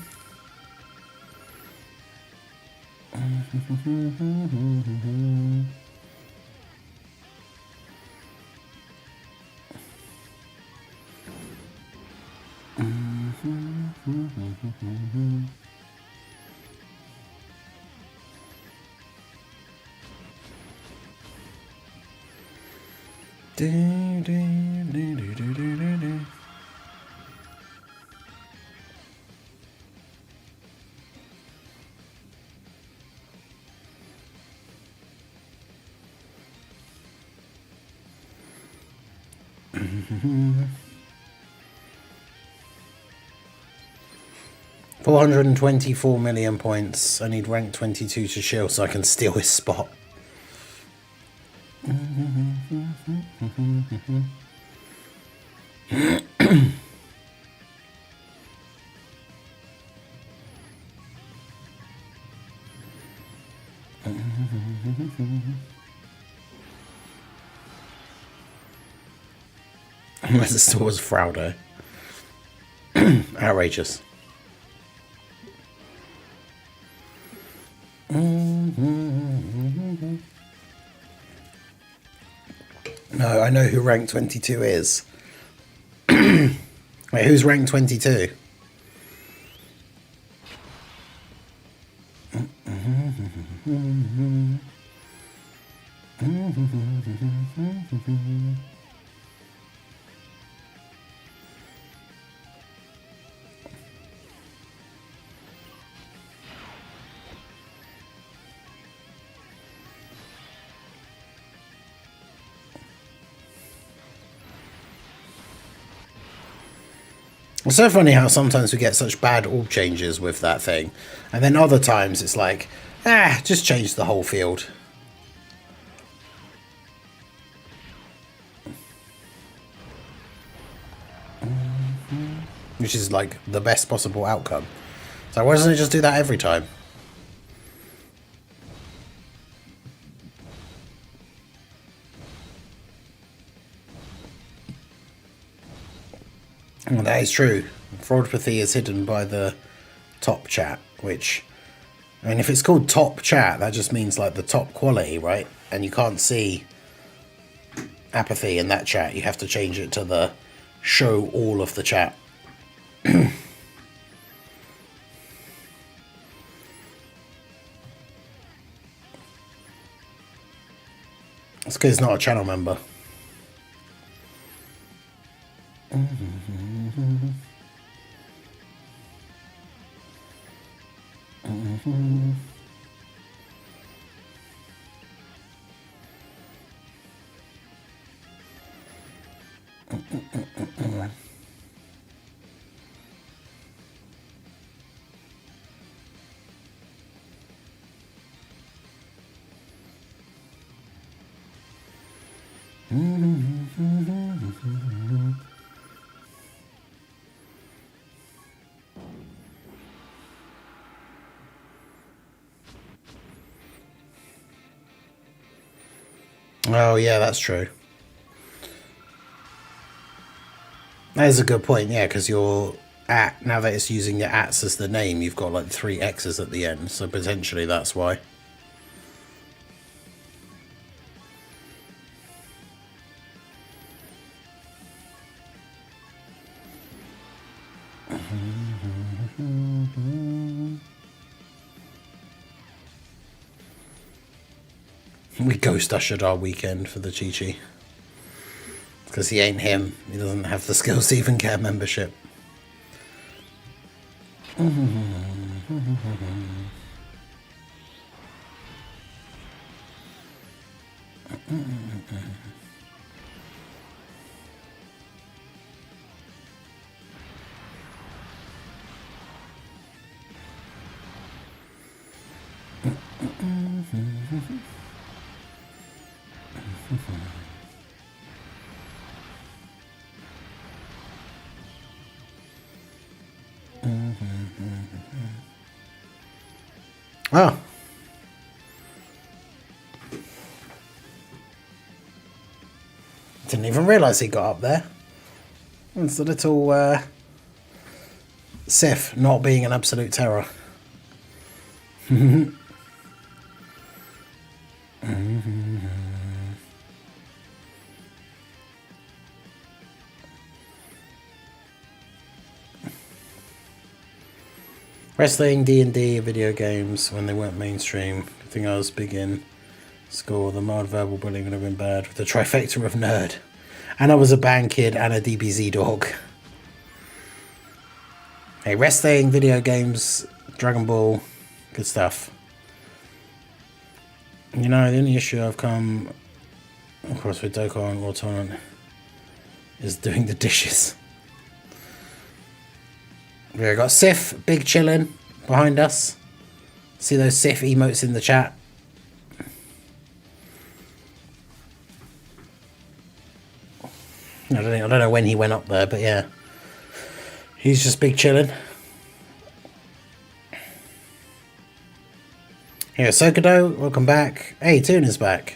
$424 million points. I need rank 22 to shield so I can steal his spot. Unless it still was Fraudo. Outrageous. No, I know who rank 22 is. Wait, who's rank 22? It's so funny how sometimes we get such bad orb changes with that thing, and then other times it's like, just change the whole field. Which is like the best possible outcome. So why doesn't it just do that every time? Well, that is true. Fraudpathy is hidden by the top chat, which, I mean, if it's called top chat, that just means like the top quality, right? And you can't see apathy in that chat. You have to change it to the show all of the chat. It's because it's not a channel member. Oh, yeah, that's true. That is a good point, yeah, because your at, now that it's using your ats as the name, you've got like 3 X's at the end, so potentially that's why. We ghost ushered our weekend for the Chi-Chi. Because he ain't him. He doesn't have the skills to even get a membership. Oh. Didn't even realise he got up there. It's the little Sif not being an absolute terror. Wrestling, D&D, video games, when they weren't mainstream. I think I was big in school. The mild verbal bullying would have been bad with the trifecta of nerd. And I was a band kid and a DBZ dog. Hey, wrestling, video games, Dragon Ball, good stuff. You know, the only issue I've come across with Dokkan or Tournament is doing the dishes. We got Sif, big chillin' behind us. See those Sif emotes in the chat. I don't know when he went up there, but yeah. He's just big chillin'. Here, Sokado, welcome back. Hey, Toon is back.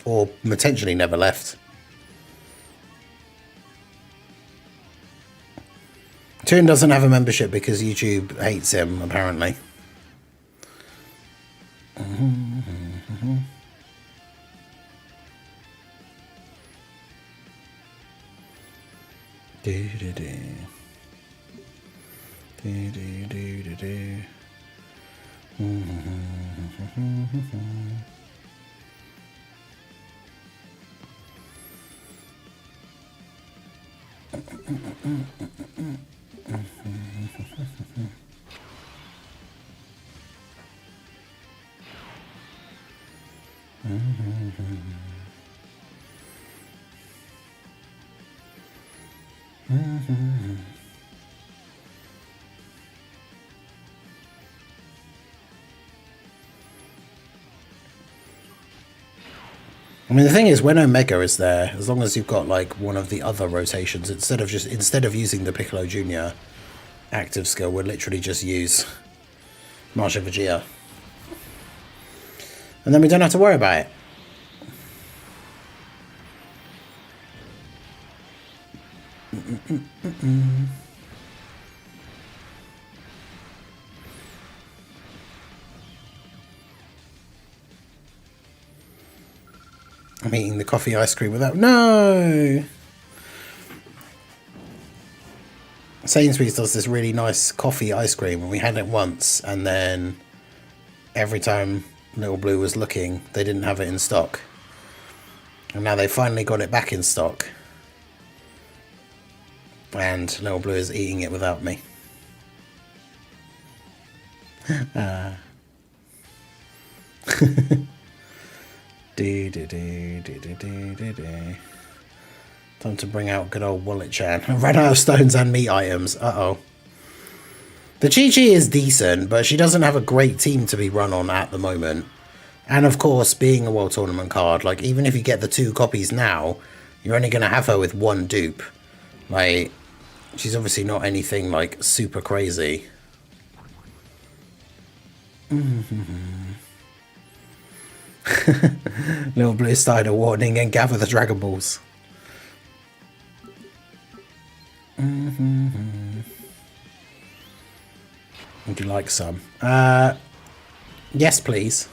Or potentially never left. Toon doesn't have a membership because YouTube hates him, apparently. I mean, the thing is, when Omega is there, as long as you've got like one of the other rotations, instead of using the Piccolo Junior active skill, we'll literally just use Marsha Vegeta, and then we don't have to worry about it. I'm eating the coffee ice cream without... No! Sainsbury's does this really nice coffee ice cream, and we had it once, and then every time Little Blue was looking, they didn't have it in stock. And now they finally got it back in stock. And Little Blue is eating it without me. Time to bring out good old Wallet Chan. Ran out of stones and meat items. Uh-oh. The Chi-Chi is decent, but she doesn't have a great team to be run on at the moment. And of course, being a World Tournament card, like, even if you get the 2 copies now, you're only going to have her with 1 dupe. Like, she's obviously not anything, like, super crazy. Little Blue started a warning and gather the Dragon Balls. Would you like some? Yes, please.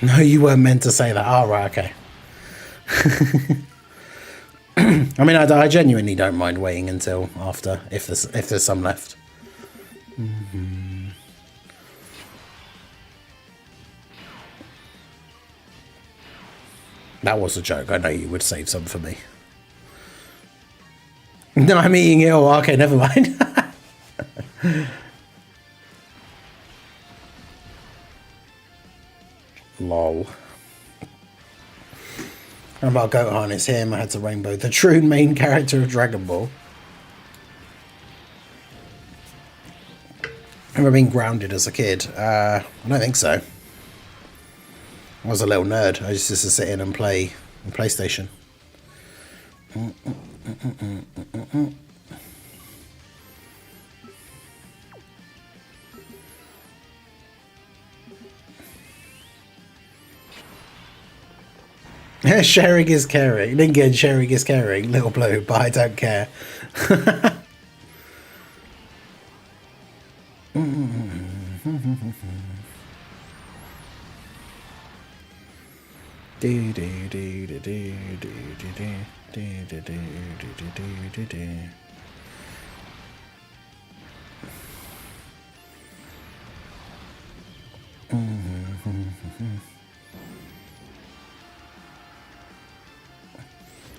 No, you weren't meant to say that. Oh, right, okay. I mean, I genuinely don't mind waiting until after, if there's some left. That was a joke. I know you would save some for me. No, I'm eating it all. Okay, never mind. Lol. How about Gohan? It's him. I had to rainbow. The true main character of Dragon Ball. Ever been grounded as a kid? I don't think so. I was a little nerd. I used to sit in and play on PlayStation. Sharing is caring. Again, sharing is caring. Little blue, but I don't care.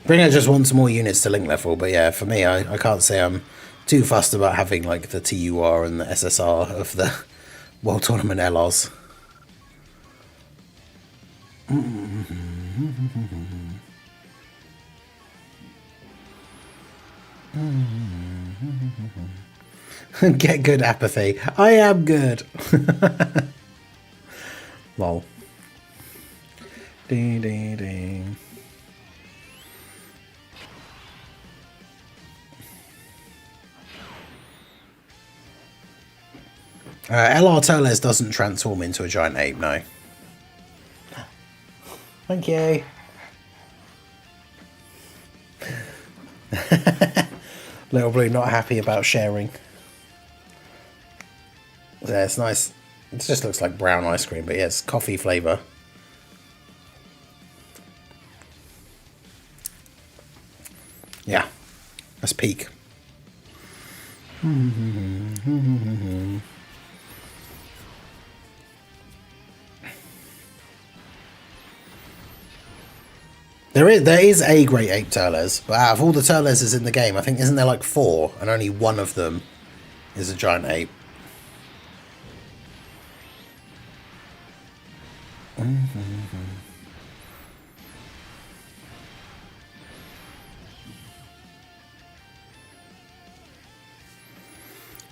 Bringer just wants more units to link level, but yeah, for me, I can't say I'm too fussed about having like the TUR and the SSR of the World Tournament LRs. Get good apathy. I am good. Lol. Ding ding ding. LR Teles doesn't transform into a giant ape, no. Thank you. Little Blue not happy about sharing. Yeah, it's nice. It just looks like brown ice cream, but yeah, it's coffee flavour. Yeah, that's peak. There is a Great Ape Turles, but out of all the Turleses in the game, I think isn't there like 4, and only one of them is a giant ape.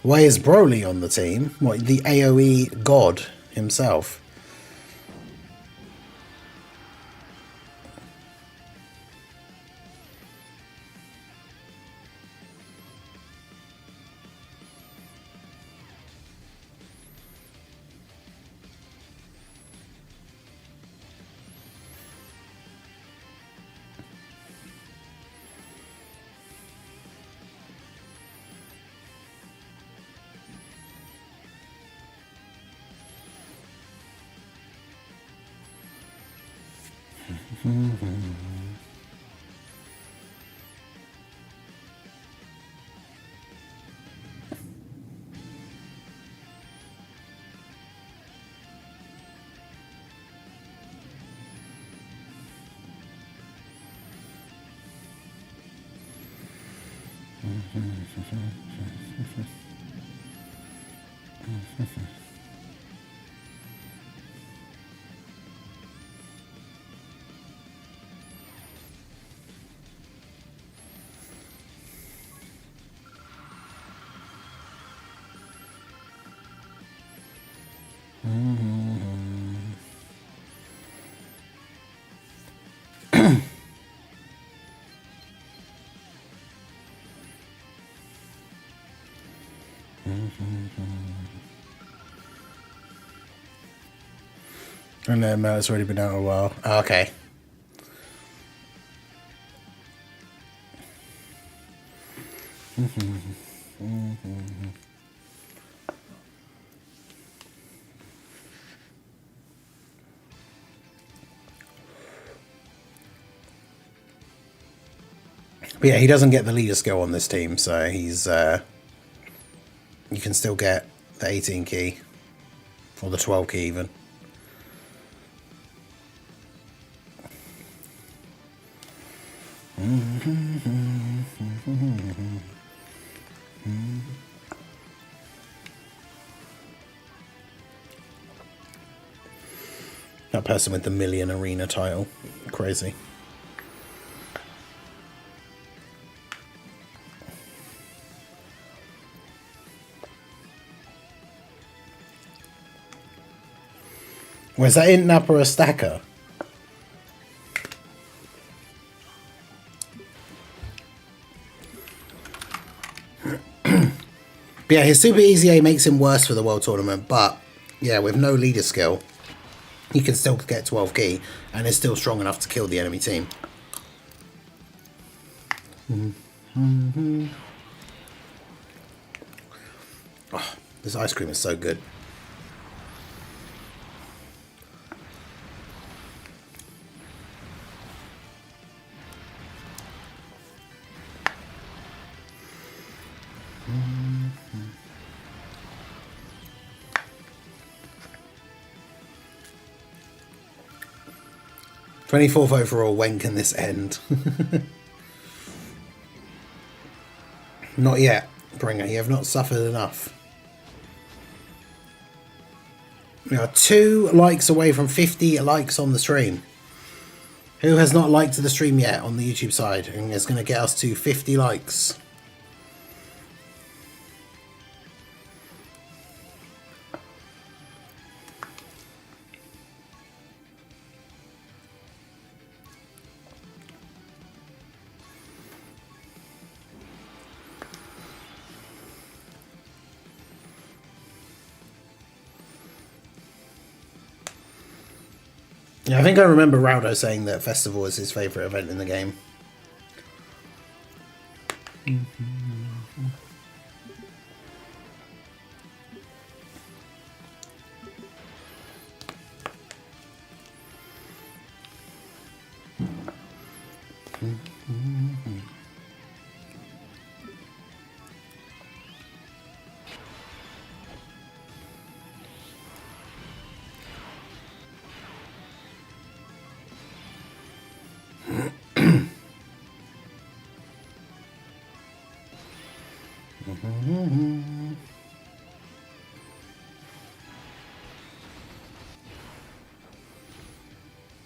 Why is Broly on the team? What, the AoE god himself? And then it's already been out a while. Oh, okay. But yeah, he doesn't get the leader skill on this team, so he's you can still get the 18 key or the 12 key even. That person with the million arena title. Crazy. Was that in Napa a stacker? But yeah, his super easy A makes him worse for the world tournament, but yeah, with no leader skill, he can still get 12 key and is still strong enough to kill the enemy team. Oh, this ice cream is so good. '24th overall, when can this end? Not yet, Bringer. You have not suffered enough. We are 2 likes away from 50 likes on the stream. Who has not liked the stream yet on the YouTube side and is going to get us to 50 likes? Yeah, I think I remember Raudo saying that Festival is his favourite event in the game.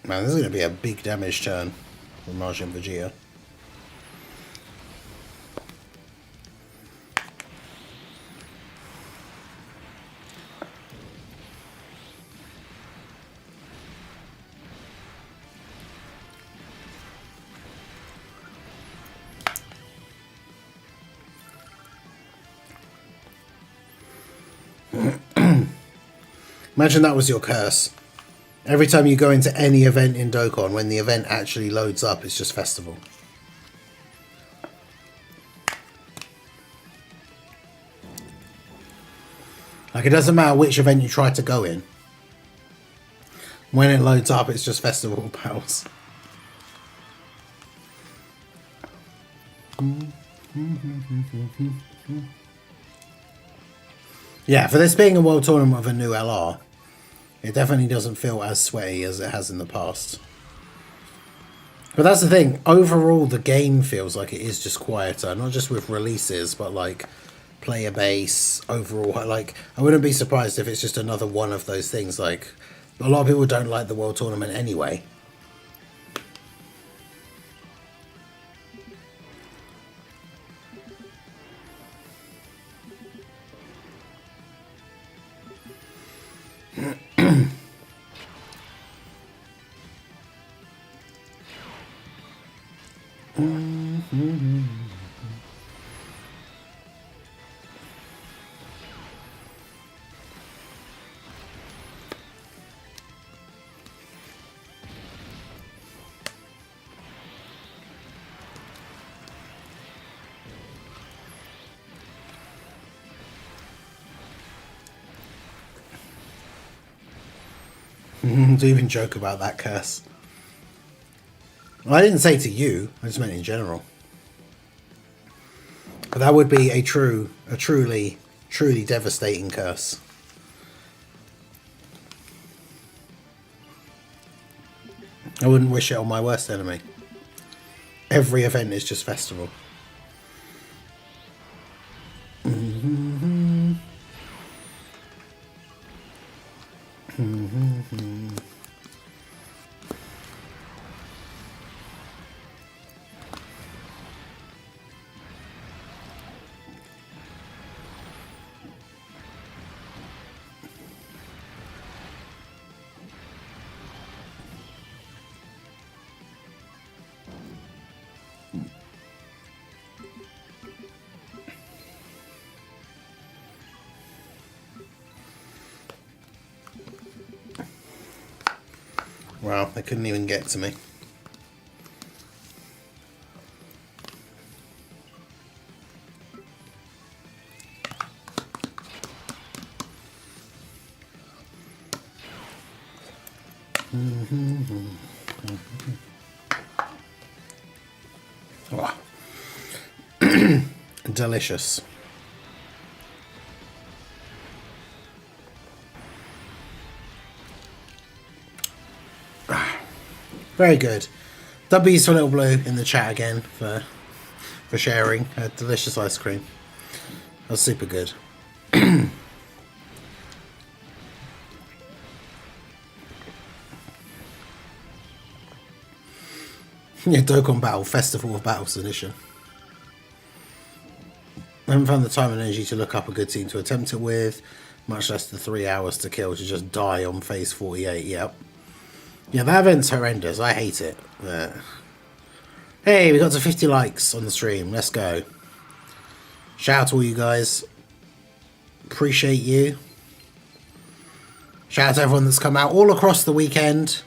Man, this is going to be a big damage turn from Raj and Vegeta. Imagine that was your curse. Every time you go into any event in Dokkan, when the event actually loads up, it's just Festival. Like, it doesn't matter which event you try to go in. When it loads up, it's just Festival battles. Yeah, for this being a world tournament of a new LR, it definitely doesn't feel as sweaty as it has in the past. But that's the thing, overall the game feels like it is just quieter, not just with releases, but like player base, overall. Like, I wouldn't be surprised if it's just another one of those things. Like, a lot of people don't like the world tournament anyway. To even joke about that curse. Well, I didn't say to you, I just meant in general. But that would be a truly devastating curse. I wouldn't wish it on my worst enemy. Every event is just Festival. Wow, they couldn't even get to me. Wow. Delicious. Very good. W's for Little Blue in the chat again for sharing a delicious ice cream. That was super good. Yeah, Dokkan Battle Festival of Battles edition. I haven't found the time and energy to look up a good team to attempt it with, much less the 3 hours to kill to just die on phase 48. Yep. Yeah, that event's horrendous. I hate it. Hey, we got to 50 likes on the stream. Let's go. Shout out to all you guys. Appreciate you. Shout out to everyone that's come out all across the weekend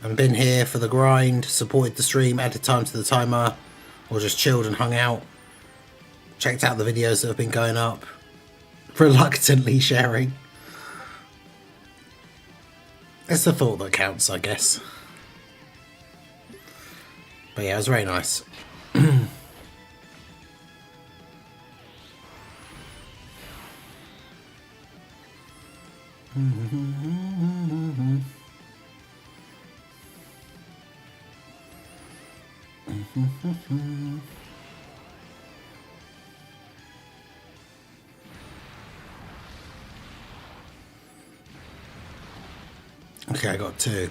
and been here for the grind, supported the stream, added time to the timer, or just chilled and hung out. Checked out the videos that have been going up. Reluctantly sharing. It's the thought that counts, I guess. But yeah, it was very nice. Okay, I got 2.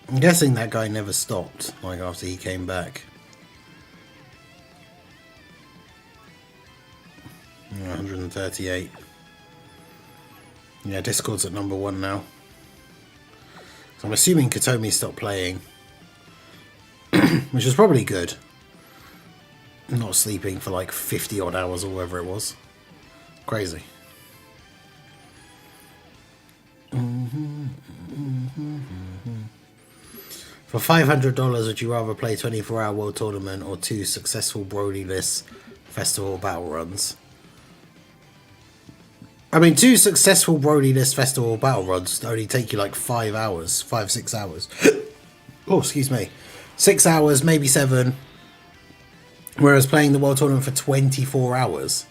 I'm guessing that guy never stopped, like after he came back. 138. Yeah, Discord's at number 1 now. So I'm assuming Katomi stopped playing, which is probably good. Not sleeping for like 50 odd hours or whatever it was. Crazy. For $500, would you rather play 24-hour World Tournament or 2 successful Brody-less Festival Battle Runs? I mean, 2 successful Brody-less Festival Battle Runs only take you like 5 hours, 5-6 hours. Oh, excuse me. 6 hours, maybe 7. Whereas playing the World Tournament for 24 hours.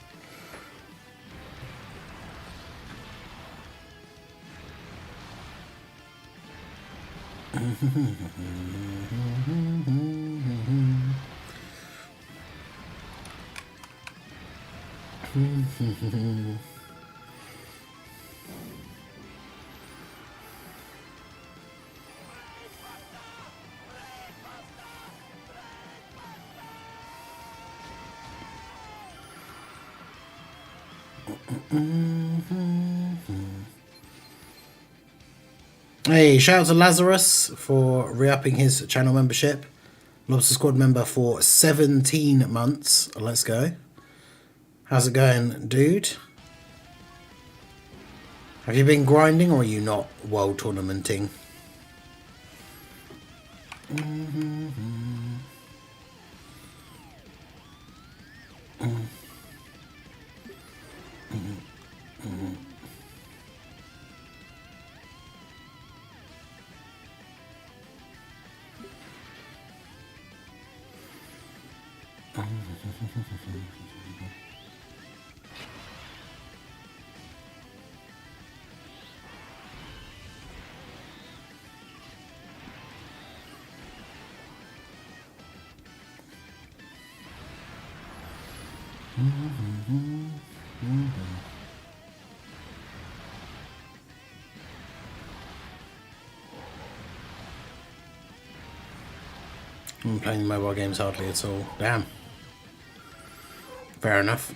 Hey, shout out to Lazarus for re-upping his channel membership. Lobster Squad member for 17 months. Let's go. How's it going, dude? Have you been grinding or are you not world tournamenting? I'm playing mobile games hardly at all. Damn. Fair enough.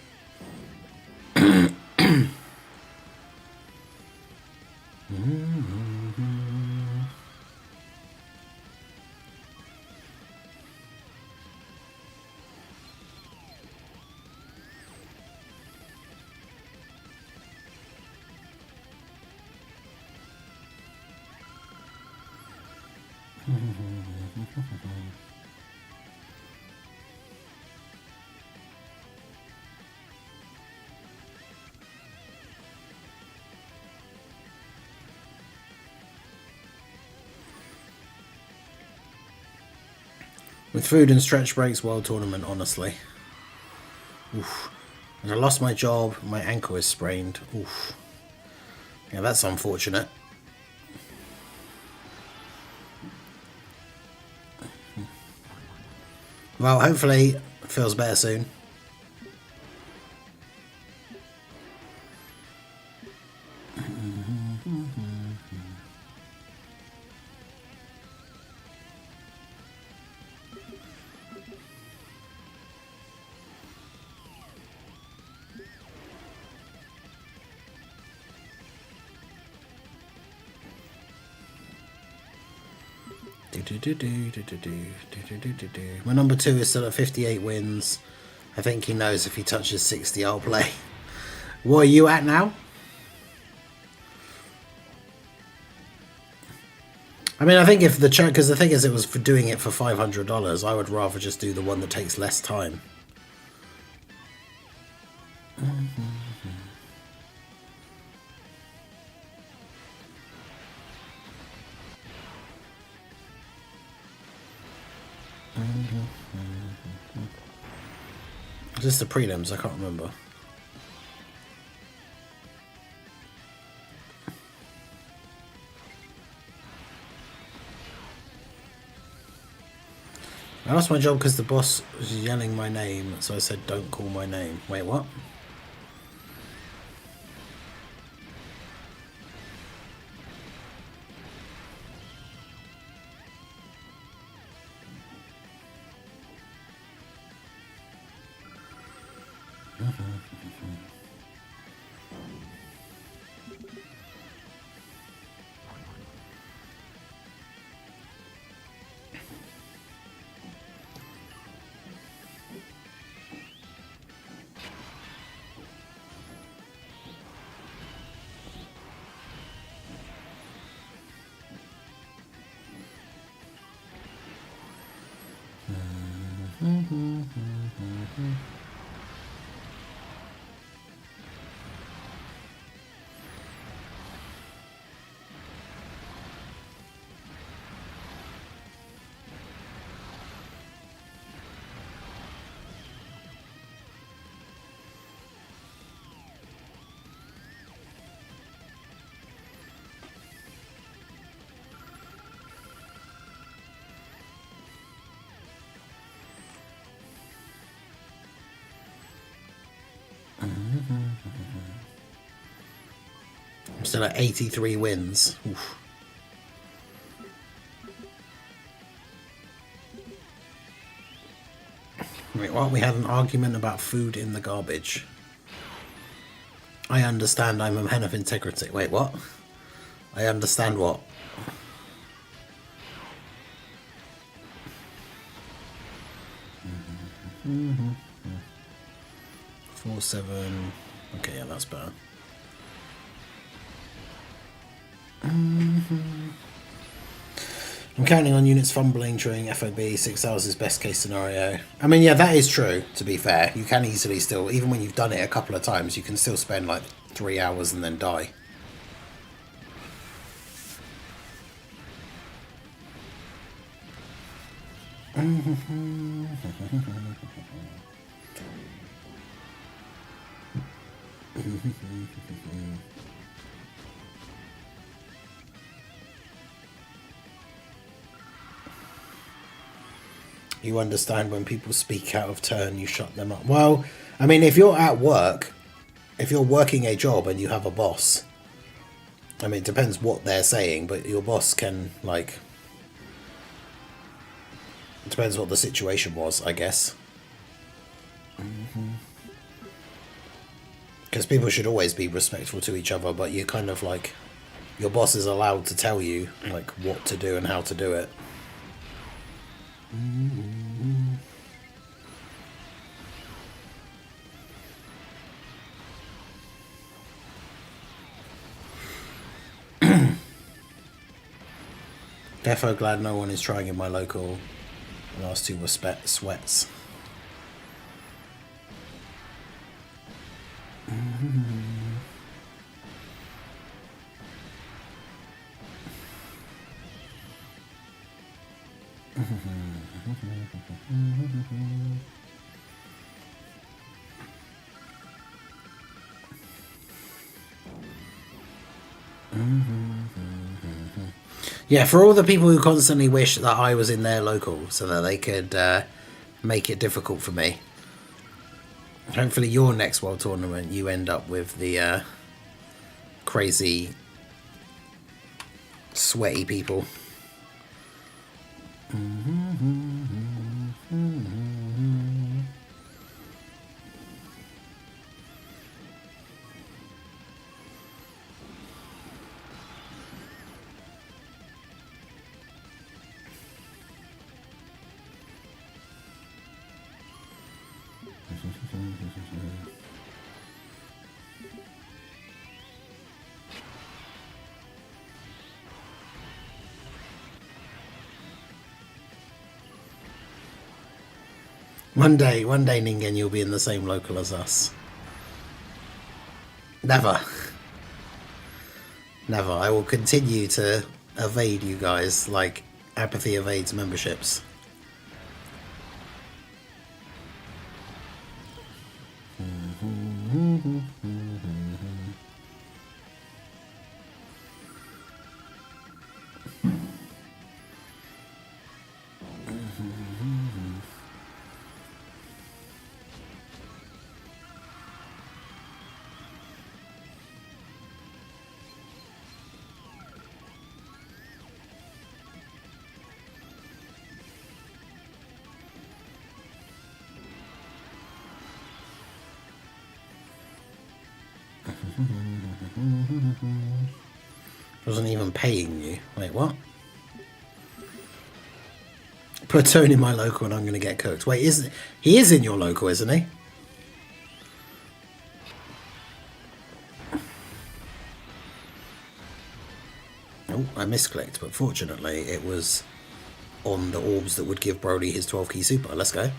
With food and stretch breaks, world tournament, honestly. Oof. I lost my job, my ankle is sprained. Oof. Yeah, that's unfortunate. Well, hopefully it feels better soon. My number 2 is still at 58 wins. I think he knows if he touches 60, I'll play. What are you at now? I mean, I think if the because the thing is, it was for doing it for $500. I would rather just do the one that takes less time. Is this the prelims? I can't remember. I lost my job because the boss was yelling my name, so I said, "Don't call my name." Wait, what? I'm still at 83 wins. Oof. Wait, what? We had an argument about food in the garbage. I understand I'm a man of integrity. Wait, what? I understand what? Mm-hmm. 4-7. Okay, yeah, that's better. I'm counting on units fumbling during FOB. 6 hours is best case scenario. I mean, yeah, that is true, to be fair. You can easily still, even when you've done it a couple of times, you can still spend like 3 hours and then die. You understand when people speak out of turn, you shut them up. Well, I mean, if you're at work, if you're working a job and you have a boss, I mean, it depends what they're saying, but your boss can, like... It depends what the situation was, I guess. Because people should always be respectful to each other, but you kind of, like... Your boss is allowed to tell you, like, what to do and how to do it. Defo glad no one is trying in my local. The last two were sweats. Yeah, for all the people who constantly wish that I was in their local so that they could make it difficult for me. Hopefully your next World Tournament you end up with the crazy sweaty people. One day, Ningen, you'll be in the same local as us. Never. Never. I will continue to evade you guys like apathy evades memberships. Wasn't even paying you. Wait, what? Put Tone in my local and I'm going to get cooked. Wait, he is in your local, isn't he? Oh, I misclicked, but fortunately it was on the orbs that would give Broly his 12 key super. Let's go.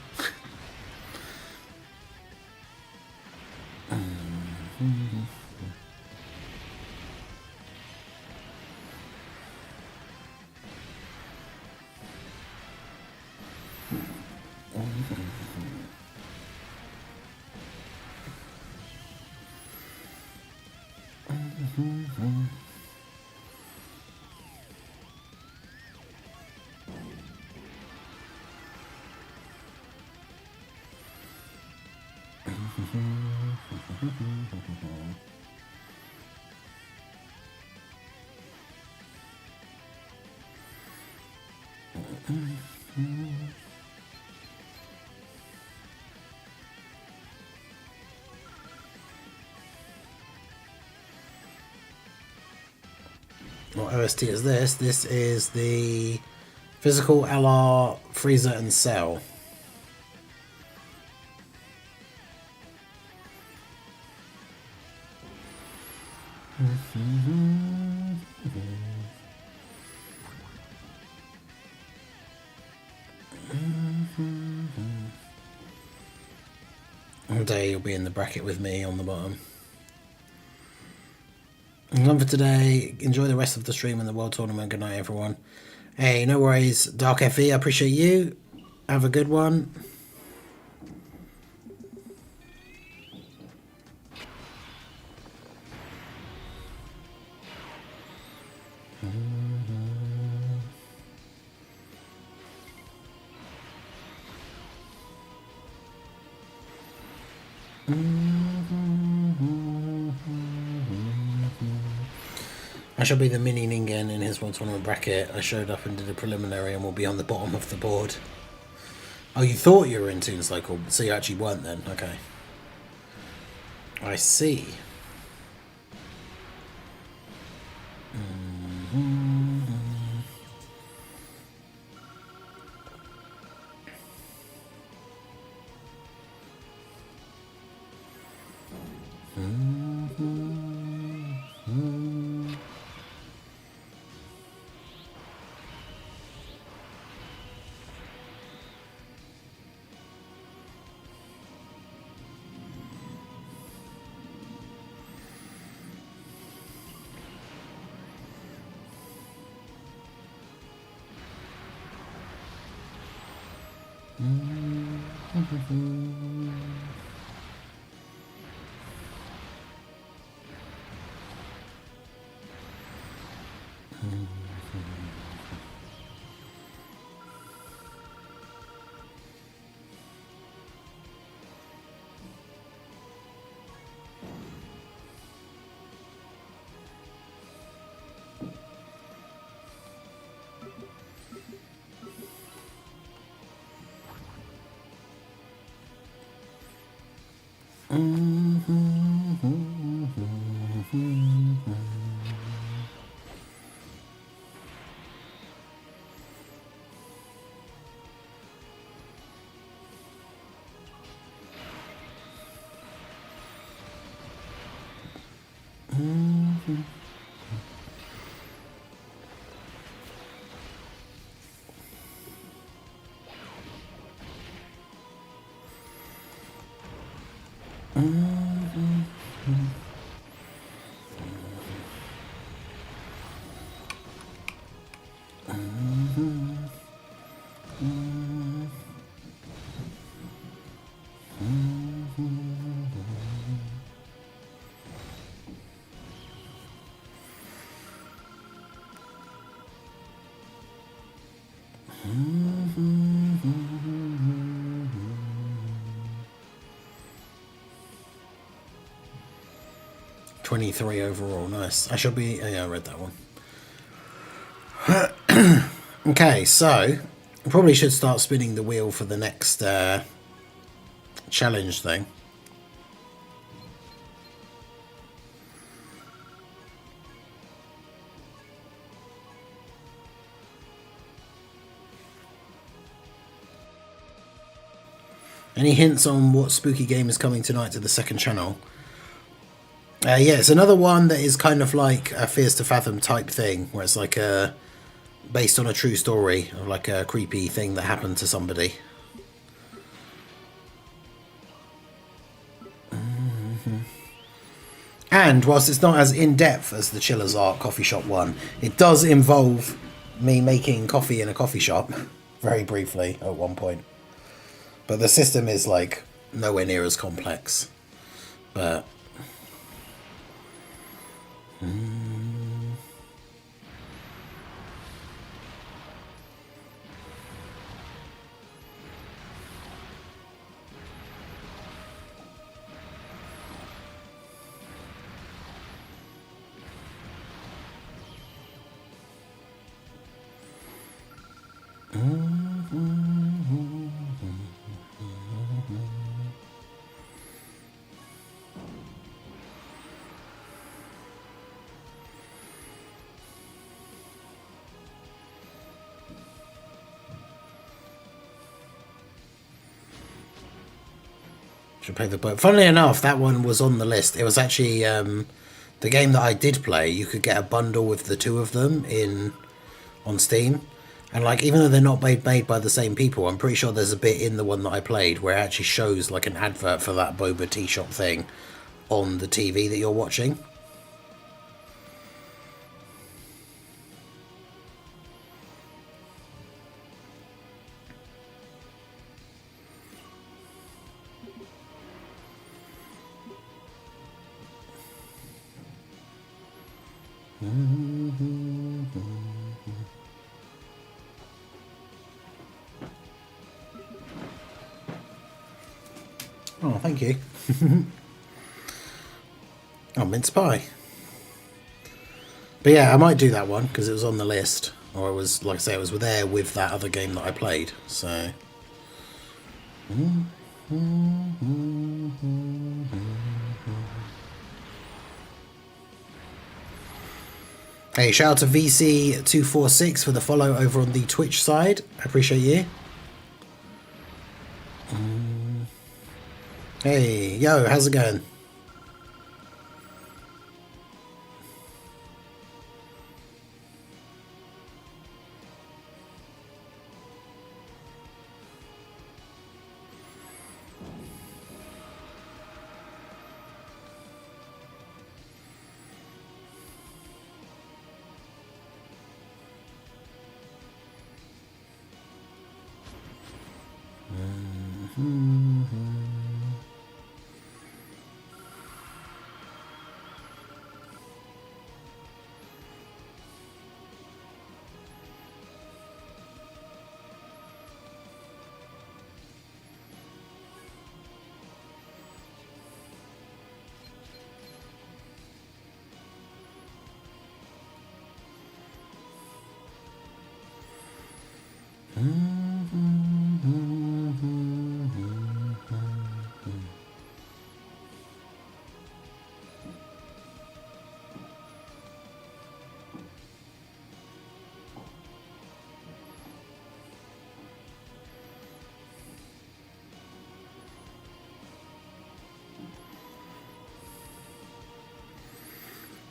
What OST is this? This is the physical LR, Frieza and Cell. One day you'll be in the bracket with me on the bottom. I'm done for today. Enjoy the rest of the stream and the World Tournament. Good night, everyone. Hey, no worries. Dark FE, I appreciate you. Have a good one. I shall be the mini Ningen in his one tournament bracket. I showed up and did a preliminary and will be on the bottom of the board. Oh, you thought you were in Toon Cycle, so you actually weren't then. Okay. I see. $23 overall, nice. I shall be. Oh, yeah, I read that one. Okay, so I probably should start spinning the wheel for the next challenge thing. Any hints on what spooky game is coming tonight to the second channel? Yeah, it's another one that is kind of like a Fears to Fathom type thing, where it's like based on a true story of like a creepy thing that happened to somebody. And whilst it's not as in-depth as the Chiller's Art coffee shop one, it does involve me making coffee in a coffee shop, very briefly at one point. But the system is like nowhere near as complex. But should play the boat. Funnily enough, that one was on the list. It was actually the game that I did play. You could get a bundle with the two of them on Steam, and like even though they're not made by the same people, I'm pretty sure there's a bit in the one that I played where it actually shows like an advert for that boba tea shop thing on the TV that you're watching. Oh, thank you. Oh, mince pie. But yeah, I might do that one because it was on the list. Or it was, like I say, it was there with that other game that I played. So... Hey, shout out to VC246 for the follow over on the Twitch side. I appreciate you. Hey, yo, how's it going?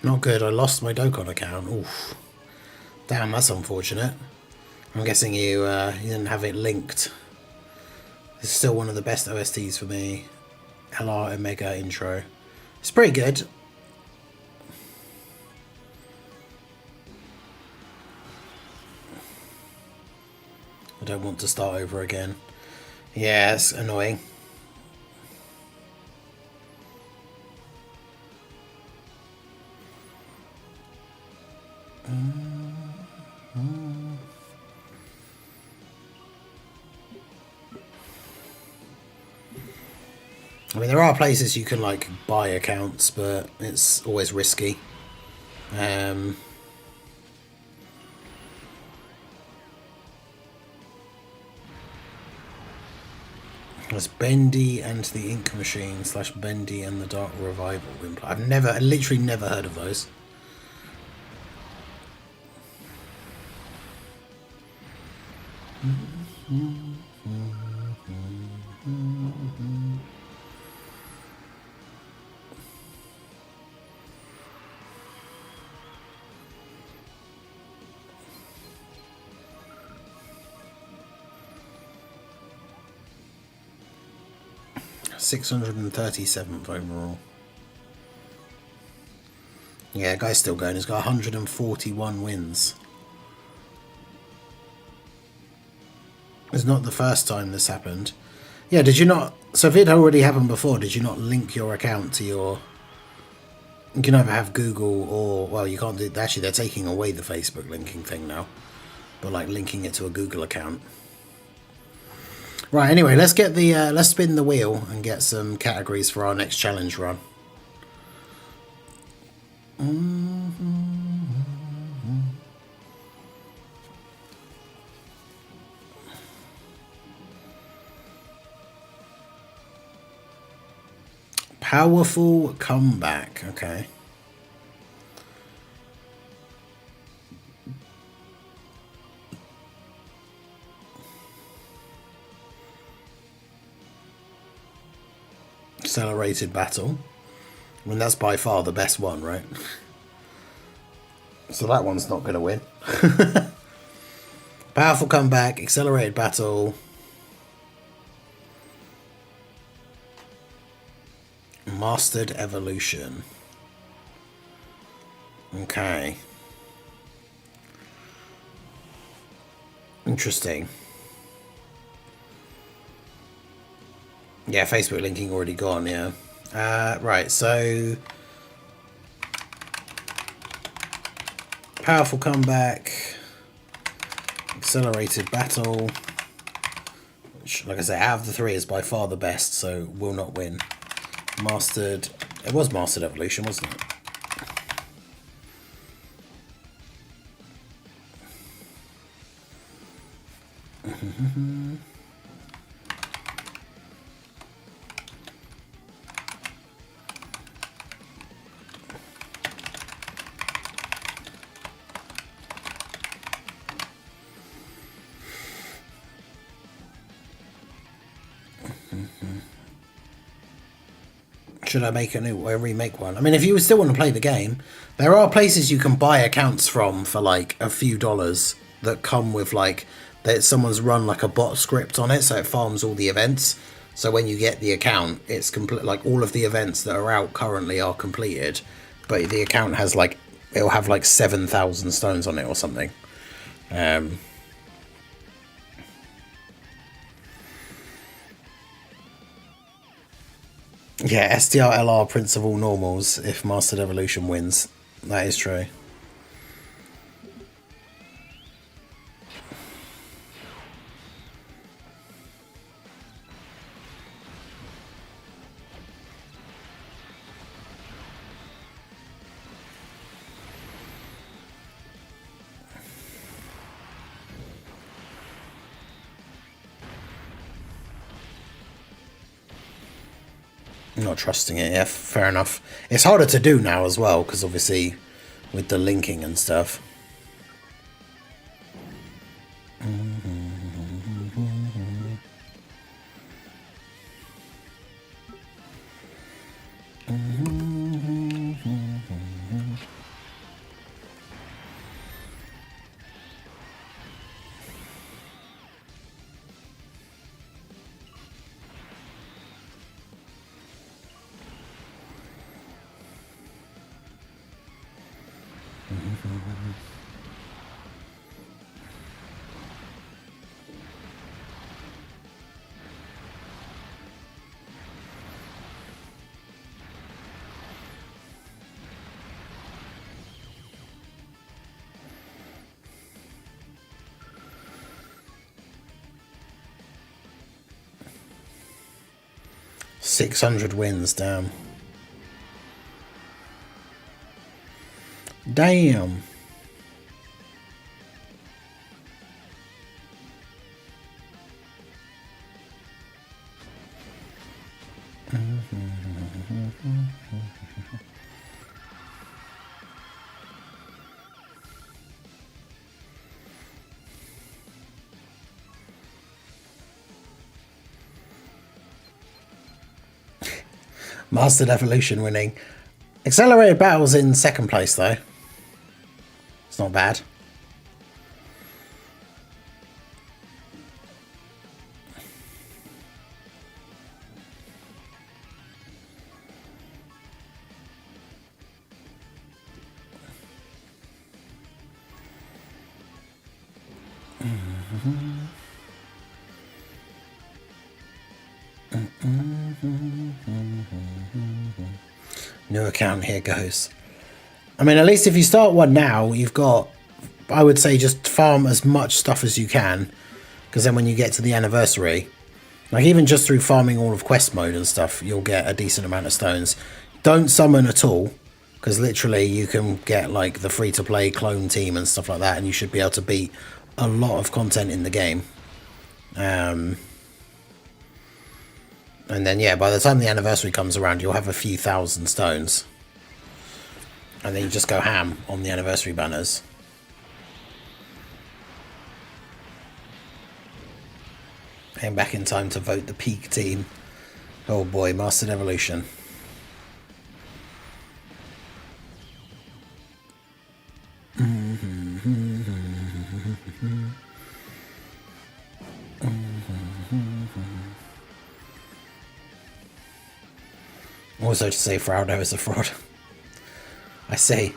Not good. I lost my Dokkan account. Oof. Damn, that's unfortunate. I'm guessing you didn't have it linked. It's still one of the best OSTs for me. LR Omega intro. It's pretty good. I don't want to start over again. Yeah, it's annoying. I mean, there are places you can like buy accounts, but it's always risky. There's Bendy and the Ink Machine / Bendy and the Dark Revival. I've literally never heard of those. $637th overall. Yeah, guy's still going. He's got 141 wins. It's not the first time this happened. Yeah, did you not... So if it had already happened before, did you not link your account to your... You can either have Google or... Well, you can't do... Actually, they're taking away the Facebook linking thing now. But, like, linking it to a Google account. Right, anyway, let's get the... let's spin the wheel and get some categories for our next challenge run. Powerful comeback. Okay. Accelerated battle. I mean, that's by far the best one, right? So that one's not going to win. Powerful comeback, accelerated battle. Mastered evolution. Okay. Interesting. Yeah, Facebook linking already gone, yeah. Right, so... Powerful comeback. Accelerated battle. Which, like I say, out of the three is by far the best, so will not win. Mastered. It was Mastered Evolution, wasn't it? Should I make a remake one? I mean, if you still want to play the game, there are places you can buy accounts from for like a few dollars that come with like that someone's run like a bot script on it, so it farms all the events. So when you get the account, it's complete. Like all of the events that are out currently are completed, but the account has like it'll have like 7,000 stones on it or something. Yeah, SDR Prince of all normals if Mastered Evolution wins. That is true. Not trusting it, yeah, fair enough. It's harder to do now as well, because obviously with the linking and stuff. $600 wins, damn. Damn. Mastered Evolution winning. Accelerated Battle's in second place, though. It's not bad. New account, here goes. I mean, at least if you start one now, you've got, I would say, just farm as much stuff as you can, because then when you get to the anniversary, like even just through farming all of quest mode and stuff, you'll get a decent amount of stones. Don't summon at all, because literally you can get like the free-to-play clone team and stuff like that, and you should be able to beat a lot of content in the game. And then, yeah, by the time the anniversary comes around, you'll have a few thousand stones. And then you just go ham on the anniversary banners. Came back in time to vote the peak team. Oh boy, Mastered Evolution. Also to say Fraudo is a fraud. I see.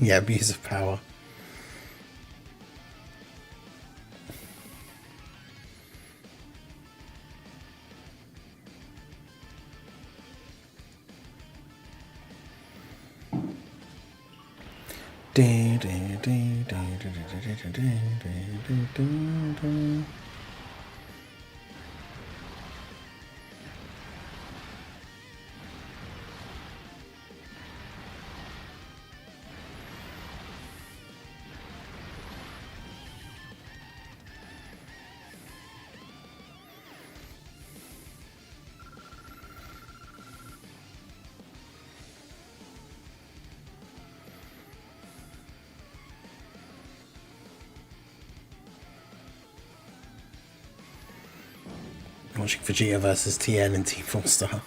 Yeah, abuse of power. Watching Vegeta versus TN in Team 4 Star.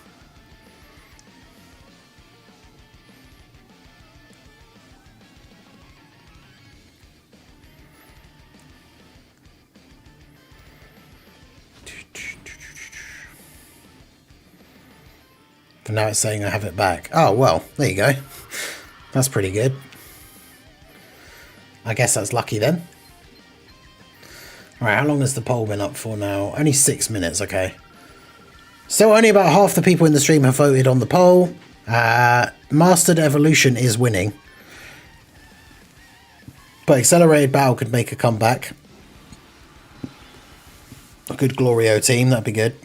And now it's saying I have it back. Oh, well, there you go. That's pretty good. I guess that's lucky then. Alright, how long has the poll been up for now? Only 6 minutes, okay. Still only about half the people in the stream have voted on the poll. Mastered Evolution is winning. But Accelerated Battle could make a comeback. A good Glorio team, that'd be good.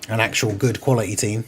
An actual good quality team.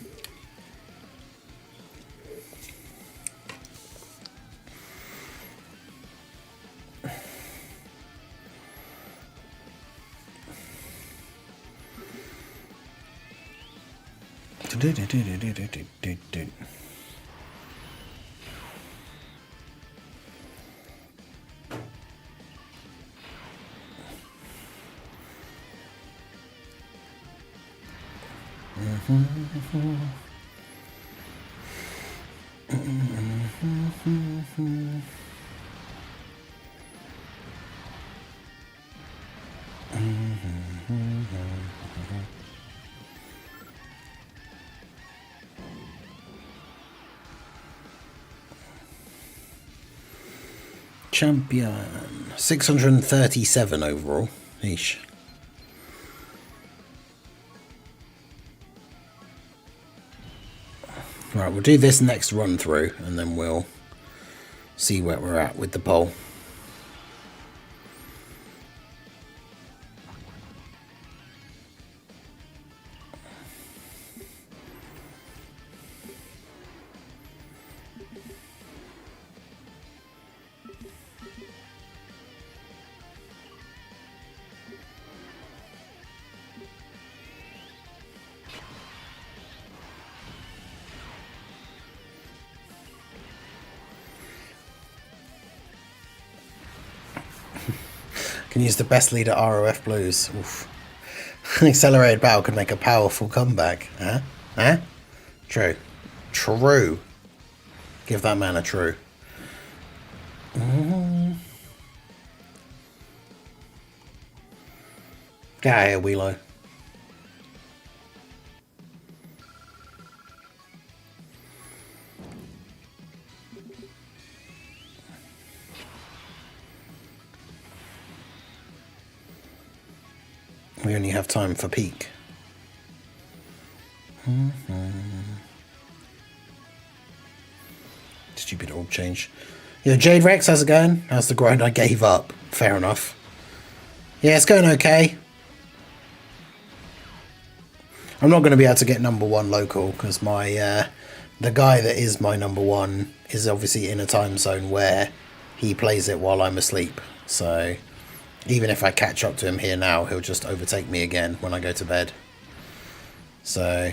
Champion 637 overall. Eesh. Right, we'll do this next run through and then we'll see where we're at with the poll. Can use the best leader ROF Blues. Oof. Accelerated Battle could make a powerful comeback. Huh? Huh? True. True. Give that man a true. Get out of here, Wheelo. We only have time for peak. Stupid orb change. Yeah, Jade Rex, how's it going? How's the grind? I gave up. Fair enough. Yeah, it's going okay. I'm not going to be able to get #1 local because my the guy that is my #1 is obviously in a time zone where he plays it while I'm asleep. So Even if I catch up to him here now, he'll just overtake me again when I go to bed. So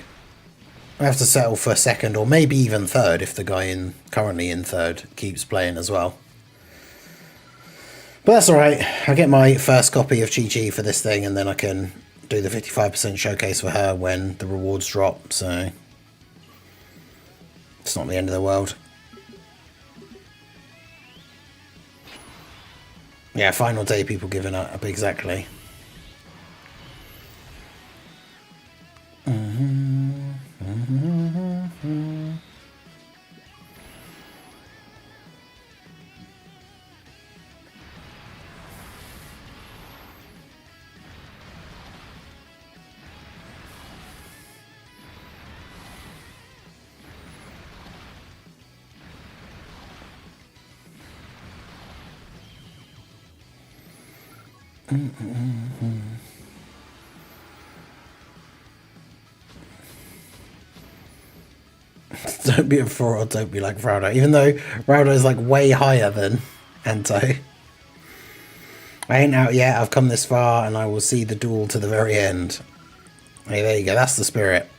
I have to settle for second or maybe even third if the guy currently in third keeps playing as well. But that's alright. I get my first copy of Chi Chi for this thing, and then I can do the 55% showcase for her when the rewards drop, so it's not the end of the world. Yeah, final day people giving up, exactly. Don't be a fraud, don't be like Raudo. Even though Raudo is like way higher than Anto. I ain't out yet, I've come this far, and I will see the duel to the very end. Hey, there you go, that's the spirit.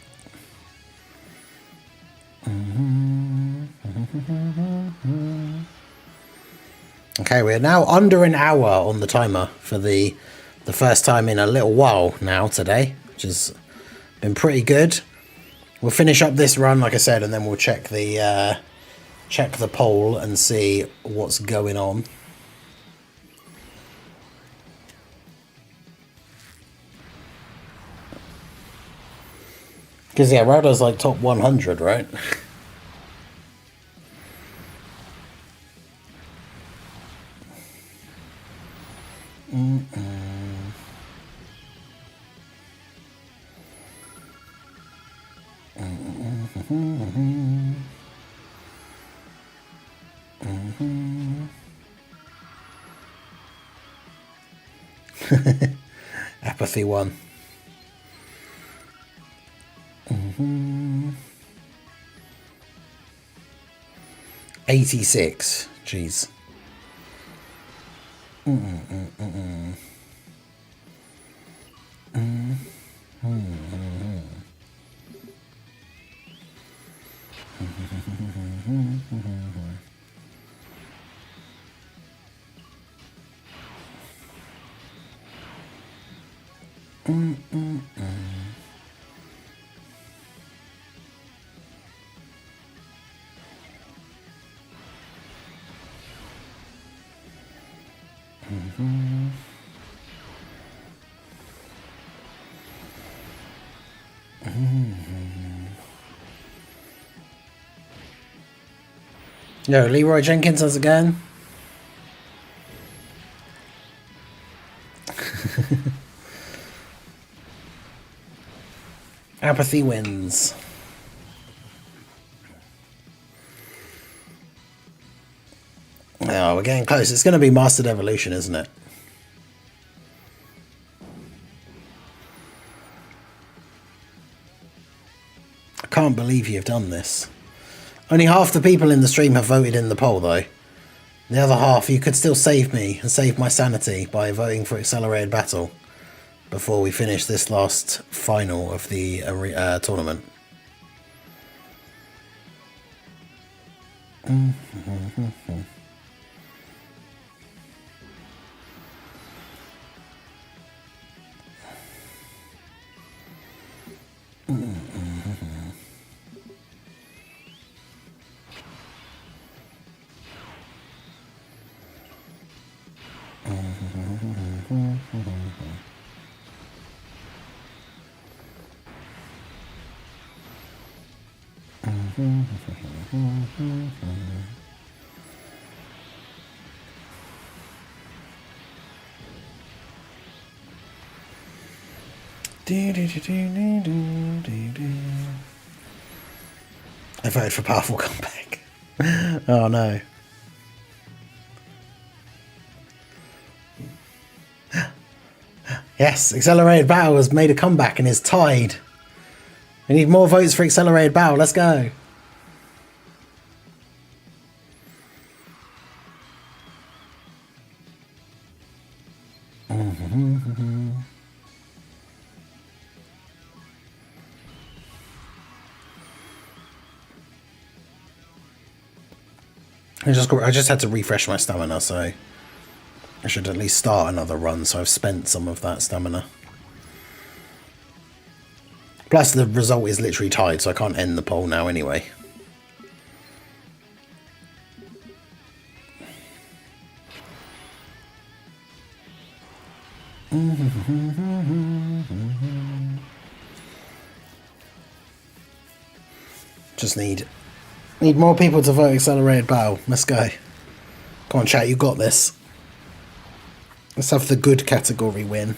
Okay, we're now under an hour on the timer for the first time in a little while now today, which has been pretty good. We'll finish up this run, like I said, and then we'll check the poll and see what's going on. Because, yeah, Raudo's like top 100, right? Apathy 1. 86. Jeez. Yo, Leroy Jenkins, how's it going? Apathy wins. Oh, we're getting close. It's going to be Mastered Evolution, isn't it? I can't believe you've done this. Only half the people in the stream have voted in the poll, though. The other half, you could still save me and save my sanity by voting for Accelerated Battle before we finish this last final of the tournament. I voted for Powerful Comeback. Oh no. Yes, Accelerated Battle has made a comeback and is tied. We need more votes for Accelerated Battle. Let's go. I just had to refresh my stamina, so I should at least start another run, so I've spent some of that stamina. Plus the result is literally tied, so I can't end the poll now anyway. Just need more people to vote accelerated battle. Let's go. Come on, chat, you got this. Let's have the good category win.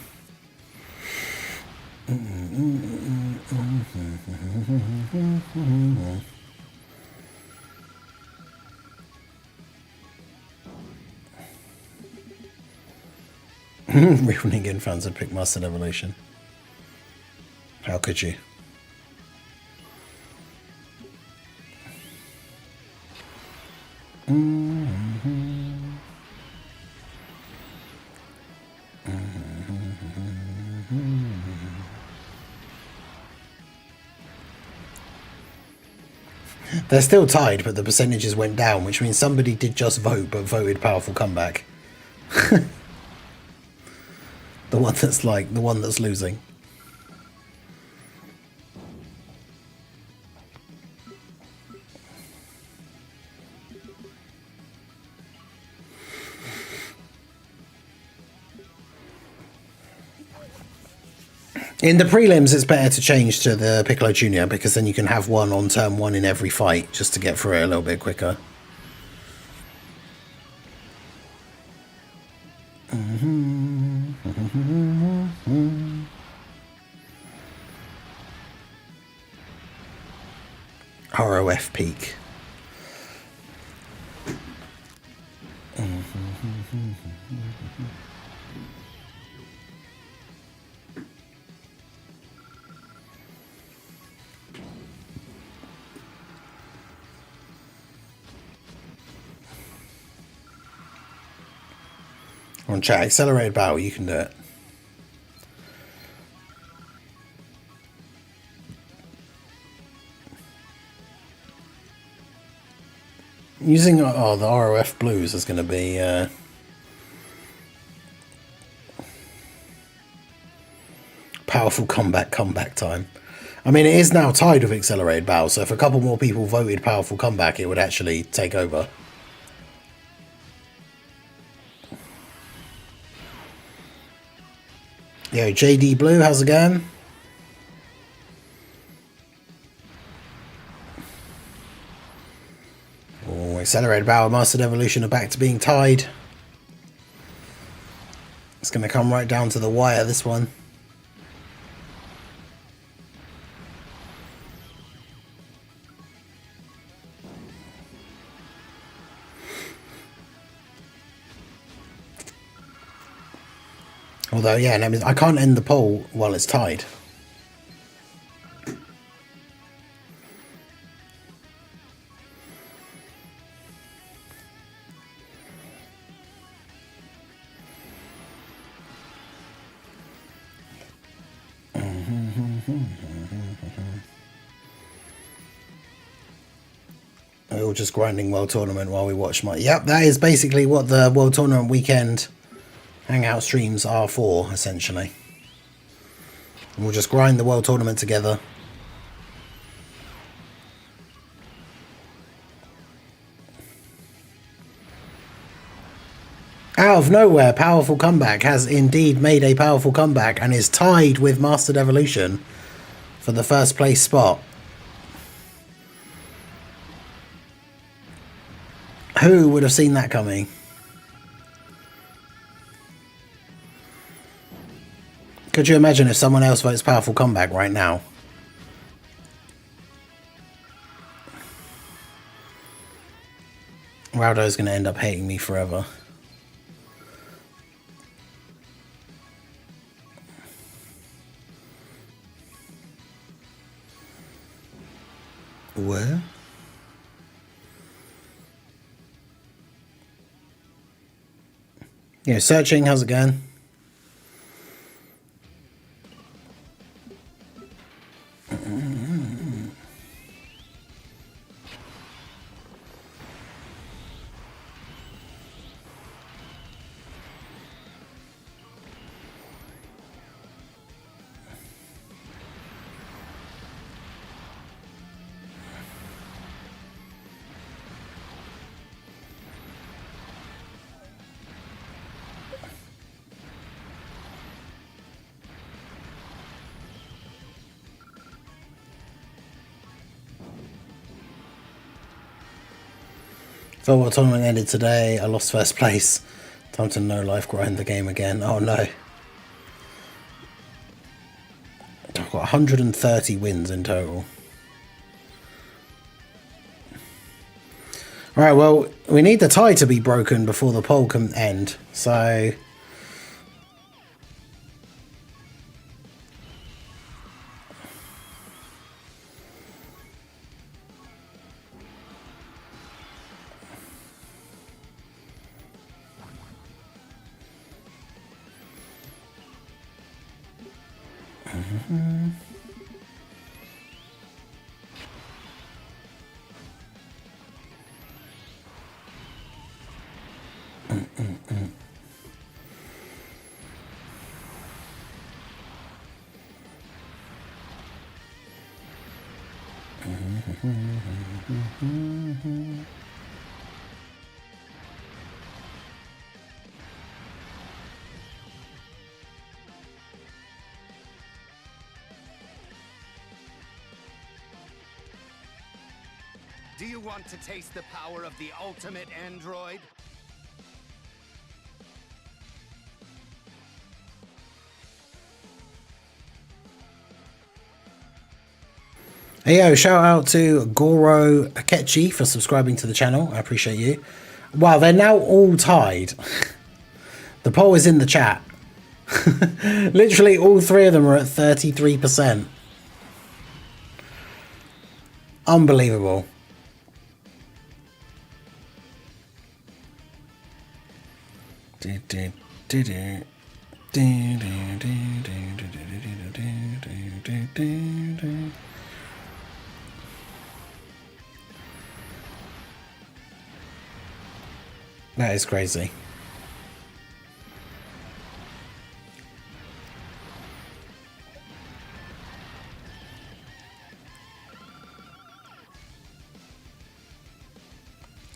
Real Ningen fans would pick Master Evolution. How could you? They're still tied, but the percentages went down, which means somebody did just vote, but voted powerful comeback. The one that's losing. In the prelims, it's better to change to the Piccolo Junior because then you can have one on turn 1 in every fight just to get through it a little bit quicker. ROF peak. On chat, accelerated battle, you can do it. Using the ROF blues is going to be powerful comeback time. I mean, it is now tied with accelerated battle, so if a couple more people voted powerful comeback, it would actually take over. Yo, JD Blue, how's it going? Oh, accelerated battle, Mastered Evolution are back to being tied. It's going to come right down to the wire, this one. Although, yeah, I can't end the poll while it's tied. We're all just grinding World Tournament while we watch my... Yep, that is basically what the World Tournament weekend hangout streams are for, essentially. And we'll just grind the World Tournament together. Out of nowhere, Powerful Comeback has indeed made a powerful comeback and is tied with Mastered Evolution for the first place spot. Who would have seen that coming? Could you imagine if someone else votes Powerful Comeback right now? Raldo's going to end up hating me forever. Where? Yeah, searching, how's it going? So what tournament ended today? I lost first place. Time to no life grind the game again. Oh no. I've got 130 wins in total. Alright, well, we need the tie to be broken before the poll can end. So... Do you want to taste the power of the ultimate android? Hey yo, shout out to Goro Akechi for subscribing to the channel. I appreciate you. Wow, they're now all tied. The poll is in the chat. Literally all three of them are at 33%. Unbelievable. That is crazy.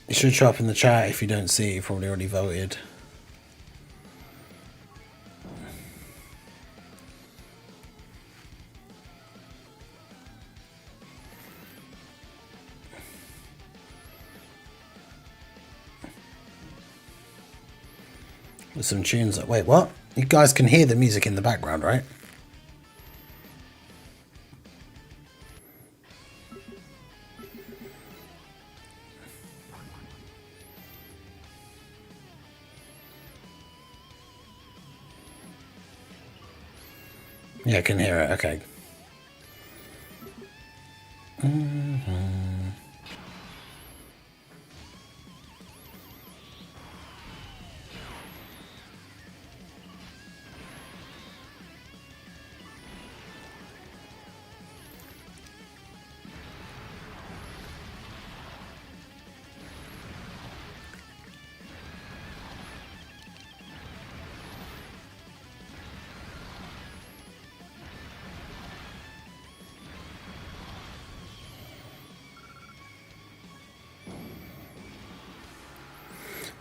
It should show up in the chat. If you don't see it, you probably already voted. With some tunes that... Wait, what? You guys can hear the music in the background, right? Yeah, I can hear it. Okay.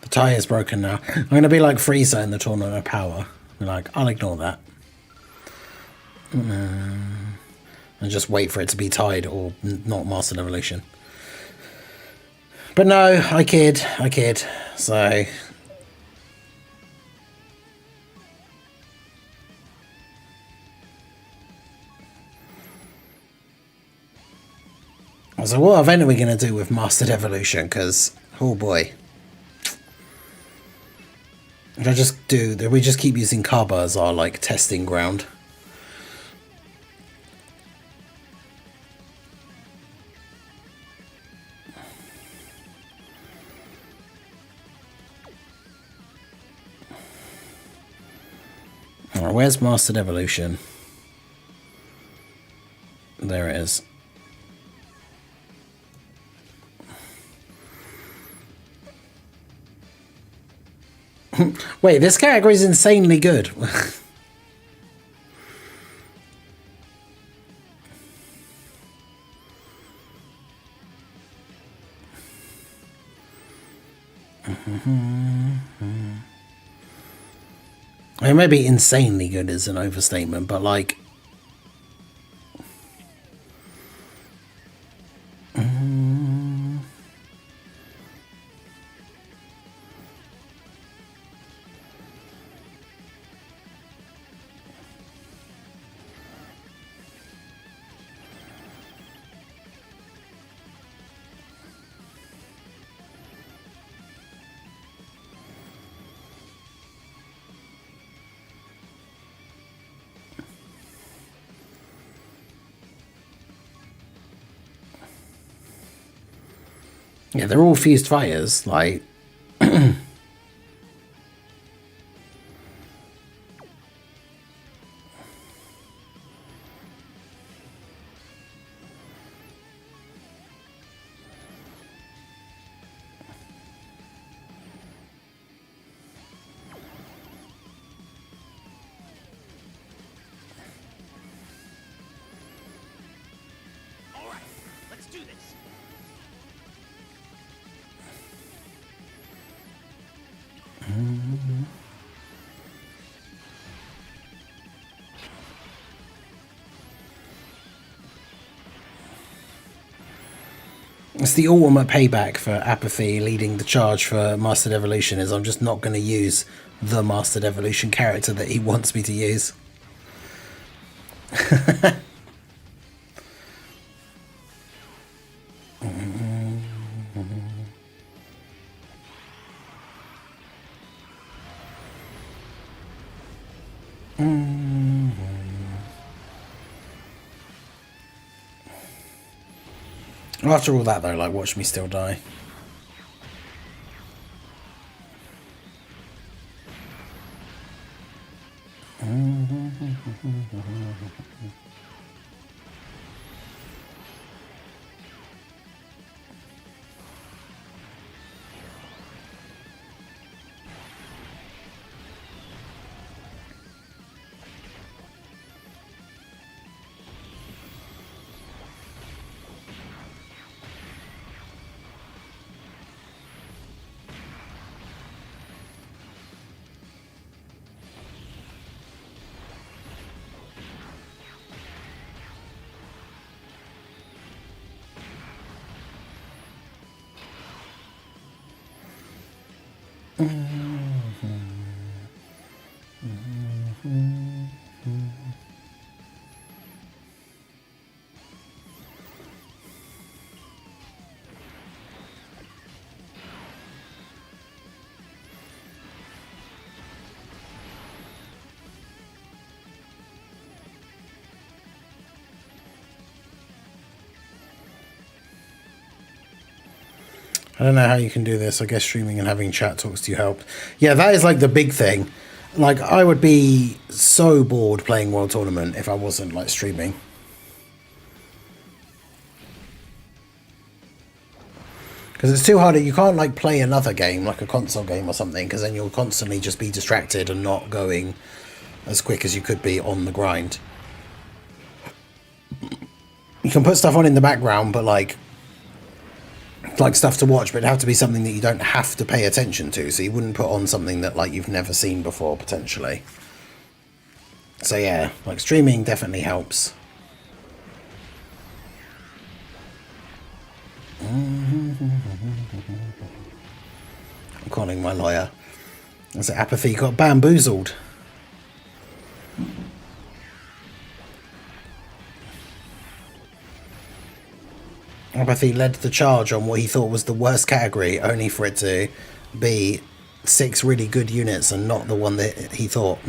The tie is broken now. I'm going to be like Frieza in the Tournament of Power. Like, I'll ignore that. And just wait for it to be tied or not Mastered Evolution. But no, I kid. So... So what event are we going to do with Mastered Evolution? Because, oh boy. We just keep using Kaba as our, like, testing ground. Alright, where's Mastered Evolution? There it is. Wait, this category is insanely good. I mean, maybe insanely good is an overstatement, but like... Yeah, they're all fused fighters, like... It's the ultimate payback for apathy leading the charge for Mastered Evolution is I'm just not going to use the Mastered Evolution character that he wants me to use. After all that though, like, watch me still die. I don't know how you can do this. I guess streaming and having chat talks to you helped. Yeah, that is like the big thing. Like, I would be so bored playing World Tournament if I wasn't like streaming. Because it's too hard. You can't like play another game, like a console game or something, because then you'll constantly just be distracted and not going as quick as you could be on the grind. You can put stuff on in the background, but like stuff to watch, but it'd have to be something that you don't have to pay attention to. So you wouldn't put on something that like you've never seen before, potentially. So yeah, like streaming definitely helps. I'm calling my lawyer. As apathy got bamboozled. Apathy led the charge on what he thought was the worst category, only for it to be 6 really good units and not the one that he thought.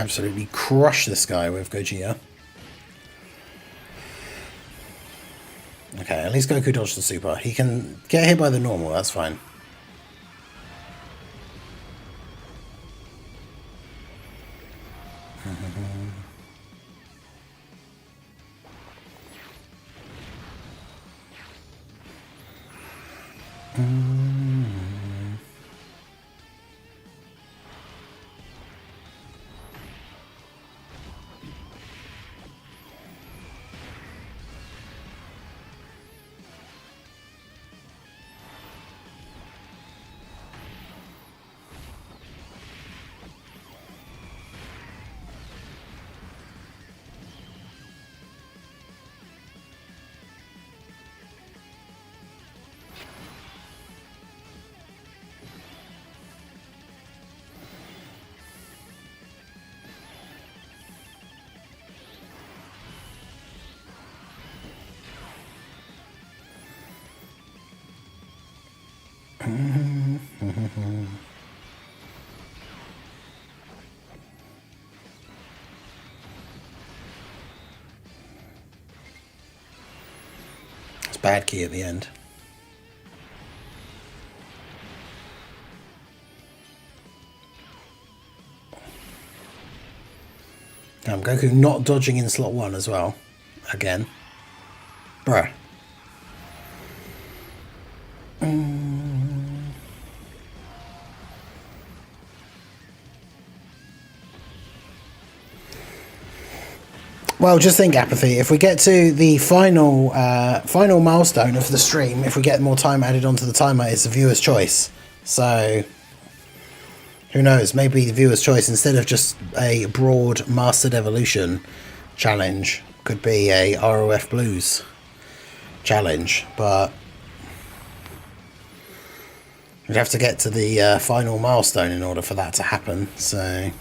Absolutely crush this guy with Gogeta. Okay, at least Goku dodged the super. He can get hit by the normal, that's fine. It's bad key at the end. Goku not dodging in slot 1 as well. Again. Bruh. Well, just think, Apathy, if we get to the final milestone of the stream, if we get more time added onto the timer, it's the viewer's choice. So, who knows, maybe the viewer's choice, instead of just a broad Mastered Evolution challenge, could be a ROF Blues challenge, but we'd have to get to the final milestone in order for that to happen, so...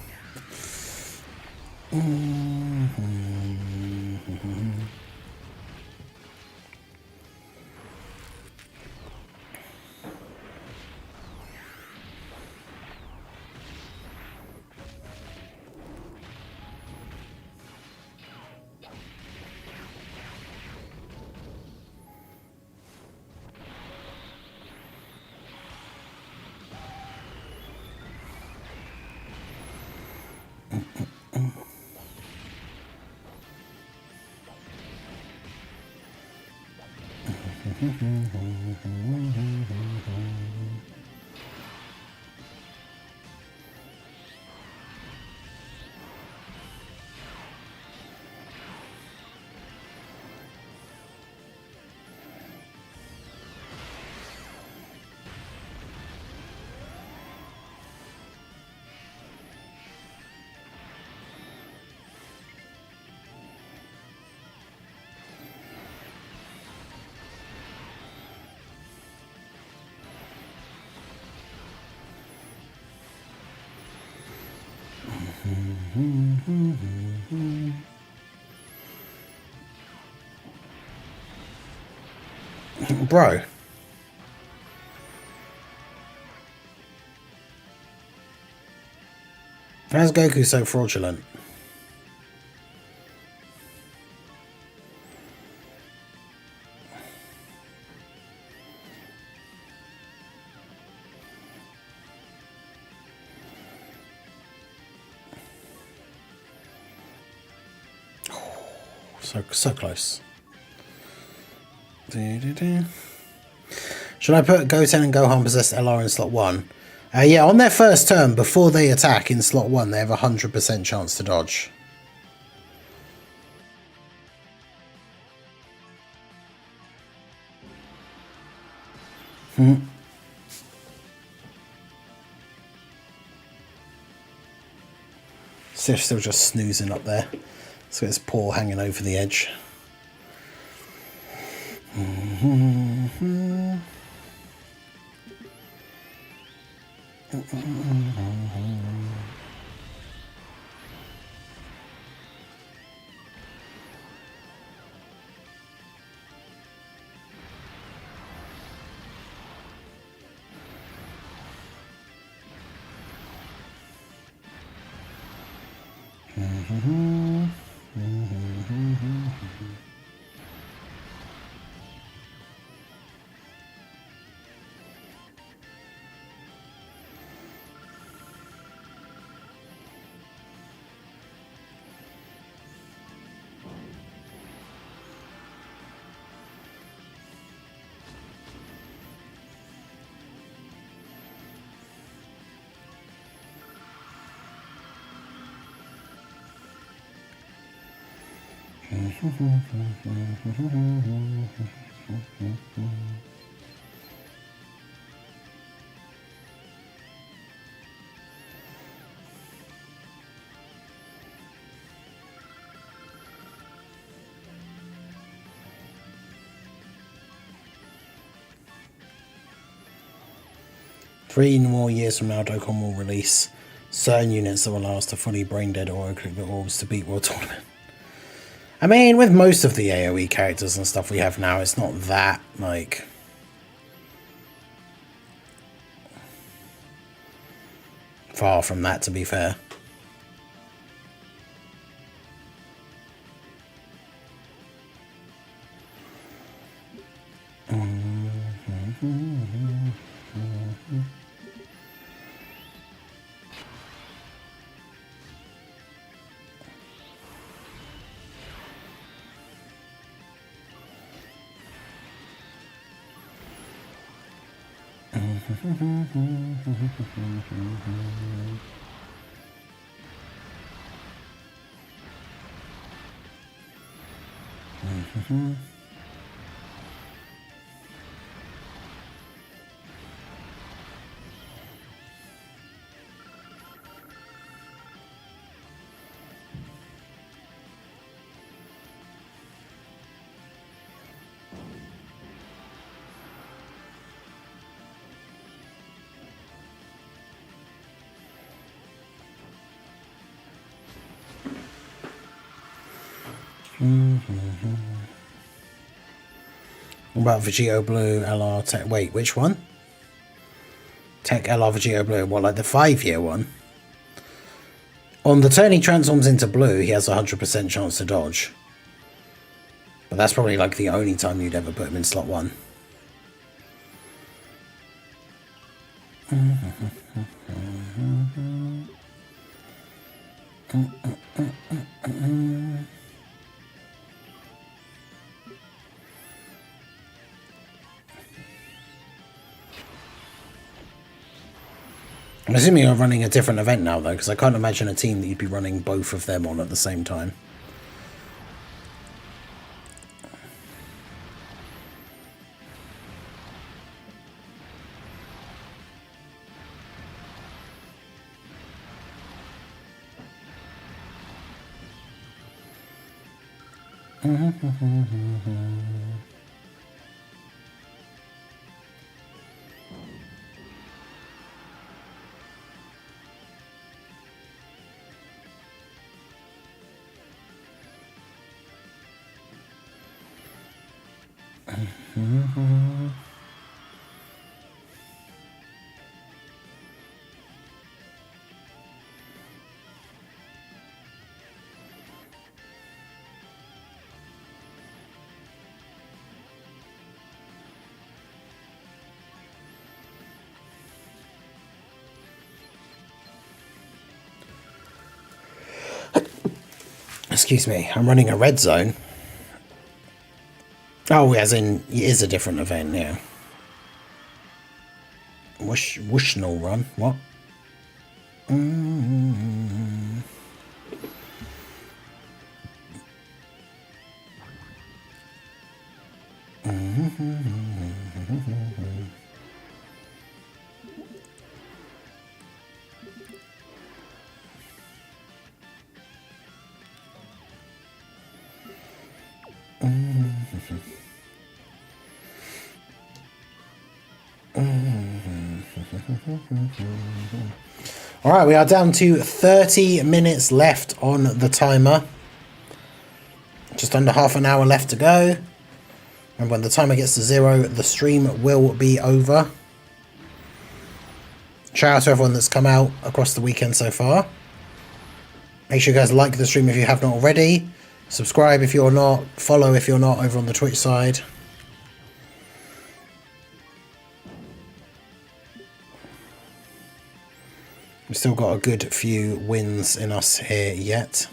Bro. How's Goku so fraudulent? So close. Should I put Goten and Gohan possessed LR in slot 1? Yeah, on their first turn, before they attack in slot 1, they have a 100% chance to dodge. Sif's still just snoozing up there. So his paw hanging over the edge. Three more years from now, Dokkan will release certain units that will allow us to fully brain dead or click the orbs to beat World Tournament. I mean, with most of the AoE characters and stuff we have now, it's not that, like... far from that, to be fair. What about Vegito Blue LR Tech? Wait, which one? Tech LR Vegito Blue. What, like the 5-year one? On the turn he transforms into blue, he has a 100% chance to dodge. But that's probably like the only time you'd ever put him in slot 1. I'm assuming you're running a different event now, though, because I can't imagine a team that you'd be running both of them on at the same time. Excuse me, I'm running a red zone. Oh, as in, it is a different event, yeah. Whooshnell run, what? All right, we are down to 30 minutes left on the timer. Just under half an hour left to go. And when the timer gets to 0, the stream will be over. Shout out to everyone that's come out across the weekend so far. Make sure you guys like the stream if you have not already. Subscribe if you're not. Follow if you're not over on the Twitch side. We've still got a good few wins in us here yet.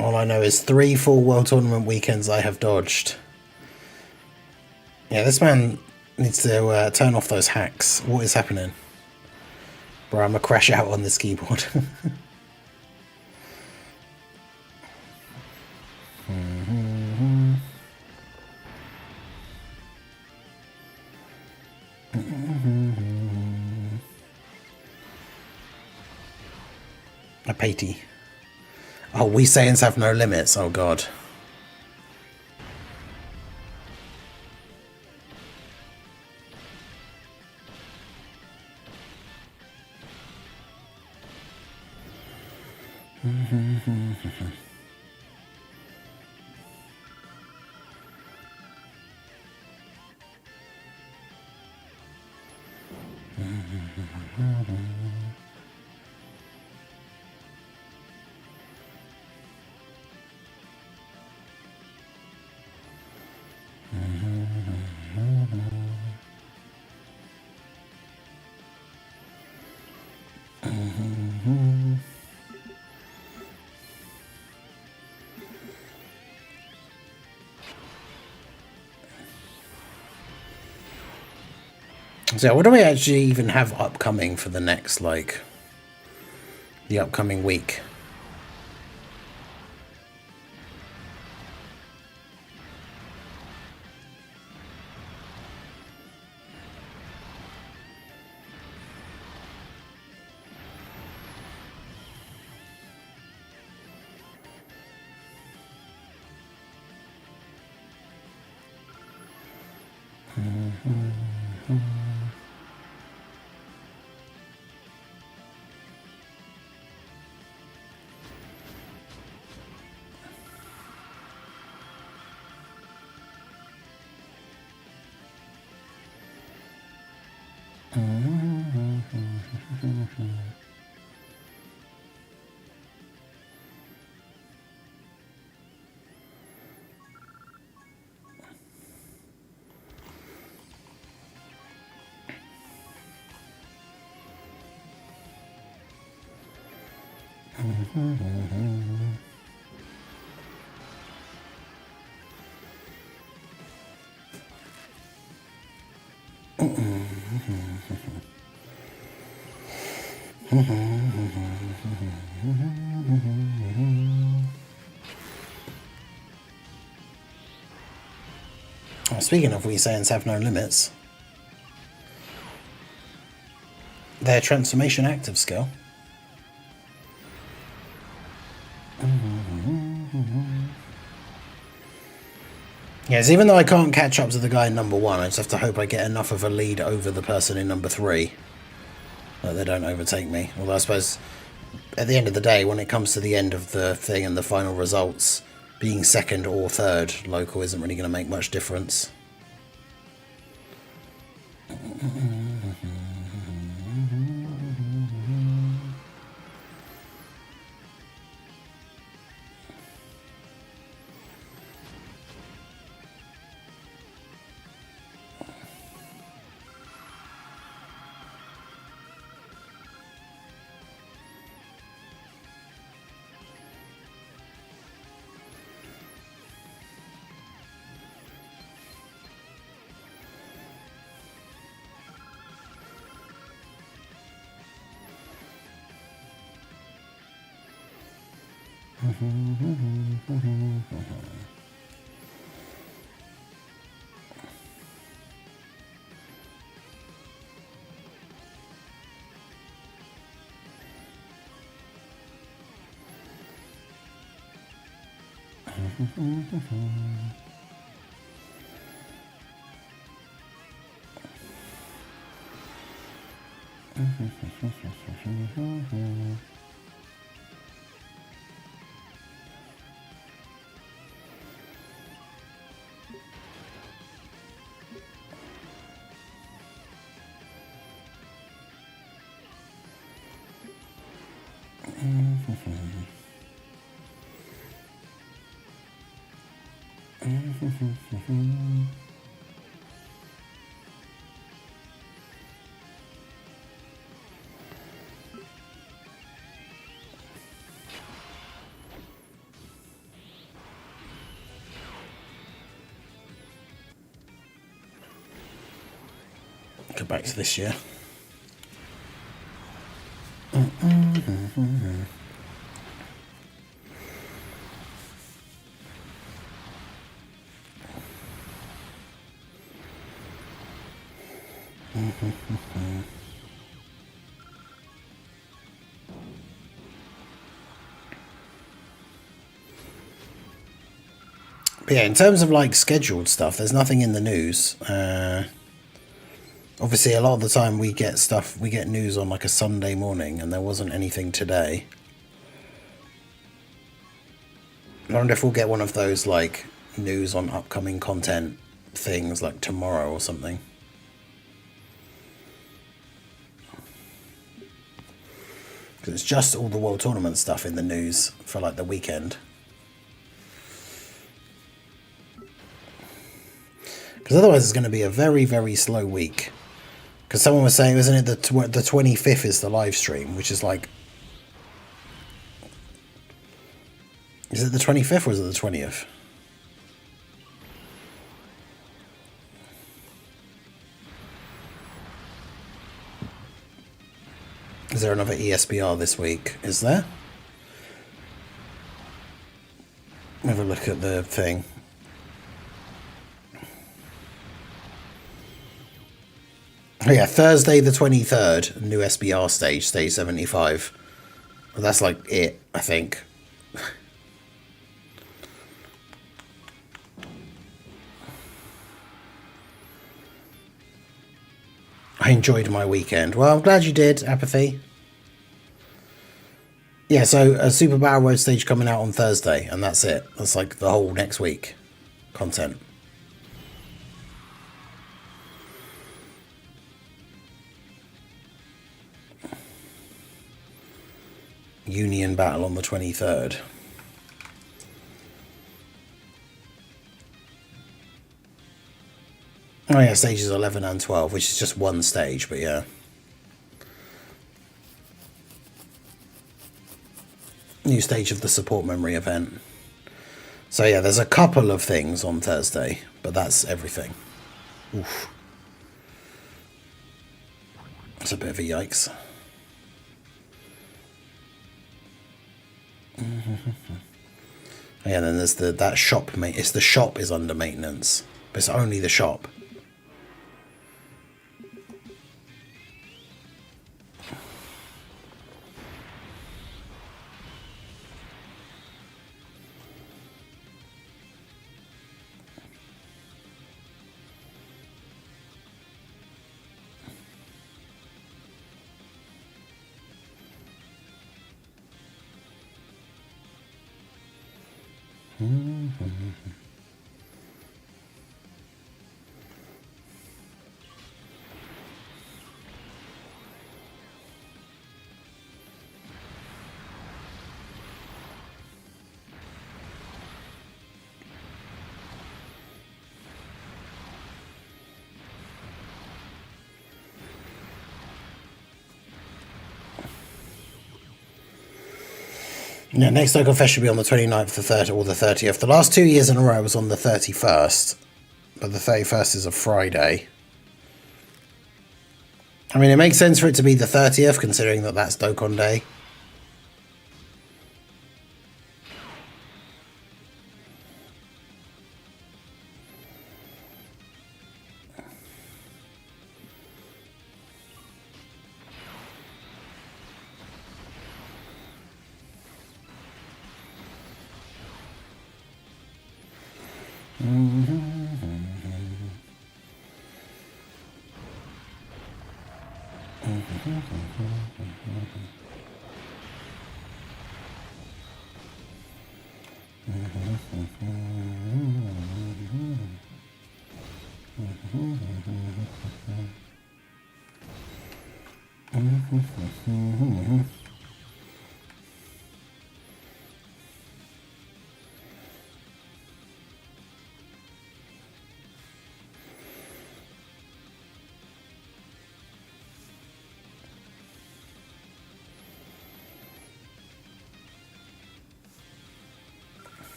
All I know is 3 full World Tournament weekends I have dodged. Yeah, this man needs to turn off those hacks. What is happening? Bro, I'm gonna crash out on this keyboard. A patey. Oh, we Saiyans have no limits. Oh god. So what do we actually even have upcoming for the next, like, the upcoming week? Oh, speaking of We Saiyans have no limits, their transformation active skill. Yes, even though I can't catch up to the guy in number 1, I just have to hope I get enough of a lead over the person in number 3 that they don't overtake me. Although I suppose at the end of the day, when it comes to the end of the thing and the final results, being second or third local isn't really going to make much difference. Go back to this year. But yeah, in terms of like scheduled stuff, there's nothing in the news. Obviously, a lot of the time we get news on like a Sunday morning, and there wasn't anything today. I wonder if we'll get one of those like news on upcoming content things like tomorrow or something. Because it's just all the World Tournament stuff in the news for like the weekend. Because otherwise it's going to be a very, very slow week. Because someone was saying, isn't it the 25th is the live stream, which is like... Is it the 25th or is it the 20th? Is there another ESBR this week? Is there? Have a look at the thing. Oh yeah, Thursday the 23rd, new SBR stage, stage 75. Well, that's like it, I think. I enjoyed my weekend. Well, I'm glad you did, Apathy. Yeah, so a Super Battle Road stage coming out on Thursday, and that's it. That's like the whole next week content. Union Battle on the 23rd. Oh yeah, stages 11 and 12, which is just one stage, but yeah. New stage of the support memory event. So yeah, there's a couple of things on Thursday, but that's everything. Oof. That's a bit of a yikes. Yeah, then there's that shop, mate. It's the shop is under maintenance, but it's only the shop. Yeah, next Dokkan Fest should be on the 29th, the 30th, or the 30th. The last 2 years in a row was on the 31st, but the 31st is a Friday. I mean, it makes sense for it to be the 30th, considering that that's Dokkan Day.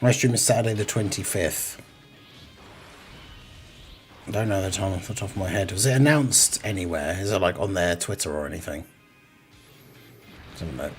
My stream is Saturday the 25th. I don't know the time off the top of my head. Was it announced anywhere? Is it like on their Twitter or anything? I don't know.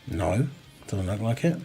No, doesn't look like it.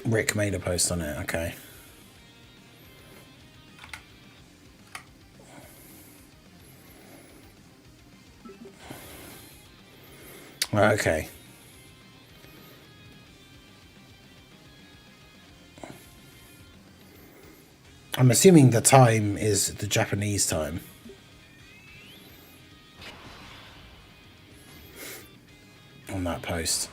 Rick made a post on it, okay. Okay. I'm assuming the time is the Japanese time. On that post.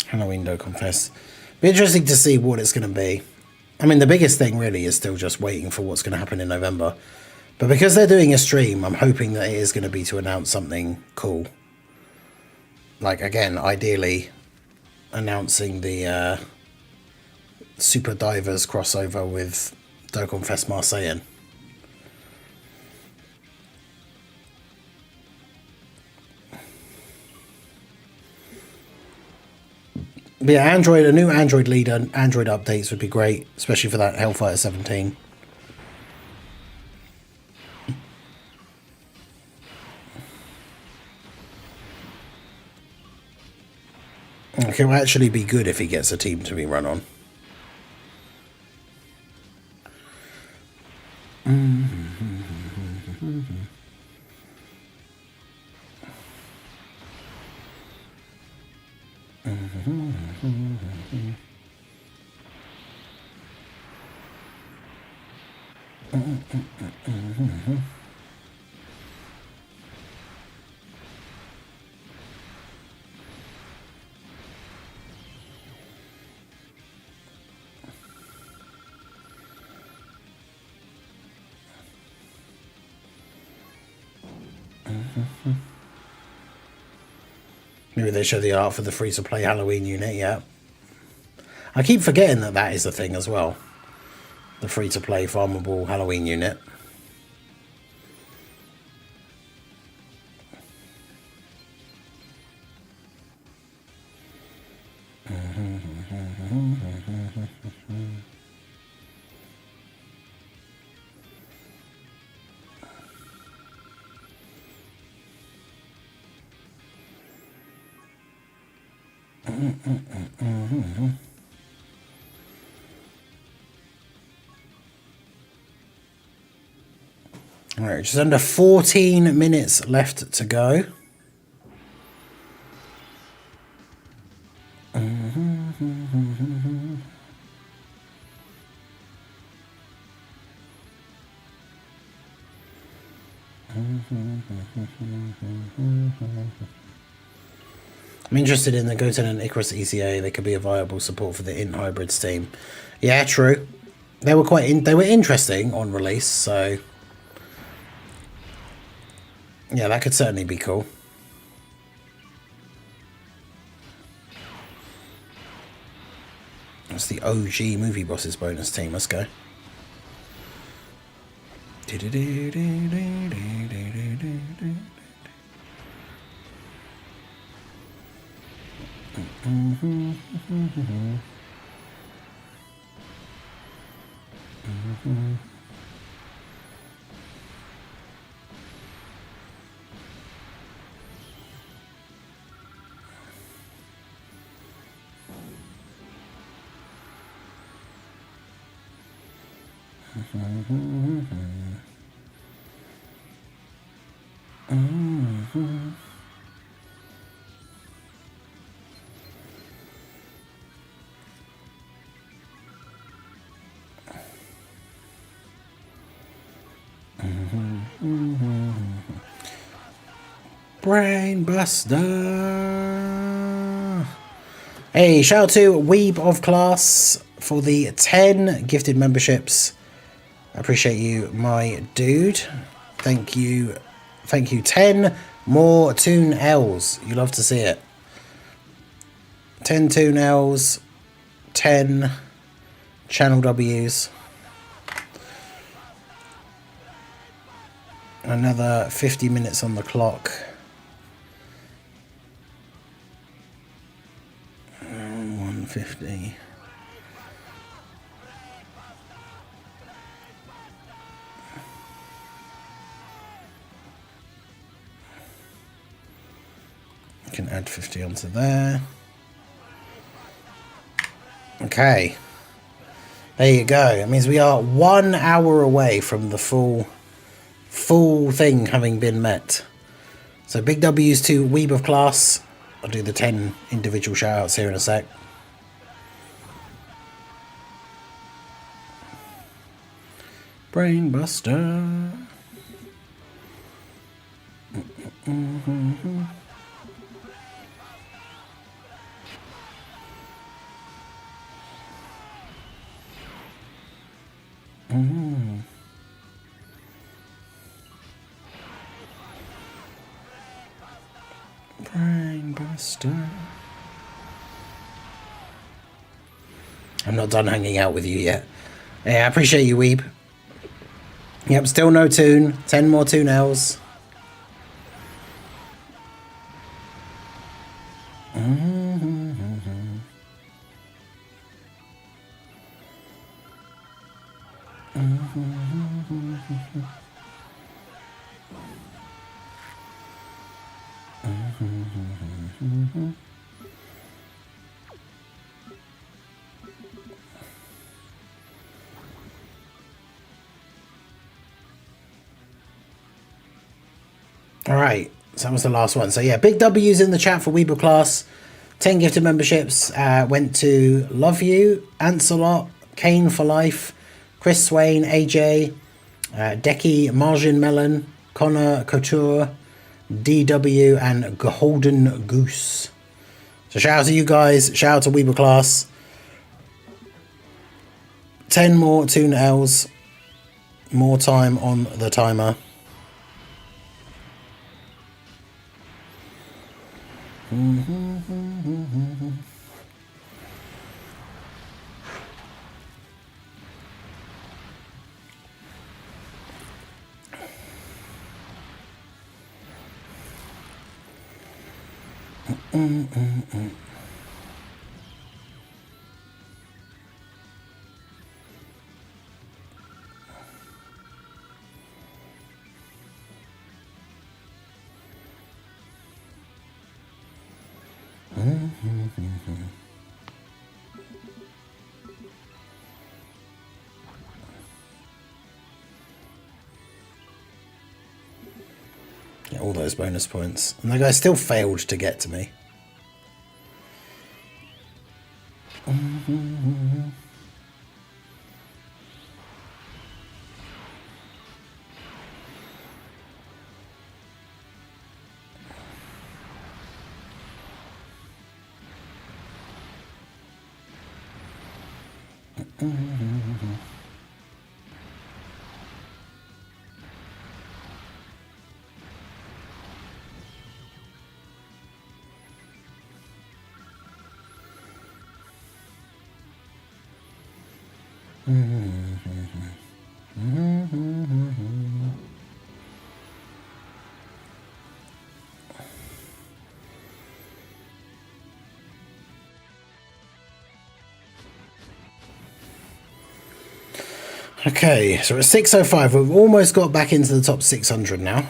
Halloween Dokkan Fest. Be interesting to see what it's going to be. I mean, the biggest thing really is still just waiting for what's going to happen in November. But because they're doing a stream, I'm hoping that it is going to be to announce something cool. Like, again, ideally announcing the Super Divers crossover with Dokkan Fest Marseille. But yeah, a new Android leader, Android updates would be great, especially for that Hellfighter 17. It will actually be good if he gets a team to be run on. Maybe they show the art for the free-to-play Halloween unit, yeah. I keep forgetting that that is a thing as well. The free-to-play farmable Halloween unit. All right, just under 14 minutes left to go. I'm interested in the Goten and Icarus ECA. They could be a viable support for the Int Hybrids team. Yeah, true. They were they were interesting on release, so yeah, that could certainly be cool. That's the OG Movie Bosses bonus team. Let's go. Brainbuster. Hey, shout out to Weeb of Class for the 10 gifted memberships. I appreciate you, my dude. Thank you. Thank you. 10 more Toon L's. You love to see it. 10 Toon L's. 10 Channel W's. Another 50 minutes on the clock. 150. You can add 50 onto there. Okay. There you go. It means we are 1 hour away from the full thing having been met. So big W's to Weeb of Class. I'll do the 10 individual shout outs here in a sec. Brainbuster. Brainbuster. I'm not done hanging out with you yet. Yeah, I appreciate you, Weeb. Yep, still no tune. 10 more Toon L's. All right, so that was the last one. So yeah, big W's in the chat for Weeble Class. 10 gifted memberships went to Love You, Ancelot, Kane for Life, Chris Swain, AJ, Decky, Margin Melon, Connor Couture, DW, and Golden Goose. So shout out to you guys. Shout out to Weeble Class. 10 more Toon L's. More time on the timer. Get all those bonus points. And the guy still failed to get to me. Okay, so at 605, we've almost got back into the top 600 now.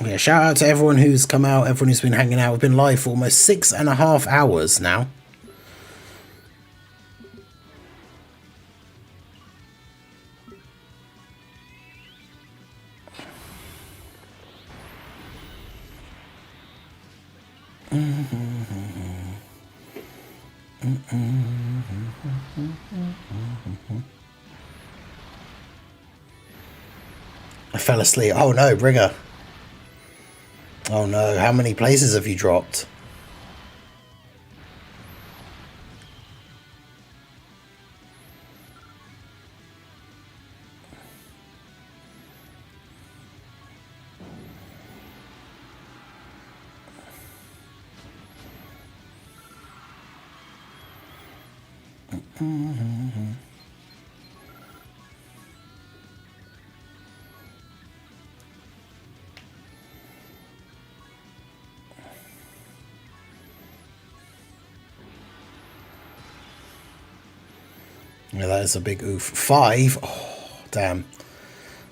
Yeah, shout out to everyone who's come out, everyone who's been hanging out. We've been live for almost 6.5 hours now. I fell asleep. Oh no, Bringer. Oh no, how many places have you dropped? Yeah, that is a big oof. 5? Oh, damn.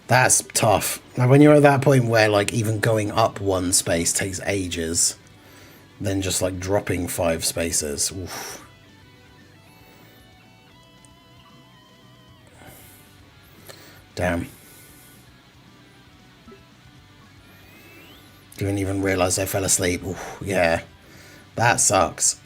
That's tough. Now, when you're at that point where, like, even going up one space takes ages, then just, like, dropping 5 spaces. Oof. Damn. Didn't even realize I fell asleep. Oof, yeah. That sucks.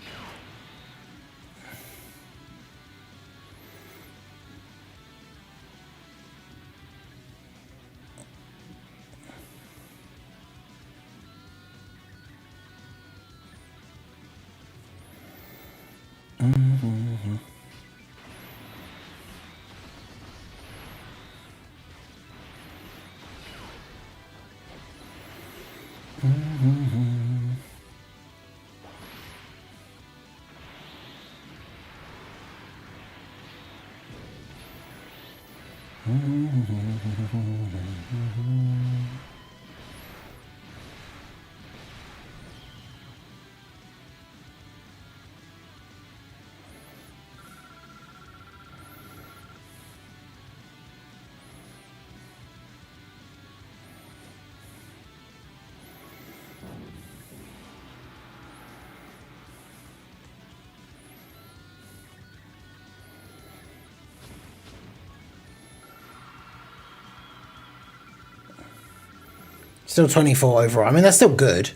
Still 24 overall. I mean, that's still good.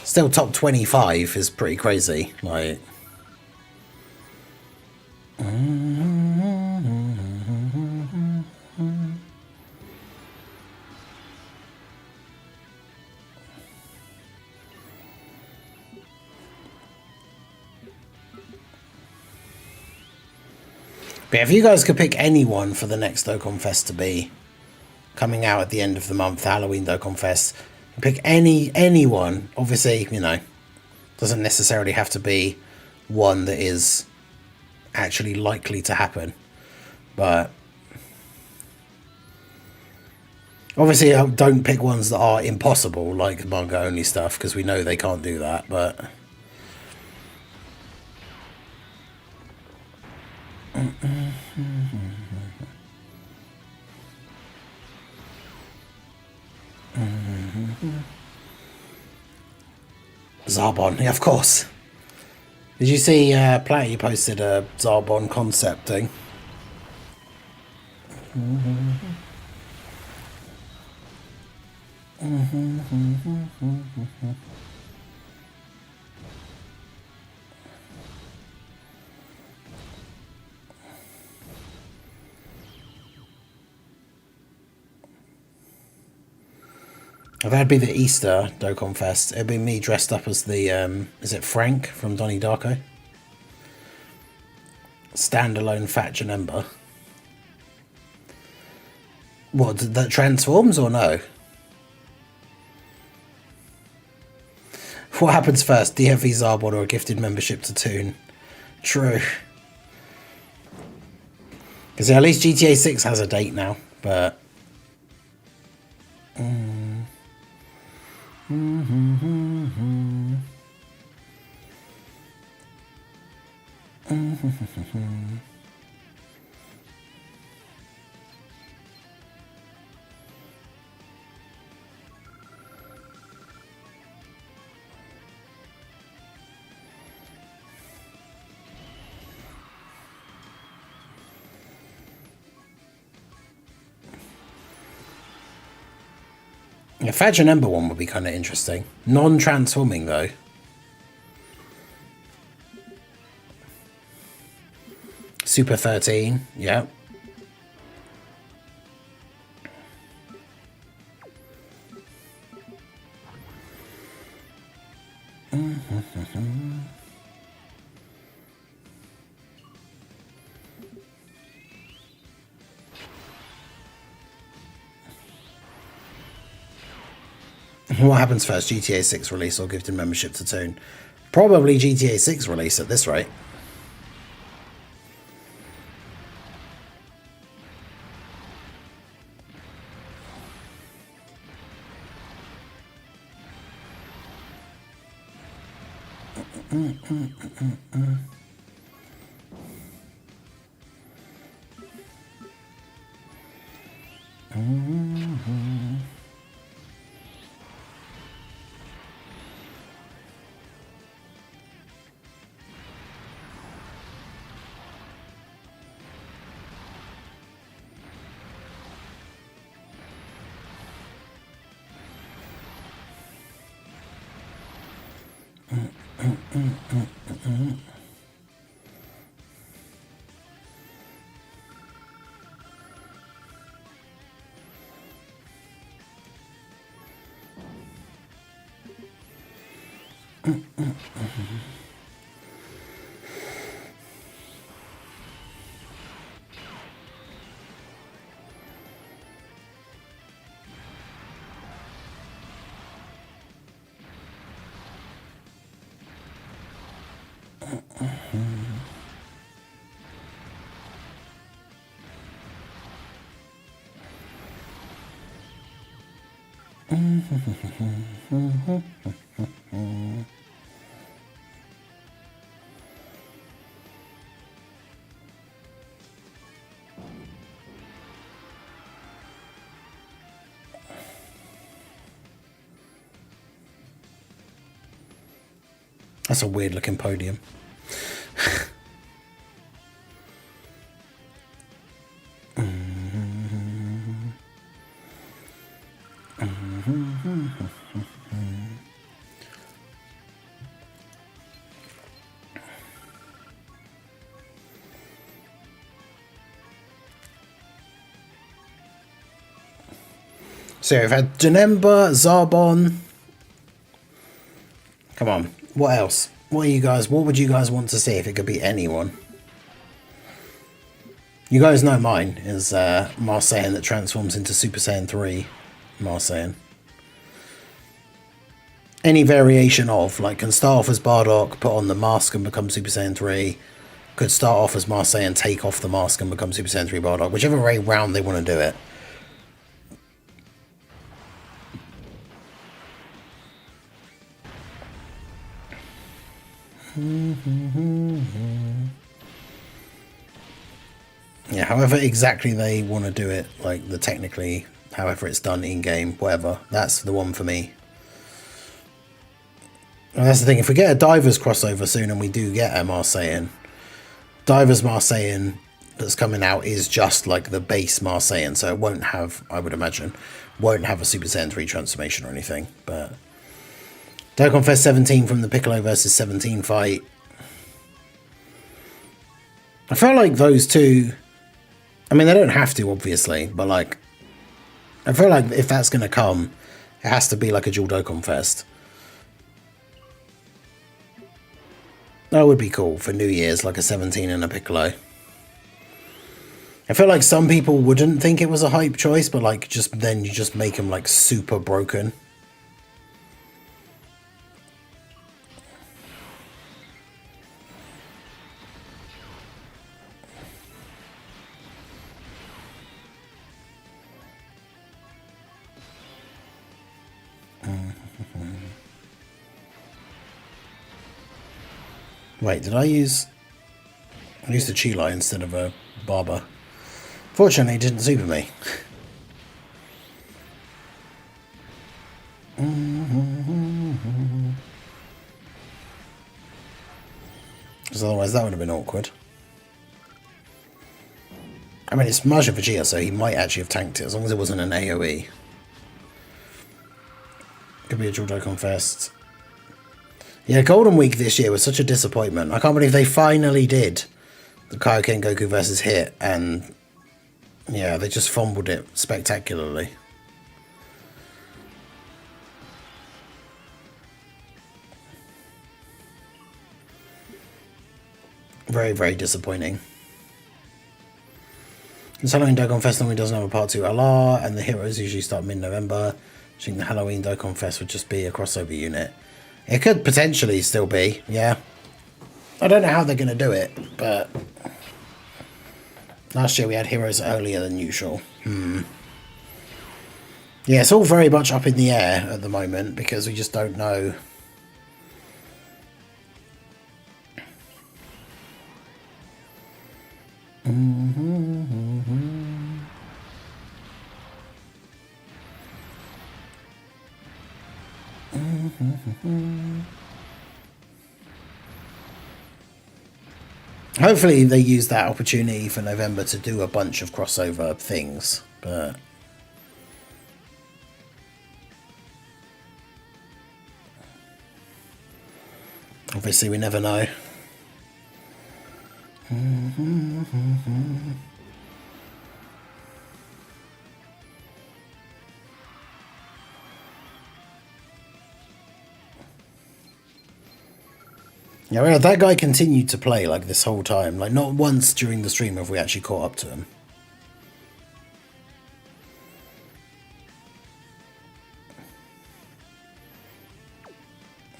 Still top 25 is pretty crazy. Like... But if you guys could pick anyone for the next Dokkan Fest to be coming out at the end of the month, Halloween Dokkan Fest, pick anyone. Obviously, you know, doesn't necessarily have to be one that is actually likely to happen. But obviously, don't pick ones that are impossible, like manga only stuff, because we know they can't do that. But Zarbon, yeah, of course. Did you see Platy posted a Zarbon concept thing? That'd be the Easter Dokkan Fest. It'd be me dressed up as the, is it Frank from Donnie Darko? Standalone Fat Janemba. What, that transforms or no? What happens first, DFV Zarbon or a gifted membership to Toon? True. Because at least GTA 6 has a date now, but... Yeah, Fat Janemba one would be kind of interesting. Non-transforming, though. Super 13, yeah. What happens first, GTA 6 release or gifted membership to Toon? Probably GTA 6 release at this rate. That's a weird looking podium. So we've had Janemba, Zarbon. Come on, what else? What would you guys want to see if it could be anyone? You guys know mine is Marseillan that transforms into Super Saiyan 3 Marseillan. Any variation of, like, can start off as Bardock, put on the mask and become Super Saiyan 3. Could start off as Marseillan, take off the mask and become Super Saiyan 3 Bardock. Whichever way round they want to do it. Yeah, however exactly they want to do it, like the technically, however it's done in-game, whatever, that's the one for me. And that's the thing, if we get a Divers crossover soon and we do get a Marseillan, Divers Marseillan that's coming out is just like the base Marseillan, so it won't have, I would imagine, won't have a Super Saiyan 3 transformation or anything, but... Dokkan Fest 17 from the Piccolo versus 17 fight. I felt like those two... I mean, they don't have to, obviously, but, like... I feel like if that's going to come, it has to be like a dual Dokkan Fest. That would be cool for New Year's, like a 17 and a Piccolo. I feel like some people wouldn't think it was a hype choice, but, like, just then you just make them, like, super broken. Wait, did I use... I used a Chilai instead of a Barber. Fortunately, it didn't super me. Because otherwise that would have been awkward. I mean, it's Majin Vegeta, so he might actually have tanked it, as long as it wasn't an AoE. Could be a dual Dokkan Fest. Yeah, Golden Week this year was such a disappointment. I can't believe they finally did the Kaioken Goku versus Hit, and yeah, they just fumbled it spectacularly. Very, very disappointing. This Halloween Dokkan Fest normally doesn't have a part 2 LR, and the heroes usually start mid-November. I think the Halloween Dokkan Fest would just be a crossover unit. It could potentially still be, yeah. I don't know how they're going to do it, but... Last year we had heroes earlier than usual. Yeah, it's all very much up in the air at the moment, because we just don't know... Hopefully they use that opportunity for November to do a bunch of crossover things, but... Obviously we never know. Yeah, well, that guy continued to play like this whole time. Like, not once during the stream have we actually caught up to him.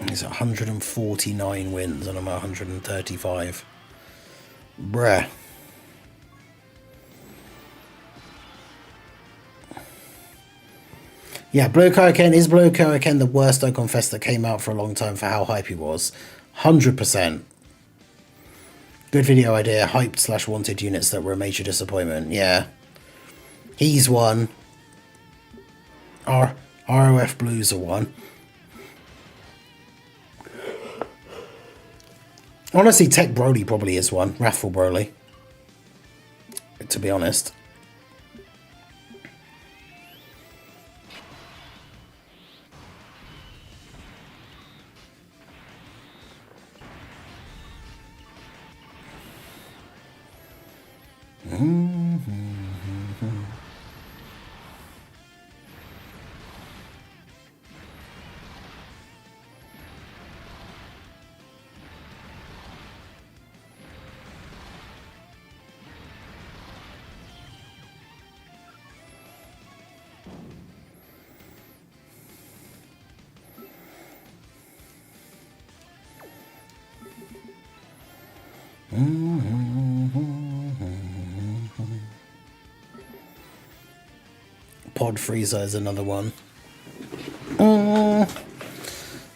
He's at 149 wins and I'm at 135. Bruh. Yeah, Blue Kaioken, is Blue Kaioken the worst Dokkan Fest that came out for a long time for how hype he was? 100%. Good video idea. Hyped / wanted units that were a major disappointment. Yeah. He's one. ROF Blues are one. Honestly, Tech Broly probably is one. Wrathful Broly. To be honest. Pod Frieza is another one.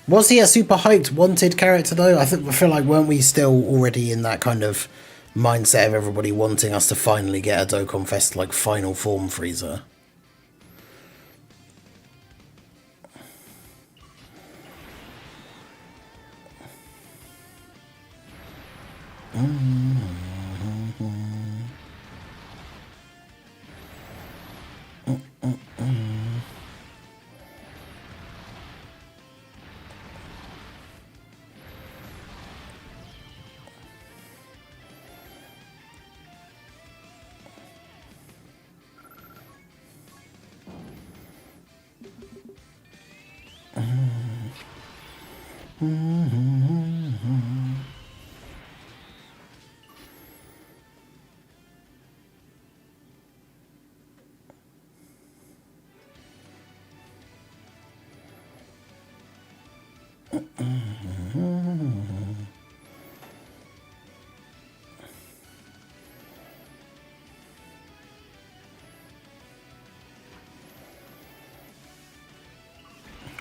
Was he a super hyped, wanted character though? I feel like weren't we still already in that kind of mindset of everybody wanting us to finally get a Dokkan Fest like final form Frieza?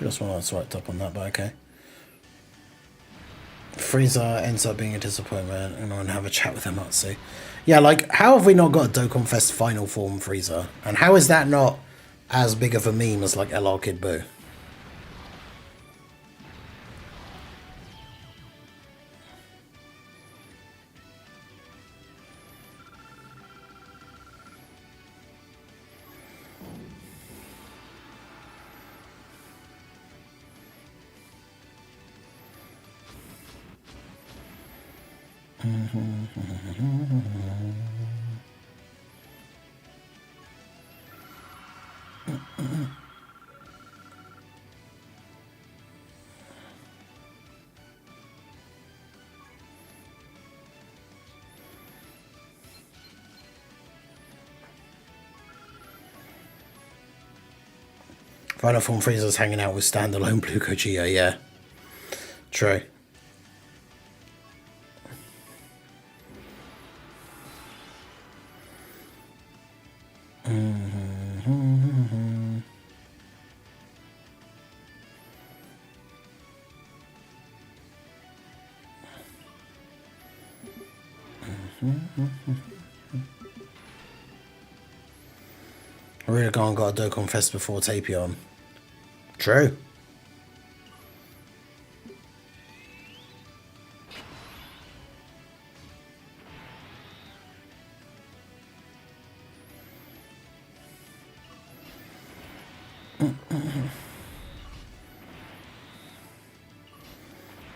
Just want to swipe up on that, but okay. Frieza ends up being a disappointment, and I'm going to have a chat with Amatsu. Yeah, like, how have we not got a Dokkan Fest final form Frieza? And how is that not as big of a meme as, like, LR Kid Buu? Final form Frieza's hanging out with standalone Blue Gogeta, yeah. True. Riddick got a Dokkan Fest before Tapion. True.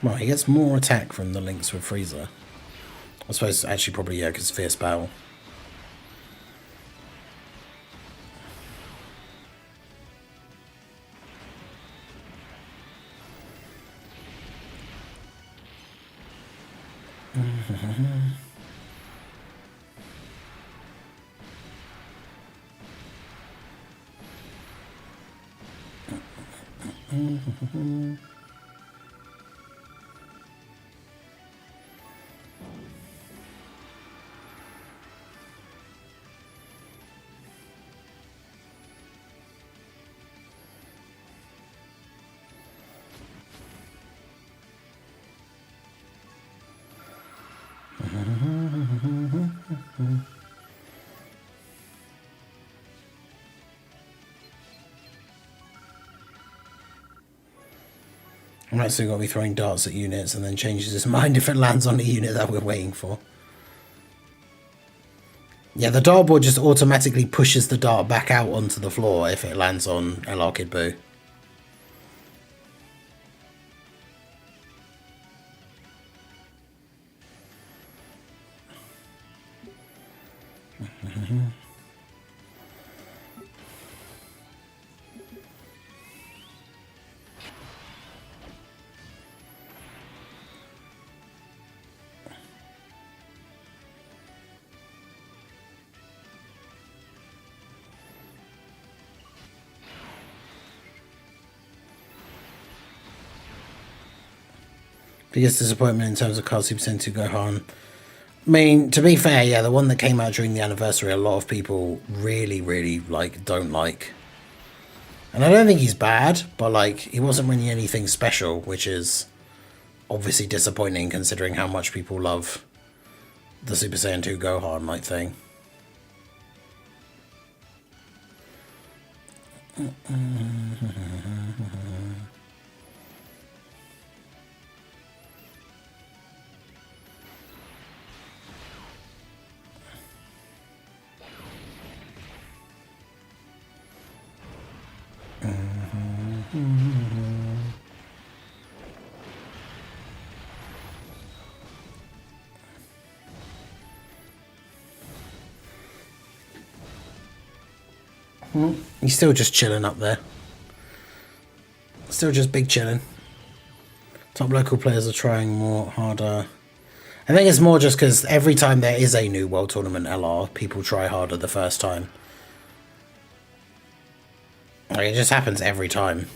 Well, he gets more attack from the links with Frieza. I suppose, actually, probably, yeah, because Fierce Battle. I'm actually going to be throwing darts at units and then changes his mind if it lands on the unit that we're waiting for. Yeah, the dartboard just automatically pushes the dart back out onto the floor if it lands on LR Kid Buu. Biggest disappointment in terms of Card Super Sentai Gohan. I mean, to be fair, yeah, the one that came out during the anniversary, a lot of people really, really like don't like. And I don't think he's bad, but like he wasn't really anything special, which is obviously disappointing considering how much people love the Super Saiyan 2 Gohan like thing. He's still just chilling up there. Still just big chilling. Top local players are trying more harder. I think it's more just because every time there is a new World Tournament LR, people try harder the first time. Like, it just happens every time.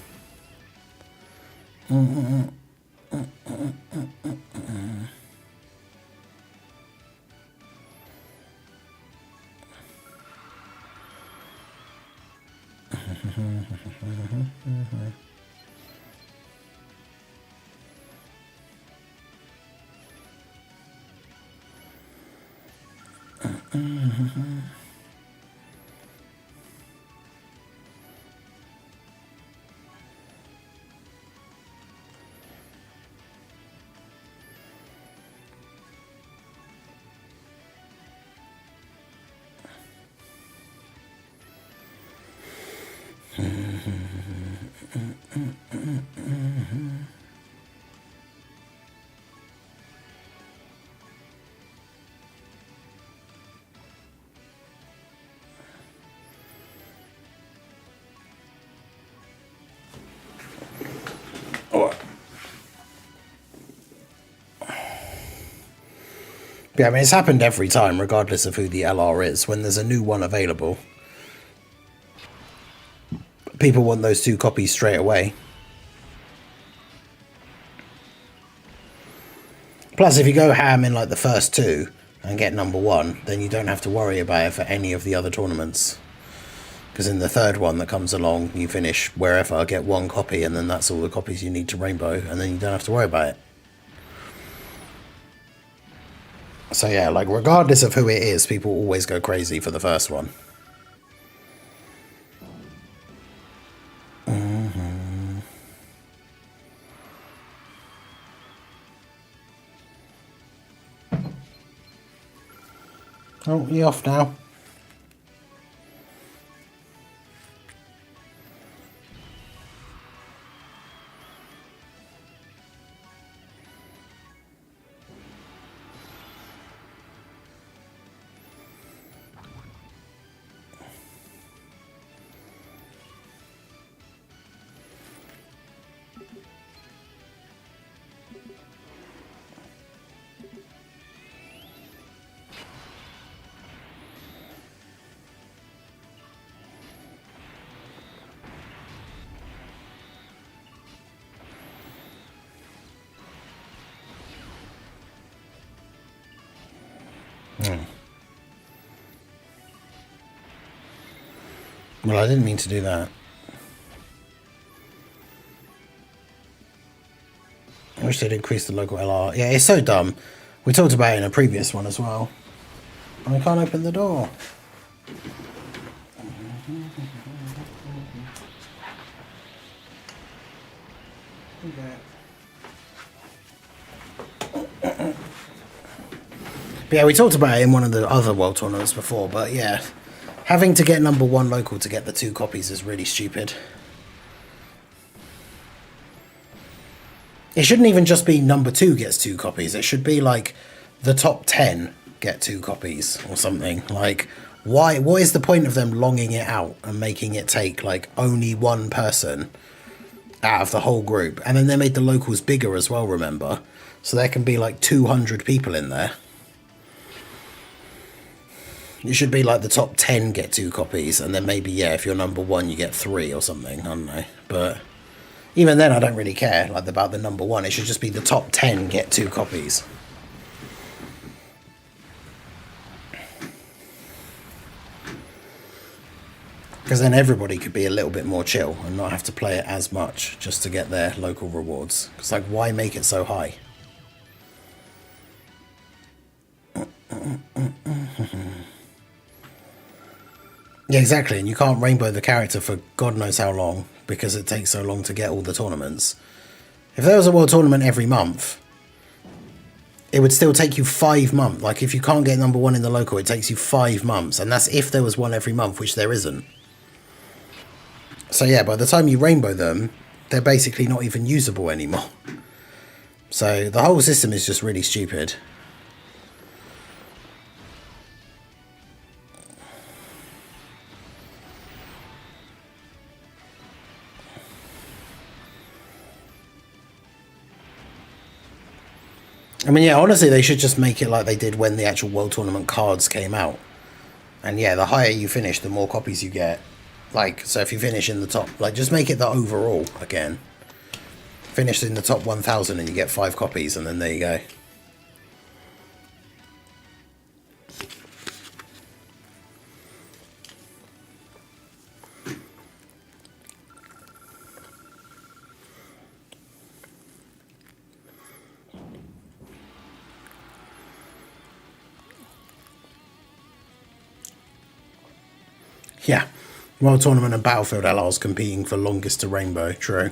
Yeah, I mean, it's happened every time, regardless of who the LR is. When there's a new one available, people want those 2 copies straight away. Plus, if you go ham in like the first 2 and get number 1, then you don't have to worry about it for any of the other tournaments. Because in the 3rd one that comes along, you finish wherever, get 1 copy, and then that's all the copies you need to rainbow, and then you don't have to worry about it. So yeah, like regardless of who it is, people always go crazy for the first one. Oh, you off now? Well, I didn't mean to do that. I wish they'd increase the local LR. Yeah, it's so dumb. We talked about it in a previous one as well. I can't open the door. But yeah, we talked about it in one of the other World Tournaments before, but yeah, having to get number 1 local to get the 2 copies is really stupid. It shouldn't even just be number 2 gets 2 copies. It should be like the top 10 get 2 copies or something. Like, why? What is the point of them longing it out and making it take like only 1 person out of the whole group? And then they made the locals bigger as well, remember? So there can be like 200 people in there. It should be like the top 10 get 2 copies, and then maybe, yeah, if you're number 1, you get 3 or something. I don't know. But even then, I don't really care like about the number 1. It should just be the top 10 get 2 copies. Because then everybody could be a little bit more chill and not have to play it as much just to get their local rewards. It's like, why make it so high? Yeah, exactly. And you can't rainbow the character for God knows how long because it takes so long to get all the tournaments. If there was a world tournament every month, it would still take you 5 months. Like, if you can't get number 1 in the local, it takes you 5 months. And that's if there was one every month, which there isn't. So yeah, by the time you rainbow them, they're basically not even usable anymore. So the whole system is just really stupid. I mean, yeah, honestly, they should just make it like they did when the actual World Tournament cards came out. And yeah, the higher you finish, the more copies you get. Like, so if you finish in the top, like, just make it the overall again. Finish in the top 1,000 and you get 5 copies, and then there you go. Yeah, World Tournament and Battlefield LRs competing for longest to rainbow, true.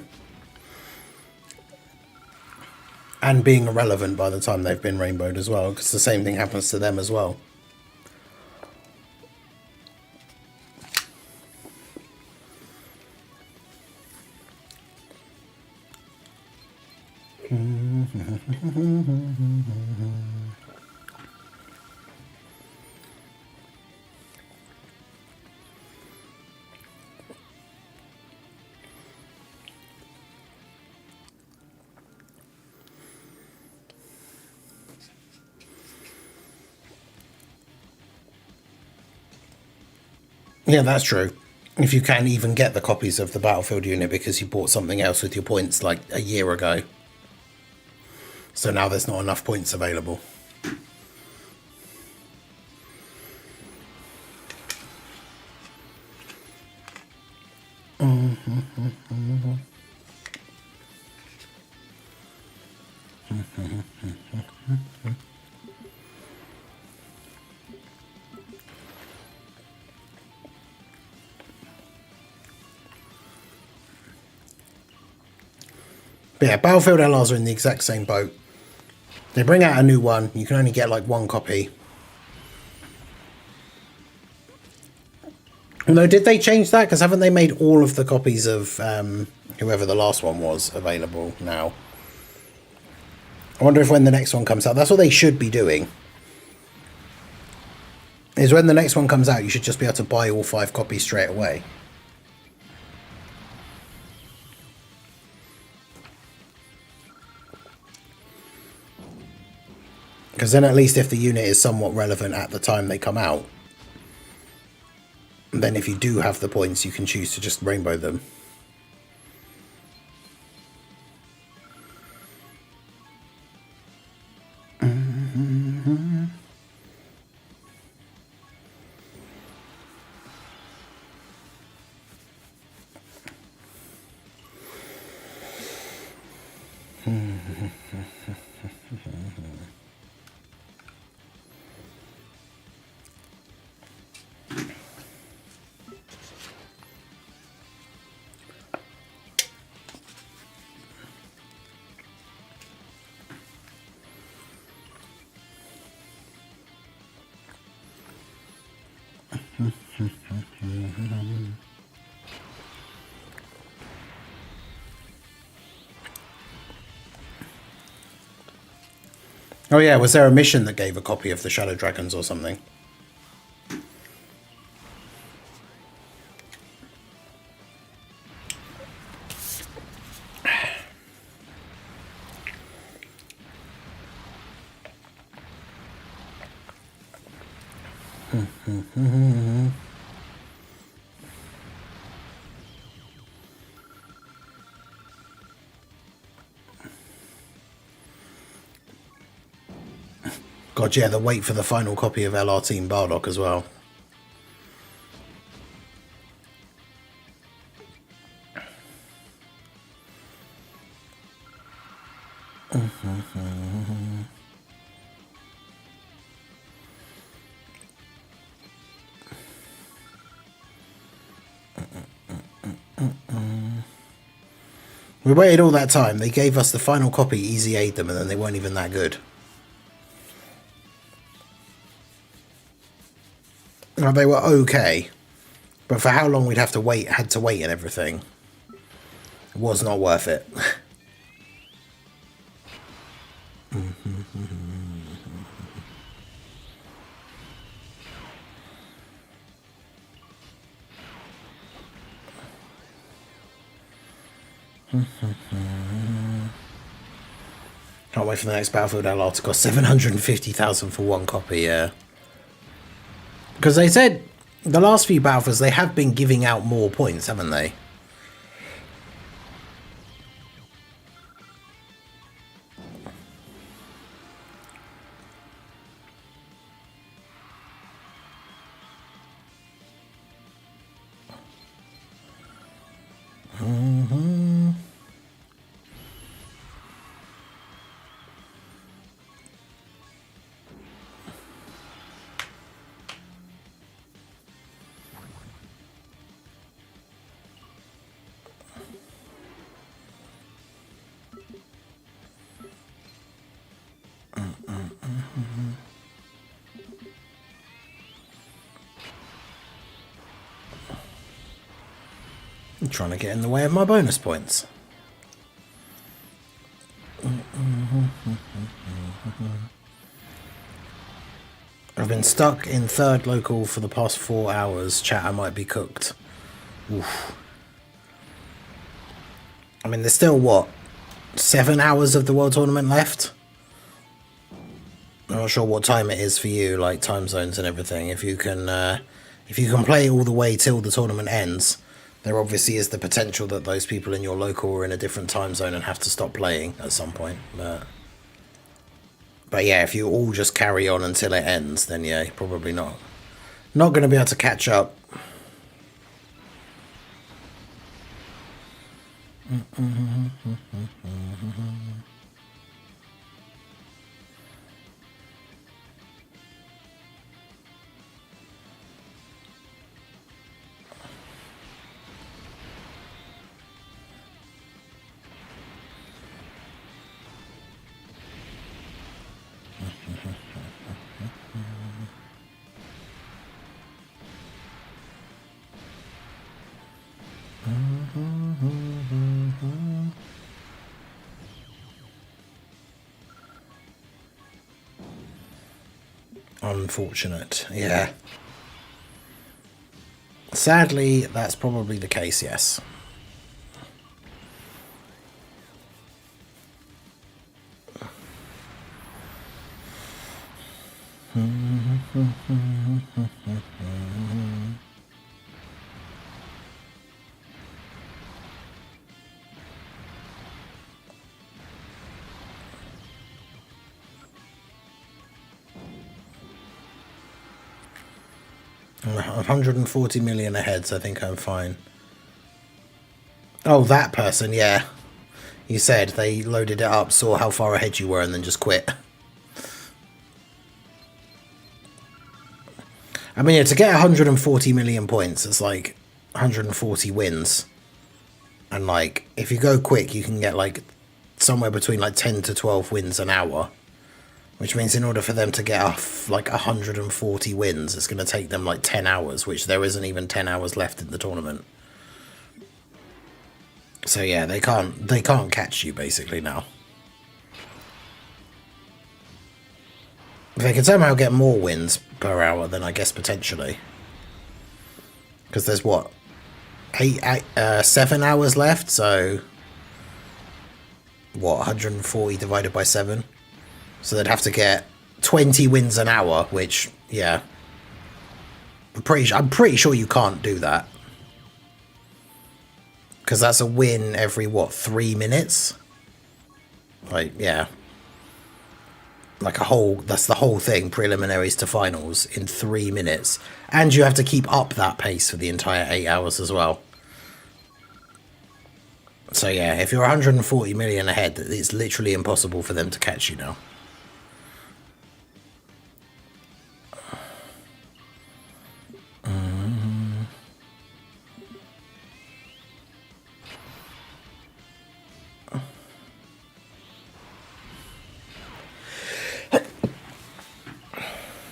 And being irrelevant by the time they've been rainbowed as well, because the same thing happens to them as well. Yeah, that's true. If you can even get the copies of the Battlefield unit because you bought something else with your points like a year ago. So now there's not enough points available. But yeah, Battlefield LRs are in the exact same boat. They bring out a new one, you can only get like 1 copy. No, did they change that? Because haven't they made all of the copies of whoever the last one was available now? I wonder if when the next one comes out, that's what they should be doing. Is when the next one comes out, you should just be able to buy all 5 copies straight away. Because then at least if the unit is somewhat relevant at the time they come out, then if you do have the points, you can choose to just rainbow them. Oh yeah, was there a mission that gave a copy of the Shadow Dragons or something? God, yeah, the wait for the final copy of LR Team Bardock as well. We waited all that time. They gave us the final copy, Easy Aid them, and then they weren't even that good. Now, they were okay, but for how long we'd have to wait, had to wait and everything, it was not worth it. Can't wait for the next Battlefield LR to cost 750,000 for one copy, yeah. Because they said the last few Battlefields, they have been giving out more points, haven't they? I'm trying to get in the way of my bonus points. I've been stuck in third local for the past 4 hours. Chat, I might be cooked. Oof. I mean, there's still, what, 7 hours of the World Tournament left? I'm not sure what time it is for you, like time zones and everything. If you can play all the way till the tournament ends, there obviously is the potential that those people in your local are in a different time zone and have to stop playing at some point. But yeah, if you all just carry on until it ends, then yeah, you're probably not going to be able to catch up. Unfortunate, yeah. Sadly, that's probably the case, yes. I'm 140 million ahead, so I think I'm fine. Oh, that person, yeah. You said they loaded it up, saw how far ahead you were, and then just quit. I mean, yeah, to get 140 million points, it's like 140 wins. And, like, if you go quick, you can get, like, somewhere between, like, 10 to 12 wins an hour. Which means in order for them to get off, like, 140 wins, it's going to take them, like, 10 hours, which there isn't even 10 hours left in the tournament. So, yeah, they can't catch you, basically, now. If they can somehow get more wins per hour, then I guess potentially. Because there's, what, 7 hours left, so... What, 140 divided by 7? So they'd have to get 20 wins an hour, which, yeah. I'm pretty sure you can't do that. Because that's a win every, what, 3 minutes? Like, yeah. Like that's the whole thing, preliminaries to finals, in 3 minutes. And you have to keep up that pace for the entire 8 hours as well. So yeah, if you're 140 million ahead, it's literally impossible for them to catch you now.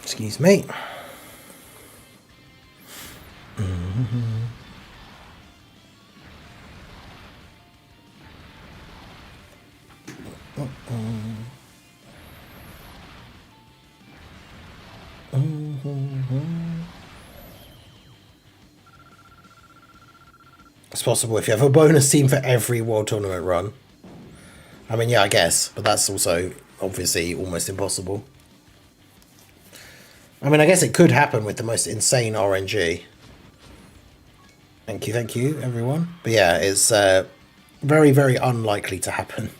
Excuse me. It's possible if you have a bonus team for every World Tournament run. I mean, yeah, I guess, but that's also obviously almost impossible. I mean, I guess it could happen with the most insane RNG. Thank you, everyone. But yeah, it's very, very unlikely to happen.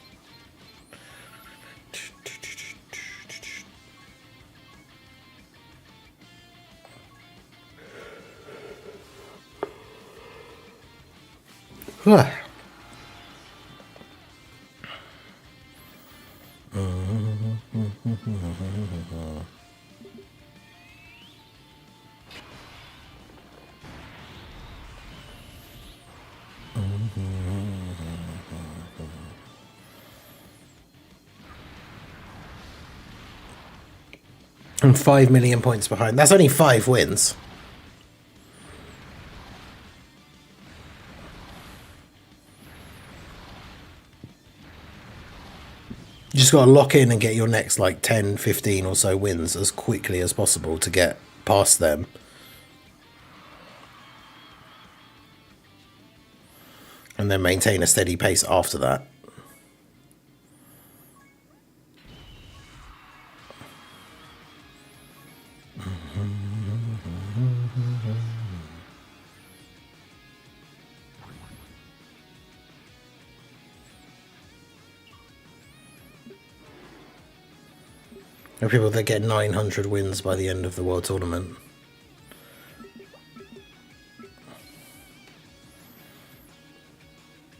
I'm 5 million points behind. That's only 5 wins. You just got to lock in and get your next like 10, 15 or so wins as quickly as possible to get past them. And then maintain a steady pace after that. There are people that get 900 wins by the end of the World Tournament.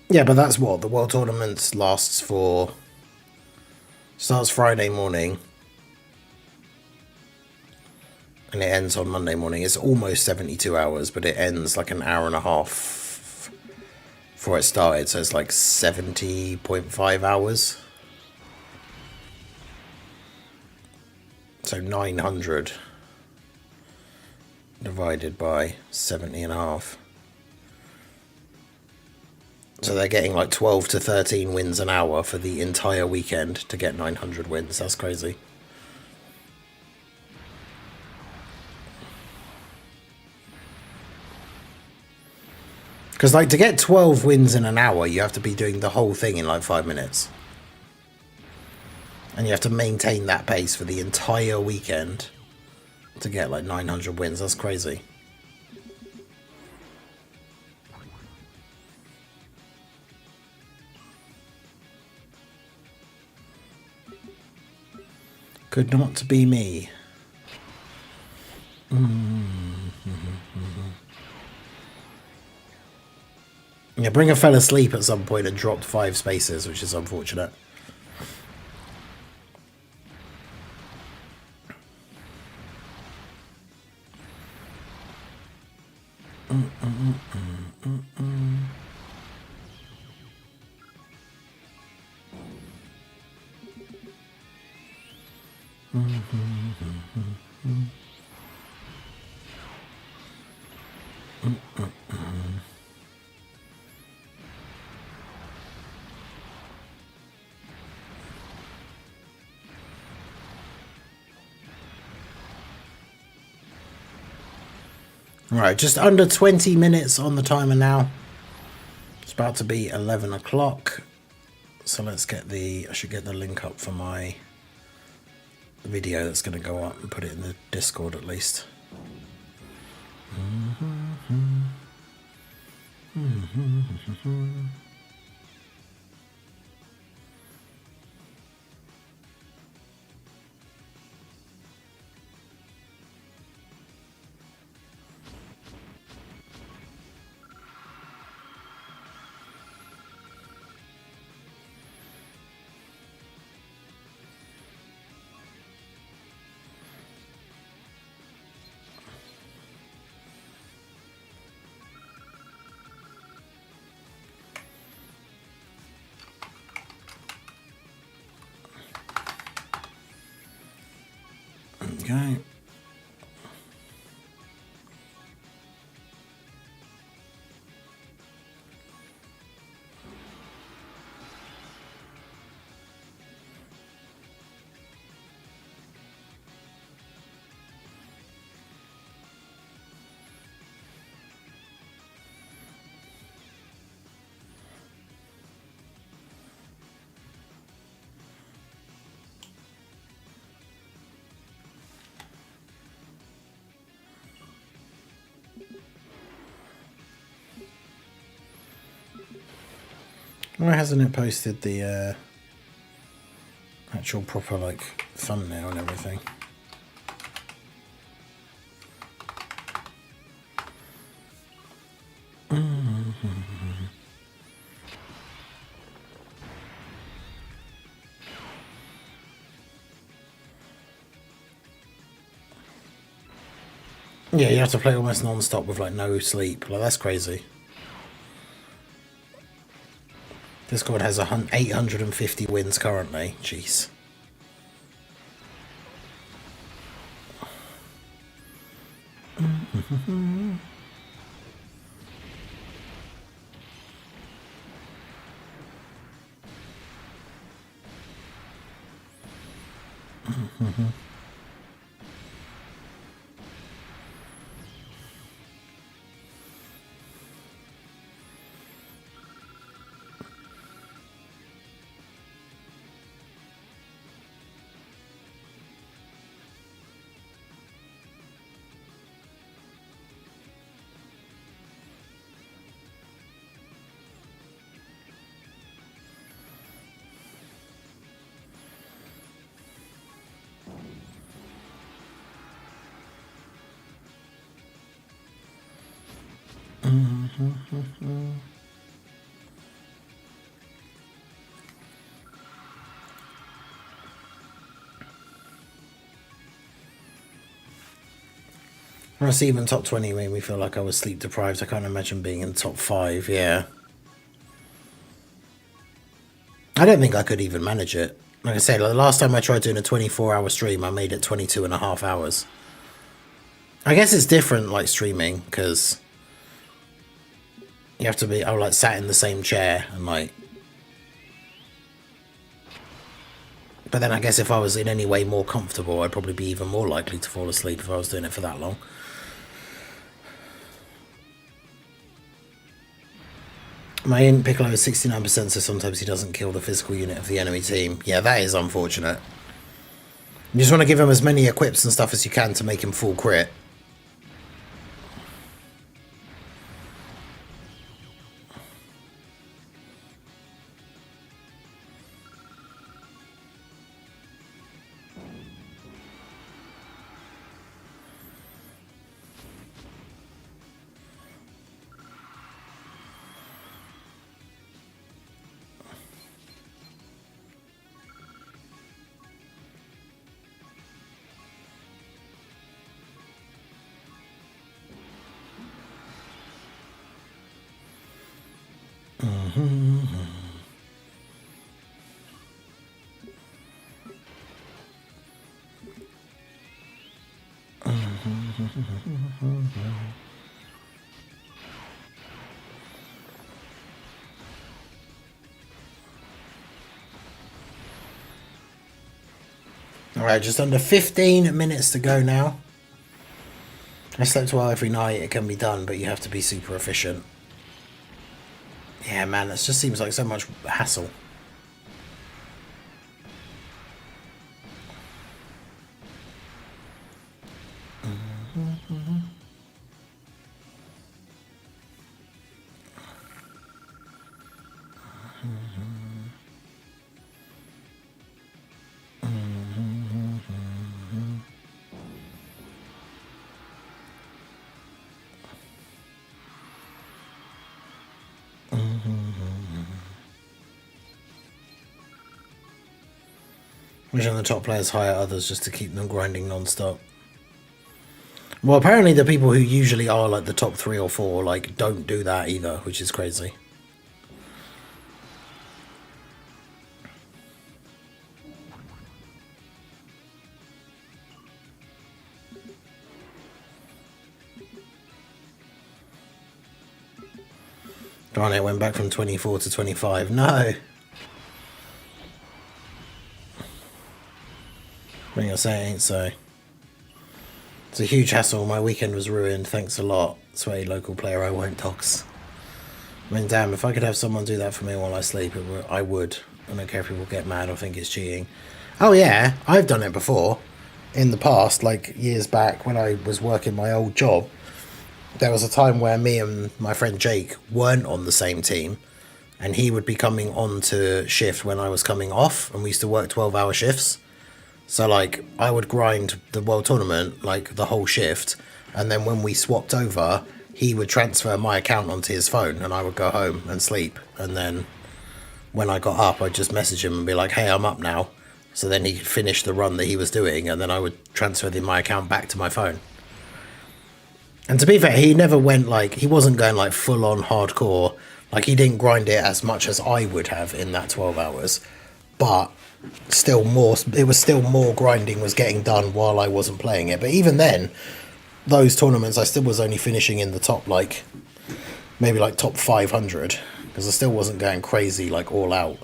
Yeah, but that's what the World Tournament lasts for. Starts Friday morning. And it ends on Monday morning. It's almost 72 hours, but it ends like an hour and a half before it started. So it's like 70.5 hours. So 900 divided by 70 and a half. So they're getting like 12 to 13 wins an hour for the entire weekend to get 900 wins. That's crazy. Because like to get 12 wins in an hour, you have to be doing the whole thing in like 5 minutes. And you have to maintain that pace for the entire weekend to get like 900 wins. That's crazy. Could not be me. Yeah, Bringer fell asleep at some point and dropped 5 spaces, which is unfortunate. Right, just under 20 minutes on the timer now. It's about to be 11 o'clock. So let's get I should get the link up for my video that's going to go up and put it in the Discord at least. go. Why hasn't it posted the actual proper like thumbnail and everything? Yeah, you have to play almost non-stop with like no sleep. Like that's crazy. This squad has 850 wins currently. Jeez. Honestly, even top 20 made me feel like I was sleep deprived. I can't imagine being in top 5, yeah. I don't think I could even manage it. Like I said, like the last time I tried doing a 24-hour stream, I made it 22 and a half hours. I guess it's different, like, streaming, because you have to be, I like, sat in the same chair and, like... But then I guess if I was in any way more comfortable, I'd probably be even more likely to fall asleep if I was doing it for that long. My int Piccolo is 69%, so sometimes he doesn't kill the physical unit of the enemy team. Yeah, that is unfortunate. You just want to give him as many equips and stuff as you can to make him full crit. Alright, just under 15 minutes to go now. I slept well every night, it can be done, but you have to be super efficient. Yeah, man, that just seems like so much hassle. Wishing the top players hire others just to keep them grinding non-stop. Well, apparently the people who usually are like the top 3 or 4 like don't do that either, which is crazy. Darn it, went back from 24 to 25. No! I think you're saying ain't so. It's a huge hassle. My weekend was ruined. Thanks a lot. Sweaty local player I won't dox. I mean, damn, if I could have someone do that for me while I sleep, I would. I don't care if people get mad or think it's cheating. Oh yeah, I've done it before. In the past, like years back when I was working my old job, there was a time where me and my friend Jake weren't on the same team, and he would be coming on to shift when I was coming off, and we used to work 12-hour shifts. So like I would grind the world tournament like the whole shift, and then when we swapped over, he would transfer my account onto his phone and I would go home and sleep, and then when I got up I'd just message him and be like, hey, I'm up now, so then he could finish the run that he was doing, and then I would transfer my account back to my phone. And to be fair, he never went like, he wasn't going like full on hardcore, like he didn't grind it as much as I would have in that 12 hours, but still more, it was still more grinding was getting done while I wasn't playing it. But even then, those tournaments I still was only finishing in the top, like maybe like top 500, because I still wasn't going crazy like all out.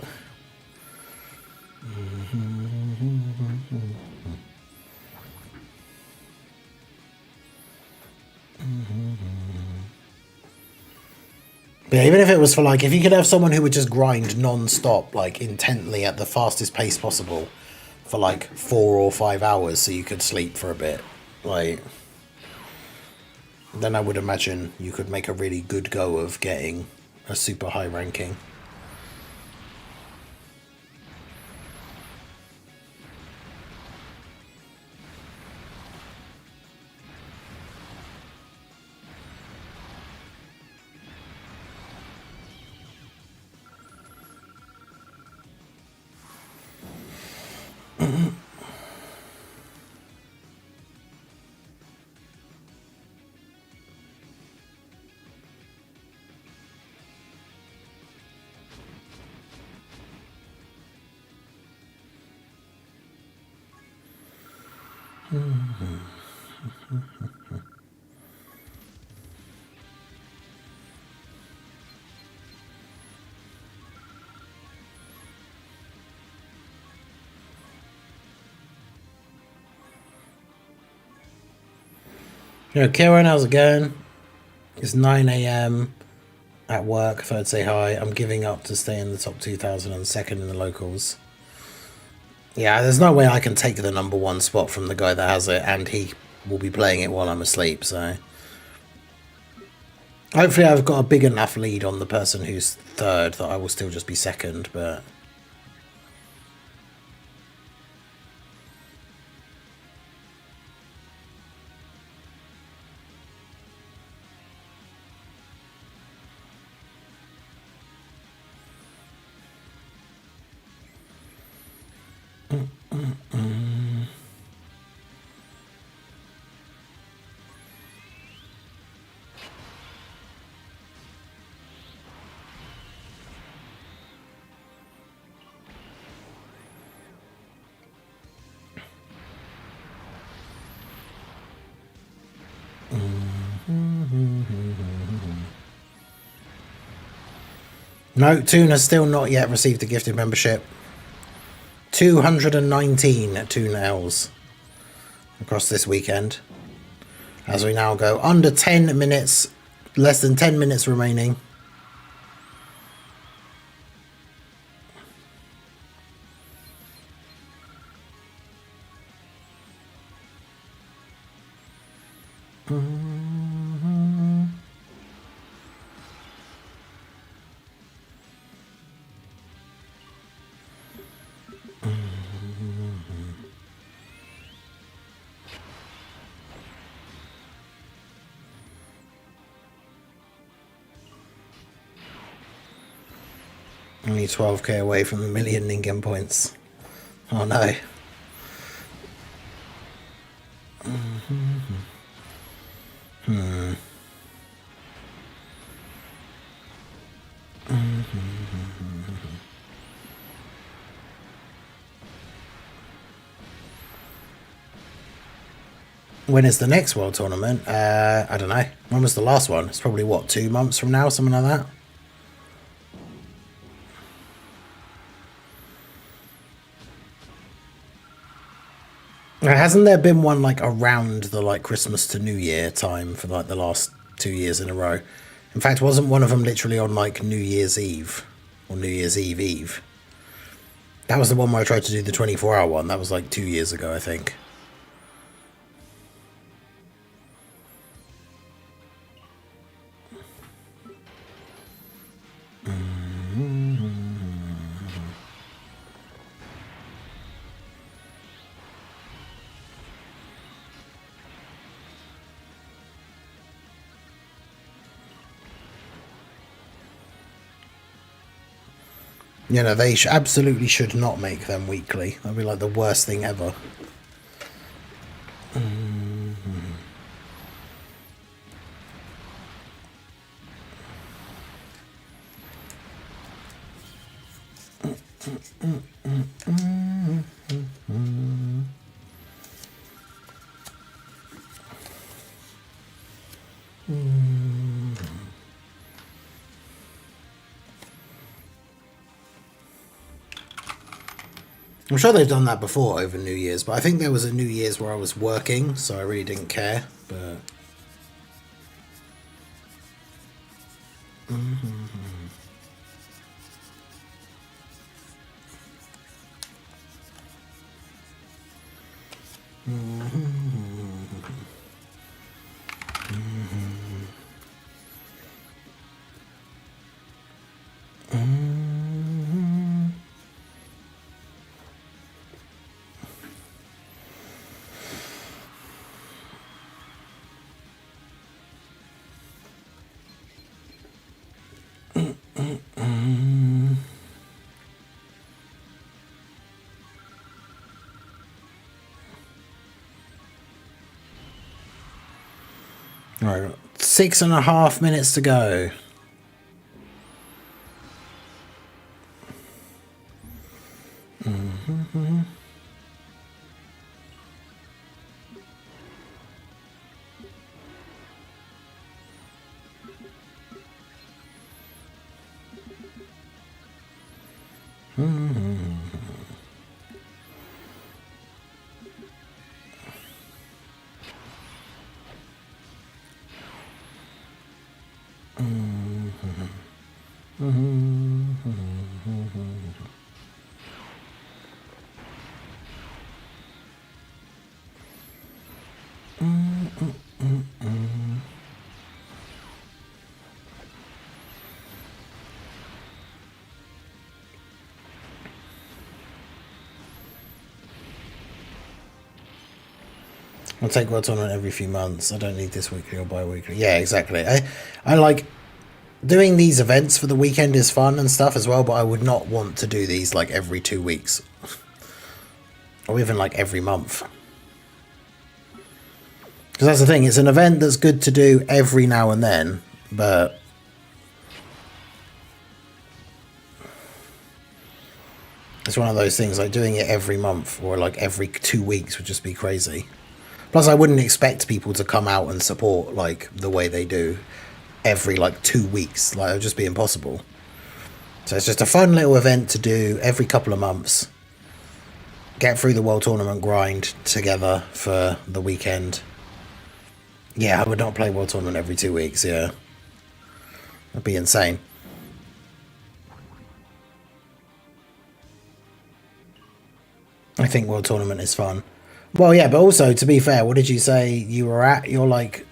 But even if it was for like, if you could have someone who would just grind non-stop, like intently at the fastest pace possible for like 4 or 5 hours so you could sleep for a bit, like, then I would imagine you could make a really good go of getting a super high ranking. Yo, Kieran, how's it going? It's 9 a.m. at work. If I'd say hi, I'm giving up to stay in the top 2,000 and second in the locals. Yeah, there's no way I can take the number 1 spot from the guy that has it, and he will be playing it while I'm asleep, so hopefully I've got a big enough lead on the person who's third that I will still just be second, but no, Toon has still not yet received a gifted membership. 219 Toon L's across this weekend. As we now go under 10 minutes, less than 10 minutes remaining. Only 12k away from the million Ningen points. Oh no. When is the next World Tournament? I don't know. When was the last one? It's probably, what, 2 months from now? Something like that? Hasn't there been one like around the like Christmas to New Year time for like the last 2 years in a row? In fact, wasn't one of them literally on like New Year's Eve or New Year's Eve Eve? That was the one where I tried to do the 24-hour one. That was like 2 years ago, I think. You know, they absolutely should not make them weekly. That'd be like the worst thing ever. I'm sure they've done that before over New Year's, but I think there was a New Year's where I was working, so I really didn't care. But all right, 6.5 minutes to go. I'll take World Tournament every few months. I don't need this weekly or bi-weekly. Yeah, exactly. I like doing these events for the weekend is fun and stuff as well, but I would not want to do these like every 2 weeks. Or even like every month. Because that's the thing, it's an event that's good to do every now and then, but it's one of those things, like doing it every month or like every 2 weeks would just be crazy. Plus, I wouldn't expect people to come out and support like the way they do every like 2 weeks. Like, it would just be impossible. So it's just a fun little event to do every couple of months. Get through the World Tournament grind together for the weekend. Yeah, I would not play World Tournament every 2 weeks, yeah. That'd be insane. I think World Tournament is fun. Well, yeah, but also, to be fair, what did you say you were at? You're like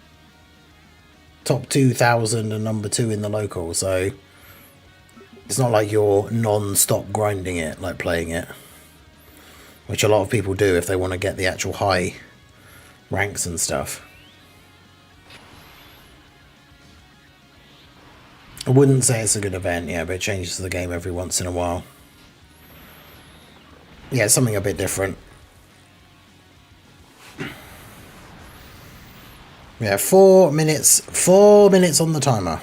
top 2,000 and number 2 in the local, so it's not like you're non-stop grinding it, like playing it. Which a lot of people do if they want to get the actual high ranks and stuff. I wouldn't say it's a good event, yeah, but it changes the game every once in a while. Yeah, it's something a bit different. Yeah, 4 minutes. 4 minutes on the timer.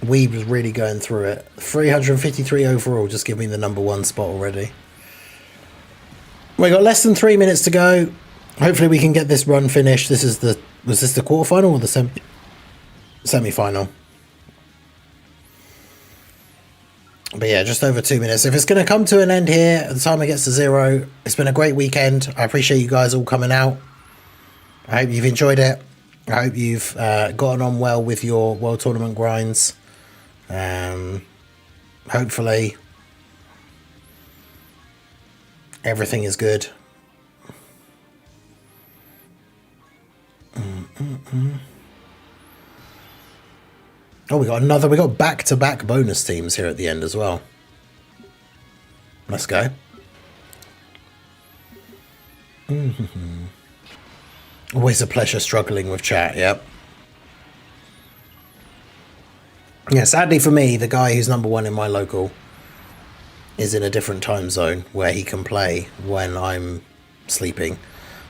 Weeb's really going through it. 353 overall, just give me the #1 spot already. We got less than 3 minutes to go. Hopefully we can get this run finished. This is the, was this the quarterfinal or the semi-final? But yeah, just over 2 minutes. If it's going to come to an end here at the time it gets to 0, it's been a great weekend. I appreciate you guys all coming out. I hope you've enjoyed it. I hope you've gotten on well with your World Tournament grinds. Hopefully everything is good. Oh, we got back-to-back bonus teams here at the end as well. Let's go. Always a pleasure struggling with chat, yep. Yeah, sadly for me, the guy who's #1 in my local is in a different time zone where he can play when I'm sleeping.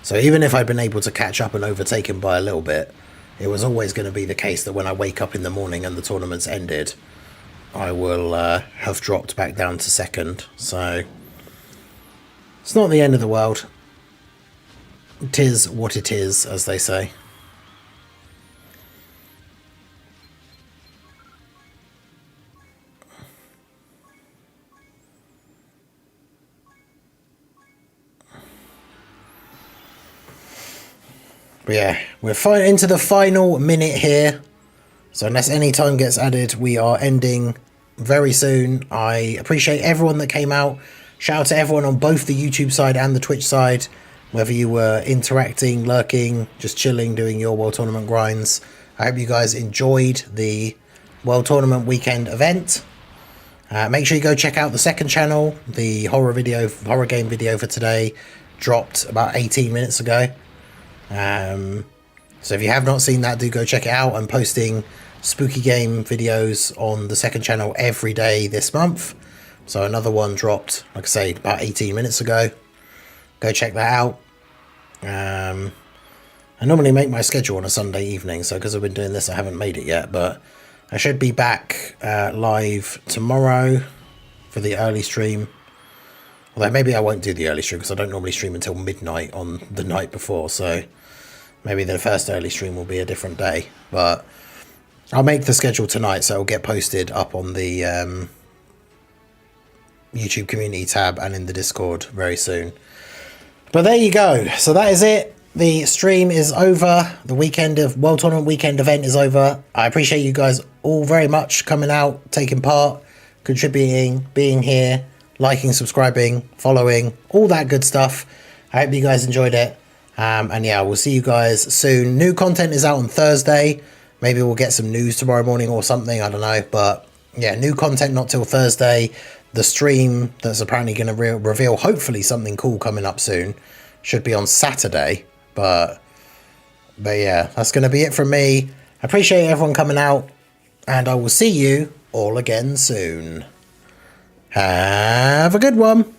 So even if I'd been able to catch up and overtake him by a little bit, it was always going to be the case that when I wake up in the morning and the tournament's ended, I will have dropped back down to second. So it's not the end of the world. It is what it is, as they say. But yeah, we're into the final minute here. So unless any time gets added, we are ending very soon. I appreciate everyone that came out. Shout out to everyone on both the YouTube side and the Twitch side. Whether you were interacting, lurking, just chilling, doing your World Tournament grinds. I hope you guys enjoyed the World Tournament weekend event. Make sure you go check out the second channel. The horror game video for today dropped about 18 minutes ago. So if you have not seen that, do go check it out. I'm posting spooky game videos on the second channel every day this month. So another one dropped, like I say, about 18 minutes ago. Go check that out. I normally make my schedule on a Sunday evening, so because I've been doing this, I haven't made it yet, but I should be back live tomorrow for the early stream. Although maybe I won't do the early stream because I don't normally stream until midnight on the night before, so maybe the first early stream will be a different day. But I'll make the schedule tonight, so it'll get posted up on the YouTube community tab and in the Discord very soon. But there you go. So that is it. The stream is over. The World Tournament weekend event is over. I appreciate you guys all very much coming out, taking part, contributing, being here, liking, subscribing, following, all that good stuff. I hope you guys enjoyed it. And yeah, we'll see you guys soon. New content is out on Thursday. Maybe we'll get some news tomorrow morning or something. I don't know. But yeah, new content not till Thursday. The stream that's apparently going to reveal hopefully something cool coming up soon should be on Saturday. But yeah, that's going to be it from me. I appreciate everyone coming out. And I will see you all again soon. Have a good one.